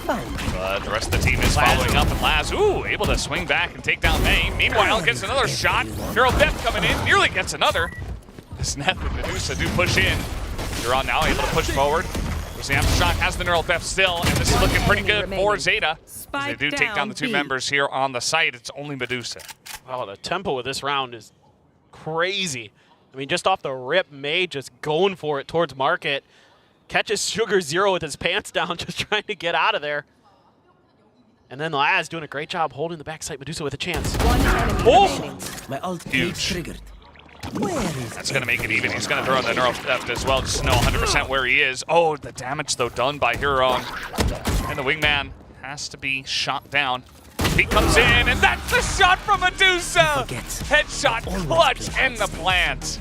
But the rest of the team is following up, and Laz, able to swing back and take down May. Meanwhile, gets another shot. Neural Depth coming in, nearly gets another. Sneth and Medusa do push in. Huron now able to push forward. The Aftershock has the Neural Depth still, and this is looking pretty good for ZETA. As they do take down the 2 members here on the site. It's only Medusa. Wow, the tempo of this round is crazy. I mean, just off the rip, May just going for it towards Market. Catches Sugar Zero with his pants down, just trying to get out of there. And then Laz doing a great job holding the backside. Medusa with a chance. My ult cage triggered. That's going to make it even. He's going to throw in the Neural Theft as well, just to know 100% where he is. Oh, the damage, though, done by Huron. And the Wingman has to be shot down. He comes in, and that's the shot from Medusa! Headshot, clutch, and the plant.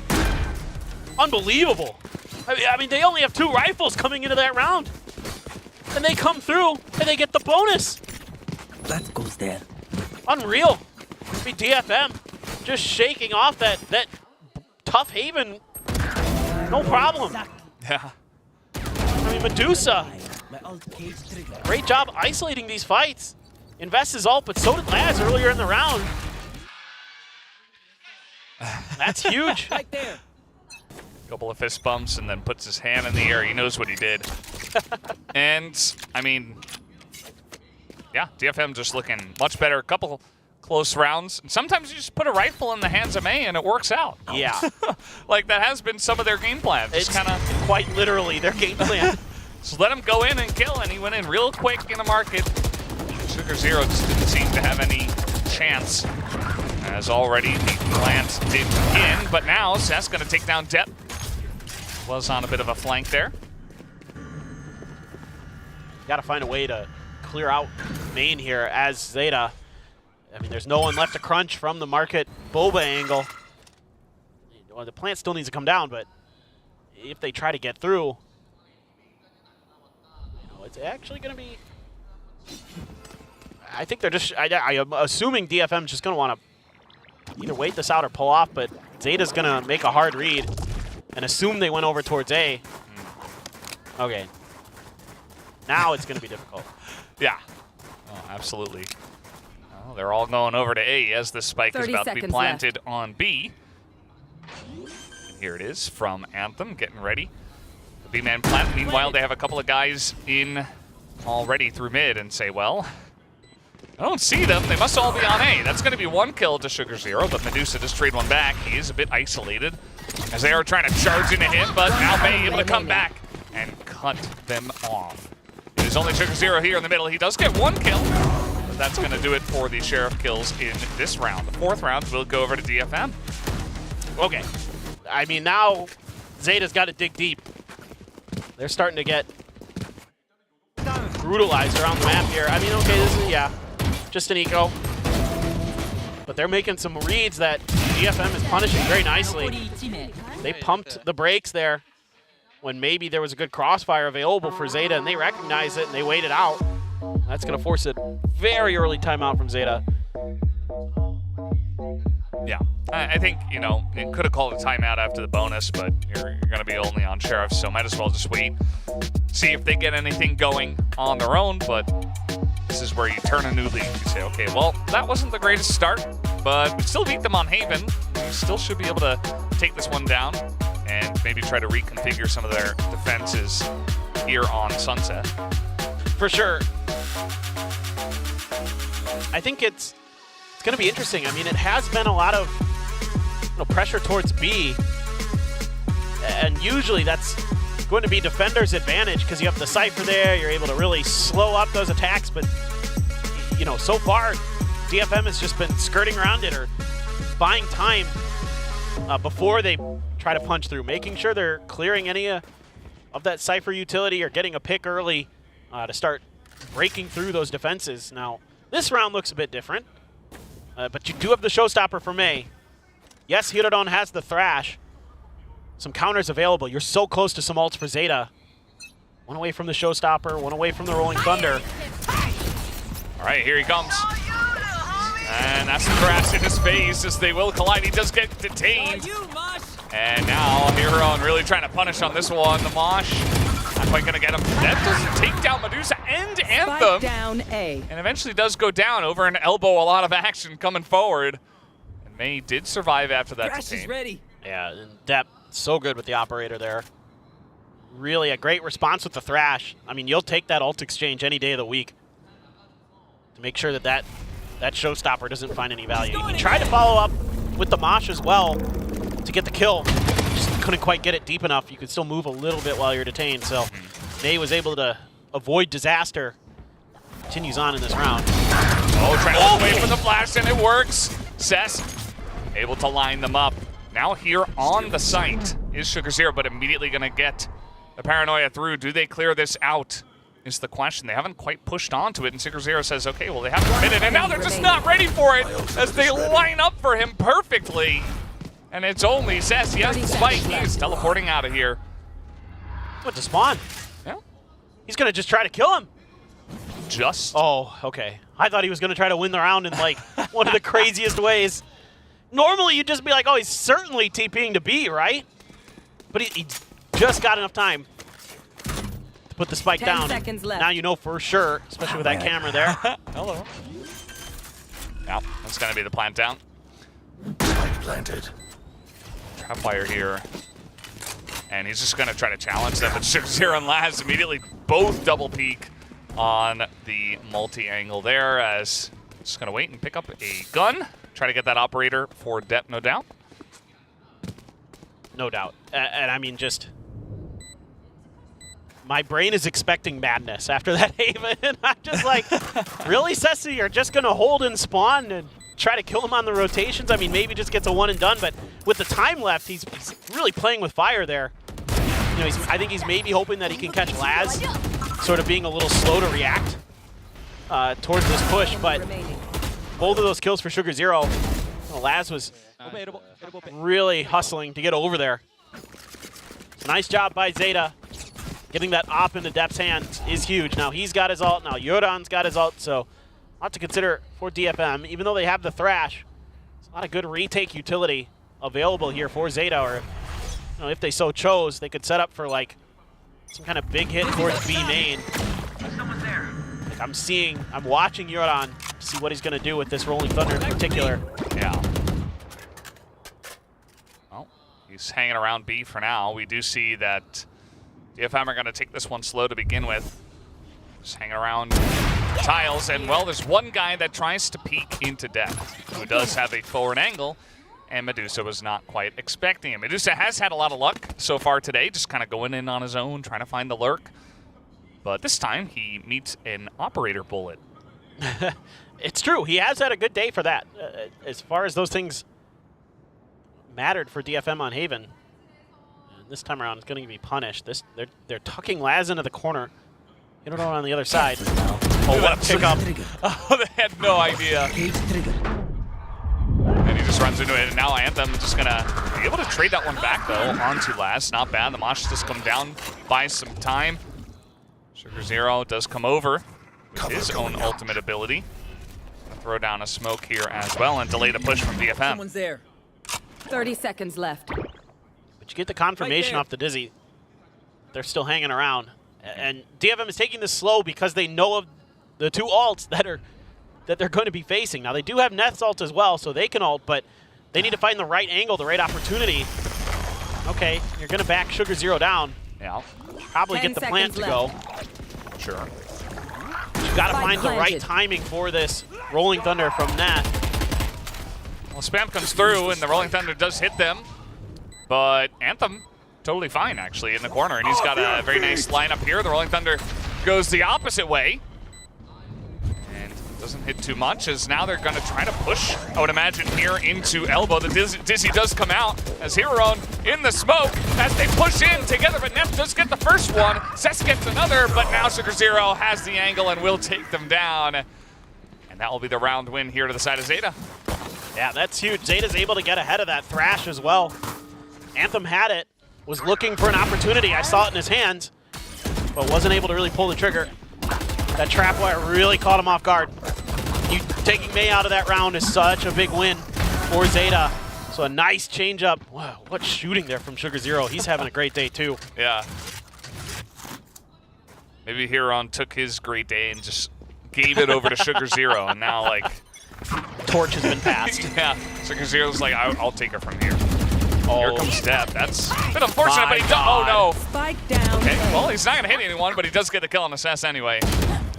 Unbelievable. I mean, they only have 2 rifles coming into that round. And they come through, and they get the bonus. That goes there. Unreal. I mean, DFM just shaking off that tough haven. No problem. Yeah. I mean, Medusa. Great job isolating these fights. Invests his ult, but so did Laz earlier in the round. That's huge. Right there. Couple of fist bumps and then puts his hand in the air. He knows what he did. And, I mean, yeah, DFM just looking much better. A couple close rounds. And sometimes you just put a rifle in the hands of May and it works out. Yeah. Like that has been some of their game plan. It's kind of quite literally their game plan. Just let him go in and kill, and he went in real quick in the market. Sugar Zero just didn't seem to have any chance, as already the plant did begin. But now Seth's going to take down Depp. Was on a bit of a flank there. Got to find a way to clear out main here as ZETA. I mean, there's no one left to crunch from the market Boba angle. Well, the plant still needs to come down, but if they try to get through, it's actually going to be... I think they're just... I'm assuming DFM's just going to want to either wait this out or pull off, but ZETA's going to make a hard read and assume they went over towards A. Okay. Now it's going to be difficult. Yeah. Oh, absolutely. Oh, they're all going over to A as the spike is about to be planted on B. And here it is from Anthem getting ready. The B-man plant. Meanwhile, they have a couple of guys in already through mid and say, well, I don't see them. They must all be on A. That's going to be 1 kill to Sugar Zero, but Medusa just trade one back. He is a bit isolated as they are trying to charge into him, but now May able to come back and cut them off. It is only Sugar Zero here in the middle. He does get 1 kill, but that's going to do it for the Sheriff kills in this round. The 4th round will go over to DFM. Okay. I mean, now ZETA's got to dig deep. They're starting to get brutalized around the map here. I mean, okay, this is, yeah, just an eco. But they're making some reads that DFM is punishing very nicely. They pumped the brakes there when maybe there was a good crossfire available for ZETA, and they recognized it and they waited out. That's going to force a very early timeout from ZETA. Yeah, I think, you know, it could have called a timeout after the bonus, but you're going to be only on Sheriff, so might as well just wait. See if they get anything going on their own, but this is where you turn a new leaf. You say, okay, well, that wasn't the greatest start, but we still beat them on Haven. We still should be able to take this one down and maybe try to reconfigure some of their defenses here on Sunset. For sure. I think it's going to be interesting. I mean, it has been a lot of pressure towards B, and usually that's going to be defender's advantage because you have the Cypher there. You're able to really slow up those attacks, but you know, so far DFM has just been skirting around it or buying time before they try to punch through, making sure they're clearing any of that Cypher utility or getting a pick early to start breaking through those defenses. Now, this round looks a bit different, but you do have the showstopper for May. Yes, Hirodon has the Thrash. Some counters available. You're so close to some ults for ZETA. One away from the showstopper, one away from the Rolling Thunder. All right, here he comes. And that's the crash in his face as they will collide. He does get detained. And now Hirodon really trying to punish on this one. The Mosh not quite gonna get him. That doesn't take down Medusa and Anthem. Down A. And eventually does go down over an elbow. A lot of action coming forward. And May did survive after that detain. ready. Yeah, and Depp, so good with the operator there. Really a great response with the Thrash. I mean, you'll take that ult exchange any day of the week to make sure that that showstopper doesn't find any value. He tried to follow up with the Mosh as well to get the kill. Just couldn't quite get it deep enough. You could still move a little bit while you're detained, so May was able to avoid disaster. Continues on in this round. Oh, trying to look away from the flash, and it works. Cess able to line them up. Now here on the site is Sugar Zero, but immediately going to get the Paranoia through. Do they clear this out is the question. They haven't quite pushed onto it, and Sugar Zero says, okay, well, they haven't committed, and now they're just not ready for it as they line up for him perfectly. And it's only Cess. He has the spike. He is teleporting out of here. What, to spawn? Yeah. He's going to just try to kill him. Just? Oh, okay. I thought he was going to try to win the round in, like, one of the craziest ways. Normally, you'd just be like, oh, he's certainly TPing to B, right? But he just got enough time to put the spike 10 down. seconds left. Now you know for sure, especially with that camera there. Hello. Now, that's going to be the plant down. Planted. Trapfire here. And he's just going to try to challenge them. But Sugar Zero and Laz immediately both double peek on the multi-angle there as just going to wait and pick up a gun. Try to get that operator for Depp, no doubt. No doubt. And I mean, just... my brain is expecting madness after that Haven. I'm just like, really, Ceci? You're just going to hold and spawn and try to kill him on the rotations? I mean, maybe just gets a one and done, but with the time left, he's really playing with fire there. You know, I think he's maybe hoping that he can catch Laz, sort of being a little slow to react towards this push, but both of those kills for Sugar Zero, Laz was really hustling to get over there. Nice job by ZETA. Getting that op into Depp's hands is huge. Now he's got his ult, now Yodan's got his ult, so a lot to consider for DFM. Even though they have the Thrash, there's a lot of good retake utility available here for ZETA, or you know, if they so chose, they could set up for like some kind of big hit towards B main. Like I'm watching Yodan to see what he's gonna do with this Rolling Thunder in particular. Yeah. Well, he's hanging around B for now. We do see that DFM are gonna take this one slow to begin with. Just hanging around tiles, and well, there's one guy that tries to peek into Death, who does have a forward angle, and Medusa was not quite expecting him. Medusa has had a lot of luck so far today, just kind of going in on his own, trying to find the lurk. But this time, he meets an operator bullet. It's true. He has had a good day for that. As far as those things mattered for DFM on Haven. And this time around, it's going to be punished. They're tucking Laz into the corner. You don't know on the other side. Oh, what a pickup. Oh, they had no idea. And he just runs into it, and now Anthem just gonna be able to trade that one back though onto Laz. Not bad. The Mosh just come down, buys some time. Sugar Zero does come over with his own ultimate ability. Throw down a smoke here as well and delay the push from DFM. Someone's there. 30 seconds left. But you get the confirmation off the Dizzy. They're still hanging around. And DFM is taking this slow because they know of the 2 ults that they're going to be facing. Now, they do have Neth's ult as well, so they can ult, but they need to find the right angle, the right opportunity. Okay, you're going to back Sugar Zero down. Yeah. Probably get the plant to go. Sure. You've got to find the right timing for this Rolling Thunder from Neth. Well, spam comes through, and the Rolling Thunder does hit them, but Anthem totally fine, actually, in the corner, and he's got a very nice lineup here. The Rolling Thunder goes the opposite way, and doesn't hit too much, as now they're going to try to push, I would imagine, here into Elbow. The Dizzy does come out as Heron in the smoke as they push in together, but Neff does get the first one. Cess gets another, but now Sugar Zero has the angle and will take them down, and that will be the round win here to the side of ZETA. Yeah, that's huge. ZETA's able to get ahead of that Thrash as well. Anthem had it, was looking for an opportunity. I saw it in his hands, but wasn't able to really pull the trigger. That trap wire really caught him off guard. Taking Mei out of that round is such a big win for ZETA. So a nice change-up. Wow, what shooting there from Sugar Zero. He's having a great day too. Yeah. Maybe Heron took his great day and just gave it over to Sugar Zero, and now, like... Torch has been passed. Yeah, Sugar Zero's like, I'll take her from here. Oh. Here comes Step. That's a bit unfortunate, but he does. Oh no. Spike down. Okay, well, he's not going to hit anyone, but he does get a kill on Assess anyway.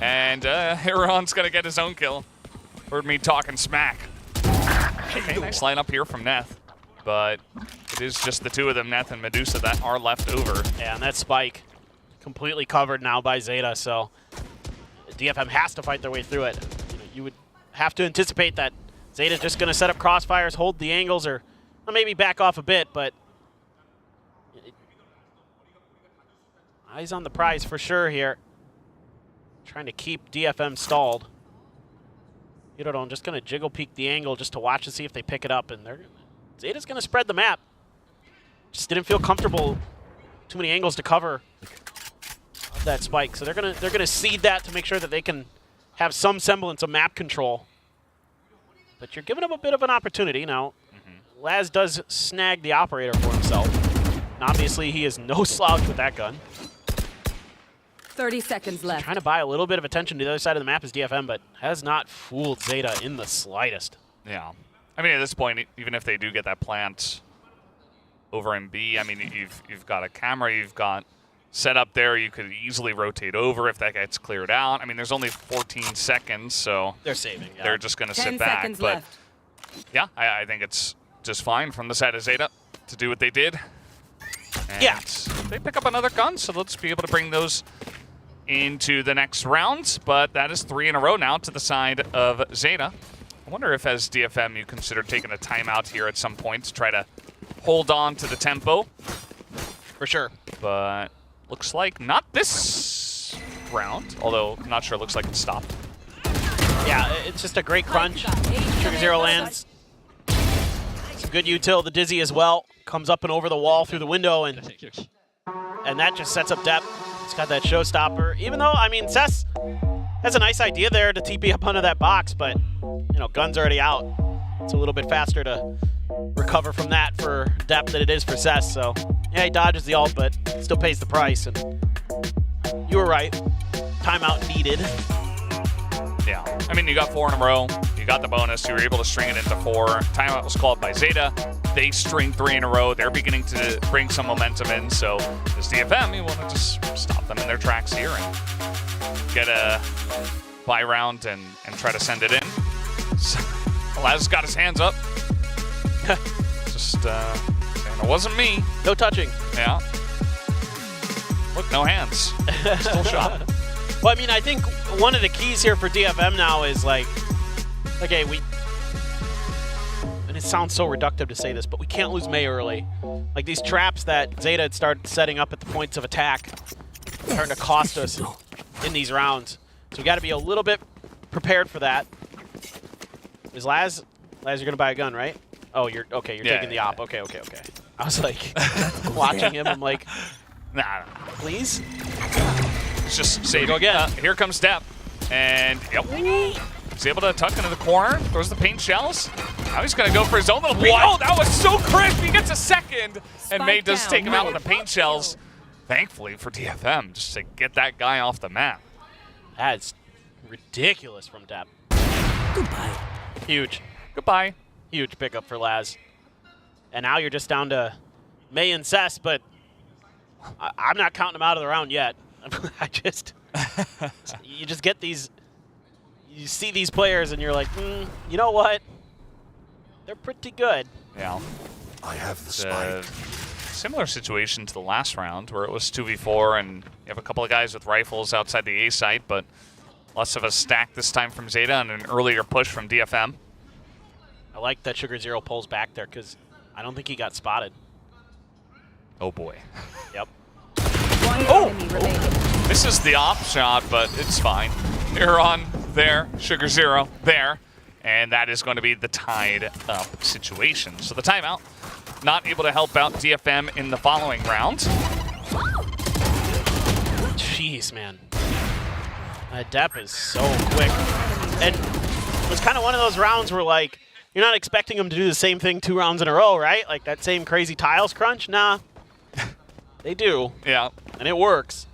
And Heron's going to get his own kill. Heard me talking smack. Okay, nice lineup here from Neth. But it is just the 2 of them, Neth and Medusa, that are left over. Yeah, and that Spike completely covered now by ZETA, so DFM has to fight their way through it. You would have to anticipate that ZETA's just going to set up crossfires, hold the angles, or maybe back off a bit, but eyes on the prize for sure here. Trying to keep DFM stalled. Hirodon just going to jiggle peek the angle just to watch and see if they pick it up, and ZETA's going to spread the map. Just didn't feel comfortable. Too many angles to cover of that Spike, so they're gonna seed that to make sure that they can have some semblance of map control. But you're giving them a bit of an opportunity now. Laz does snag the operator for himself. And obviously, he is no slouch with that gun. 30 seconds left. Trying to buy a little bit of attention to the other side of the map is DFM, but has not fooled ZETA in the slightest. Yeah. I mean, at this point, even if they do get that plant over in B, I mean, you've got a camera, you've got set up there, you could easily rotate over if that gets cleared out. I mean, there's only 14 seconds, so they're saving. Yeah. They're just going to sit 10 back. seconds But left. yeah, I think it's just fine from the side of ZETA to do what they did. And yeah. They pick up another gun, so let's be able to bring those into the next round. But that is 3 in a row now to the side of ZETA. I wonder if, as DFM, you consider taking a timeout here at some point to try to hold on to the tempo. For sure. But looks like not this round, although I'm not sure it looks like it's stopped. Yeah, it's just a great crunch. Sugar Zero lands. Some good util. The Dizzy as well comes up and over the wall through the window, and that just sets up depth. It's got that showstopper. Even though, I mean, Cess has a nice idea there to TP up under that box, but, you know, gun's already out. It's a little bit faster to recover from that for depth than it is for Cess, so yeah, he dodges the ult, but still pays the price, and you were right. Timeout needed. Yeah, I mean, you got 4 in a row. You got the bonus. You were able to string it into 4. Timeout was called by ZETA. They string 3 in a row. They're beginning to bring some momentum in. So as DFM, you want to just stop them in their tracks here and get a buy round and try to send it in. So, Laz got his hands up. Just saying it wasn't me. No touching. Yeah. Look, no hands. Still shot. Well, I mean, I think one of the keys here for DFM now is like, okay, and it sounds so reductive to say this, but we can't lose Mei early. Like these traps that ZETA had started setting up at the points of attack, starting to cost us. in these rounds. So we got to be a little bit prepared for that. Is Laz, you're gonna buy a gun, right? Oh, you're okay. You're taking the op. Okay. I was like watching him. I'm like, nah, please. It's just saving. Go again. Here comes Depp, and yep, he's able to tuck into the corner. Throws the paint shells. Now he's gonna go for his own little beat. Oh, that was so crisp. He gets a second, and May does take him out with the paint shells. Thankfully for DFM, just to get that guy off the map. That's ridiculous from Depp. Goodbye. Huge. Goodbye. Huge pickup for Laz. And now you're just down to May and Cess, but I'm not counting them out of the round yet. You just get these, you see these players and you're like, you know what? They're pretty good. Yeah. I have the spike. Similar situation to the last round where it was 2v4 and you have a couple of guys with rifles outside the A site, but less of a stack this time from ZETA and an earlier push from DFM. I like that Sugar Zero pulls back there because I don't think he got spotted. Oh boy. Yep. This is the op shot, but it's fine. You're on there, Sugar Zero there, and that is going to be the tied up situation. So the timeout, not able to help out DFM in the following round. Jeez, man. Depp is so quick. And it was kind of one of those rounds where, like, you're not expecting him to do the same thing 2 rounds in a row, right? Like that same crazy tiles crunch? Nah. They do. Yeah. And it works.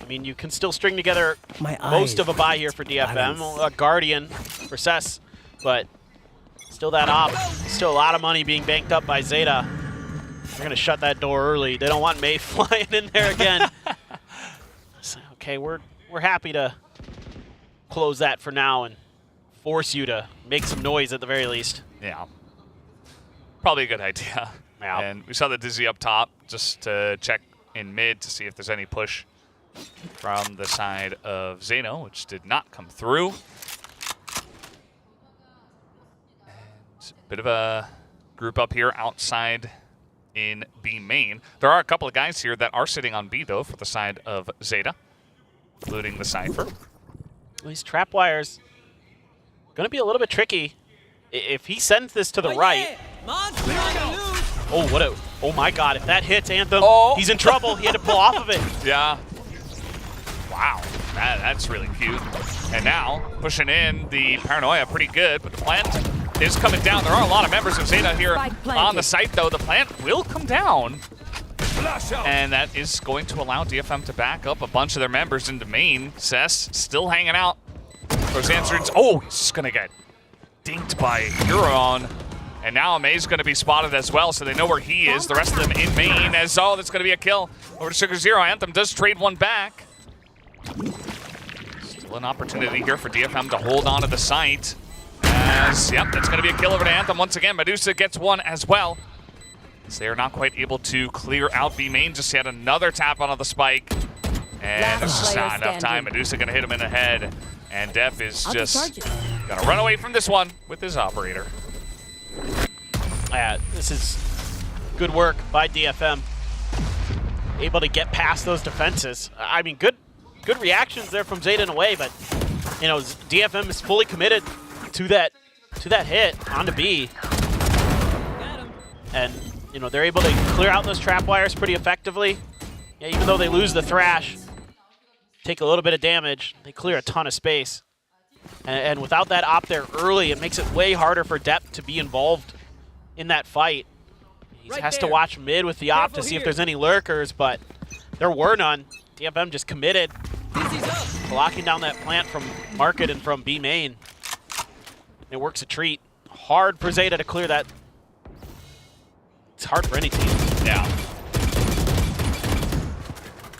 I mean, you can still string together most of a buy here for DFM, a Guardian for Cess, but still that op, still a lot of money being banked up by ZETA. They're going to shut that door early. They don't want May flying in there again. So, okay, we're happy to close that for now and force you to make some noise at the very least. Yeah. Probably a good idea. Yeah. And we saw the Dizzy up top just to check in mid to see if there's any push from the side of Zeno, which did not come through. And a bit of a group up here outside in B main. There are a couple of guys here that are sitting on B, though, for the side of ZETA, including the Cypher. These trap wires going to be a little bit tricky. If he sends this to the right. Oh, what a... Oh, my God. If that hits Anthem, he's in trouble. He had to pull off of it. Yeah. Wow. That's really cute. And now, pushing in the Paranoia pretty good, but the plant is coming down. There are a lot of members of ZETA here on the site, though. The plant will come down. And that is going to allow DFM to back up a bunch of their members into main. Cess still hanging out. Those answers. Oh, he's just going to get dinked by Huron. And now May's going to be spotted as well, so they know where he is. The rest of them in main. As that's going to be a kill over to Sugar Zero. Anthem does trade one back. Still an opportunity here for DFM to hold on to the site. As, yep, that's going to be a kill over to Anthem once again. Medusa gets one as well. So they're not quite able to clear out B main just yet. Another tap onto the spike. And there's just not enough time. Medusa going to hit him in the head. And Def is just going to run away from this one with his operator. Yeah, this is good work by DFM. Able to get past those defenses. I mean, good reactions there from ZETA in a way, but you know, DFM is fully committed to that hit onto B. And you know, they're able to clear out those trap wires pretty effectively. Yeah, even though they lose the Thrash, take a little bit of damage, they clear a ton of space. And without that op there early, it makes it way harder for Depp to be involved in that fight. He has to watch mid with the op to see if there's any lurkers, but there were none. DFM just committed, locking down that plant from Market and from B main. It works a treat. Hard for ZETA to clear that. It's hard for any team. Yeah.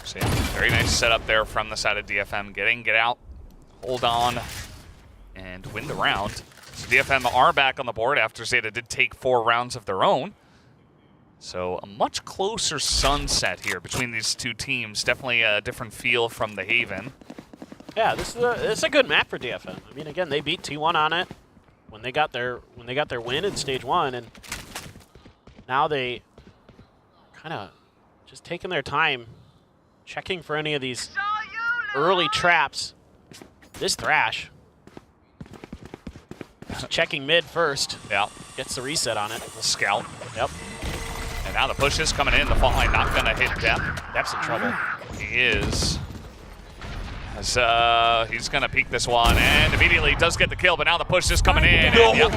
So yeah, very nice setup there from the side of DFM. Get out, hold on, and win the round. So DFM are back on the board after ZETA did take 4 rounds of their own. So a much closer sunset here between these two teams. Definitely a different feel from the Haven. Yeah, this is a good map for DFM. I mean, again, they beat T1 on it when they got their win in stage 1, and now they kind of just taking their time checking for any of these early traps. This Thrash. Checking mid first. Yeah. Gets the reset on it. The scout. Yep. And now the push is coming in. The fault line not going to hit Depp. Depp's in trouble. He is. As he's going to peek this one and immediately does get the kill, but now the push is coming in. No. And, yep.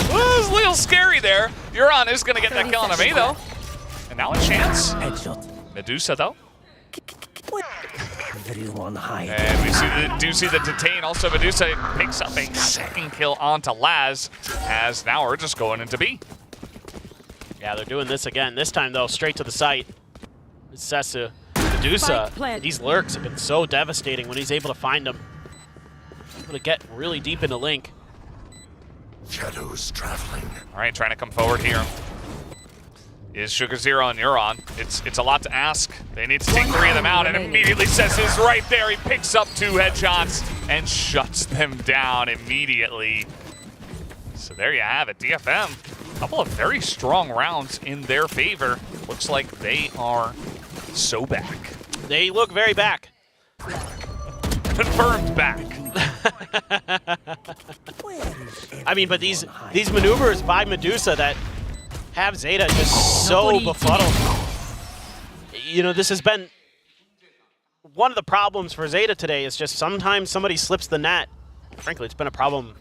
Well, it was a little scary there. Euron is going to get that kill on Amei, though. And now a chance. Medusa, though. There is one high. And we do see the detain. Also, Medusa picks up a second kill onto Laz, as now we're just going into B. Yeah, they're doing this again. This time, though, straight to the site. Sessa, Medusa, these lurks have been so devastating when he's able to find them. Able to get really deep into Link. Shadows traveling. All right, trying to come forward here is Sugar Zero and Euron. It's a lot to ask. They need to take 3 of them out, and immediately Sess is right there. He picks up 2 headshots and shuts them down immediately. So there you have it, DFM. A couple of very strong rounds in their favor. Looks like they are so back. They look very back. Confirmed back. I mean, but these maneuvers by Medusa that have Zeta just so befuddled. You know, this has been one of the problems for Zeta today is just sometimes somebody slips the net. Frankly, it's been a problem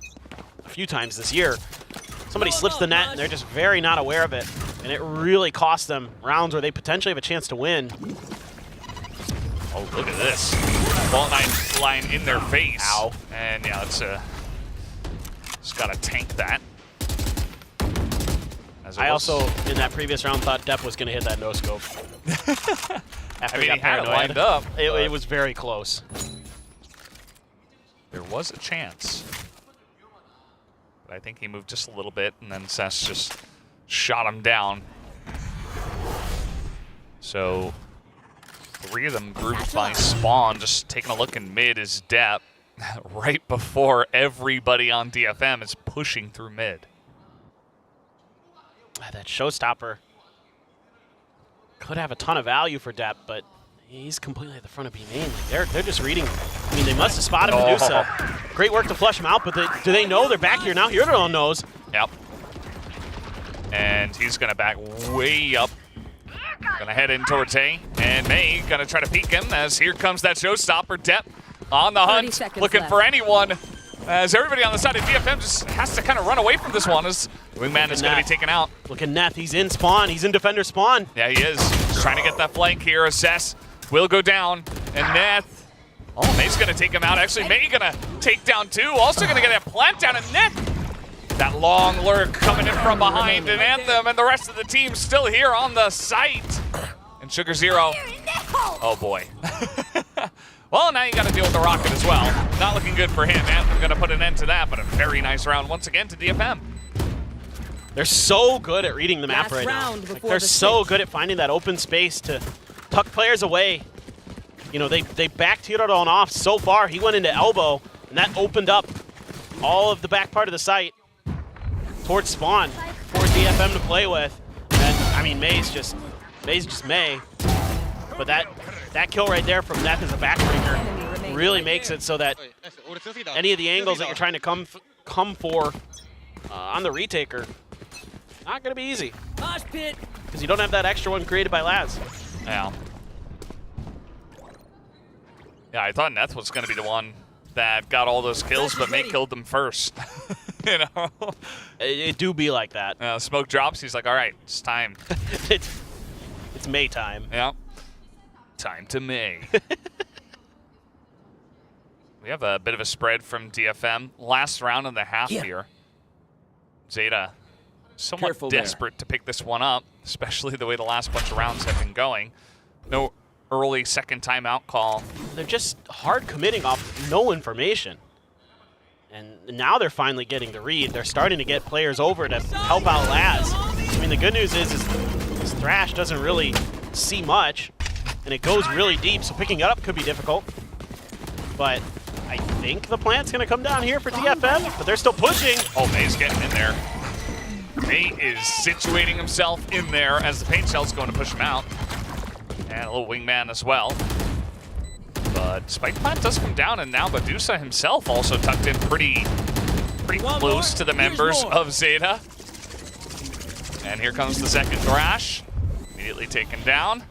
a few times this year. Somebody slips the net and they're just very not aware of it. And it really costs them rounds where they potentially have a chance to win. Oh, look at this. Ball line in their face. Ow. And yeah, that's just gotta tank that. I also, in that previous round, thought Depp was gonna hit that no-scope. I mean, he had it lined up. It was very close. There was a chance. But I think he moved just a little bit, and then Sess just shot him down. So 3 of them grouped by Spawn. Just taking a look in mid is Depp. Right before everybody on DFM is pushing through mid. That showstopper could have a ton of value for Depp, but he's completely at the front of B main. Like they're just reading. I mean, they must have spotted Medusa. Great work to flush him out, but do they know they're back here now? Euron knows. Yep. And he's going to back way up. Going to head in towards A. And May going to try to peek him as here comes that showstopper. Depp on the hunt, looking for anyone. As everybody on the side of DFM just has to kind of run away from this one as the wingman is going to be taken out. Look at Neth. He's in spawn. He's in defender spawn. Yeah, he is. He's trying to get that flank here. Assess will go down. And Neth. Oh, May's going to take him out. Actually, May going to take down 2. Also going to get a plant down. And Neth. That long lurk coming in from behind. And Anthem and the rest of the team still here on the site. And Sugar Zero. Oh, boy. Well, now you got to deal with the rocket as well. Not looking good for him. Anthem going to put an end to that, but a very nice round once again to DFM. They're so good at reading the map right now. Like, they're so good at finding that open space to tuck players away. You know, they backed Hirodon off so far. He went into elbow, and that opened up all of the back part of the site towards spawn for DFM to play with. And I mean, May's just May. But that kill right there from Neth as a backbreaker really makes it so that any of the angles that you're trying to come for on the retaker, not going to be easy. Because you don't have that extra one created by Laz. Yeah. Yeah, I thought Neth was going to be the one that got all those kills, but May killed them first. You know? It do be like that. Smoke drops, he's like, all right, it's time. It's May time. Yeah. Time to May. We have a bit of a spread from DFM. Last round and a half here. Zeta somewhat desperate to pick this one up, especially the way the last bunch of rounds have been going. No early second timeout call. They're just hard committing off no information. And now they're finally getting the read. They're starting to get players over to help out Laz. I mean, the good news is Thrash doesn't really see much, and it goes really deep, so picking it up could be difficult. But I think the plant's going to come down here for DFM, but they're still pushing. Oh, May's getting in there. May is situating himself in there as the paint shell's going to push him out. And a little wingman as well. But Spike Plant does come down, and now Medusa himself also tucked in pretty close to the members of ZETA. And here comes the second Thrash. Immediately taken down.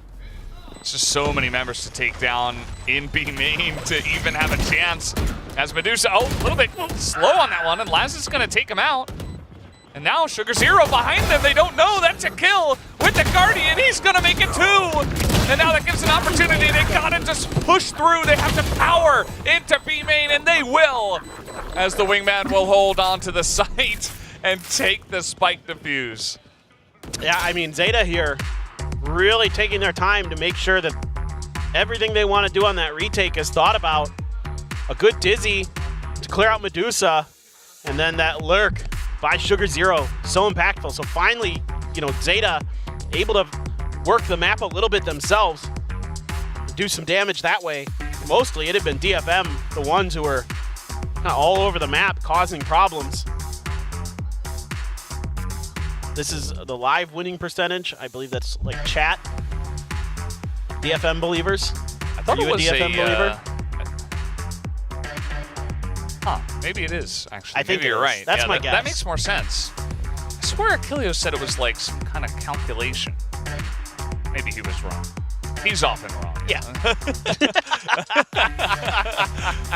It's just so many members to take down in B main to even have a chance. As Medusa, a little bit slow on that one, and Laz is going to take him out. And now Sugar Zero behind them. They don't know that's a kill with the Guardian. He's going to make it 2. And now that gives an opportunity. They got to just push through. They have to power into B main, and they will. As the Wingman will hold on to the site and take the spike defuse. Yeah, I mean, ZETA here really taking their time to make sure that everything they want to do on that retake is thought about. A good Dizzy to clear out Medusa, and then that lurk by Sugar Zero, so impactful. So finally, you know, ZETA able to work the map a little bit themselves, do some damage that way. Mostly it had been DFM, the ones who were kind of all over the map causing problems. This is the live winning percentage. I believe that's like chat. DFM believers. I thought it was DFM believer? Huh, maybe it is, actually. I think maybe you're right. That's my guess. That makes more sense. I swear Achilles said it was like some kind of calculation. Maybe he was wrong. He's often wrong. Yeah.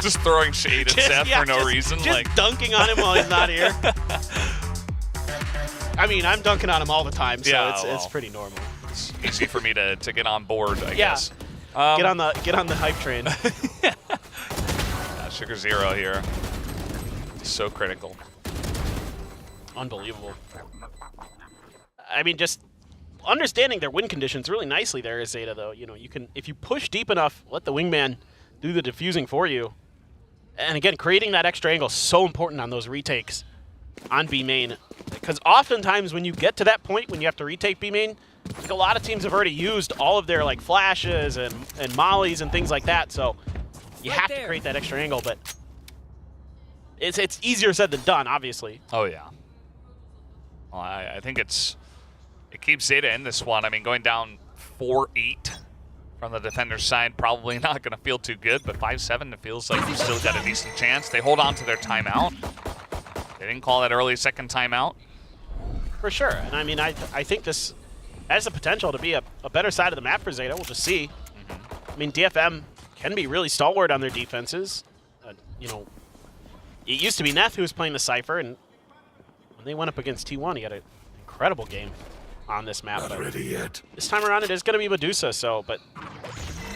Just throwing shade at Seth for no reason. Just like dunking on him while he's not here. I mean, I'm dunking on him all the time, so Yeah, it's pretty normal. It's easy for me to get on board, I guess. Get on the hype train. Sugar Zero here. So critical. Unbelievable. I mean, just understanding their win conditions really nicely there is ZETA, though. You know, you can, if you push deep enough, let the Wingman do the diffusing for you. And again, creating that extra angle is so important on those retakes on B main. Because oftentimes when you get to that point when you have to retake B main, like a lot of teams have already used all of their like flashes and mollies and things like that. So you have to create that extra angle, but it's easier said than done, obviously. Oh, yeah. Well, I think it keeps ZETA in this one. I mean, going down 4-8 from the defender's side, probably not going to feel too good, but 5-7, it feels like you've still got a decent chance. They hold on to their timeout. They didn't call that early second timeout. For sure, and I mean, I think this has the potential to be a better side of the map for ZETA. We'll just see. I mean, DFM can be really stalwart on their defenses. You know, it used to be Neth who was playing the Cypher, and when they went up against T1, he had an incredible game on this map. Not ready yet. This time around, it is going to be Medusa, so, but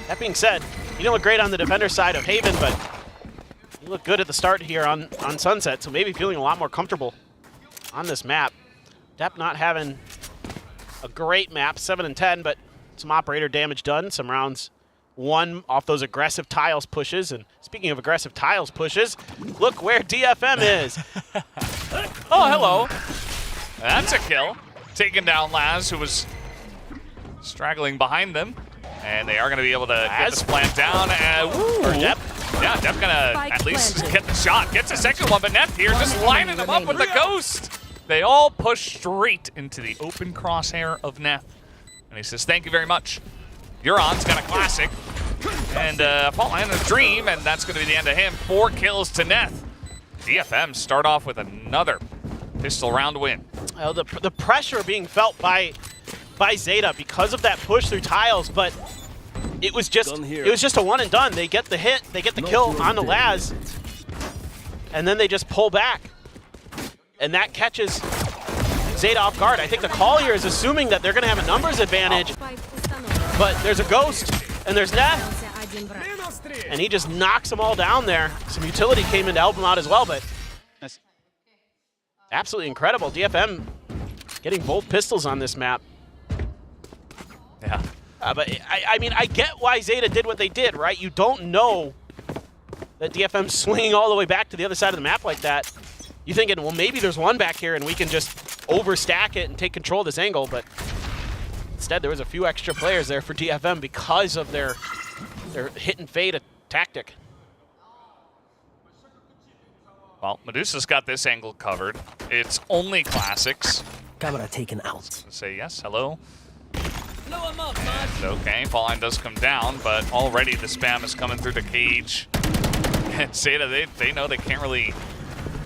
that being said, he didn't look great on the defender side of Haven, but he looked good at the start here on Sunset, so maybe feeling a lot more comfortable on this map. Depp not having a great map, 7-10, but some operator damage done, some rounds won off those aggressive tiles pushes. And speaking of aggressive tiles pushes, look where DFM is. Oh, hello. That's a kill. Taking down Laz, who was straggling behind them. And they are going to be able to get this plant down. Or Depp. Yeah, Depp going to at least get the shot. Gets a second one, but Neth here just lining them up with the ghost. They all push straight into the open crosshair of Neth. And he says, thank you very much. Euron's got a classic. And Faultline a dream, and that's going to be the end of him. 4 kills to Neth. DFM start off with another pistol round win. The pressure being felt by ZETA because of that push through tiles, but it was just a one and done. They get the hit, they get the kill on the Laz, and then they just pull back. And that catches ZETA off guard. I think the call here is assuming that they're going to have a numbers advantage, but there's a ghost, and there's Neth, and he just knocks them all down there. Some utility came in to help him out as well, but that's absolutely incredible. DFM getting both pistols on this map. Yeah. But I mean, I get why ZETA did what they did, right? You don't know that DFM's swinging all the way back to the other side of the map like that. You're thinking, well, maybe there's one back here and we can just overstack it and take control of this angle, but instead there was a few extra players there for DFM because of their hit and fade tactic. Well, Medusa's got this angle covered. It's only classics. Camera taken out. Say yes, hello. And okay, Fall Line does come down, but already the spam is coming through the cage. And ZETA, they know they can't really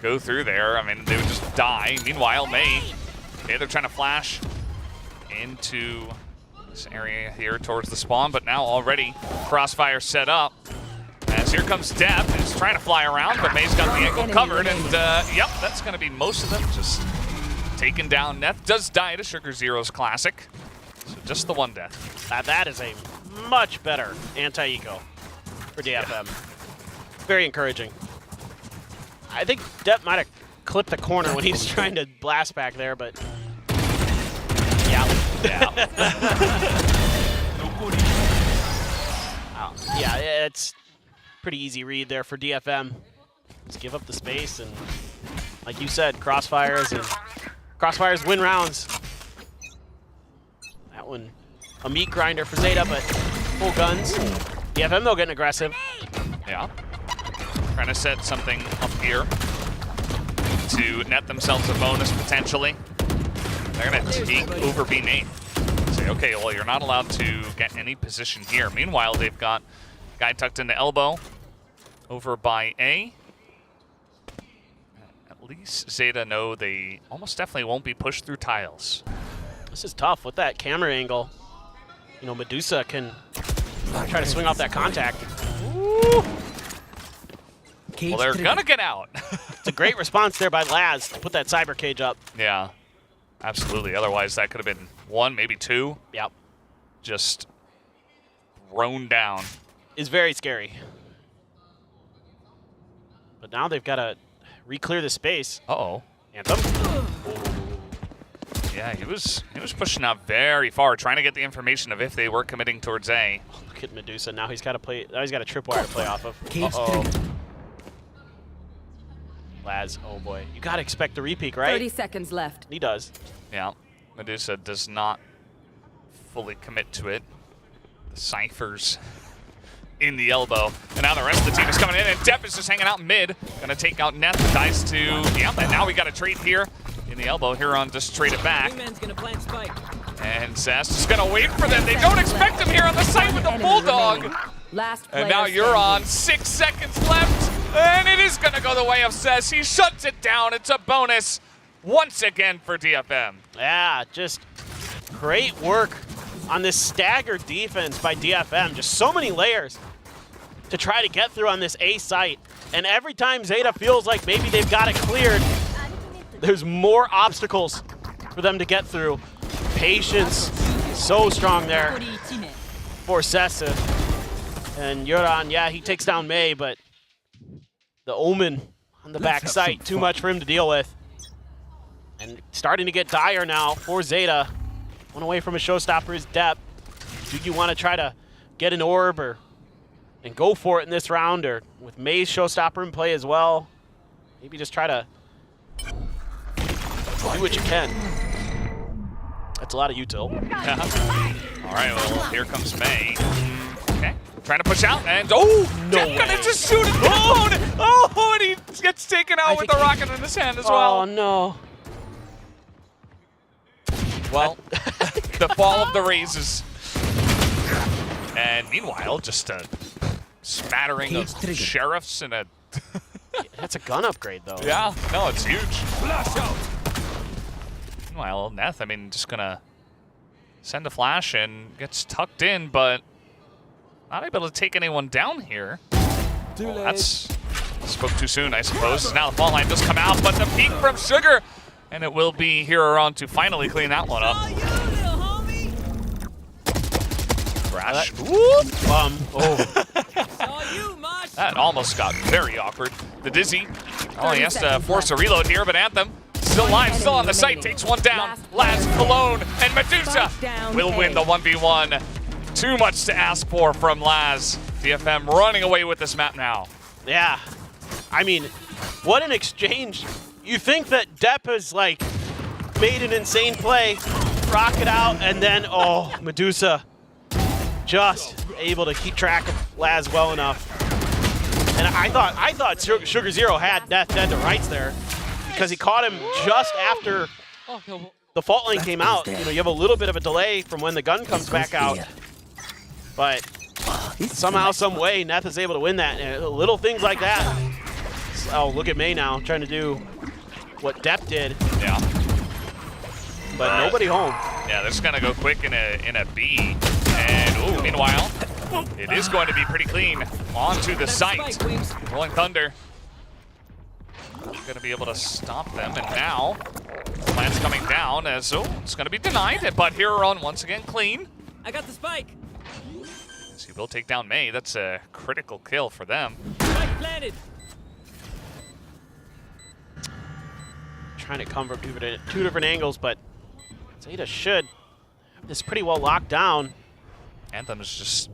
go through there. I mean, they would just die. Meanwhile, May, okay, they're trying to flash into this area here towards the spawn, but now already Crossfire set up. As here comes Def, who's trying to fly around, but May's got the angle covered, and yep, that's going to be most of them just taken down. Neth does die to Sugar Zero's classic, so just the one death. That is a much better anti-eco for DFM. Yeah. Very encouraging. I think Def might have clipped the corner when he was trying to blast back there, but yeah. Yeah, it's pretty easy read there for DFM. Just give up the space, and like you said, crossfires win rounds. That one, a meat grinder for ZETA, but full guns. DFM though getting aggressive. Yeah, trying to set something up here to net themselves a bonus potentially. They're gonna take over B-Main. Say, okay, well, you're not allowed to get any position here. Meanwhile, they've got guy tucked into elbow over by A. At least ZETA know they almost definitely won't be pushed through tiles. This is tough with that camera angle. You know, Medusa can try to swing off that contact. Ooh. Well, they're gonna get out. It's a great response there by Laz to put that cyber cage up. Yeah, absolutely. Otherwise, that could have been one, maybe two. Yep. Just thrown down. Is very scary. But now they've got to re-clear the space. Uh-oh. Anthem. Yeah, he was pushing out very far, trying to get the information of if they were committing towards A. Oh, look at Medusa. Now he's got to play. Now he's got a tripwire to play off of. Uh-oh. Laz, oh boy. You got to expect the repeat, right? 30 seconds left. He does. Yeah, Medusa does not fully commit to it. The Cyphers in the elbow. And now the rest of the team is coming in, and Def is just hanging out mid. Gonna take out Neth, dies to, yeah, and now we got a trade here in the elbow. Huron just trade it back. And Sass just gonna wait for them. They don't expect him here on the site with the Bulldog. And now Huron, 6 seconds left. And it is gonna go the way of Sass. He shuts it down. It's a bonus once again for DFM. Yeah, just great work on this staggered defense by DFM. Just so many layers to try to get through on this A site. And every time ZETA feels like maybe they've got it cleared, there's more obstacles for them to get through. Patience, so strong there for Sessa. And Yuran, yeah, he takes down May, but the Omen on the back site, too much for him to deal with. And starting to get dire now for ZETA. One away from a showstopper is Depp. Do you want to try to get an orb and go for it in this round, or with May's showstopper in play as well? Maybe just try to do what you can. That's a lot of util. All right, well, here comes May. Okay, trying to push out, and oh, no way. Gonna just shoot his opponent. Oh, and he gets taken out with the rocket in his hand as well. Oh, no. Well, the fall of the raises. And meanwhile, just a smattering of sheriffs and a... That's a gun upgrade, though. Yeah, no, it's huge. Flash out. Meanwhile, Neth, I mean, just gonna send a flash and gets tucked in, but not able to take anyone down here. Well, that's... Spoke too soon, I suppose. Now the fall line does come out, but the peek from Sugar, and it will be Huron to finally clean that one up. Crash. Oh. That almost got very awkward. The Dizzy, oh, he has to force a reload here, but Anthem still alive, still on the site, takes one down. Laz alone, and Medusa will win the 1v1. Too much to ask for from Laz. DFM running away with this map now. Yeah. I mean, what an exchange. You think that Depp has, like, made an insane play, rocket out, and then, oh, Medusa just able to keep track of Laz well enough. And I thought Sugar Zero had Death dead to rights there because he caught him just after the fault line came out, you know, you have a little bit of a delay from when the gun comes back out. But somehow, some way, Neth is able to win that. And little things like that. Oh, look at May now trying to do what Depp did. Yeah. But nobody home. Yeah, this is going to go quick in a B. And, ooh, meanwhile, it is going to be pretty clean onto the site. Rolling Thunder going to be able to stop them. And now, plant's coming down as, oh, it's going to be denied. But Huron once again clean. I got the spike. So he will take down May. That's a critical kill for them. Spike planted. Trying to come from two different angles, but ZETA should have this pretty well locked down. Anthem is just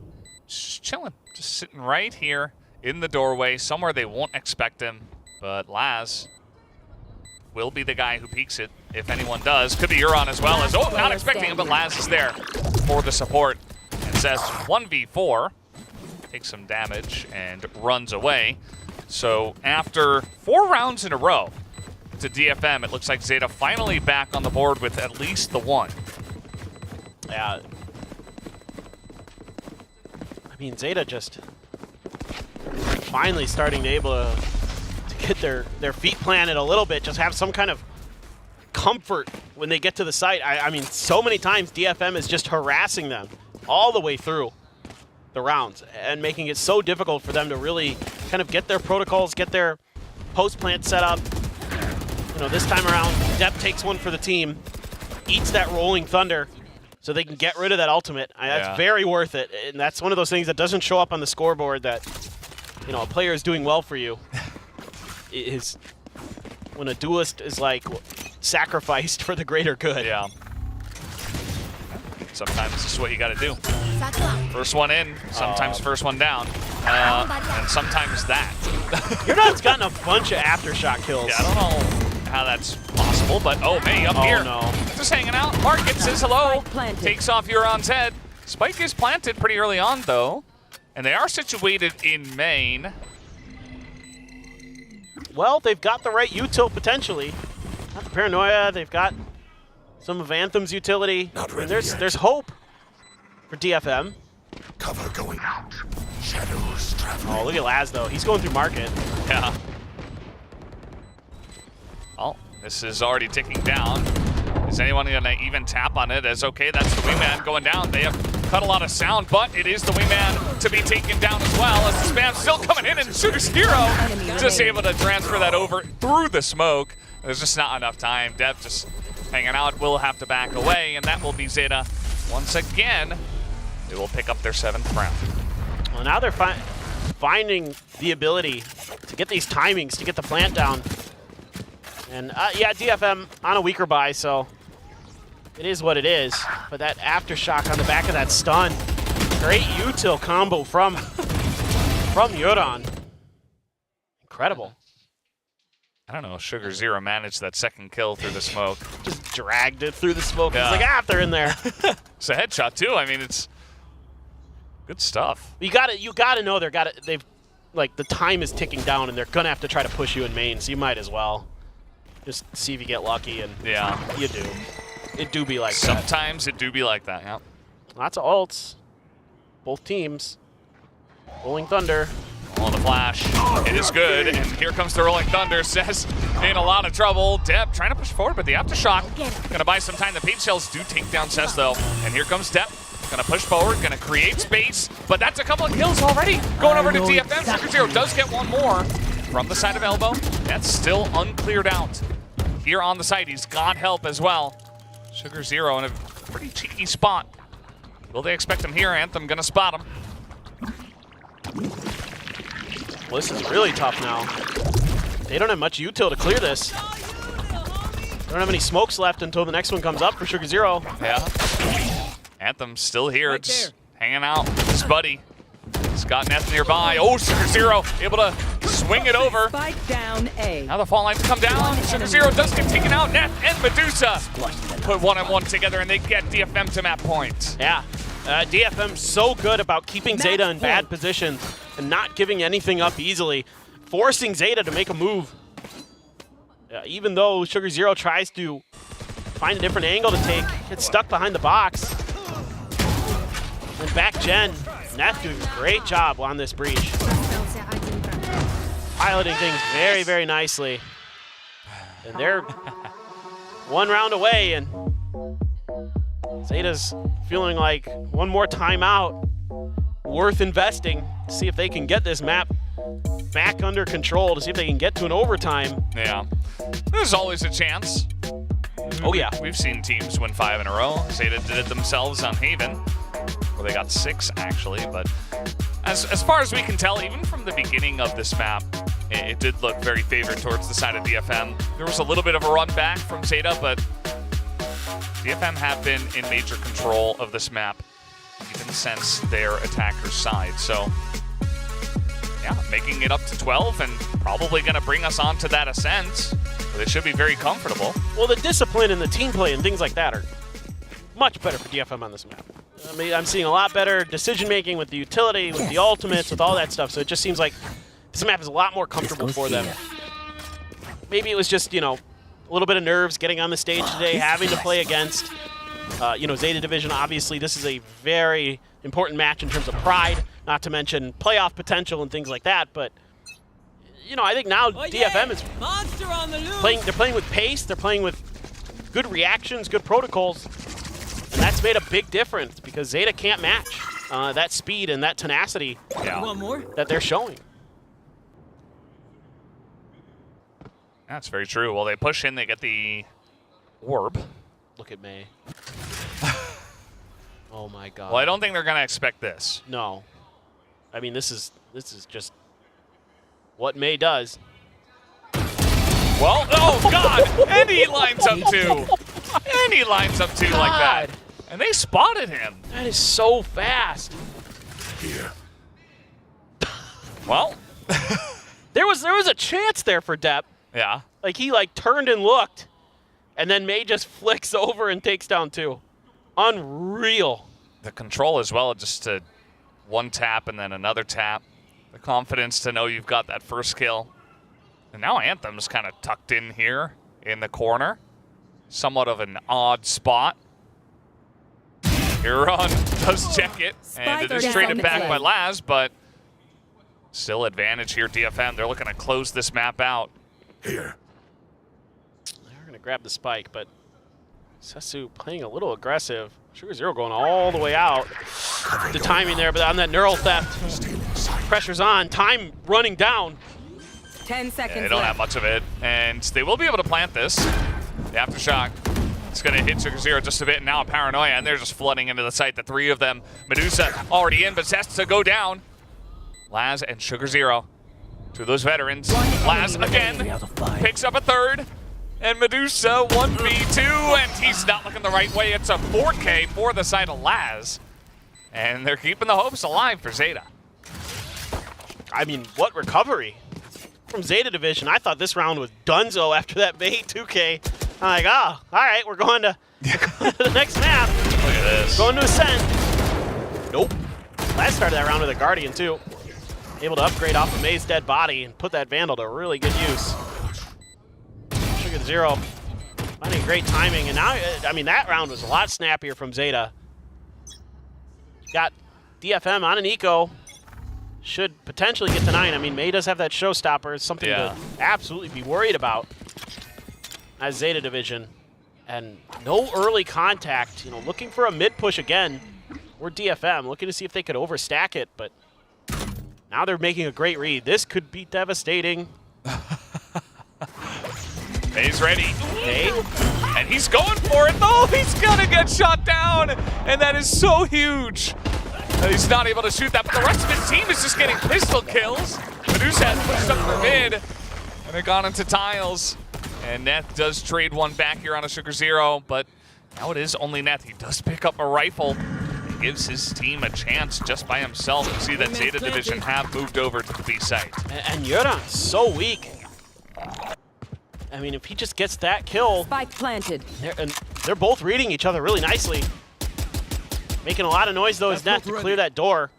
chilling, just sitting right here in the doorway, somewhere they won't expect him. But Laz will be the guy who peeks it, if anyone does. Could be Euron as well as, oh, not expecting him, but Laz is there for the support. And says 1v4, takes some damage and runs away. So after 4 rounds in a row to DFM, it looks like ZETA finally back on the board with at least the 1. Yeah. I mean, ZETA just finally starting to able to get their feet planted a little bit, just have some kind of comfort when they get to the site. I mean, so many times DFM is just harassing them all the way through the rounds and making it so difficult for them to really kind of get their protocols, get their post-plant set up. You know, this time around, Depp takes one for the team, eats that rolling thunder so they can get rid of that ultimate. That's very worth it, and that's one of those things that doesn't show up on the scoreboard that, you know, a player is doing well for you. Is when a duelist is like sacrificed for the greater good. Yeah. Sometimes this is what you got to do. First one in, sometimes first one down, and sometimes that. Yuron's gotten a bunch of aftershock kills. Yeah, I don't know how that's possible, but oh, May up here. No. Just hanging out. Market says hello. Takes off Euron's head. Spike is planted pretty early on, though, and they are situated in main. Well, they've got the right util potentially. Got the paranoia. They've got some of Anthem's utility. There's hope for DFM. Cover going out. Shadows traveling. Oh, look at Laz though. He's going through market. Yeah. Oh, this is already ticking down. Is anyone gonna even tap on it? As okay, that's the wingman going down. They have cut a lot of sound, but it is the wingman to be taken down as well, as the spam still coming in, and Sugar's Hero just able to transfer that over through the smoke. There's just not enough time. Dev just hanging out, will have to back away, and that will be ZETA once again. They will pick up their 7th round. Well, now they're finding the ability to get these timings, to get the plant down. And yeah, DFM on a weaker buy, so it is what it is. But that aftershock on the back of that stun, great util combo from Euron. Incredible. I don't know, Sugar Zero managed that second kill through the smoke. Just dragged it through the smoke. Yeah. It's like, they're in there. It's a headshot too. I mean, it's good stuff. You gotta know they've like the time is ticking down and they're gonna have to try to push you in main, so you might as well just see if you get lucky, and yeah, you do. It do be like Sometimes that. It do be like that, yeah. Lots of ults. Both teams. Rolling Thunder. On the flash. It is good. And here comes the Rolling Thunder. Says in a lot of trouble. Depp trying to push forward, but the aftershock going to buy some time. The paint shells do take down Cess, though. And here comes Depp. Going to push forward. Going to create space. But that's a couple of kills already. Going over to DFM. Sugar Zero does get one more from the side of Elbow. That's still uncleared out. Here on the site, he's got help as well. Sugar Zero in a pretty cheeky spot. Will they expect him here? Anthem going to spot him. Well, this is really tough now. They don't have much util to clear this. They don't have any smokes left until the next one comes up for Sugar Zero. Yeah. Anthem's still here, just hanging out with his buddy. He's got Neth nearby. Oh, Sugar Zero able to swing it over. Spike down A. Now the fall lines come down. Sugar Zero does get taken out. Neth and Medusa put 1-on-1 together, and they get DFM to map point. Yeah. DFM's so good about keeping ZETA in bad positions and not giving anything up easily, forcing ZETA to make a move. Even though Sugar Zero tries to find a different angle to take. Gets stuck behind the box. And back gen. Neth doing a great job on this breach. Piloting things very, very nicely. And they're one round away, and ZETA's feeling like one more timeout worth investing to see if they can get this map back under control, to see if they can get to an overtime. Yeah. There's always a chance. Oh, yeah. We've seen teams win 5 in a row. ZETA did it themselves on Haven, where they got 6, actually. But as far as we can tell, even from the beginning of this map, it did look very favored towards the side of DFM. There was a little bit of a run back from ZETA, but DFM have been in major control of this map, even since their attacker's side. So, yeah, making it up to 12 and probably going to bring us onto that ascent. They should be very comfortable. Well, the discipline and the team play and things like that are much better for DFM on this map. I mean, I'm seeing a lot better decision-making with the utility, with the ultimates, with all that stuff. So it just seems like this map is a lot more comfortable for them. Maybe it was just, you know, a little bit of nerves getting on the stage today, having to play against, you know, ZETA Division. Obviously, this is a very important match in terms of pride, not to mention playoff potential and things like that. But, you know, I think now DFM is playing. They're playing with pace. They're playing with good reactions, good protocols. And that's made a big difference because ZETA can't match that speed and that tenacity that they're showing. That's very true. Well, they push in, they get the orb. Look at May. Oh my God. Well, I don't think they're going to expect this. No. I mean, this is just what May does. Well, oh God! And he lines up 2. And he lines up 2 like that. And they spotted him. That is so fast. Here. Well, there was a chance there for Depp. Yeah. Like he turned and looked, and then May just flicks over and takes down 2. Unreal. The control as well, just to one tap and then another tap. The confidence to know you've got that first kill. And now Anthem's kind of tucked in here in the corner. Somewhat of an odd spot. Huron does check it, and it is traded back by Laz, but still advantage here, DFM. They're looking to close this map out. Here. They're going to grab the spike, but Sesu playing a little aggressive. Sugar Zero going all the way out. The timing there, but on that neural theft, pressure's on. Time running down. 10 seconds They don't have much of it, and they will be able to plant this. The Aftershock. It's going to hit Sugar Zero just a bit, and now a Paranoia, and they're just flooding into the site. The 3 of them. Medusa already in, but has to go down. Laz and Sugar Zero. 2 of those veterans. Laz again picks up a 3rd, and Medusa 1v2, and he's not looking the right way. It's a 4K for the side of Laz, and they're keeping the hopes alive for ZETA. I mean, what recovery from ZETA Division. I thought this round was donezo after that May 2K. I'm like, oh, all right, we're going to the next map. Look at this. Going to Ascent. Nope. Laz started that round with a Guardian, too. Able to upgrade off of May's dead body and put that Vandal to really good use. Sugar Zero finding great timing. And now, I mean, that round was a lot snappier from ZETA. Got DFM on an eco. Should potentially get to 9. I mean, May does have that showstopper. It's something to absolutely be worried about as ZETA Division. And no early contact. You know, looking for a mid push again. Or DFM, looking to see if they could overstack it, but now they're making a great read. This could be devastating. May's ready. May. And he's going for it. Oh, he's going to get shot down. And that is so huge. And he's not able to shoot that, but the rest of his team is just getting pistol kills. Medusa has pushed up for mid. And they're gone into tiles. And Neth does trade one back here on a Sugar Zero, but now it is only Neth. He does pick up a rifle. Gives his team a chance just by himself. You see that ZETA Division have moved over to the B site. And Yuran's so weak. I mean, if he just gets that kill. Spike planted. They're both reading each other really nicely. Making a lot of noise, though, is Neth to clear that door.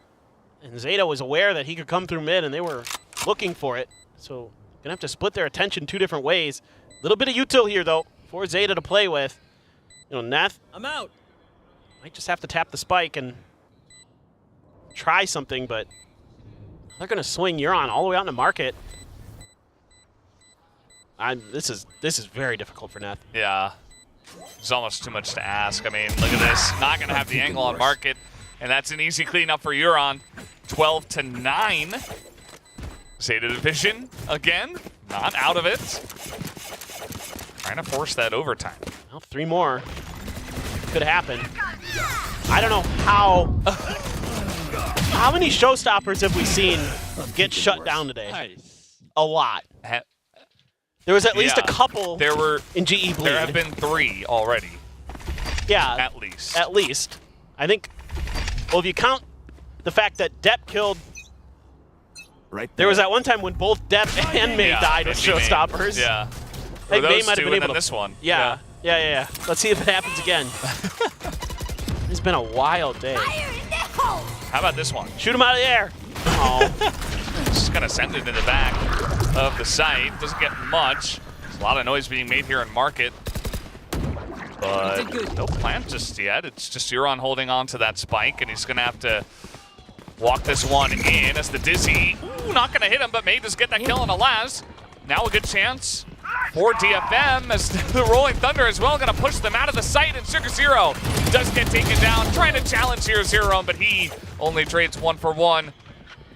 And ZETA was aware that he could come through mid, and they were looking for it. So, gonna have to split their attention 2 different ways. A little bit of util here, though, for ZETA to play with. Neth. I'm out. Might just have to tap the spike and try something, but they're going to swing Euron all the way out in the market. This is very difficult for Neth. Yeah. It's almost too much to ask. I mean, look at this. Not going to have the angle on market, and that's an easy cleanup for Euron. 12-9. Zeta Division, again, not out of it. Trying to force that overtime. Well, 3 more. Could happen. I don't know how... how many showstoppers have we seen get shut down today? A lot. There was at least a couple in GE Bleed. There have been 3 already. Yeah. At least. At least. I think, well, if you count the fact that Depp killed... There was that one time when both Depp and May died with showstoppers. Yeah. I think May those might have two been and able then to... this one. Yeah. Let's see if it happens again. It's been a wild day. How about this one? Shoot him out of the air. Oh. Just gonna send it in the back of the site. Doesn't get much. There's a lot of noise being made here in market. But no plant just yet. It's just Euron holding on to that spike, and he's gonna have to walk this one in as the Dizzy. Ooh, not gonna hit him, but May does get that kill on the last. Now a good chance for DFM as the Rolling Thunder as well gonna push them out of the site, and Sugar Zero does get taken down, trying to challenge here Zero, but he only trades 1 for 1.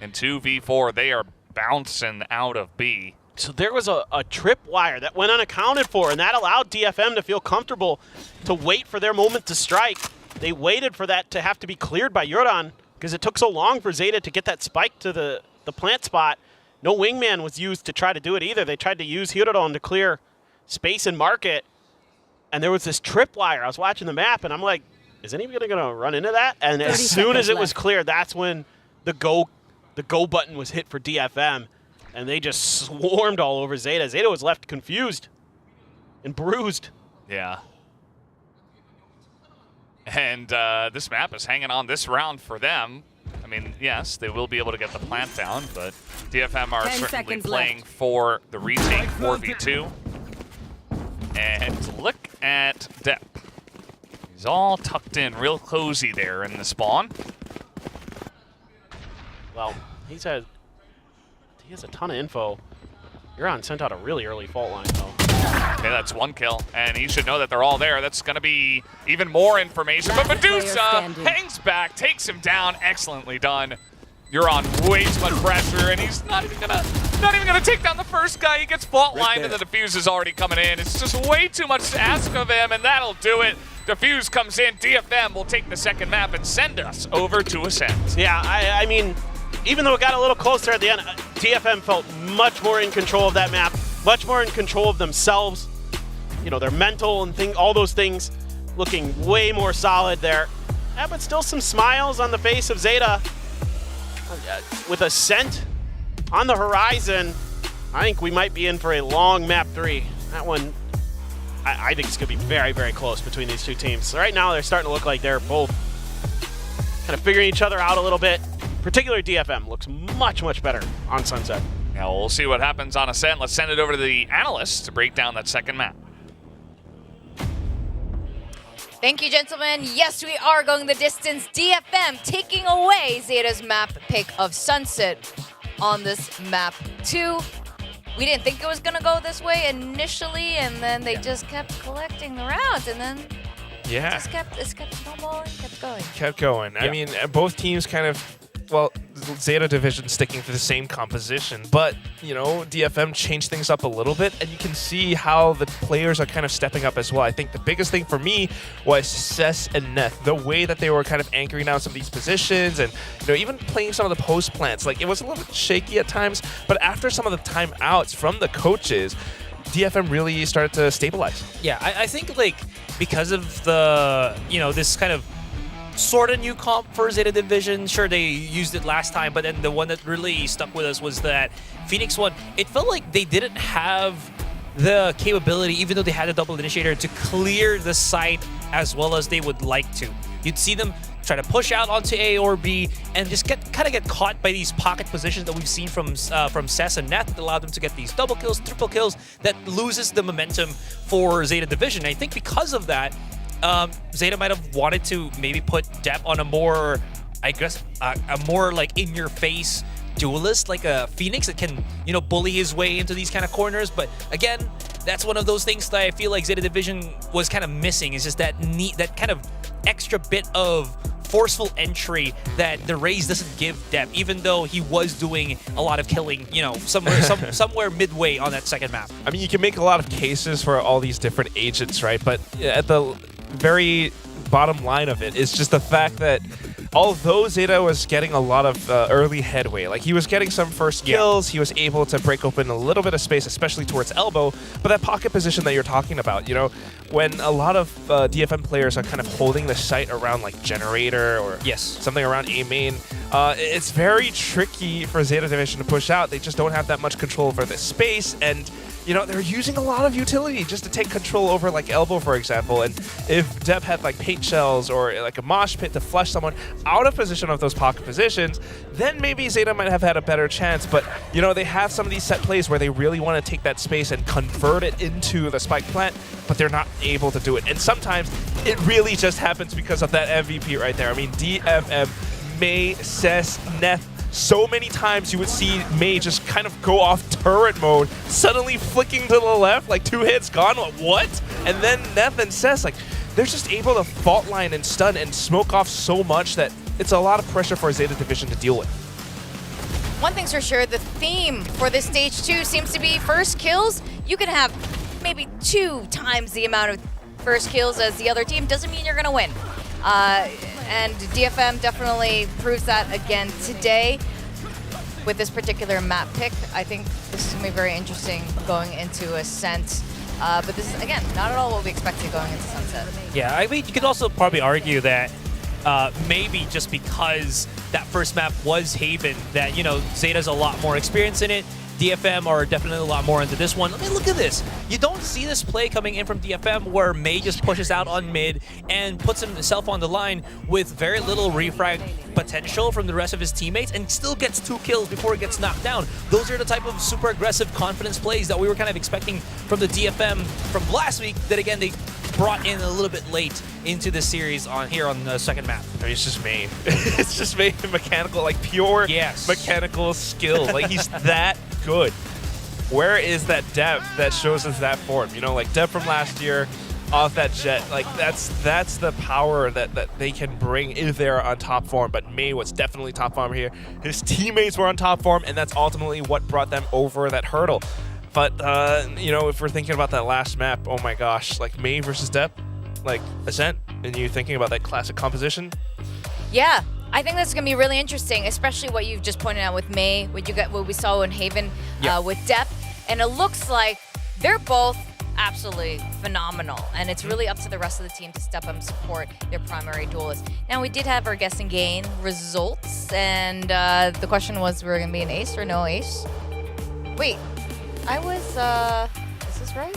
And 2v4, they are bouncing out of B. So there was a tripwire that went unaccounted for, and that allowed DFM to feel comfortable to wait for their moment to strike. They waited for that to have to be cleared by Euron, because it took so long for Zeta to get that spike to the plant spot. No wingman was used to try to do it either. They tried to use Hirodon to clear space and market, and there was this tripwire. I was watching the map, and I'm like, is anybody going to run into that? And as soon as it was clear, that's when the go button was hit for DFM, and they just swarmed all over Zeta. Zeta was left confused and bruised. Yeah. And this map is hanging on this round for them. I mean, yes, they will be able to get the plant down, but DFM are certainly playing for the retake 4v2. And look at Depp. He's all tucked in real cozy there in the spawn. Well, he has a ton of info. Euron sent out a really early fault line, though. Okay, that's 1 kill, and he should know that they're all there. That's going to be even more information. But Medusa hangs back, takes him down. Excellently done. Euron way too much pressure, and he's not even gonna take down the first guy. He gets fault lined, and the defuse is already coming in. It's just way too much to ask of him, and that'll do it. Defuse comes in. DFM will take the second map and send us over to Ascent. Yeah, I mean, even though it got a little closer at the end, DFM felt much more in control of that map, much more in control of themselves. You know, their mental and all those things looking way more solid there. Yeah, but still some smiles on the face of Zeta. With Ascent on the horizon, I think we might be in for a long map 3. That one, I think it's going to be very, very close between these two teams. So right now, they're starting to look like they're both kind of figuring each other out a little bit. Particularly DFM looks much, much better on Sunset. Now we'll see what happens on Ascent. Let's send it over to the analysts to break down that second map. Thank you, gentlemen. Yes, we are going the distance. DFM taking away Zeta's map pick of Sunset on this map 2. We didn't think it was going to go this way initially, and then they just kept collecting the rounds, and then it kept snowballing, kept going. I mean, both teams kind of, well, Zeta Division sticking to the same composition, but, you know, DFM changed things up a little bit, and you can see how the players are kind of stepping up as well. I think the biggest thing for me was Cess and Neth, the way that they were kind of anchoring down some of these positions and, you know, even playing some of the post plants. Like, it was a little bit shaky at times, but after some of the timeouts from the coaches, DFM really started to stabilize. Yeah, I think, like, because of the, you know, this kind of sort of new comp for Zeta Division. Sure, they used it last time, but then the one that really stuck with us was that Phoenix one. It felt like they didn't have the capability, even though they had a double initiator, to clear the site as well as they would like to. You'd see them try to push out onto A or B and just kind of get caught by these pocket positions that we've seen from Cess and Neth that allowed them to get these double kills, triple kills that loses the momentum for Zeta Division. I think because of that, Zeta might have wanted to maybe put Depp on a more, I guess, a more like in-your-face duelist, like a Phoenix that can, you know, bully his way into these kind of corners. But again, that's one of those things that I feel like Zeta Division was kind of missing. Is just that that kind of extra bit of forceful entry that the Raze doesn't give Depp, even though he was doing a lot of killing, you know, somewhere midway on that second map. I mean, you can make a lot of cases for all these different agents, right? But at the very bottom line of it is just the fact that although Zeta was getting a lot of early headway, like he was getting some first kills, he was able to break open a little bit of space, especially towards elbow, but that pocket position that you're talking about, you know, when a lot of DFM players are kind of holding the site around like Generator or something around A main, it's very tricky for Zeta Division to push out. They just don't have that much control over the space, and you know, they're using a lot of utility just to take control over like elbow, for example. And if Depp had like paint shells or like a mosh pit to flush someone out of position of those pocket positions, then maybe Zeta might have had a better chance. But, you know, they have some of these set plays where they really want to take that space and convert it into the spike plant, but they're not able to do it. And sometimes it really just happens because of that MVP right there. I mean, DFM, Mei, Cess, Neth, so many times you would see Mei just kind of go off turret mode, suddenly flicking to the left, like 2 hits gone, what? And then Neth and Cess, like, they're just able to fault line and stun and smoke off so much that it's a lot of pressure for Zeta Division to deal with. One thing's for sure, the theme for this stage 2 seems to be first kills. You can have maybe 2 times the amount of first kills as the other team. Doesn't mean you're gonna win. And DFM definitely proves that again today with this particular map pick. I think this is going to be very interesting going into Ascent. But this is, again, not at all what we expected going into Sunset. Yeah, I mean, you could also probably argue that maybe just because that first map was Haven, that, you know, Zeta's a lot more experienced in it. DFM are definitely a lot more into this one. I mean, look at this. You don't see this play coming in from DFM where Mei just pushes out on mid and puts himself on the line with very little refrag potential from the rest of his teammates and still gets 2 kills before he gets knocked down. Those are the type of super aggressive confidence plays that we were kind of expecting from the DFM from last week that, again, they brought in a little bit late into the series here on the second map. I mean, it's just Mei. It's just Mei mechanical, like pure mechanical skill. Like he's that good. Where is that depth that shows us that form? You know, like depth from last year off that jet. Like that's the power that they can bring if they're on top form. But Mei was definitely top form here. His teammates were on top form, and that's ultimately what brought them over that hurdle. But, you know, if we're thinking about that last map, oh my gosh, like Mei versus Depp, like Ascent, and you thinking about that classic composition? Yeah, I think that's going to be really interesting, especially what you've just pointed out with Mei, what we saw in Haven with Depp. And it looks like they're both absolutely phenomenal, and it's really up to the rest of the team to step up and support their primary duelists. Now, we did have our guess and gain results, and the question was, we're going to be an ace or no ace? Wait. I was, is this right?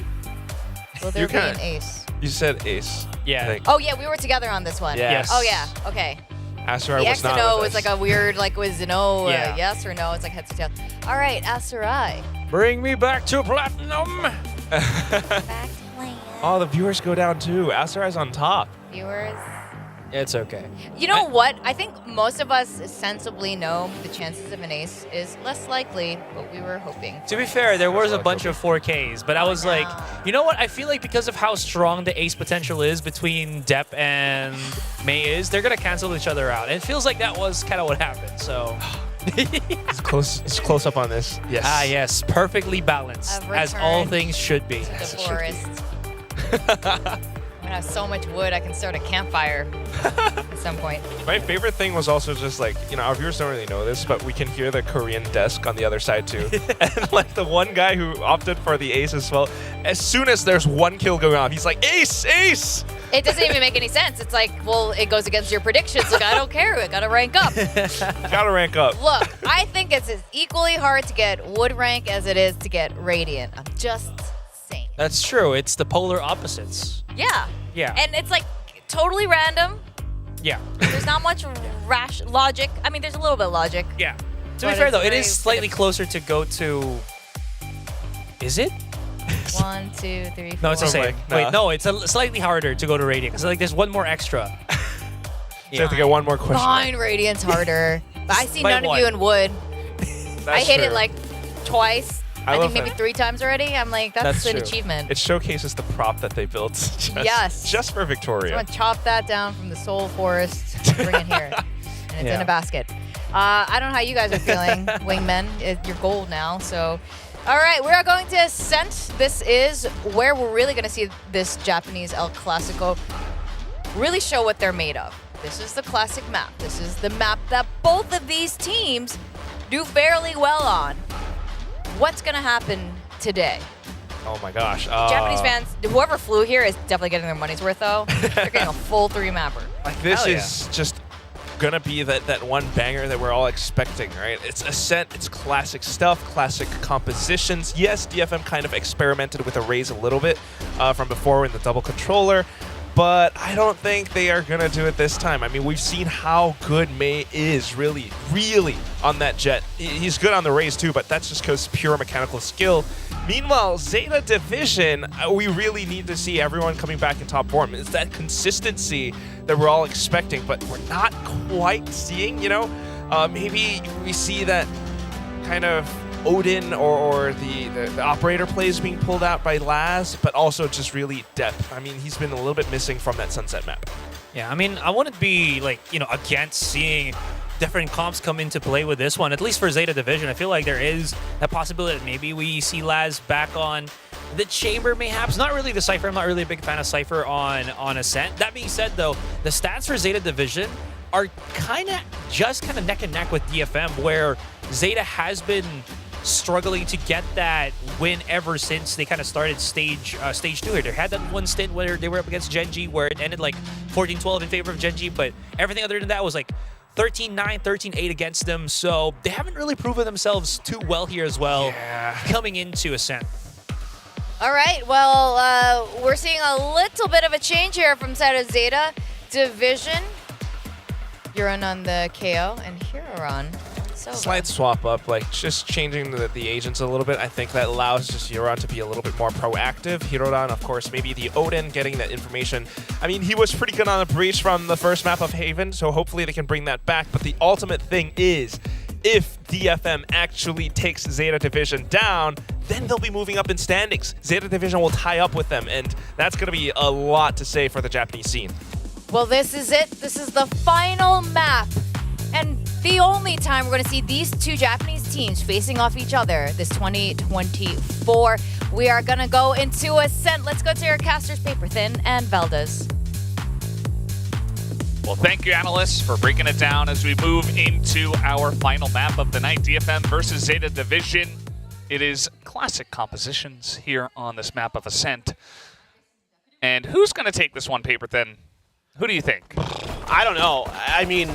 Will there be an ace? You said ace. Yeah. Oh, yeah, we were together on this one. Yes. Oh, yeah, okay. Asteroid the was X not and O with was us. like a weird, like, was an O, yes or no? It's like heads or tails. All right, Asteroid. Bring me back to platinum. Back to plan. Oh, the viewers go down too. Asteroid's on top. Viewers. It's okay. You know what? I think most of us sensibly know the chances of an ace is less likely, but we were hoping. To be fair, there was a bunch of 4Ks, but I was like, you know what? I feel like because of how strong the ace potential is between Depp and Mei they're going to cancel each other out. And it feels like that was kind of what happened, so... It's close up on this. Yes. Ah, yes. Perfectly balanced, as all things should be. The forest. I'm gonna have so much wood, I can start a campfire at some point. My favorite thing was also just like, you know, our viewers don't really know this, but we can hear the Korean desk on the other side too. And like the one guy who opted for the ace as well, as soon as there's 1 kill going off, he's like, ace, ace! It doesn't even make any sense. It's like, well, it goes against your predictions. Like, I don't care. I gotta rank up. Gotta rank up. Look, I think it's as equally hard to get wood rank as it is to get radiant. I'm just saying. That's true. It's the polar opposites. Yeah. Yeah. And it's like totally random. Yeah. There's not much logic. I mean, there's a little bit of logic. Yeah. To be fair, though, it is slightly closer to go to... Is it? 1, 2, 3, 4. No, it's the same. like, Wait, nah. no, it's slightly harder to go to Radiant because like there's one more extra. So you have to get one more question. Fine, Radiant's harder. But I see By none one. of you in wood. I hit it true. like twice. I think love maybe that. 3 times already. I'm like, that's an true. achievement. It showcases the prop that they built Yes. just for So Victoria. I'm gonna chop that down from the soul forest, bring it here, and it's in Yeah. a basket. I don't know how you guys are feeling, wingmen. You're gold now, so. All right, we are going to Ascent. This is where we're really gonna see this Japanese El Clasico really show what they're made of. This is the classic map. This is the map that both of these teams do fairly well on. What's gonna happen today? Oh my gosh. Japanese fans, whoever flew here is definitely getting their money's worth though. They're getting a full 3-mapper. Like this Hell yeah. is just gonna be that one banger that we're all expecting, right? It's Ascent, it's classic stuff, classic compositions. Yes, DFM kind of experimented with arrays a little bit from before in the double controller, but I don't think they are gonna do it this time. I mean, we've seen how good Mei is really on that jet. He's good on the rays too, but that's just because pure mechanical skill. Meanwhile, Zeta Division, we really need to see everyone coming back in top form. It's that consistency that we're all expecting, but we're not quite seeing, you know? Maybe we see that kind of Odin or the operator plays being pulled out by Laz, but also just really depth. I mean, he's been a little bit missing from that Sunset map. Yeah, I mean, I wouldn't be like, you know, against seeing different comps come into play with this one, at least for Zeta Division. I feel like there is a possibility that maybe we see Laz back on the Chamber, mayhaps. Not really the Cypher. I'm not really a big fan of Cypher on Ascent. That being said, though, the stats for Zeta Division are kind of neck and neck with DFM, where Zeta has been struggling to get that win ever since they kind of started stage 2 here. They had that one stint where they were up against Genji where it ended like 14-12 in favor of Genji, but everything other than that was like 13-9, 13-8 against them. So they haven't really proven themselves too well here as well coming into Ascent. All right, well, we're seeing a little bit of a change here from side of Zeta Division. Yuron on the KO and Huron. Slight swap up, like just changing the agents a little bit. I think that allows just Huron to be a little bit more proactive. Hirodan, of course, maybe the Odin getting that information. I mean, he was pretty good on the breach from the first map of Haven, so hopefully they can bring that back. But the ultimate thing is, if DFM actually takes Zeta Division down, then they'll be moving up in standings. Zeta Division will tie up with them, and that's going to be a lot to say for the Japanese scene. Well, this is it. This is the final map. And the only time we're going to see these two Japanese teams facing off each other this 2024. We are going to go into Ascent. Let's go to our casters, Paper Thin and Valdez. Well, thank you, analysts, for breaking it down as we move into our final map of the night, DFM versus Zeta Division. It is classic compositions here on this map of Ascent. And who's going to take this one, Paper Thin? Who do you think? I don't know. I mean,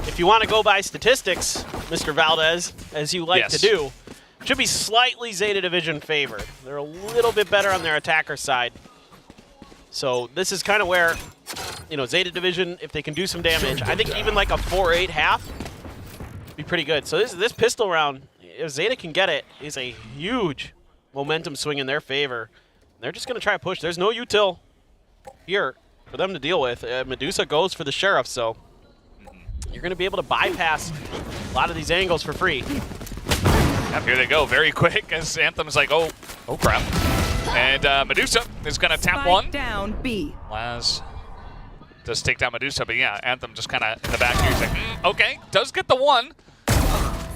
if you want to go by statistics, Mr. Valdez, as you like to do, should be slightly Zeta Division favored. They're a little bit better on their attacker side. So this is kind of where, you know, Zeta Division, if they can do some damage, I think even like a 4-8 half would be pretty good. So this pistol round, if Zeta can get it, is a huge momentum swing in their favor. They're just going to try to push. There's no util here for them to deal with. Medusa goes for the Sheriff, so you're going to be able to bypass a lot of these angles for free. Yep, here they go very quick as Anthem's like, oh crap. And Medusa is going to tap one. Down B. Laz does take down Medusa, but yeah, Anthem just kind of in the back here. He's like, okay, does get the one.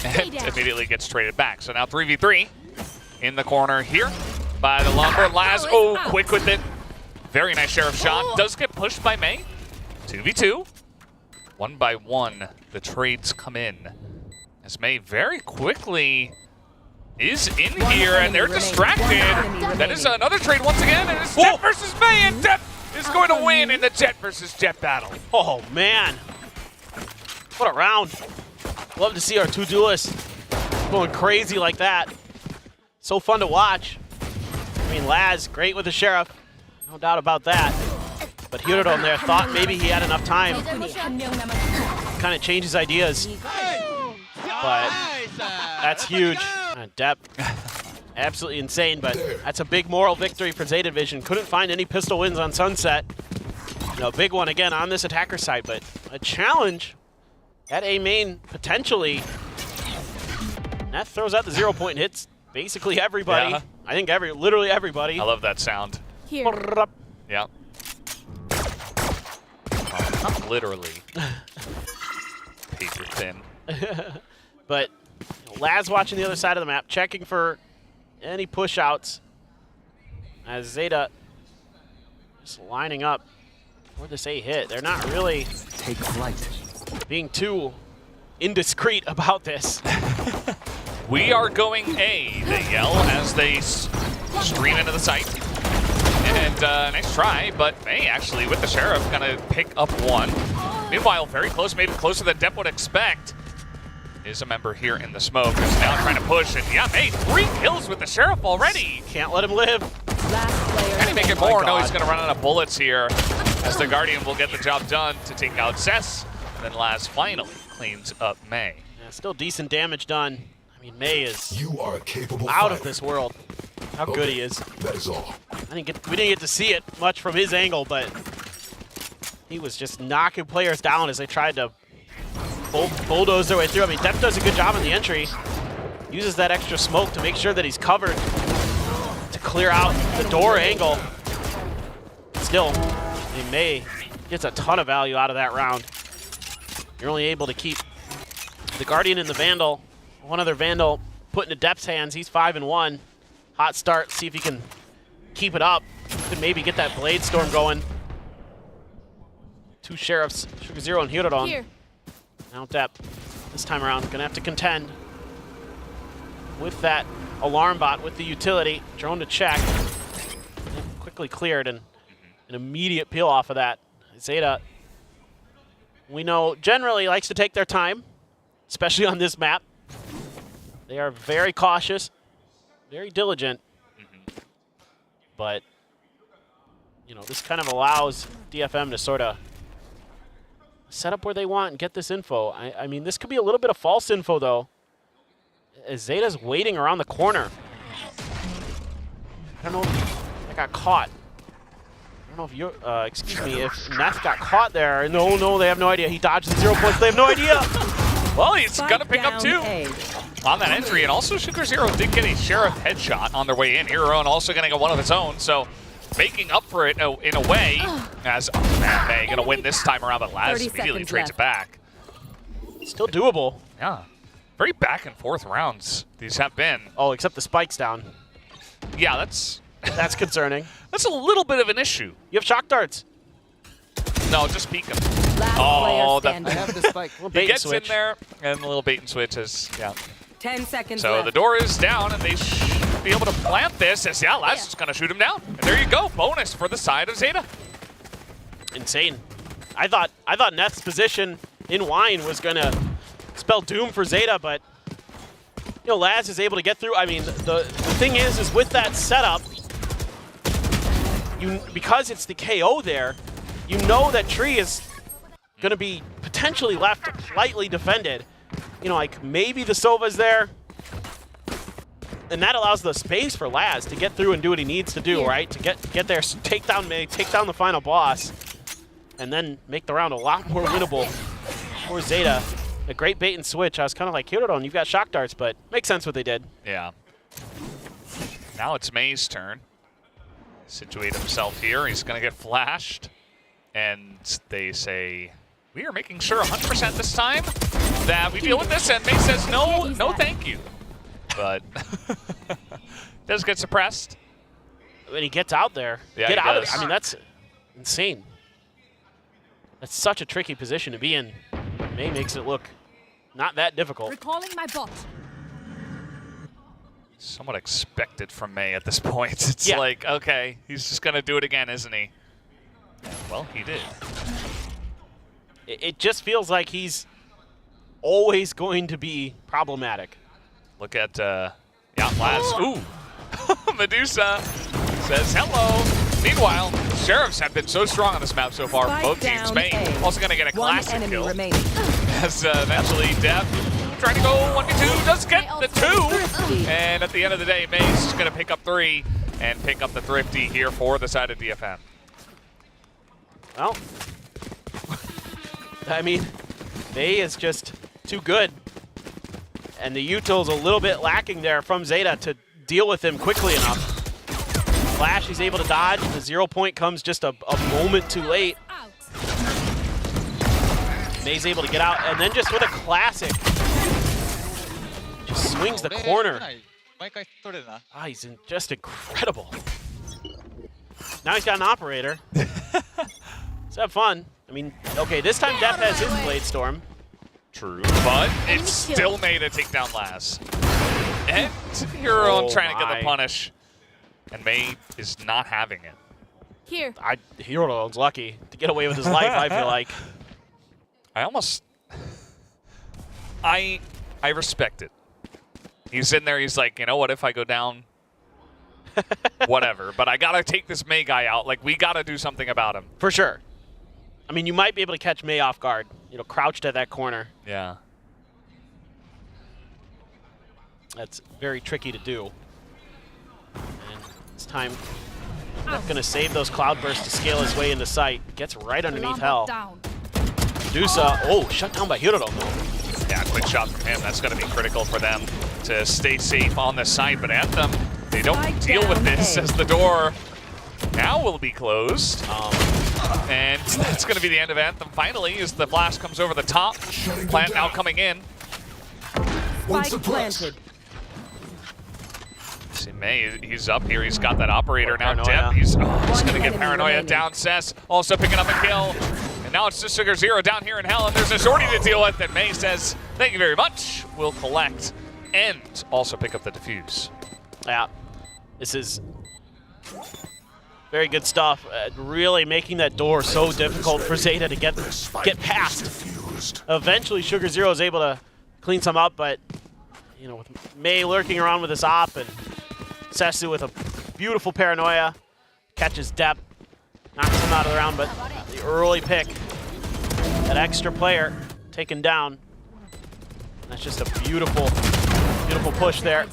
And immediately gets traded back. So now 3v3 in the corner here by the Lumber. Laz, quick with it. Very nice Sheriff shot. Does get pushed by Mei. 2v2. 1 by 1, the trades come in. As Mei very quickly is in here, and they're distracted. That is another trade once again, and it's Jet versus Mei, and Jet is going to win in the Jet versus Jet battle. Oh, man. What a round. Love to see our two duelists going crazy like that. So fun to watch. I mean, Laz, great with the Sheriff. No doubt about that. But Hirodon there thought maybe he had enough time. Kind of change his ideas. But that's huge. Depth. Absolutely insane, but that's a big moral victory for Zeta Division. Couldn't find any pistol wins on Sunset. Big one again on this attacker side, but a challenge at A main potentially. That throws out the 0 point and hits basically everybody. Yeah. I think literally everybody. I love that sound. Here. Yeah. Not literally. Paper thin. But Laz watching the other side of the map, checking for any push outs as Zeta just lining up for this A hit. They're not really take flight, being too indiscreet about this. We are going A, they yell as they stream into the site. And nice try, but May actually with the Sheriff gonna pick up one. Meanwhile, very close, maybe closer than Depp would expect, is a member here in the smoke who's now trying to push. And yeah, May, 3 kills with the Sheriff already. Can't let him live. Can he make it more? No, he's gonna run out of bullets here as the Guardian will get the job done to take out Cess. And then Laz finally cleans up May. Yeah, still decent damage done. I mean, May is You are a capable out fighter. of this world. How good he is. That is all. We didn't get to see it much from his angle, but he was just knocking players down as they tried to bulldoze their way through. I mean, Depp does a good job in the entry. Uses that extra smoke to make sure that he's covered to clear out the door angle. Still, May gets a ton of value out of that round. You're only able to keep the Guardian and the Vandal. One other Vandal put into Depp's hands. He's 5-1. Hot start. See if he can keep it up. Could maybe get that Blade Storm going. 2 Sheriffs, Sugar Zero and Hirodon. Here. Now Depp, this time around, gonna have to contend with that alarm bot with the utility. Drone to check. Quickly cleared and an immediate peel off of that. Zeta, we know, generally likes to take their time, especially on this map. They are very cautious, very diligent, but this kind of allows DFM to sort of set up where they want and get this info. I mean, this could be a little bit of false info, though, as Zeta's waiting around the corner. I don't know if I got caught. I don't know if you, excuse me, if Neff got caught there. No, they have no idea. He dodged the 0 points. They have no idea. Well, he's gonna pick up 2 on that entry, and also Sugar Zero did get a Sheriff headshot on their way in. Hirodon also getting a one of his own, so making up for it in a way, as May gonna win this time around, but Laz immediately trades it back. Still doable. Yeah. Very back and forth rounds these have been. Oh, except the spike's down. Yeah, that's concerning. That's a little bit of an issue. You have shock darts. No, just peek him. Oh, that I have the spike. he gets in there, and a little bait and switch is, yeah. 10 seconds So left. the door is down, and they should be able to plant this as, yeah, Laz is going to shoot him down. And there you go, bonus for the side of Zeta. Insane. I thought Neth's position in Wine was going to spell doom for Zeta, but Laz is able to get through. I mean, the thing is with that setup, because it's the KO there, you know that Tree is going to be potentially left lightly defended. Like maybe the Sova's there. And that allows the space for Laz to get through and do what he needs to do, right? To get there, take down May, take down the final boss, and then make the round a lot more winnable for Zeta. A great bait and switch. I was kind of like, Hirodon, you've got shock darts, but makes sense what they did. Yeah. Now it's May's turn. Situate himself here. He's going to get flashed. And they say, we are making sure 100% this time that we deal with this. And May says, no, thank you. But does get suppressed. When he gets out there, Yeah, get he out of does. there. I mean, that's insane. That's such a tricky position to be in. May makes it look not that difficult. Recalling my bot. Somewhat expected from May at this point. It's Yeah. like, okay, he's just going to do it again, isn't he? Yeah, well, he did. It just feels like he's always going to be problematic. Look at, yeah, Laz. Ooh. Medusa says hello. Meanwhile, Sheriffs have been so strong on this map so far. Spike Both teams. down May A. also going to get a One classic enemy kill. remaining. As eventually Depp trying to go 1v2, does get the 2. And at the end of the day, May's just going to pick up 3 and pick up the Thrifty here for the side of DFM. Well, I mean, May is just too good. And the util's a little bit lacking there from ZETA to deal with him quickly enough. Flash, he's able to dodge. The 0 point comes just a moment too late. May's able to get out, and then just with a classic, just swings the corner. Ah, he's just incredible. Now he's got an operator. Let's have fun. I mean, okay, this time Def has his Blade Storm. True, but it's still May to take down Laz. And Hero trying to get the punish. And May is not having it. Here. Hiro's lucky to get away with his life, I feel like. I respect it. He's in there, he's like, you know what, if I go down, whatever. But I gotta take this May guy out. Like, we gotta do something about him. For sure. I mean, you might be able to catch May off guard, crouched at that corner. Yeah. That's very tricky to do. And this time, not going to save those cloud bursts to scale his way into sight. Gets right underneath Hell. Dusa, shut down by Hiro though. Yeah, quick shot from him. That's going to be critical for them to stay safe on this site. But Anthem, they don't deal with this as the door now will be closed. And that's going to be the end of Anthem finally as the blast comes over the top. Plant now coming in. Spike planted. See May, he's up here. He's got that operator now. Paranoia. Dep, he's going to get Paranoia down. Cess also picking up a kill. And now it's just Sugar Zero down here in Hell, and there's a shorty to deal with. And May says, thank you very much. We'll collect and also pick up the defuse. Yeah, this is very good stuff. Really making that door so difficult for ZETA to get past. Eventually, Sugar Zero is able to clean some up, but with May lurking around with his op and Sessu with a beautiful Paranoia, catches Dep, knocks him out of the round, but the early pick, that extra player taken down. That's just a beautiful, beautiful push there.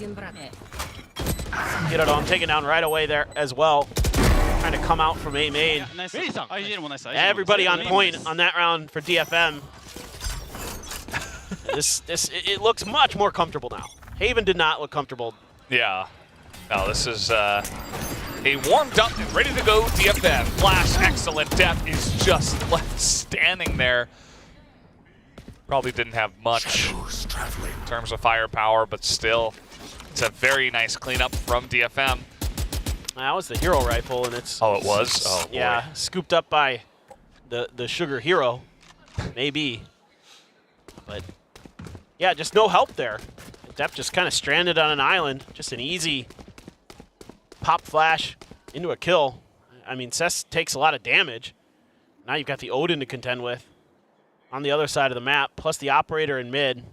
Hirodon taken down right away there as well. Trying to come out from A main. Everybody on point on that round for DFM. It looks much more comfortable now. Haven did not look comfortable. Yeah. No, this is a warmed up and ready to go DFM. Flash, excellent. Def is just left standing there. Probably didn't have much in terms of firepower, but still, it's a very nice cleanup from DFM. That was the Hero rifle, and it's... Oh, it was? Oh, boy. Yeah, scooped up by the Sugar Hero. Maybe. But, yeah, just no help there. Dep just kind of stranded on an island. Just an easy pop flash into a kill. I mean, Cess takes a lot of damage. Now you've got the Odin to contend with on the other side of the map, plus the operator in mid.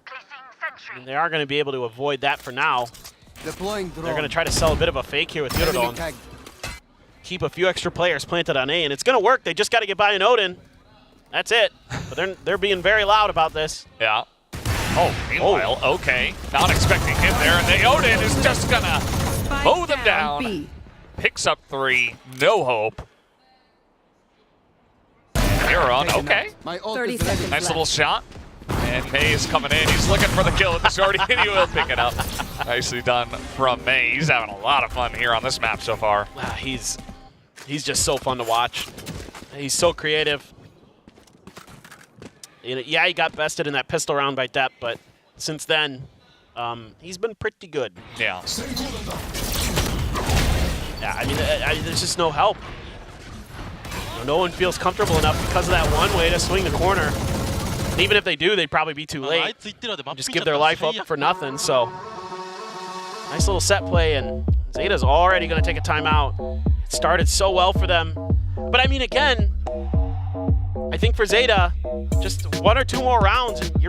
And they are going to be able to avoid that for now. Deploying drone. They're going to try to sell a bit of a fake here with Hirodon. Keep a few extra players planted on A, and it's going to work. They just got to get by an Odin. That's it. But they're being very loud about this. Yeah. Oh, meanwhile, okay. Not expecting him there, and the Odin is just going to mow them down. B. Picks up 3. No hope. Hirodon, okay. 30 seconds Nice left. little shot. And May is coming in. He's looking for the kill with the shorty, and he will pick it up. Nicely done from May. He's having a lot of fun here on this map so far. He's just so fun to watch. He's so creative. Yeah, he got bested in that pistol round by Dep, but since then, he's been pretty good. Yeah. Yeah, I mean, there's just no help. No one feels comfortable enough because of that one way to swing the corner. And even if they do, they'd probably be too late. Just give their life up for nothing, so. Nice little set play, and ZETA's already going to take a timeout. It started so well for them. But I mean, again, I think for ZETA, just 1 or 2 more rounds, and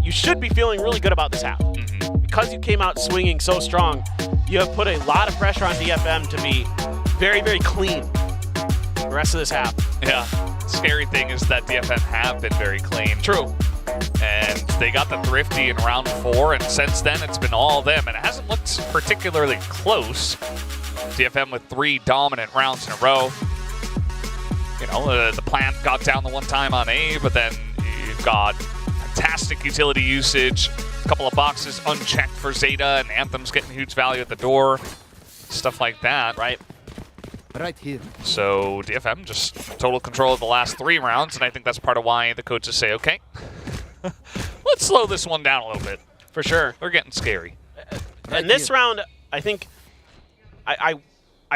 you should be feeling really good about this half. Because you came out swinging so strong, you have put a lot of pressure on DFM to be very, very clean the rest of this half. Yeah. Scary thing is that DFM have been very clean. True. And they got the Thrifty in round 4, and since then it's been all them, and it hasn't looked particularly close. DFM with 3 dominant rounds in a row. You know, the plant got down the one time on A, but then you've got fantastic utility usage, a couple of boxes unchecked for ZETA, and Anthem's getting huge value at the door, stuff like that. Right. Right here. So DFM just total control of the last 3 rounds, and I think that's part of why the coaches say, okay, let's slow this one down a little bit. For sure. They're getting scary. And this round, I think, I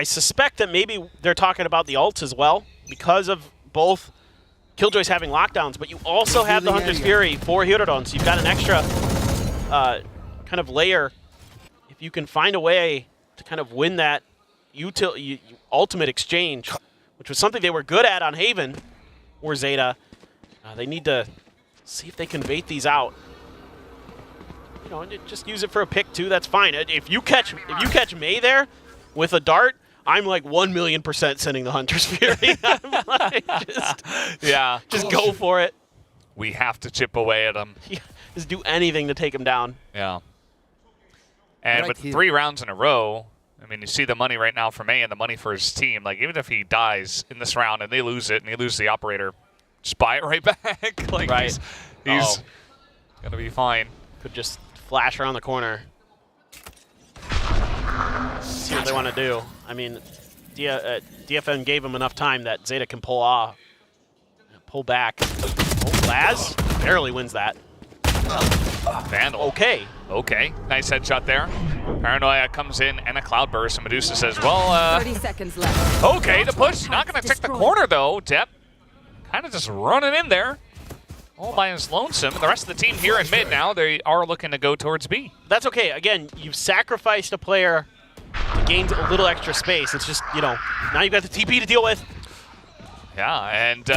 suspect that maybe they're talking about the ults as well, because of both Killjoys having lockdowns, but you also have the Hunter's Fury for Hirodon, so you've got an extra kind of layer. If you can find a way to kind of win that ultimate exchange, which was something they were good at on Haven or ZETA, they need to see if they can bait these out. You know, and just use it for a pick too. That's fine. If you catch May there with a dart, I'm like 1,000,000% sending the Hunter's Fury. I'm like, just go for it. We have to chip away at them. Yeah, just do anything to take him down. Yeah. And with 3 rounds in a row, I mean, you see the money right now for May and the money for his team. Like, even if he dies in this round and they lose it and they lose the operator, just buy it right back. Like, right. He's going to be fine. Could just flash around the corner. See what they want to do. I mean, DFM gave him enough time that ZETA can pull back. Oh, Laz barely wins that. Vandal. Okay. Okay. Nice headshot there. Paranoia comes in and a Cloudburst, and Medusa says, well, 30 seconds left. Okay, the push. Not going to take the corner, though. Depp kind of just running in there. All by his lonesome. And the rest of the team here in mid now, they are looking to go towards B. That's okay. Again, you've sacrificed a player to gain a little extra space. It's just, you know, now you've got the TP to deal with. Yeah, and,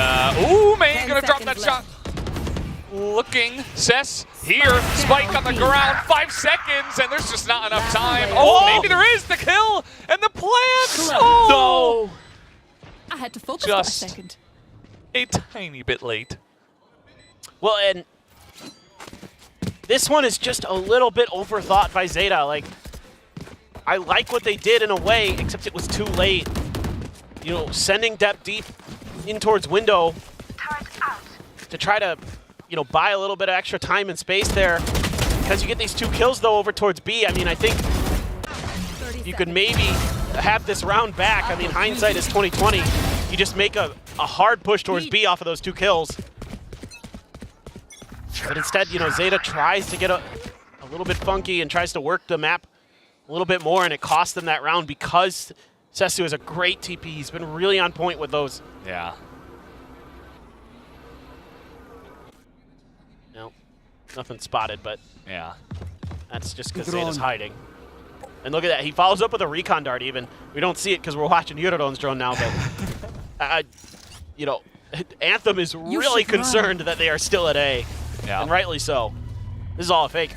ooh, May going to drop that shot. Looking, Cess here, Spike on the ground, 5 seconds, and there's just not enough time. Oh, maybe there is the kill, and the plant! Oh! I had to focus just for a second. A tiny bit late. Well, and this one is just a little bit overthought by ZETA. Like, I like what they did in a way, except it was too late. You know, sending Depp deep in towards window to try to, you know, buy a little bit of extra time and space there. Because you get these 2 kills, though, over towards B. I mean, I think you could maybe have this round back. I mean, hindsight is 20/20. You just make a hard push towards B off of those 2 kills. But instead, you know, ZETA tries to get a little bit funky and tries to work the map a little bit more, and it costs them that round because Sesu is a great TP. He's been really on point with those. Yeah. No, nothing spotted, but yeah, that's just because ZETA's hiding. And look at that. He follows up with a recon dart even. We don't see it because we're watching Hirodon's drone now, but, you know, Anthem is really concerned that they are still at A. Yeah. And rightly so. This is all a fake.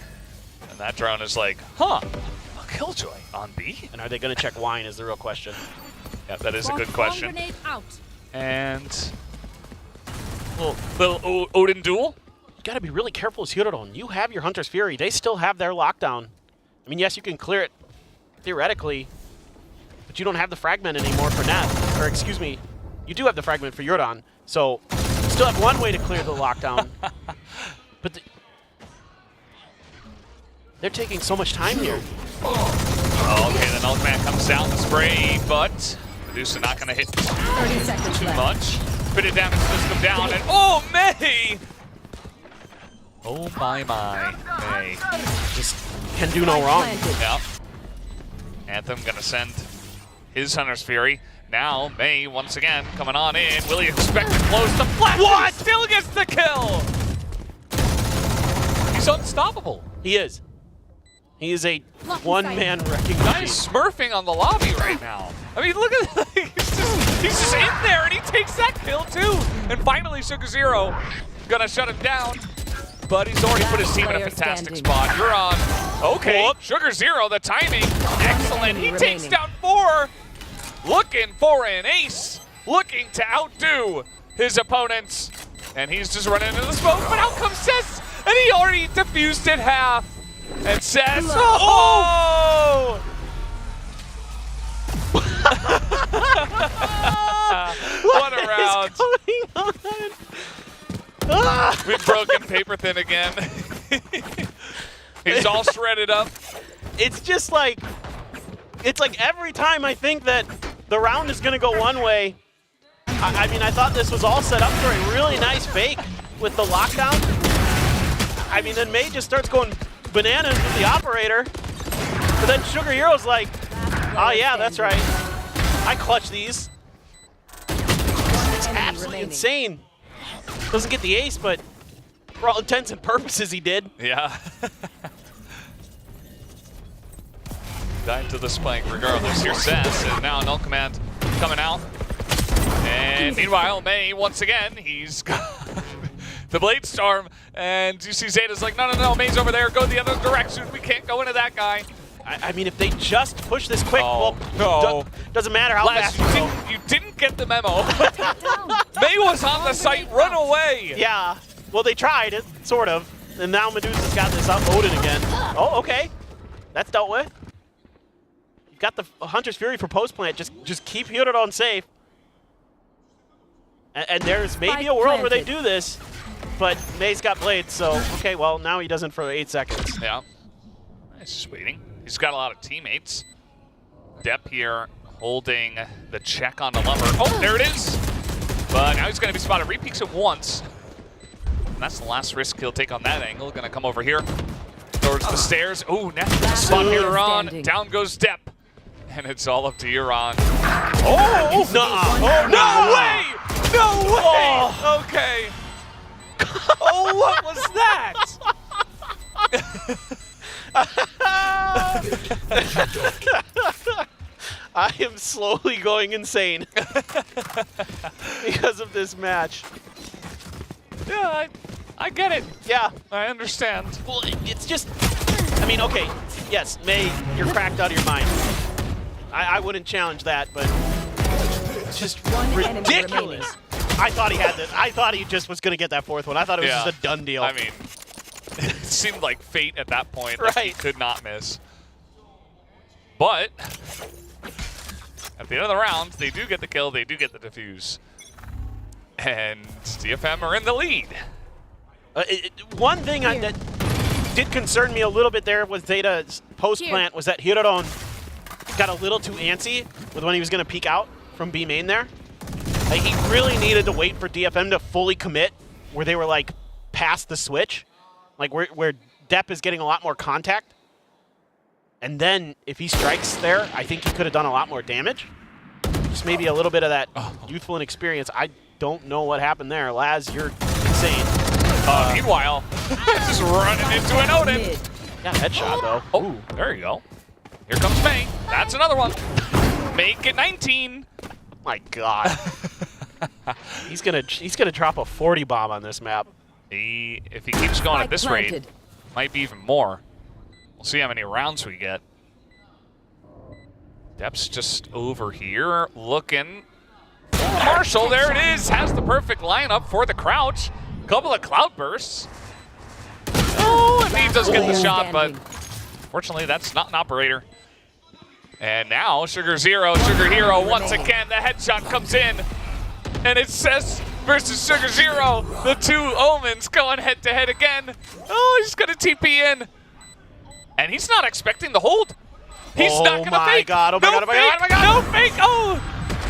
And that drone is like, huh, a Killjoy on B? And are they going to check wine is the real question. Yeah, that is a good question. And little Odin duel. You got to be really careful as Hirodon. You have your Hunter's Fury. They still have their lockdown. I mean, yes, you can clear it theoretically, but you don't have the fragment anymore for Nat. Or excuse me, you do have the fragment for Hirodon. So you still have one way to clear the lockdown. But they're taking so much time here. Oh, okay, the Milkman comes down the spray, but Medusa not going to hit 30 seconds too left. much. Bit of damage does come down, and oh, May! Oh, my. May. Just can do no wrong. Yep. Anthem going to send his Hunter's Fury. Now, May, once again, coming on in. Will he expect to close the flash? What? He still gets the kill! He's unstoppable. He is. He is a one-man wrecking Nice smurfing on the lobby right now. I mean, look at that. He's just in there, and he takes that kill, too. And finally, Sugar Zero gonna shut him down. But he's already put his team in a fantastic spot. You're on. Okay, Sugar Zero, the timing. Excellent. He takes down 4. Looking for an ace. Looking to outdo his opponents. And he's just running into the smoke, but out comes Cess, and he already diffused it half. And Cess, oh! What a round. What's going on? We've broken paper thin again. He's all shredded up. It's just like, every time I think that the round is going to go one way, I mean, I thought this was all set up for a really nice fake with the lockdown. I mean, then May just starts going bananas with the operator. But then Sugar Hero's like, oh yeah, that's right. I clutch these. It's absolutely insane. Doesn't get the ace, but for all intents and purposes, he did. Yeah. Dying to the spike regardless. Here's Cess, and now Null Command coming out. And meanwhile, May, once again, he's got the Blade Storm, and you see Zeta's like, no, May's over there, go the other direction, we can't go into that guy. I mean, if they just push this quick, well, no. Doesn't matter how fast you didn't get the memo. May was on the site, run away. Yeah, well, they tried it, sort of, and now Medusa's got this uploaded again. Oh, okay, that's dealt with. You've got the Hunter's Fury for post-plant, just keep Hirodon safe. And there's maybe a world where they do this, but May's got Blades, so okay, well, now he doesn't for 8 seconds. Yeah. He's just waiting. He's got a lot of teammates. Depp here holding the check on the lumber. Oh, there it is! But now he's going to be spotted. Repeaks it once. And that's the last risk he'll take on that angle. Going to come over here towards the stairs. Oh, natural spot here on. Down goes Depp. And it's all up to Euron. Oh! Nuh-uh. No way! No way! Oh. Okay. Oh, what was that? I am slowly going insane because of this match. Yeah, I get it. Yeah. I understand. Well, it's just, I mean, okay, yes, May, you're cracked out of your mind. I wouldn't challenge that, but it's just ridiculous. I thought he had this. I thought he just was going to get that fourth one. I thought it was just a done deal. I mean, it seemed like fate at that point. Right. Like he could not miss. But at the end of the round, they do get the kill. They do get the defuse. And DFM are in the lead. One thing that did concern me a little bit there with Zeta's post-plant was that Hirodon got a little too antsy with when he was going to peek out from B main there. Like, he really needed to wait for DFM to fully commit where they were like past the switch, like where Depp is getting a lot more contact. And then if he strikes there, I think he could have done a lot more damage. Just maybe a little bit of that youthful inexperience. I don't know what happened there. Laz, you're insane. Meanwhile, just running into an Odin. Yeah, headshot though. Oh, there you go. Here comes May. That's another one. Make it 19. My God. he's gonna drop a 40 bomb on this map. If he keeps going at this rate, might be even more. We'll see how many rounds we get. Depp's just over here looking. Marshall, there it is. Has the perfect lineup for the crouch. Couple of cloud bursts. Oh, and he does get the shot, but fortunately that's not an operator. And now Sugar Hero once again. The headshot comes in. And it's Cess versus Sugar Zero. The two Omens going head to head again. Oh, he's going to TP in. And he's not expecting the hold. He's not going to fake. God, oh my God, oh my God, oh my God. No fake. Oh,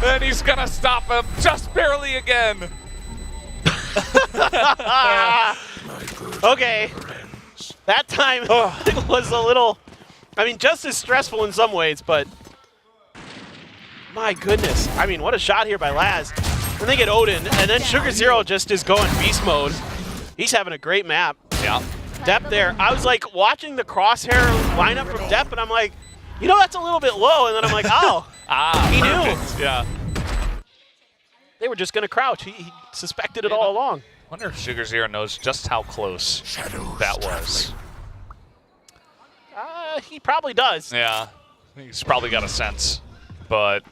and he's going to stop him just barely again. Okay. That time it was a little, I mean, just as stressful in some ways, but my goodness. I mean, what a shot here by Laz. And they get Odin, and then Sugar Zero just is going beast mode. He's having a great map. Yeah. Depp there. I was like watching the crosshair lineup from Depp, and I'm like, you know, that's a little bit low. And then I'm like, oh, he knew. Yeah. They were just going to crouch. He suspected it all along. I wonder if Sugar Zero knows just how close that was. He probably does. Yeah, he's probably got a sense. But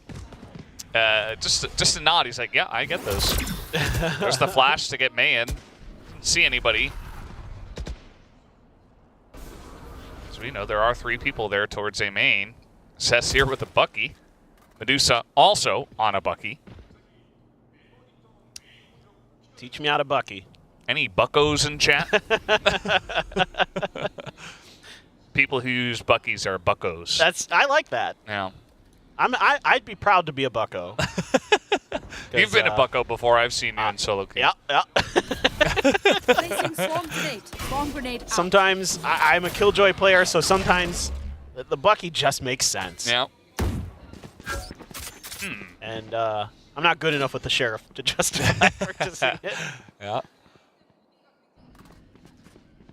just a nod. He's like, yeah, I get those. There's the flash to get May in. Didn't see anybody. So we know there are 3 people there towards a main. Cess here with a Bucky. Medusa also on a Bucky. Teach me how to Bucky. Any buckos in chat? People who use Buckies are buckos. I like that. Yeah. I'd be proud to be a bucko. You've been a bucko before. I've seen you in solo queue. Yeah. Placing swarm grenade. Swarm grenade out. Sometimes I'm a Killjoy player, so sometimes the Bucky just makes sense. Yeah. And I'm not good enough with the Sheriff to justify purchasing it. Yeah.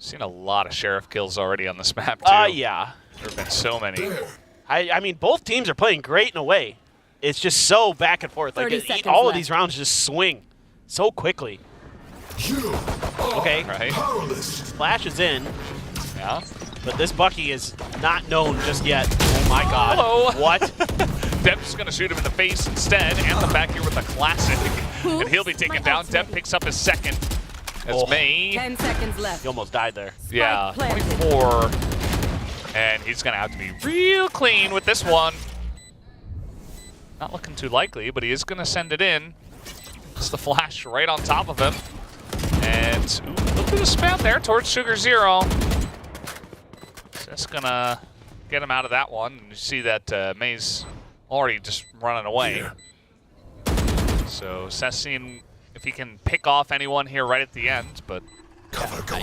Seen a lot of Sheriff kills already on this map, too. Yeah. There have been so many. I mean, both teams are playing great in a way. It's just so back and forth. Like all of these rounds just swing so quickly. Okay. Right. Flash is in. Yeah. But this Bucky is not known just yet. Oh my god. Hello. What? Deb's going to shoot him in the face instead. And the back here with a classic. And he'll be taken down. Deb picks up his second. That's May. 10 seconds left. He almost died there. Yeah. 24. And he's going to have to be real clean with this one. Not looking too likely, but he is going to send it in. It's the flash right on top of him. And ooh, look at the spam there towards Sugar Zero. That's going to get him out of that one. And you see that May's already just running away. So Seth's seeing if he can pick off anyone here right at the end, but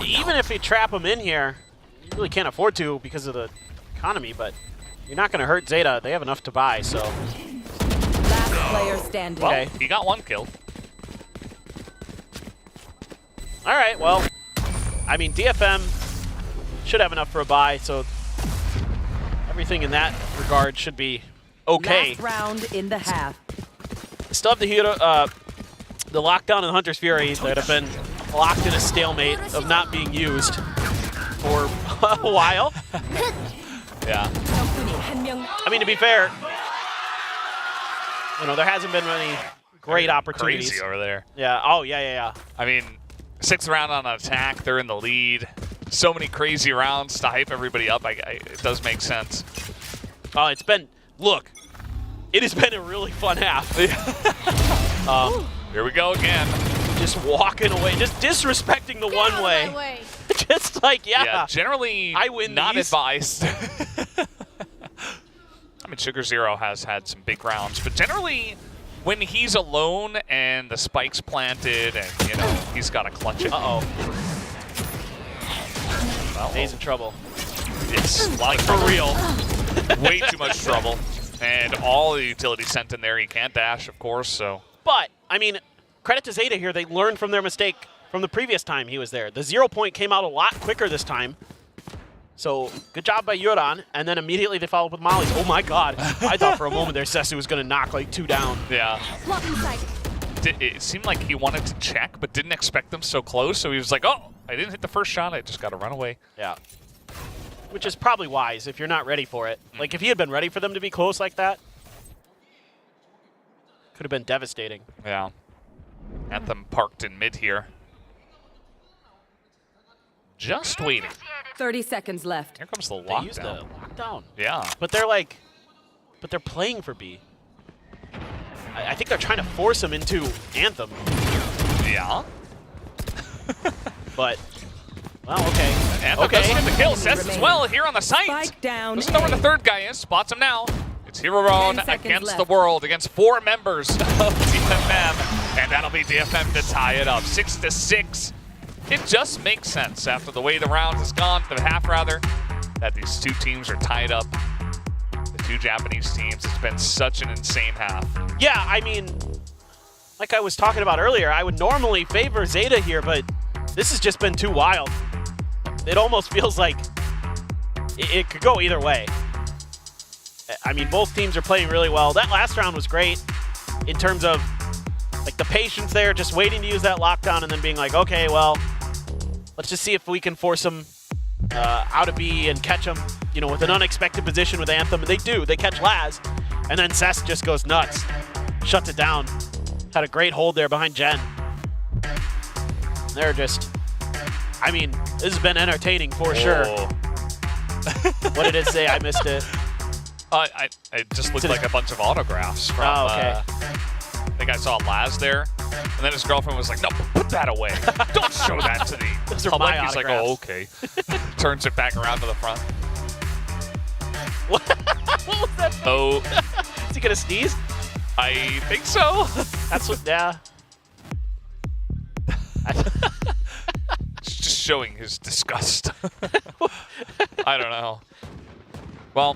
even if you trap him in here, you really can't afford to because of the economy, but you're not going to hurt Zeta. They have enough to buy, so. Last player standing. Well, he got 1 kill. All right, well, I mean, DFM should have enough for a buy, so everything in that regard should be okay. Last round in the half. Still have the hero, the lockdown and Hunter's Fury that have been locked in a stalemate of not being used for a while. Yeah. I mean, to be fair, you know, there hasn't been any great opportunities. Crazy over there. Yeah. Oh, yeah. I mean, 6th round on an attack. They're in the lead. So many crazy rounds to hype everybody up. It does make sense. Oh, it's been, look, it has been a really fun half. Here we go again. Just walking away, just disrespecting the one way. Just like, yeah. Generally I win not these. advised. I mean, Sugar Zero has had some big rounds, but generally when he's alone and the spike's planted and, you know, he's got to clutch it. Uh-oh. Well, He's in trouble. Yes, like for real. Way too much trouble. And all the utilities sent in there. He can't dash, of course, so. But, I mean, credit to Zeta here. They learned from their mistake from the previous time he was there. The 0 point came out a lot quicker this time. So, good job by Yoran. And then immediately they followed with Molly's. Oh my god. I thought for a moment there Sessu was going to knock like 2 down. Yeah. It seemed like he wanted to check, but didn't expect them so close. So he was like, oh, I didn't hit the first shot. I just got to run away. Yeah. Which is probably wise if you're not ready for it. Like, if he had been ready for them to be close like that, could have been devastating. Yeah. Anthem parked in mid here. Just waiting. 30 seconds left. Here comes the They used the lockdown. lockdown. Yeah. But they're playing for B. I think they're trying to force him into Anthem. Yeah. But, well, okay. Anthem does get the kill. Sess as well here on the site. Spike down. Doesn't know where the third guy is. Spots him now. It's Heroron 10 seconds against left. the world, against 4 members of DFM. And that'll be DFM to tie it up. 6-6. It just makes sense after the way the round has gone, the half rather, that these 2 teams are tied up. The 2 Japanese teams. It's been such an insane half. Yeah, I mean, like I was talking about earlier, I would normally favor Zeta here, but this has just been too wild. It almost feels like it could go either way. I mean, both teams are playing really well. That last round was great in terms of like the patience there, just waiting to use that lockdown and then being like, okay, well, let's just see if we can force them out of B and catch them, you know, with an unexpected position with Anthem. And they do. They catch Laz. And then Cess just goes nuts. Shuts it down. Had a great hold there behind Jen. They're just, I mean, this has been entertaining for sure. What did it say? I missed it. It just looked like a bunch of autographs from, okay. I think I saw Laz there. And then his girlfriend was like, no, put that away. Don't show that to the Those are public. my He's like, oh, autographs. okay. Turns it back around to the front. What was that? Oh. Is he going to sneeze? I think so. That's what, yeah. Just showing his disgust. I don't know. Well,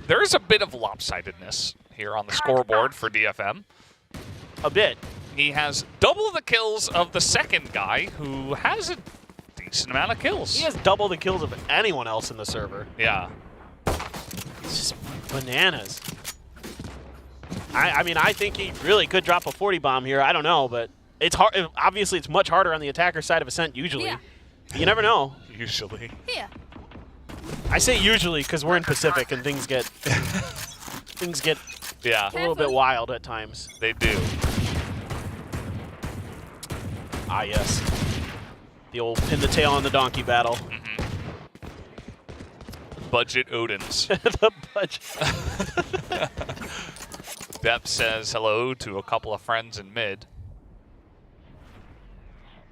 there is a bit of lopsidedness here on the scoreboard for DFM. A bit. He has double the kills of the second guy, who has a decent amount of kills. He has double the kills of anyone else in the server. Yeah. It's just bananas. I mean, I think he really could drop a 40 bomb here. I don't know, but it's hard. Obviously, it's much harder on the attacker side of Ascent usually. Yeah. You never know. Usually. Here. I say usually because we're in Pacific and things get Yeah. a little bit wild at times. They do. Ah, yes. The old pin the tail on the donkey battle. Mm-hmm. Budget Odins. The budget. Bep says hello to a couple of friends in mid.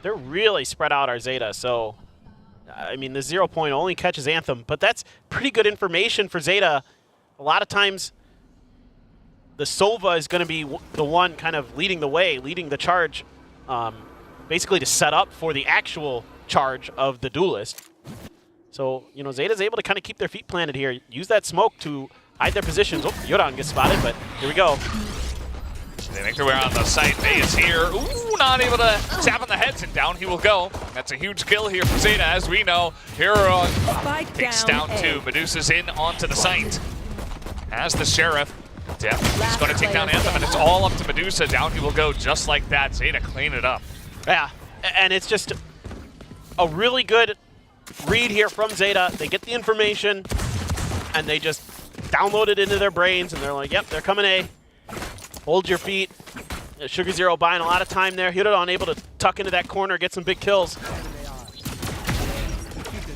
They're really spread out our Zeta, so I mean the 0 point only catches Anthem, but that's pretty good information for Zeta. A lot of times the Sova is going to be the one kind of leading the way, leading the charge, basically to set up for the actual charge of the duelist. So, you know, Zeta's able to kind of keep their feet planted here, use that smoke to hide their positions. Oh, Yoran gets spotted, but here we go. They make their way around the site. May is here. Ooh, not able to tap on the heads, and down he will go. That's a huge kill here for Zeta, as we know. Hero takes down two. Medusa's in onto the site. As the Sheriff. Def is going to take down Anthem, and it's all up to Medusa. Down he will go just like that. Zeta clean it up. Yeah, and it's just a really good read here from Zeta. They get the information, and they just download it into their brains, and they're like, yep, they're coming A. Hold your feet. Sugar Zero buying a lot of time there. Hirodan able to tuck into that corner, get some big kills.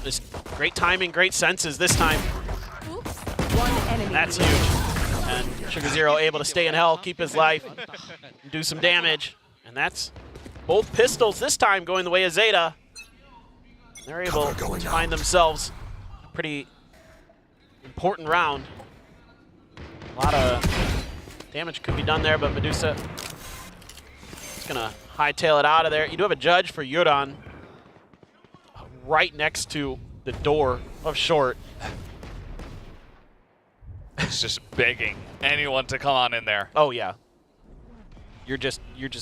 Just great timing, great senses this time. That's huge. And Sugar Zero able to stay in hell, keep his life, do some damage. And that's both pistols this time going the way of Zeta. They're able to find themselves a pretty important round. A lot of damage could be done there, but Medusa is going to hightail it out of there. You do have a judge for Yoran right next to the door of short. He's just begging anyone to come on in there. Oh yeah. You're just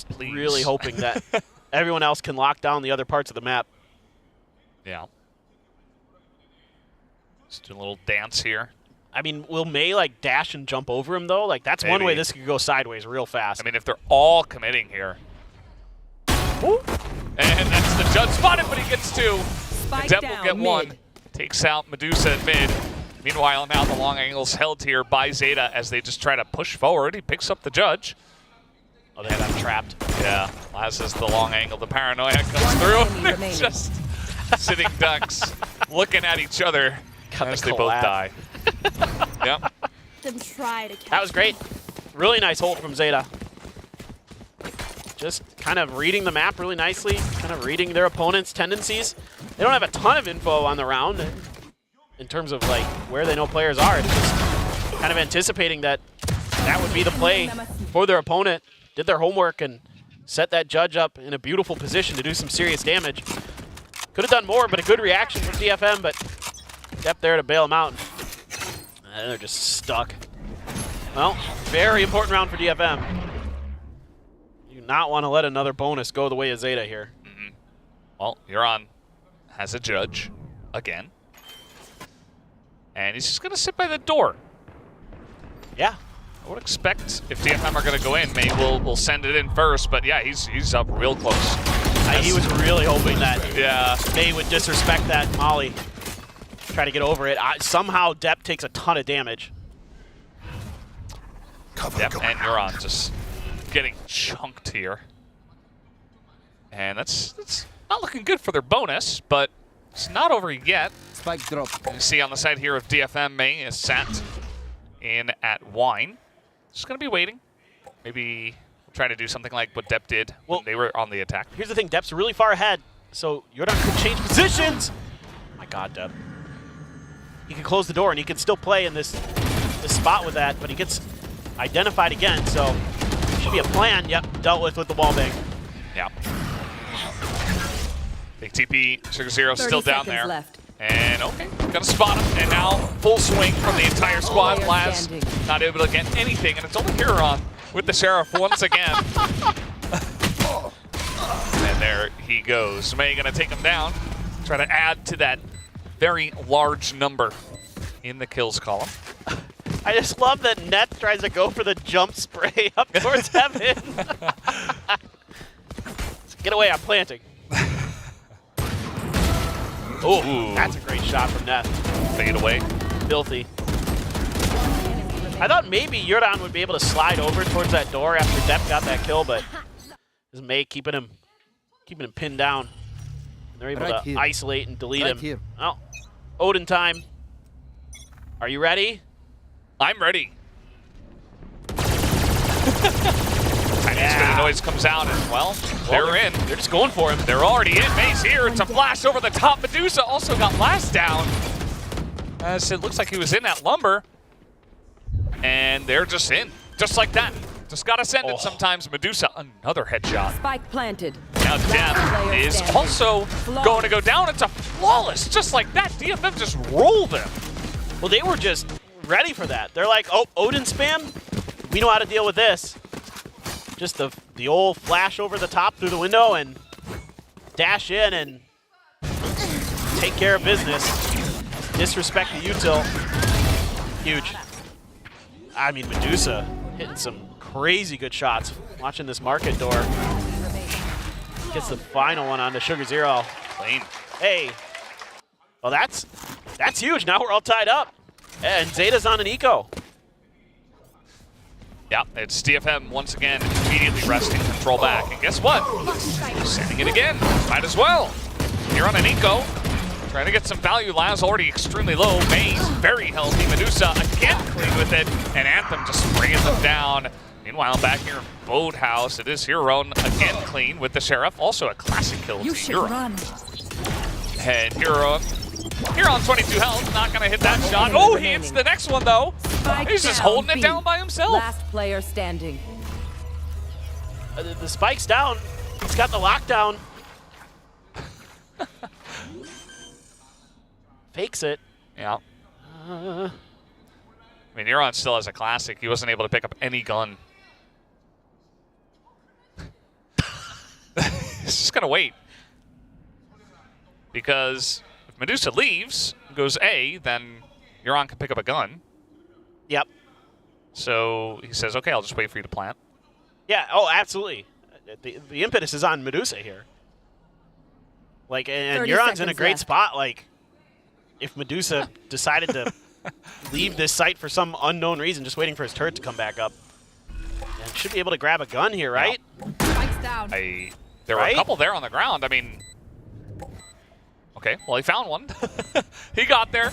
Please. really hoping that everyone else can lock down the other parts of the map. Yeah. Just do a little dance here. I mean, will May like dash and jump over him though? Like that's one way this could go sideways real fast. I mean, if they're all committing here. Ooh. And that's the judge spotted, but he gets two. Dep will get one. Takes out Medusa at mid. Meanwhile, now the long angle's held here by Zeta as they just try to push forward. He picks up the judge. Oh, they have that trapped. Yeah, Laz is the long angle. The paranoia comes through. They're just sitting ducks, looking at each other as they both die. Yep. Them try to catch That was great. Really nice hold from Zeta. Just kind of reading the map really nicely, kind of reading their opponent's tendencies. They don't have a ton of info on the round in terms of like where they know players are. It's just kind of anticipating that that would be the play for their opponent. Did their homework and set that judge up in a beautiful position to do some serious damage. Could have done more, but a good reaction from DFM, but kept there to bail them out. And they're just stuck. Well, very important round for DFM. You do not want to let another bonus go the way of Zeta here. Mm-hmm. Well, Yoran has a judge again. And he's just going to sit by the door. Yeah. I would expect if DFM are going to go in, May will send it in first. But yeah, he's up real close. He was really hoping that May would disrespect that Molly. Try to get over it. Somehow Dep takes a ton of damage. Dep and Yoran just getting chunked here. And that's not looking good for their bonus, but it's not over yet. Spike drop. You see on the side here of DFM, May is sat in at Wine. Just going to be waiting. Maybe try to do something like what Depp did when they were on the attack. Here's the thing, Depp's really far ahead, so Jordan could change positions. My God, Depp. He can close the door and he can still play in this spot with that, but he gets identified again, so should be a plan. Yep, dealt with the wall bang. Yeah. Big TP, Sugar Zero still down there. Left. And okay, gonna spot him, and now full swing from the entire squad. Last not able to get anything, and it's only Huron with the Sheriff once again. And there he goes. May gonna take him down, try to add to that very large number in the kills column. I just love that Net tries to go for the jump spray up towards Heaven. Get away, I'm planting. Oh, that's a great shot from Net. Fade away. Filthy. I thought maybe Jordan would be able to slide over towards that door after Depp got that kill, but this is May keeping him pinned down. And they're able to isolate and delete him. Here. Oh, Odin time. Are you ready? I'm ready. Tiny spin of noise comes out, and well, they're in. They're just going for him. They're already in. May's here. It's a flash over the top. Medusa also got last down, as it looks like he was in that lumber. And they're just in. Just like that. Just gotta send it sometimes. Medusa, another headshot. Spike planted. Now Depp is also going to go down. It's a flawless, just like that. DFM just rolled them. Well, they were just ready for that. They're like, oh, Odin spam? We know how to deal with this. Just the old flash over the top through the window and dash in and take care of business. Disrespect the util. Huge. I mean, Medusa hitting some crazy good shots. Watching this market door. Gets the final one onto Sugar Zero. Clean. Hey. Well, that's huge. Now we're all tied up. And Zeta's on an eco. Yeah, it's DFM once again immediately resting control back. And guess what? Sending it again. Might as well. Here on an eco. Trying to get some value. Laz already extremely low. May's very healthy. Medusa again clean with it. And Anthem just spraying them down. Meanwhile, back here in Boathouse, it is Huron again clean with the Sheriff. Also a classic kill to Huron. And Huron 22 health, not gonna hit that shot. Oh, he hits the next one though. He's just holding it down by himself. Last player standing. The spike's down. He's got the lockdown. Fakes it. Yeah. I mean, Huron still has a classic. He wasn't able to pick up any gun. He's just gonna wait. Because if Medusa leaves, goes A, then Huron can pick up a gun. Yep. So he says, okay, I'll just wait for you to plant. Yeah, oh, absolutely. The impetus is on Medusa here. Like, and Huron's in a great spot. Like, if Medusa decided to leave this site for some unknown reason, just waiting for his turret to come back up. And should be able to grab a gun here, right? Spike's down. There were a couple there on the ground. I mean, okay, well, he found one. He got there.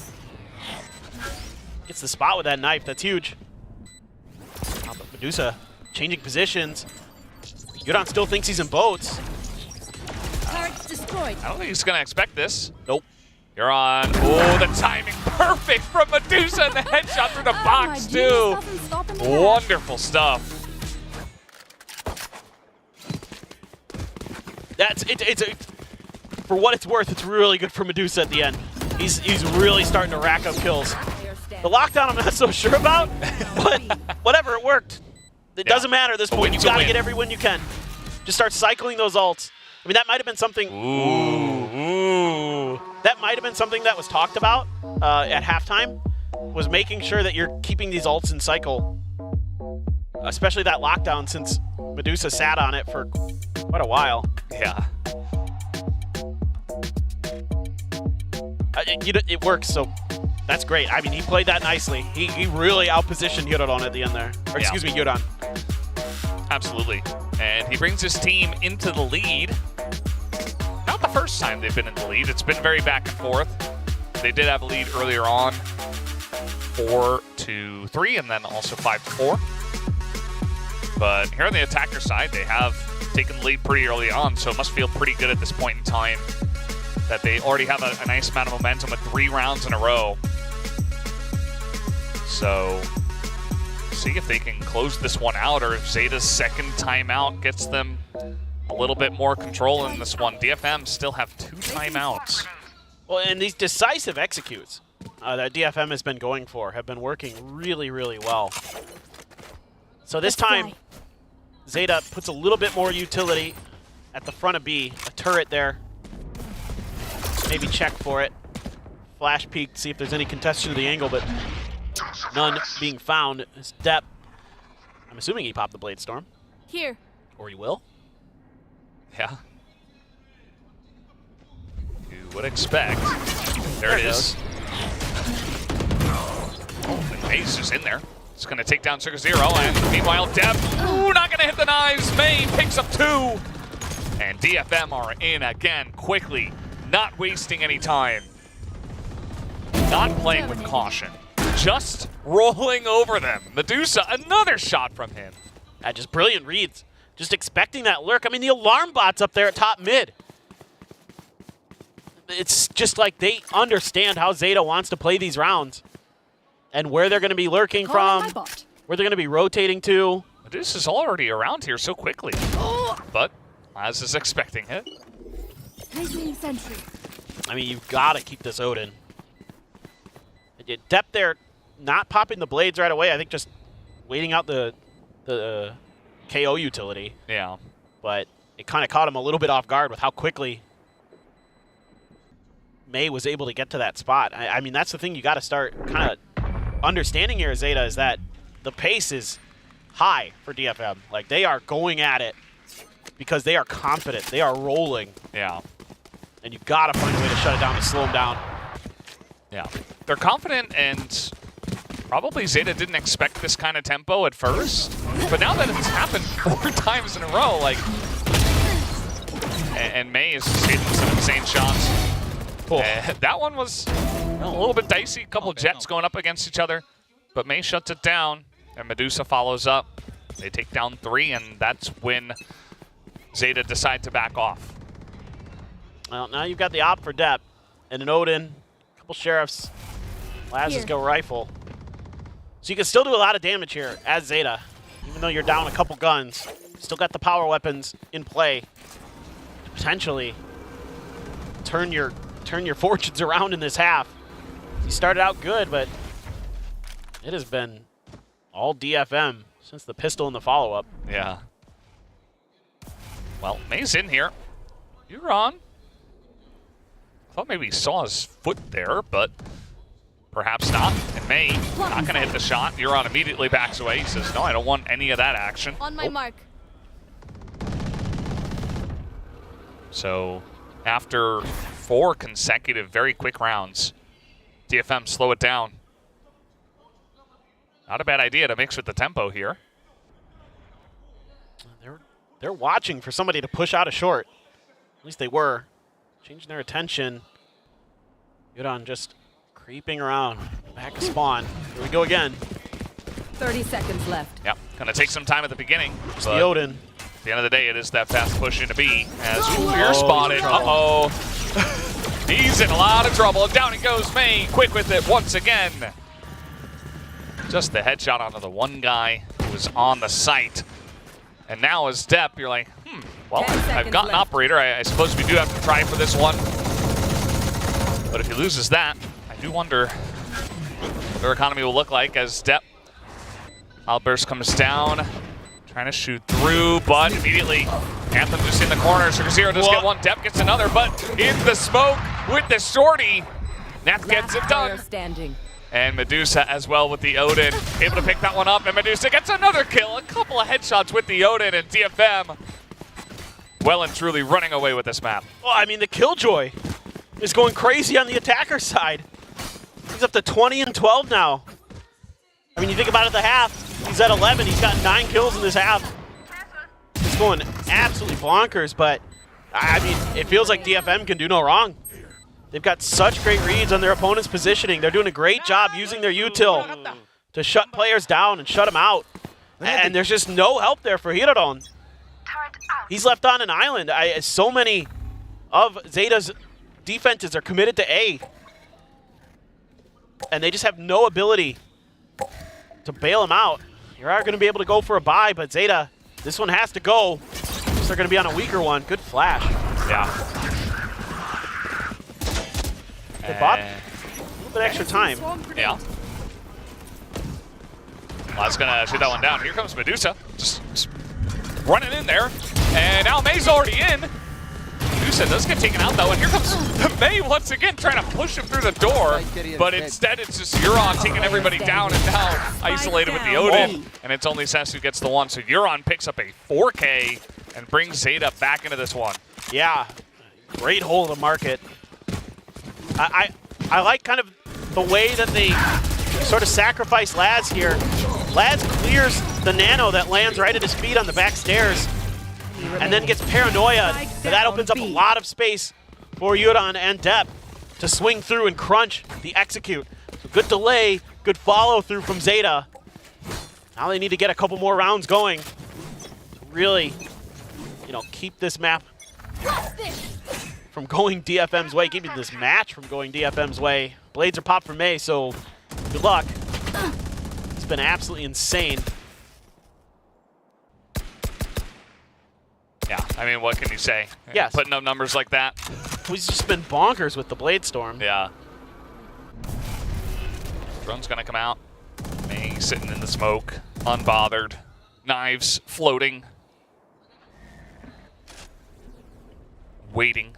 Gets the spot with that knife. That's huge. But Medusa changing positions. Yuran still thinks he's in boats. Turret's destroyed. I don't think he's going to expect this. Nope. Huron. Oh, the timing perfect from Medusa and the headshot through the box, too. Wonderful stuff. For what it's worth, it's really good for Medusa at the end. He's really starting to rack up kills. The lockdown I'm not so sure about, but whatever, it worked. It doesn't matter at this point. You got to get every win you can. Just start cycling those ults. I mean, that might have been something. Ooh. That might have been something that was talked about at halftime. Was making sure that you're keeping these ults in cycle, especially that lockdown, since Medusa sat on it for quite a while. Yeah. It works, so that's great. I mean, he played that nicely. He really outpositioned Yuron at the end there. Or excuse me, Yuron. Absolutely. And he brings his team into the lead. first time they've been in the lead. It's been very back and forth. They did have a lead earlier on, 4-3, and then also 5-4. But here on the attacker side, they have taken the lead pretty early on, so it must feel pretty good at this point in time that they already have a nice amount of momentum with 3 rounds in a row. So, see if they can close this one out, or if Zeta's second timeout gets them a little bit more control in this one. DFM still have 2 timeouts. Well, and these decisive executes that DFM has been going for have been working really, really well. So this time, Zeta puts a little bit more utility at the front of B. A turret there. Maybe check for it. Flash peek, see if there's any contestation of the angle, but none being found. It's Depp. I'm assuming he popped the Blade Storm. Here. Or he will. Yeah. You would expect. There it is. Oh, and May's just in there. It's going to take down Circle Zero, and meanwhile, Depp, ooh, not going to hit the knives. May picks up 2. And DFM are in again quickly, not wasting any time. Not playing with caution. Just rolling over them. Medusa, another shot from him. Just brilliant reads. Just expecting that lurk. I mean, the alarm bot's up there at top mid. It's just like they understand how Zeta wants to play these rounds and where they're going to be lurking from, where they're going to be rotating to. Medusa's already around here so quickly. But Laz is expecting it. I mean, you've got to keep this Odin. Depp there, not popping the blades right away. I think just waiting out the KO utility. Yeah. But it kind of caught him a little bit off guard with how quickly May was able to get to that spot. I mean, that's the thing you got to start kind of understanding here, Zeta, is that the pace is high for DFM. Like, they are going at it because they are confident. They are rolling. Yeah. And you've got to find a way to shut it down, to slow them down. Yeah. They're confident, and probably Zeta didn't expect this kind of tempo at first. But now that it's happened 4 times in a row, like, and May is just hitting some insane shots. Cool. That one was a little bit dicey. A couple of jets going up against each other. But May shuts it down, and Medusa follows up. They take down 3, and that's when Zeta decide to back off. Well, now you've got the op for Depp, and an Odin, a couple Sheriffs. Laz's go rifle. So you can still do a lot of damage here as Zeta, even though you're down a couple guns. Still got the power weapons in play to potentially turn your fortunes around in this half. You started out good, but it has been all DFM since the pistol and the follow-up. Yeah. Well, May's in here. You're on. Thought maybe he saw his foot there, but perhaps not. And May, not going to hit the shot. You're on immediately backs away. He says, no, I don't want any of that action. On my mark. So after 4 consecutive very quick rounds, DFM slow it down. Not a bad idea to mix with the tempo here. They're watching for somebody to push out a short. At least they were. Changing their attention. Yudon just creeping around. Back to spawn. Here we go again. 30 seconds left. Yep, gonna take some time at the beginning. It's the Odin. At the end of the day, it is that fast push into B. As you're spotted. Uh-oh. He's in a lot of trouble. Down he goes, May. Quick with it once again. Just the headshot onto the one guy who was on the site. And now as Depp, you're like, well, I've got an operator. I suppose we do have to try for this one. But if he loses that, I do wonder what their economy will look like as Depp. Outburst comes down, trying to shoot through, but immediately Anthem just in the corner. Sugar Zero does get one, Depp gets another, but in the smoke with the shorty. Neth gets it done. Standing. And Medusa as well with the Odin. Able to pick that one up, and Medusa gets another kill. A couple of headshots with the Odin, and DFM well and truly running away with this map. Well, I mean, the Killjoy is going crazy on the attacker side. He's up to 20 and 12 now. I mean, you think about it at the half, he's at 11. He's got 9 kills in this half. It's going absolutely bonkers, but I mean, it feels like DFM can do no wrong. They've got such great reads on their opponent's positioning. They're doing a great job using their util to shut players down and shut them out. And there's just no help there for Hiradon. He's left on an island. So many of ZETA's defenses are committed to A. And they just have no ability to bail him out. You are going to be able to go for a buy, but ZETA, this one has to go. So they're going to be on a weaker one. Good flash. Yeah. They bought a little bit extra time. Yeah. Lad's gonna shoot that one down. Here comes Medusa, just running in there, and now May's already in. Medusa does get taken out though, and here comes May once again trying to push him through the door, but instead it's just Euron taking everybody down and now isolated with the Odin, and it's only Sess who gets the one, so Euron picks up a 4K and brings ZETA back into this one. Yeah, great hold of the market. I like kind of the way that they sort of sacrifice Lads here. Lads clears the nano that lands right at his feet on the back stairs and then gets paranoia. That opens up a lot of space for Euron and Depp to swing through and crunch the execute. So good delay, good follow through from ZETA. Now they need to get a couple more rounds going to really, keep this map from going DFM's way, keeping this match from going DFM's way. Blades are popped for May, so good luck. It's been absolutely insane. Yeah, I mean, what can you say? Yes. Putting up numbers like that. He's just been bonkers with the Blade Storm. Yeah. Drone's gonna come out. May sitting in the smoke, unbothered. Knives floating. Waiting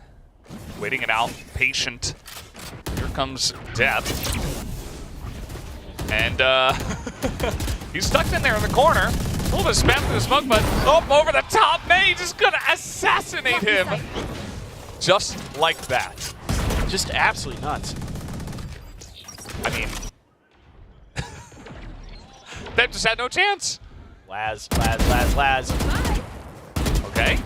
it out, patient. Here comes Death. And he's stuck in there in the corner. A little bit of spam through the smoke, but over the top, May just gonna assassinate him. Just like that. Just absolutely nuts. I mean, they just had no chance. Laz. Okay.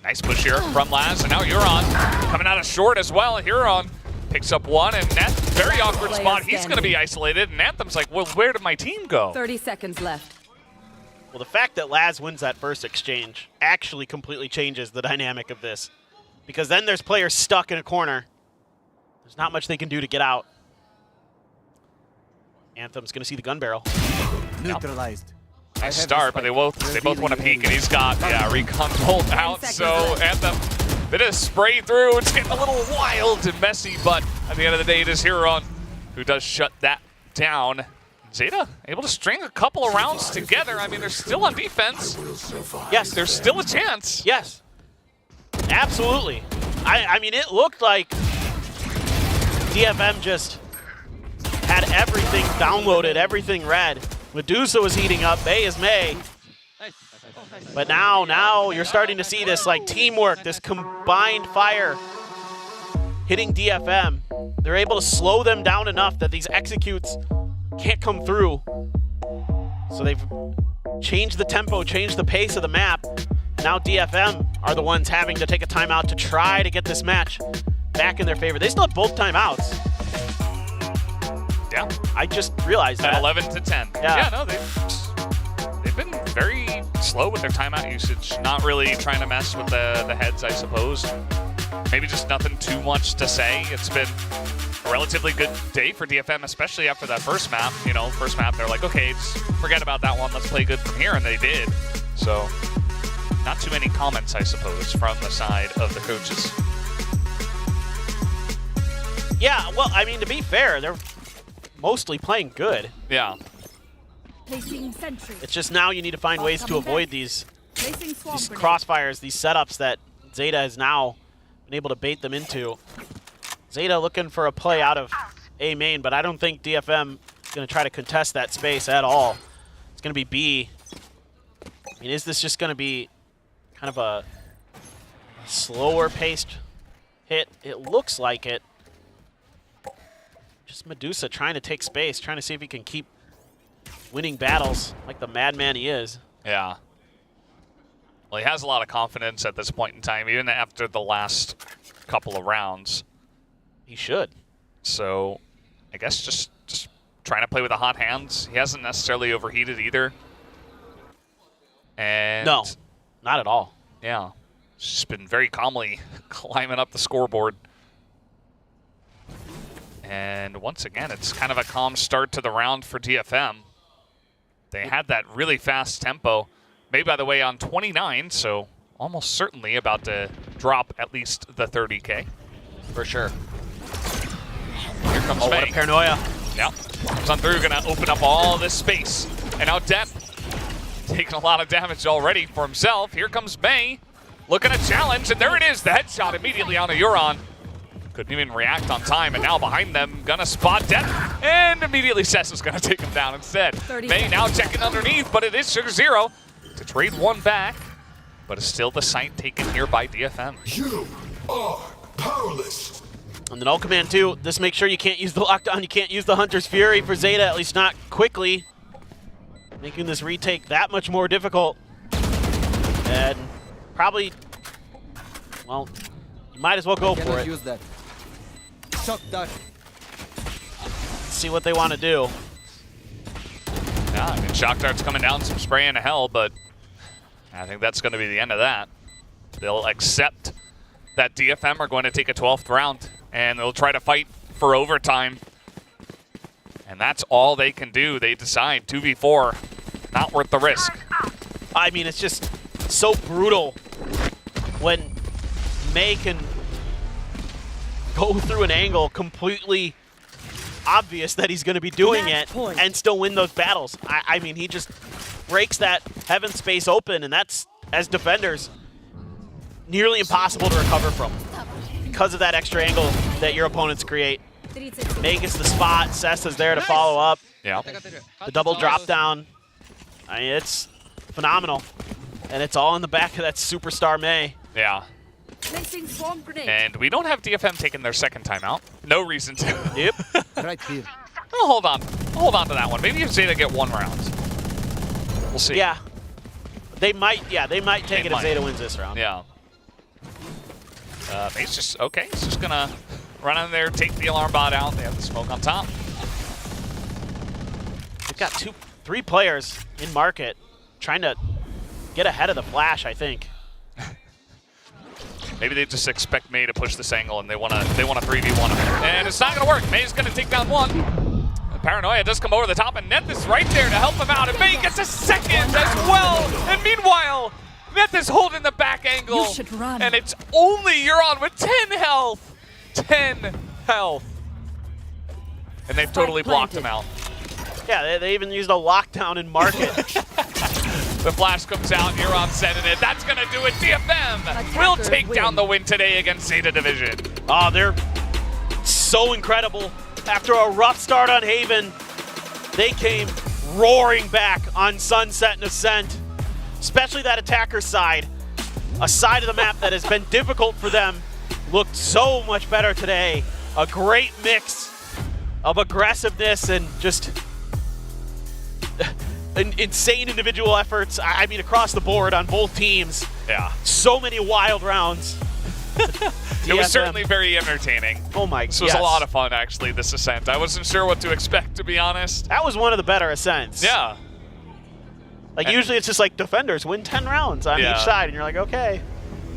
Nice push here from Laz, and now Euron coming out of short as well. Euron picks up one, and that's a very awkward spot. He's going to be isolated, and Anthem's like, well, where did my team go? 30 seconds left. Well, the fact that Laz wins that first exchange actually completely changes the dynamic of this, because then there's players stuck in a corner. There's not much they can do to get out. Anthem's going to see the gun barrel. Neutralized. Nice start, but they both want to peek, and he's got recon pulled out. So Anthem, bit of spray through. It's getting a little wild and messy, but at the end of the day, it is Huron who does shut that down. ZETA able to string a couple of rounds together. I mean, they're still on defense. Yes, there's still a chance. Yes, absolutely. I mean, it looked like DFM just had everything downloaded, everything read. Medusa was heating up, May is May. But now you're starting to see this teamwork, this combined fire hitting DFM. They're able to slow them down enough that these executes can't come through. So they've changed the tempo, changed the pace of the map. Now DFM are the ones having to take a timeout to try to get this match back in their favor. They still have both timeouts. Yeah. I just realized that. 11 to 10. Yeah, no, they've been very slow with their timeout usage. Not really trying to mess with the heads, I suppose. Maybe just nothing too much to say. It's been a relatively good day for DFM, especially after that first map. First map, they're like, okay, just forget about that one. Let's play good from here, and they did. So, not too many comments, I suppose, from the side of the coaches. Yeah, well, I mean, to be fair, they're mostly playing good. Yeah. It's just now you need to find ways to avoid these crossfires, these setups that ZETA has now been able to bait them into. ZETA looking for a play out of A main, but I don't think DFM is going to try to contest that space at all. It's going to be B. I mean, is this just going to be kind of a slower paced hit? It looks like it. Just Medusa trying to take space, trying to see if he can keep winning battles like the madman he is. Yeah. Well, he has a lot of confidence at this point in time, even after the last couple of rounds. He should. So, I guess just trying to play with the hot hands. He hasn't necessarily overheated either. And no, not at all. Yeah, just been very calmly climbing up the scoreboard. And once again, it's kind of a calm start to the round for DFM. They had that really fast tempo. Made, by the way, on 29, so almost certainly about to drop at least the 30K. For sure. Here comes What May. a paranoia. Yep. Comes on through, gonna open up all this space. And now Depp taking a lot of damage already for himself. Here comes May, looking to challenge, and there it is, the headshot immediately on a Euron. Couldn't even react on time, and now behind them, gonna spot Depp, and immediately Cess is gonna take him down instead. May now checking underneath, but it is Sugar Zero to trade one back, but it's still the site taken here by DFM. You are powerless. And then all command 2, just make sure you can't use the lockdown, you can't use the Hunter's Fury for Zeta, at least not quickly. Making this retake that much more difficult. And probably, well, you might as well go for it. Use that. Shock dart. See what they want to do. Yeah, I mean, Shock Dart's coming down, some spray into hell, but I think that's going to be the end of that. They'll accept that DFM are going to take a 12th round, and they'll try to fight for overtime. And that's all they can do. They decide 2v4, not worth the risk. I mean, it's just so brutal when May can go through an angle completely obvious that he's going to be doing it and still win those battles. I mean, he just breaks that heaven space open, and that's, as defenders, nearly impossible to recover from because of that extra angle that your opponents create. May gets the spot, Cess is there to follow up. Yeah. The double drop down. I mean, it's phenomenal. And it's all in the back of that superstar May. Yeah. Placing swarm grenade. And we don't have DFM taking their second timeout. No reason to. Yep. Right here. Oh, hold on. Hold on to that one. Maybe if Zeta get one round. We'll see. Yeah. They might take it if Zeta wins this round. Yeah. May's just, okay, he's just gonna run in there, take the alarm bot out. They have the smoke on top. They've got 3 players in market trying to get ahead of the flash, I think. Maybe they just expect May to push this angle and they want to 3v1 him. And it's not gonna work. May's gonna take down one. The Paranoia does come over the top, and Neth is right there to help him out. And May gets a second as well. And meanwhile, Neth is holding the back angle. You should run. And it's only Euron with 10 health. 10 health. And they've totally blocked him out. Yeah, they even used a lockdown in market. The flash comes out, Euron sending it. That's going to do it. DFM will take down the win today against Zeta Division. Oh, they're so incredible. After a rough start on Haven, they came roaring back on Sunset and Ascent, especially that attacker side. A side of the map that has been difficult for them looked so much better today. A great mix of aggressiveness and just insane individual efforts. I mean, across the board on both teams. Yeah. So many wild rounds. It was certainly very entertaining. Oh my god. This was a lot of fun, actually, this Ascent. I wasn't sure what to expect, to be honest. That was one of the better Ascents. Yeah. Like, usually it's just like defenders win 10 rounds on each side, and you're like, okay.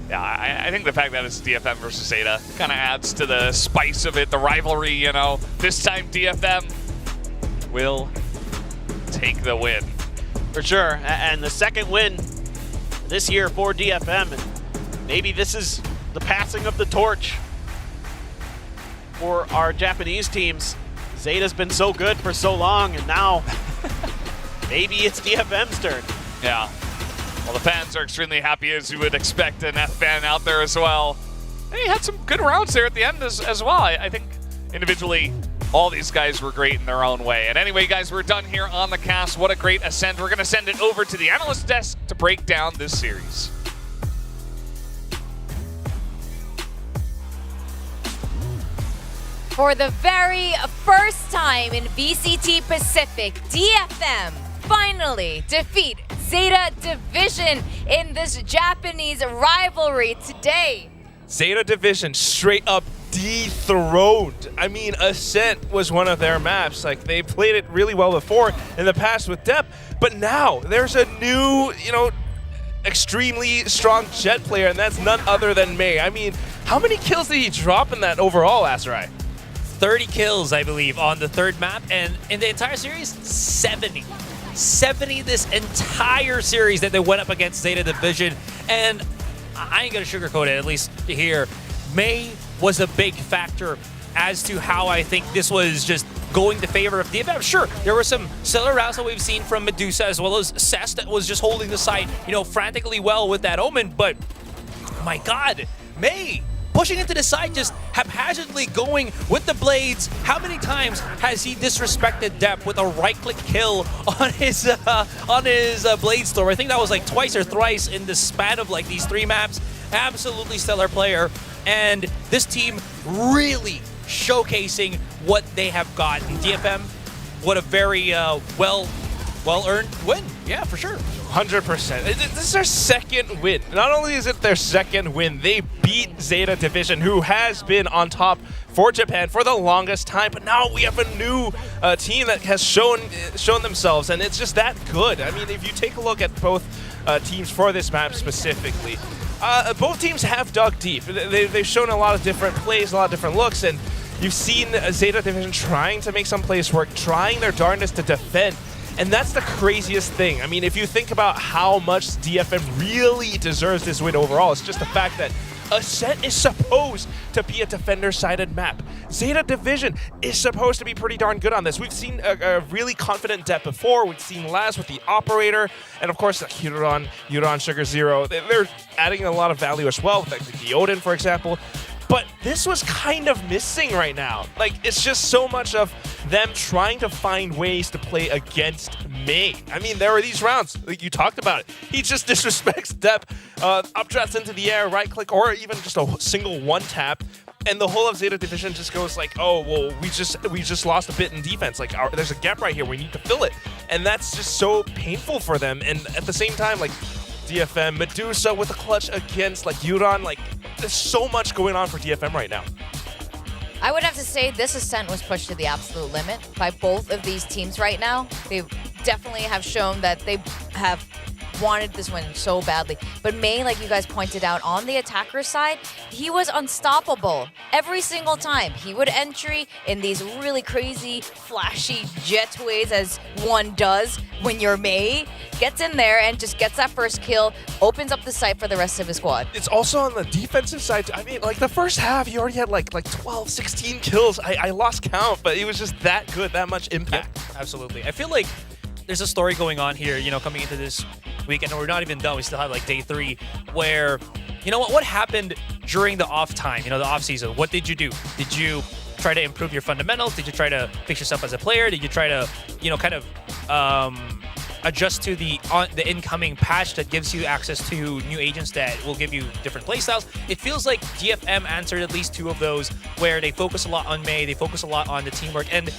Yeah, I think the fact that it's DFM versus Zeta kind of adds to the spice of it, the rivalry, you know. This time DFM will take the win. For sure, and the second win this year for DFM, and maybe this is the passing of the torch for our Japanese teams. Zeta's been so good for so long, and now maybe it's DFM's turn. Yeah. Well, the fans are extremely happy, as you would expect, an F fan out there as well. And he had some good rounds there at the end as well. I think individually, all these guys were great in their own way. And anyway, guys, we're done here on the cast. What a great Ascent. We're going to send it over to the analyst desk to break down this series. For the very first time in VCT Pacific, DFM finally defeat ZETA Division in this Japanese rivalry today. ZETA Division straight up dethroned. I mean, Ascent was one of their maps. Like, they played it really well before in the past with Depp, but now there's a new, extremely strong Jet player, and that's none other than Mei. I mean, how many kills did he drop in that overall, Azurai? 30 kills, I believe, on the third map, and in the entire series, 70. 70 this entire series that they went up against ZETA Division, and I ain't gonna sugarcoat it, at least here. Mei was a big factor as to how I think this was just going to favor of DFM. Sure, there were some stellar rounds that we've seen from Medusa as well as Cess that was just holding the site, frantically well with that Omen, but my God, Mei pushing into the side, just haphazardly going with the blades. How many times has he disrespected Depp with a right-click kill on his blade storm? I think that was like twice or thrice in the span of like these 3 maps. Absolutely stellar player, and this team really showcasing what they have got. And DFM, what a very well-earned win. Yeah, for sure. 100%. This is their second win. Not only is it their second win, they beat ZETA Division, who has been on top for Japan for the longest time, but now we have a new team that has shown themselves, and it's just that good. I mean, if you take a look at both teams for this map specifically, both teams have dug deep. They've shown a lot of different plays, a lot of different looks, and you've seen ZETA Division trying to make some plays work, trying their darndest to defend. And that's the craziest thing. I mean, if you think about how much DFM really deserves this win overall, it's just the fact that Ascent is supposed to be a defender-sided map. ZETA Division is supposed to be pretty darn good on this. We've seen a really confident Depp before. We've seen Laz with the Operator, and of course, Yuron, Sugar Zero. They're adding a lot of value as well, like the Odin, for example. But this was kind of missing right now. Like, it's just so much of them trying to find ways to play against Mei. I mean, there were these rounds, like you talked about it. He just disrespects Depp, updrafts into the air, right click, or even just a single one tap. And the whole of ZETA Division just goes like, oh, well, we just lost a bit in defense. Like, there's a gap right here. We need to fill it. And that's just so painful for them. And at the same time, like, DFM, Medusa with a clutch against like Yuron, like there's so much going on for DFM right now. I would have to say this Ascent was pushed to the absolute limit by both of these teams right now. They definitely have shown that they have wanted this win so badly. But Mei, like you guys pointed out, on the attacker side, he was unstoppable every single time. He would entry in these really crazy, flashy jet ways as one does when you're Mei, gets in there and just gets that first kill, opens up the site for the rest of his squad. It's also on the defensive side. I mean, like the first half, he already had like 12, 16 kills. I lost count, but it was just that good, that much impact. Yep, absolutely. I feel like there's a story going on here, coming into this weekend, and we're not even done. We still have like day 3 where, what happened during the off time, the off season? What did you do? Did you try to improve your fundamentals? Did you try to fix yourself as a player? Did you try to, kind of adjust to the incoming patch that gives you access to new agents that will give you different playstyles? It feels like DFM answered at least 2 of those, where they focus a lot on Mei, they focus a lot on the teamwork, and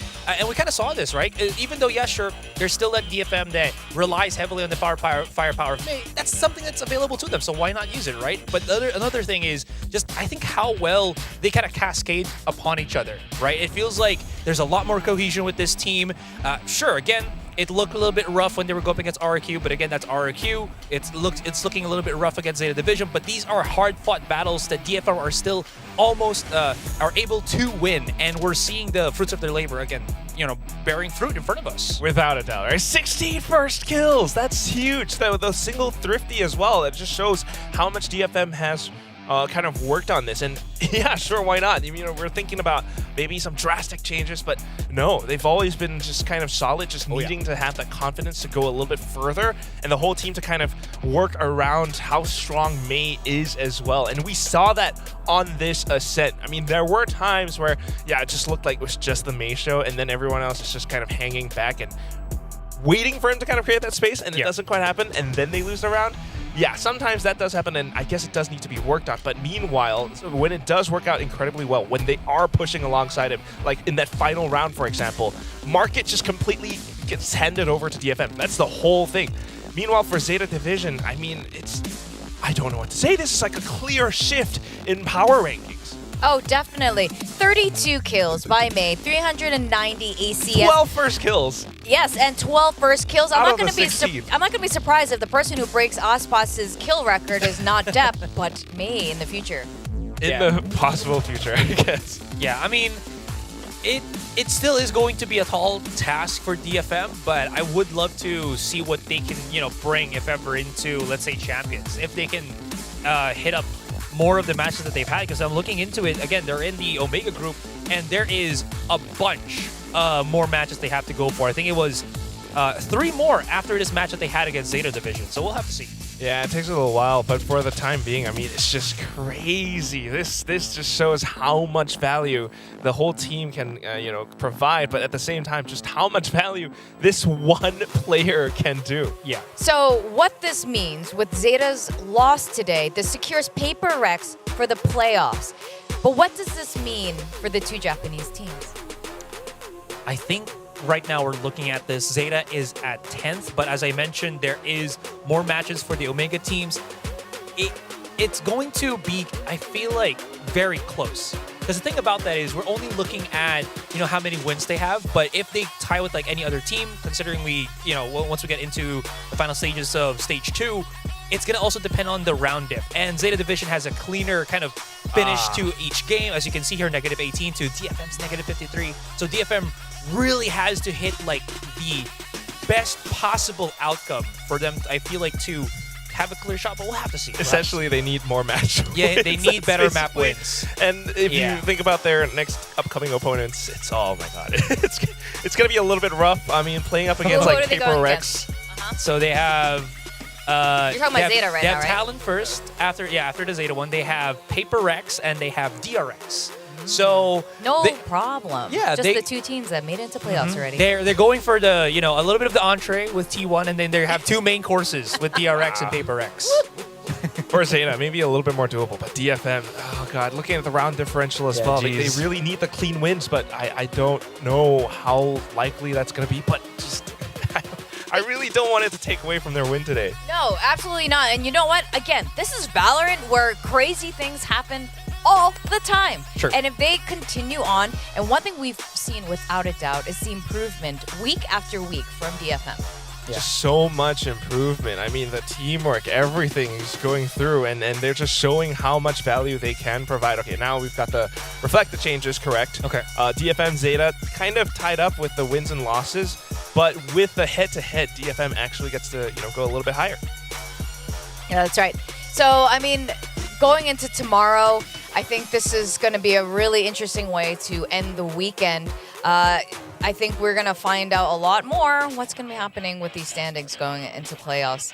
we kind of saw this, right? Even though, yeah, sure, there's still that DFM that relies heavily on the firepower of Mei. That's something that's available to them, so why not use it, right? But another thing is just, I think how well they kind of cascade upon each other, right? It feels like there's a lot more cohesion with this team. Sure, again, it looked a little bit rough when they were going up against RRQ, but again, that's RRQ. It's looking a little bit rough against ZETA Division, but these are hard-fought battles that DFM are still almost are able to win, and we're seeing the fruits of their labor again, bearing fruit in front of us. Without a doubt, right? 16 first kills. That's huge. The single thrifty as well. It just shows how much DFM has kind of worked on this. And yeah, sure, why not? We're thinking about maybe some drastic changes, but no, they've always been just kind of solid, just needing to have that confidence to go a little bit further, and the whole team to kind of work around how strong Mei is as well. And we saw that on this Ascent. I mean, there were times where, yeah, it just looked like it was just the Mei show, and then everyone else is just kind of hanging back and waiting for him to kind of create that space, and it doesn't quite happen, and then they lose the round. Yeah, sometimes that does happen, and I guess it does need to be worked on. But meanwhile, when it does work out incredibly well, when they are pushing alongside him, like in that final round, for example, Market just completely gets handed over to DFM. That's the whole thing. Meanwhile, for Zeta Division, I mean, I don't know what to say. This is like a clear shift in power rankings. Oh, definitely. 32 kills by May, 390 ACS. 12 first kills. Yes, and 12 first kills. I'm Out not of going the to 16. I'm not going to be surprised if the person who breaks Ospas's kill record is not Depp, but May in the future. In the possible future, I guess. Yeah, I mean, it still is going to be a tall task for DFM, but I would love to see what they can, bring, if ever, into, let's say, Champions. If they can hit up more of the matches that they've had, because I'm looking into it. Again, they're in the Omega group, and there is a bunch more matches they have to go for. I think it was 3 more after this match that they had against Zeta Division, so we'll have to see. Yeah, it takes a little while, but for the time being, I mean, it's just crazy. This just shows how much value the whole team can, provide, but at the same time, just how much value this one player can do. Yeah. So what this means with Zeta's loss today, this secures paper Rex for the playoffs. But what does this mean for the 2 Japanese teams? I think right now we're looking at this. Zeta is at 10th, but as I mentioned, there is more matches for the Omega teams. It's going to be, I feel like, very close. Because the thing about that is we're only looking at, how many wins they have, but if they tie with like any other team, considering we, once we get into the final stages of stage 2, it's going to also depend on the round dip. And Zeta Division has a cleaner kind of finish to each game. As you can see here, -18 to DFM's -53. So DFM really has to hit like the best possible outcome for them, I feel like, to have a clear shot, but we'll have to see. Essentially, they need more match wins. Yeah, they need better map wins. And if you think about their next upcoming opponents, it's, oh my god, it's going to be a little bit rough. I mean, playing up against like Paper Rex. So they have... You're talking about Zeta right They now, have right? Talent first. After the Zeta one, they have Paper Rex and they have DRX. So No problem. Yeah, just they- the 2 teams that made it into playoffs already. They're going for the, a little bit of the entree with T1, and then they have 2 main courses with DRX and Paper Rex. For Zeta, maybe a little bit more doable, but DFM, oh god, looking at the round differential as well, like, they geez. really need the clean wins, but I don't know how likely that's going to be, but just... I really don't want it to take away from their win today. No, absolutely not. And you know what? Again, this is Valorant where crazy things happen all the time. Sure. And if they continue on, and one thing we've seen without a doubt is the improvement week after week from DFM. Just so much improvement. I mean, the teamwork, everything is going through, and they're just showing how much value they can provide. Okay, now we've got the reflect the changes correct. Okay. DFM Zeta kind of tied up with the wins and losses, but with the head-to-head, DFM actually gets to go a little bit higher. Yeah, that's right. So, I mean, going into tomorrow, I think this is going to be a really interesting way to end the weekend. I think we're going to find out a lot more what's going to be happening with these standings going into playoffs.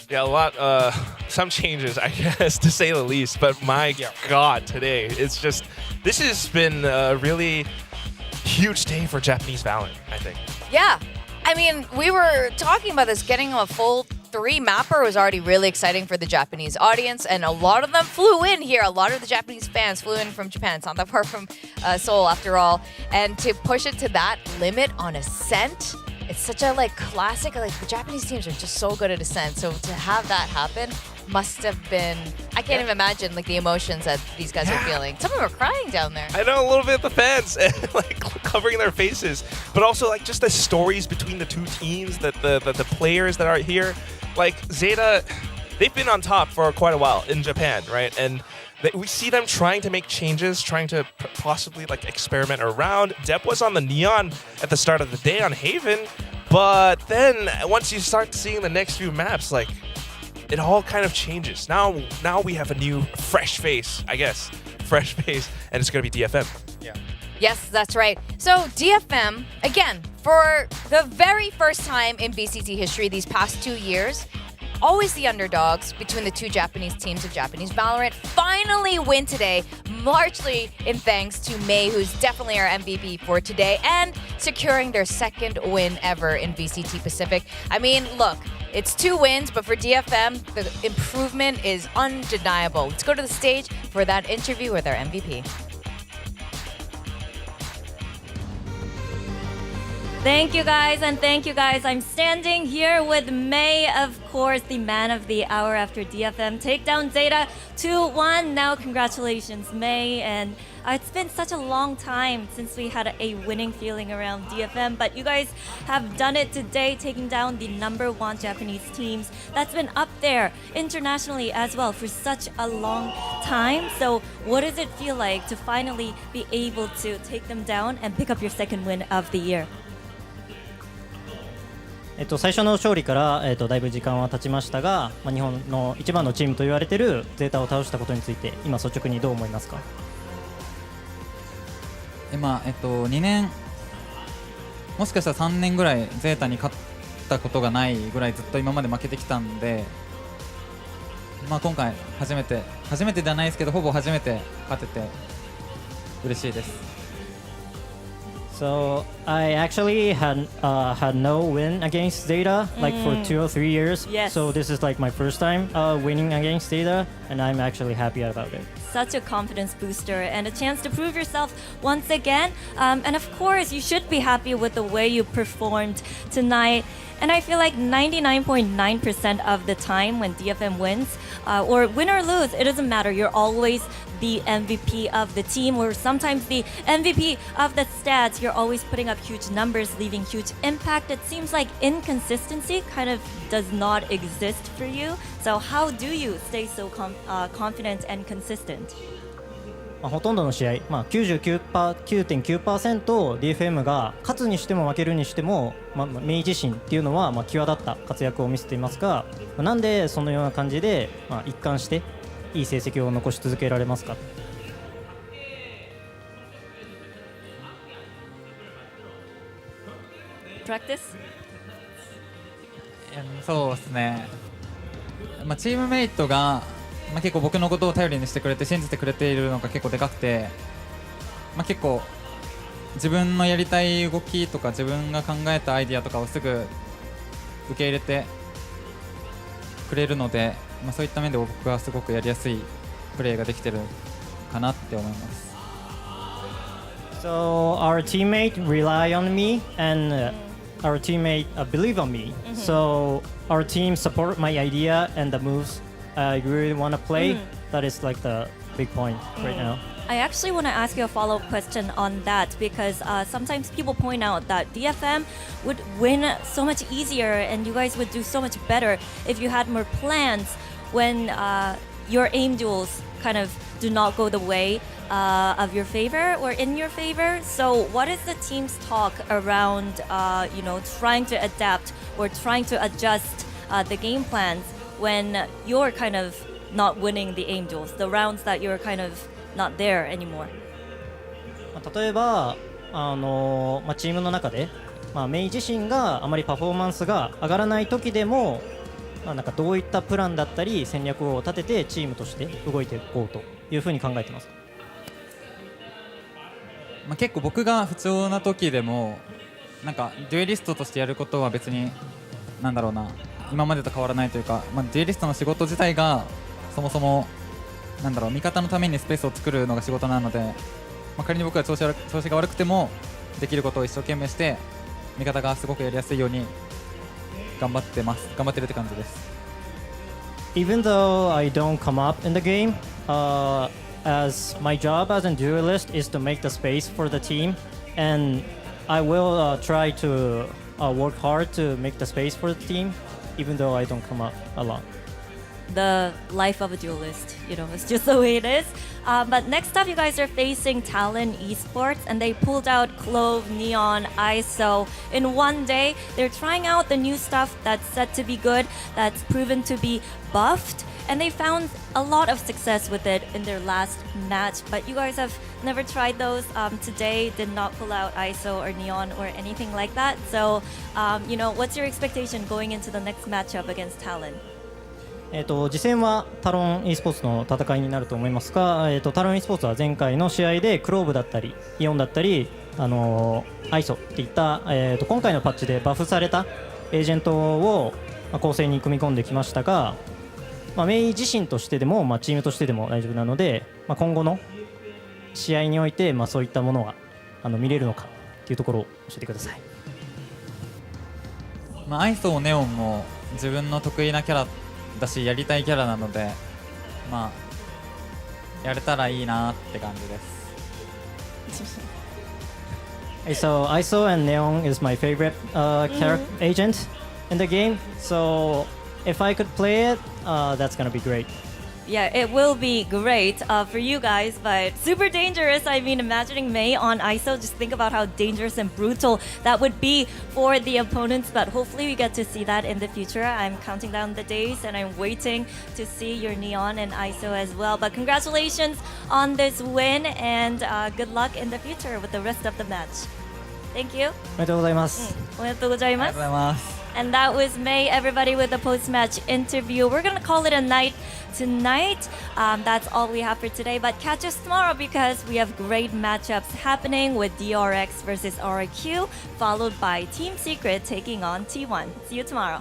Yeah, a lot, some changes, I guess, to say the least. But my God, today, it's just, this has been a really huge day for Japanese Valorant, I think. Yeah. I mean, we were talking about this. Getting a full 3 mapper was already really exciting for the Japanese audience, and a lot of them flew in here. A lot of the Japanese fans flew in from Japan. It's not that far from Seoul, after all. And to push it to that limit on Ascent, it's such a classic. The Japanese teams are just so good at Ascent. So to have that happen must have been, I can't even imagine the emotions that these guys are feeling. Some of them are crying down there. I know, a little bit, the fans covering their faces, but also just the stories between the 2 teams, the players that are here. Zeta, they've been on top for quite a while in Japan, right? And we see them trying to make changes, trying to possibly experiment around. Depp was on the Neon at the start of the day on Haven, but then once you start seeing the next few maps, it all kind of changes. Now we have a new fresh face, I guess. Fresh face, and it's going to be DFM. Yeah. Yes, that's right. So DFM, again, for the very first time in VCT history these past 2 years, always the underdogs between the 2 Japanese teams of Japanese Valorant, finally win today, largely in thanks to May, who's definitely our MVP for today, and securing their 2nd win ever in VCT Pacific. I mean, look, it's 2 wins, but for DFM, the improvement is undeniable. Let's go to the stage for that interview with our MVP. Thank you guys, and thank you guys. I'm standing here with May, of course, the man of the hour after DFM. Take down ZETA 2-1. Now, congratulations, May. And it's been such a long time since we had a winning feeling around DFM, but you guys have done it today, taking down the #1 Japanese teams that's been up there internationally as well for such a long time. So what does it feel like to finally be able to take them down and pick up your second win of the year? 最初の勝利から、だいぶ時間は経ちましたが、日本の一番のチームと言われているゼータを倒したことについて今率直にどう思いますか？今、2年もしかしたら3年ぐらいゼータに勝ったことがないぐらいずっと今まで負けてきたんで、今回初めてじゃないですけどほぼ初めて勝てて嬉しいです。So I actually had no win against ZETA like for 2 or 3 years. Yes. So this is like my first time winning against ZETA, and I'm actually happy about it. Such a confidence booster and a chance to prove yourself once again. And of course, you should be happy with the way you performed tonight. And I feel like 99.9% of the time when DFM wins, or win or lose, it doesn't matter. You're always the MVP of the team, or sometimes the MVP of the stats. You're always putting up huge numbers, leaving huge impact. It seems like inconsistency kind of does not exist for you. So how do you stay so confident and consistent? ほとんどの試合、9.9% DFM が勝つにしても負けるにしても、明自身っていうのは際立った活躍を見せていますが、なんでそのような感じで、一貫していい成績を残し続けられますか？そうですね、チームメイトが結構僕のことを頼りにしてくれて信じてくれているのが結構でかくて、結構自分のやりたい動きとか自分が考えたアイディアとかをすぐ受け入れてくれるので、そういった面で僕はすごくやりやすいプレーができてるかなって思います。So our teammate rely on me and our teammate believe on me. So our team support my idea and the moves I really want to play. That is like the big point right now. I actually want to ask you a follow-up question on that because sometimes people point out that DFM would win so much easier and you guys would do so much better if you had more plans when your aim duels kind of do not go the way of your favor or in your favor. So what is the team's talk around trying to adapt or trying to adjust the game plans when you're kind of not winning the aim duels, the rounds that you're kind of not there anymore? 例えばチームの中で、メイ自身があまりパフォーマンスが上がらない時でも、なんかどういったプランだったり戦略を立ててチームとして動いていこうというふうに考えてます。結構僕が不調な時でもなんかデュエリストとしてやることは別に今までと変わらないというか、デュエリストの仕事自体がそもそも味方のためにスペースを作るのが仕事なので、仮に僕が調子が悪くてもできることを一生懸命して味方がすごくやりやすいように頑張ってるって感じです。 Even though I don't come up in the game, as my job as a duelist is to make the space for the team, and I will try to work hard to make the space for the team, even though I don't come up a lot. The life of a duelist, it's just the way it is. But next up, you guys are facing Talon Esports, and they pulled out Clove, Neon, ISO in one day. They're trying out the new stuff that's set to be good, that's proven to be buffed, and they found a lot of success with it in their last match. But you guys have never tried those. Today did not pull out ISO or Neon or anything like that. So, what's your expectation going into the next matchup against Talon? 次戦はタロン e スポーツの戦いになると思いますが、タロン e スポーツは前回の試合でクローブだったりイオンだったり、アイソっていった、今回のパッチでバフされたエージェントを、構成に組み込んできましたが、メイ自身としてでも、チームとしてでも大丈夫なので、今後の試合において、そういったものが見れるのかというところを教えてください。まあ、アイソーネオンも自分の得意なキャラだしやりたいキャラなので、まあやれたらいいなって感じです。So ISO and Neon is my favorite character agent in the game. So if I could play it, that's gonna be great. Yeah, it will be great for you guys, but super dangerous. I mean, imagining Mei on ISO, just think about how dangerous and brutal that would be for the opponents, but hopefully we get to see that in the future. I'm counting down the days and I'm waiting to see your Neon and ISO as well. But congratulations on this win and good luck in the future with the rest of the match. Thank you. おめでとうございます。おめでとうございます。ありがとうございます。And that was Mei, everybody, with the post-match interview. We're going to call it a night tonight. That's all we have for today. But catch us tomorrow because we have great matchups happening with DRX versus RIQ, followed by Team Secret taking on T1. See you tomorrow.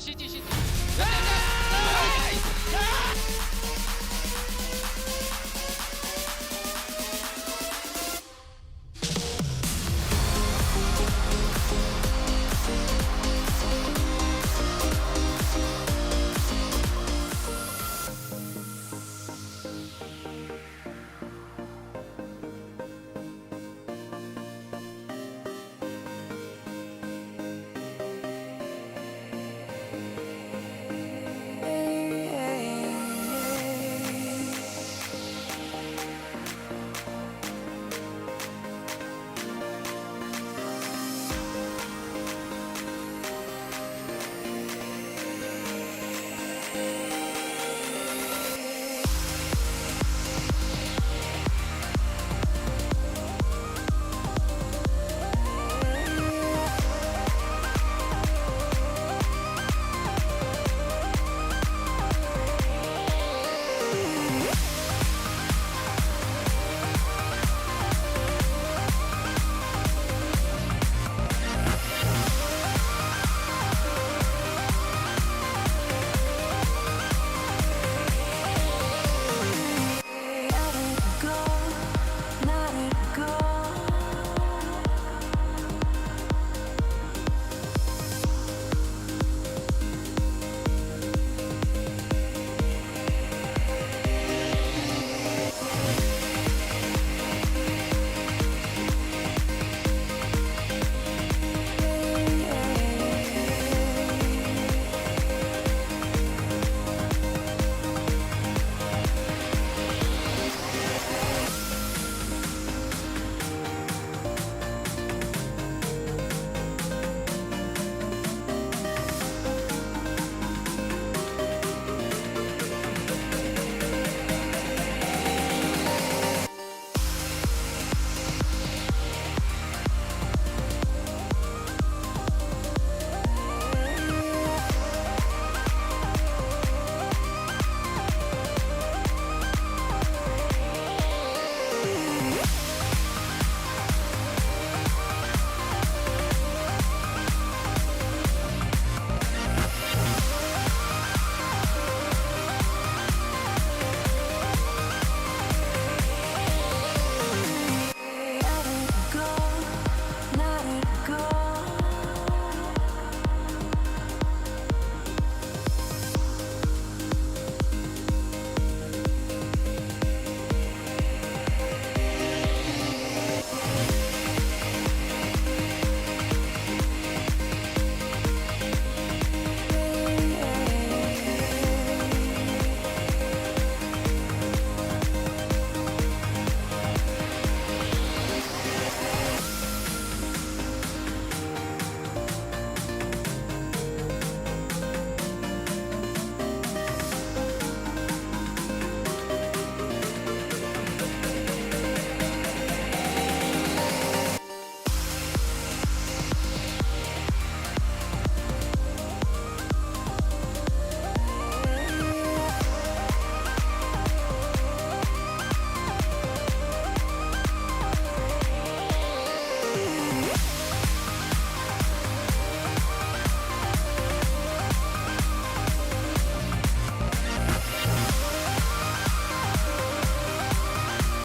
CT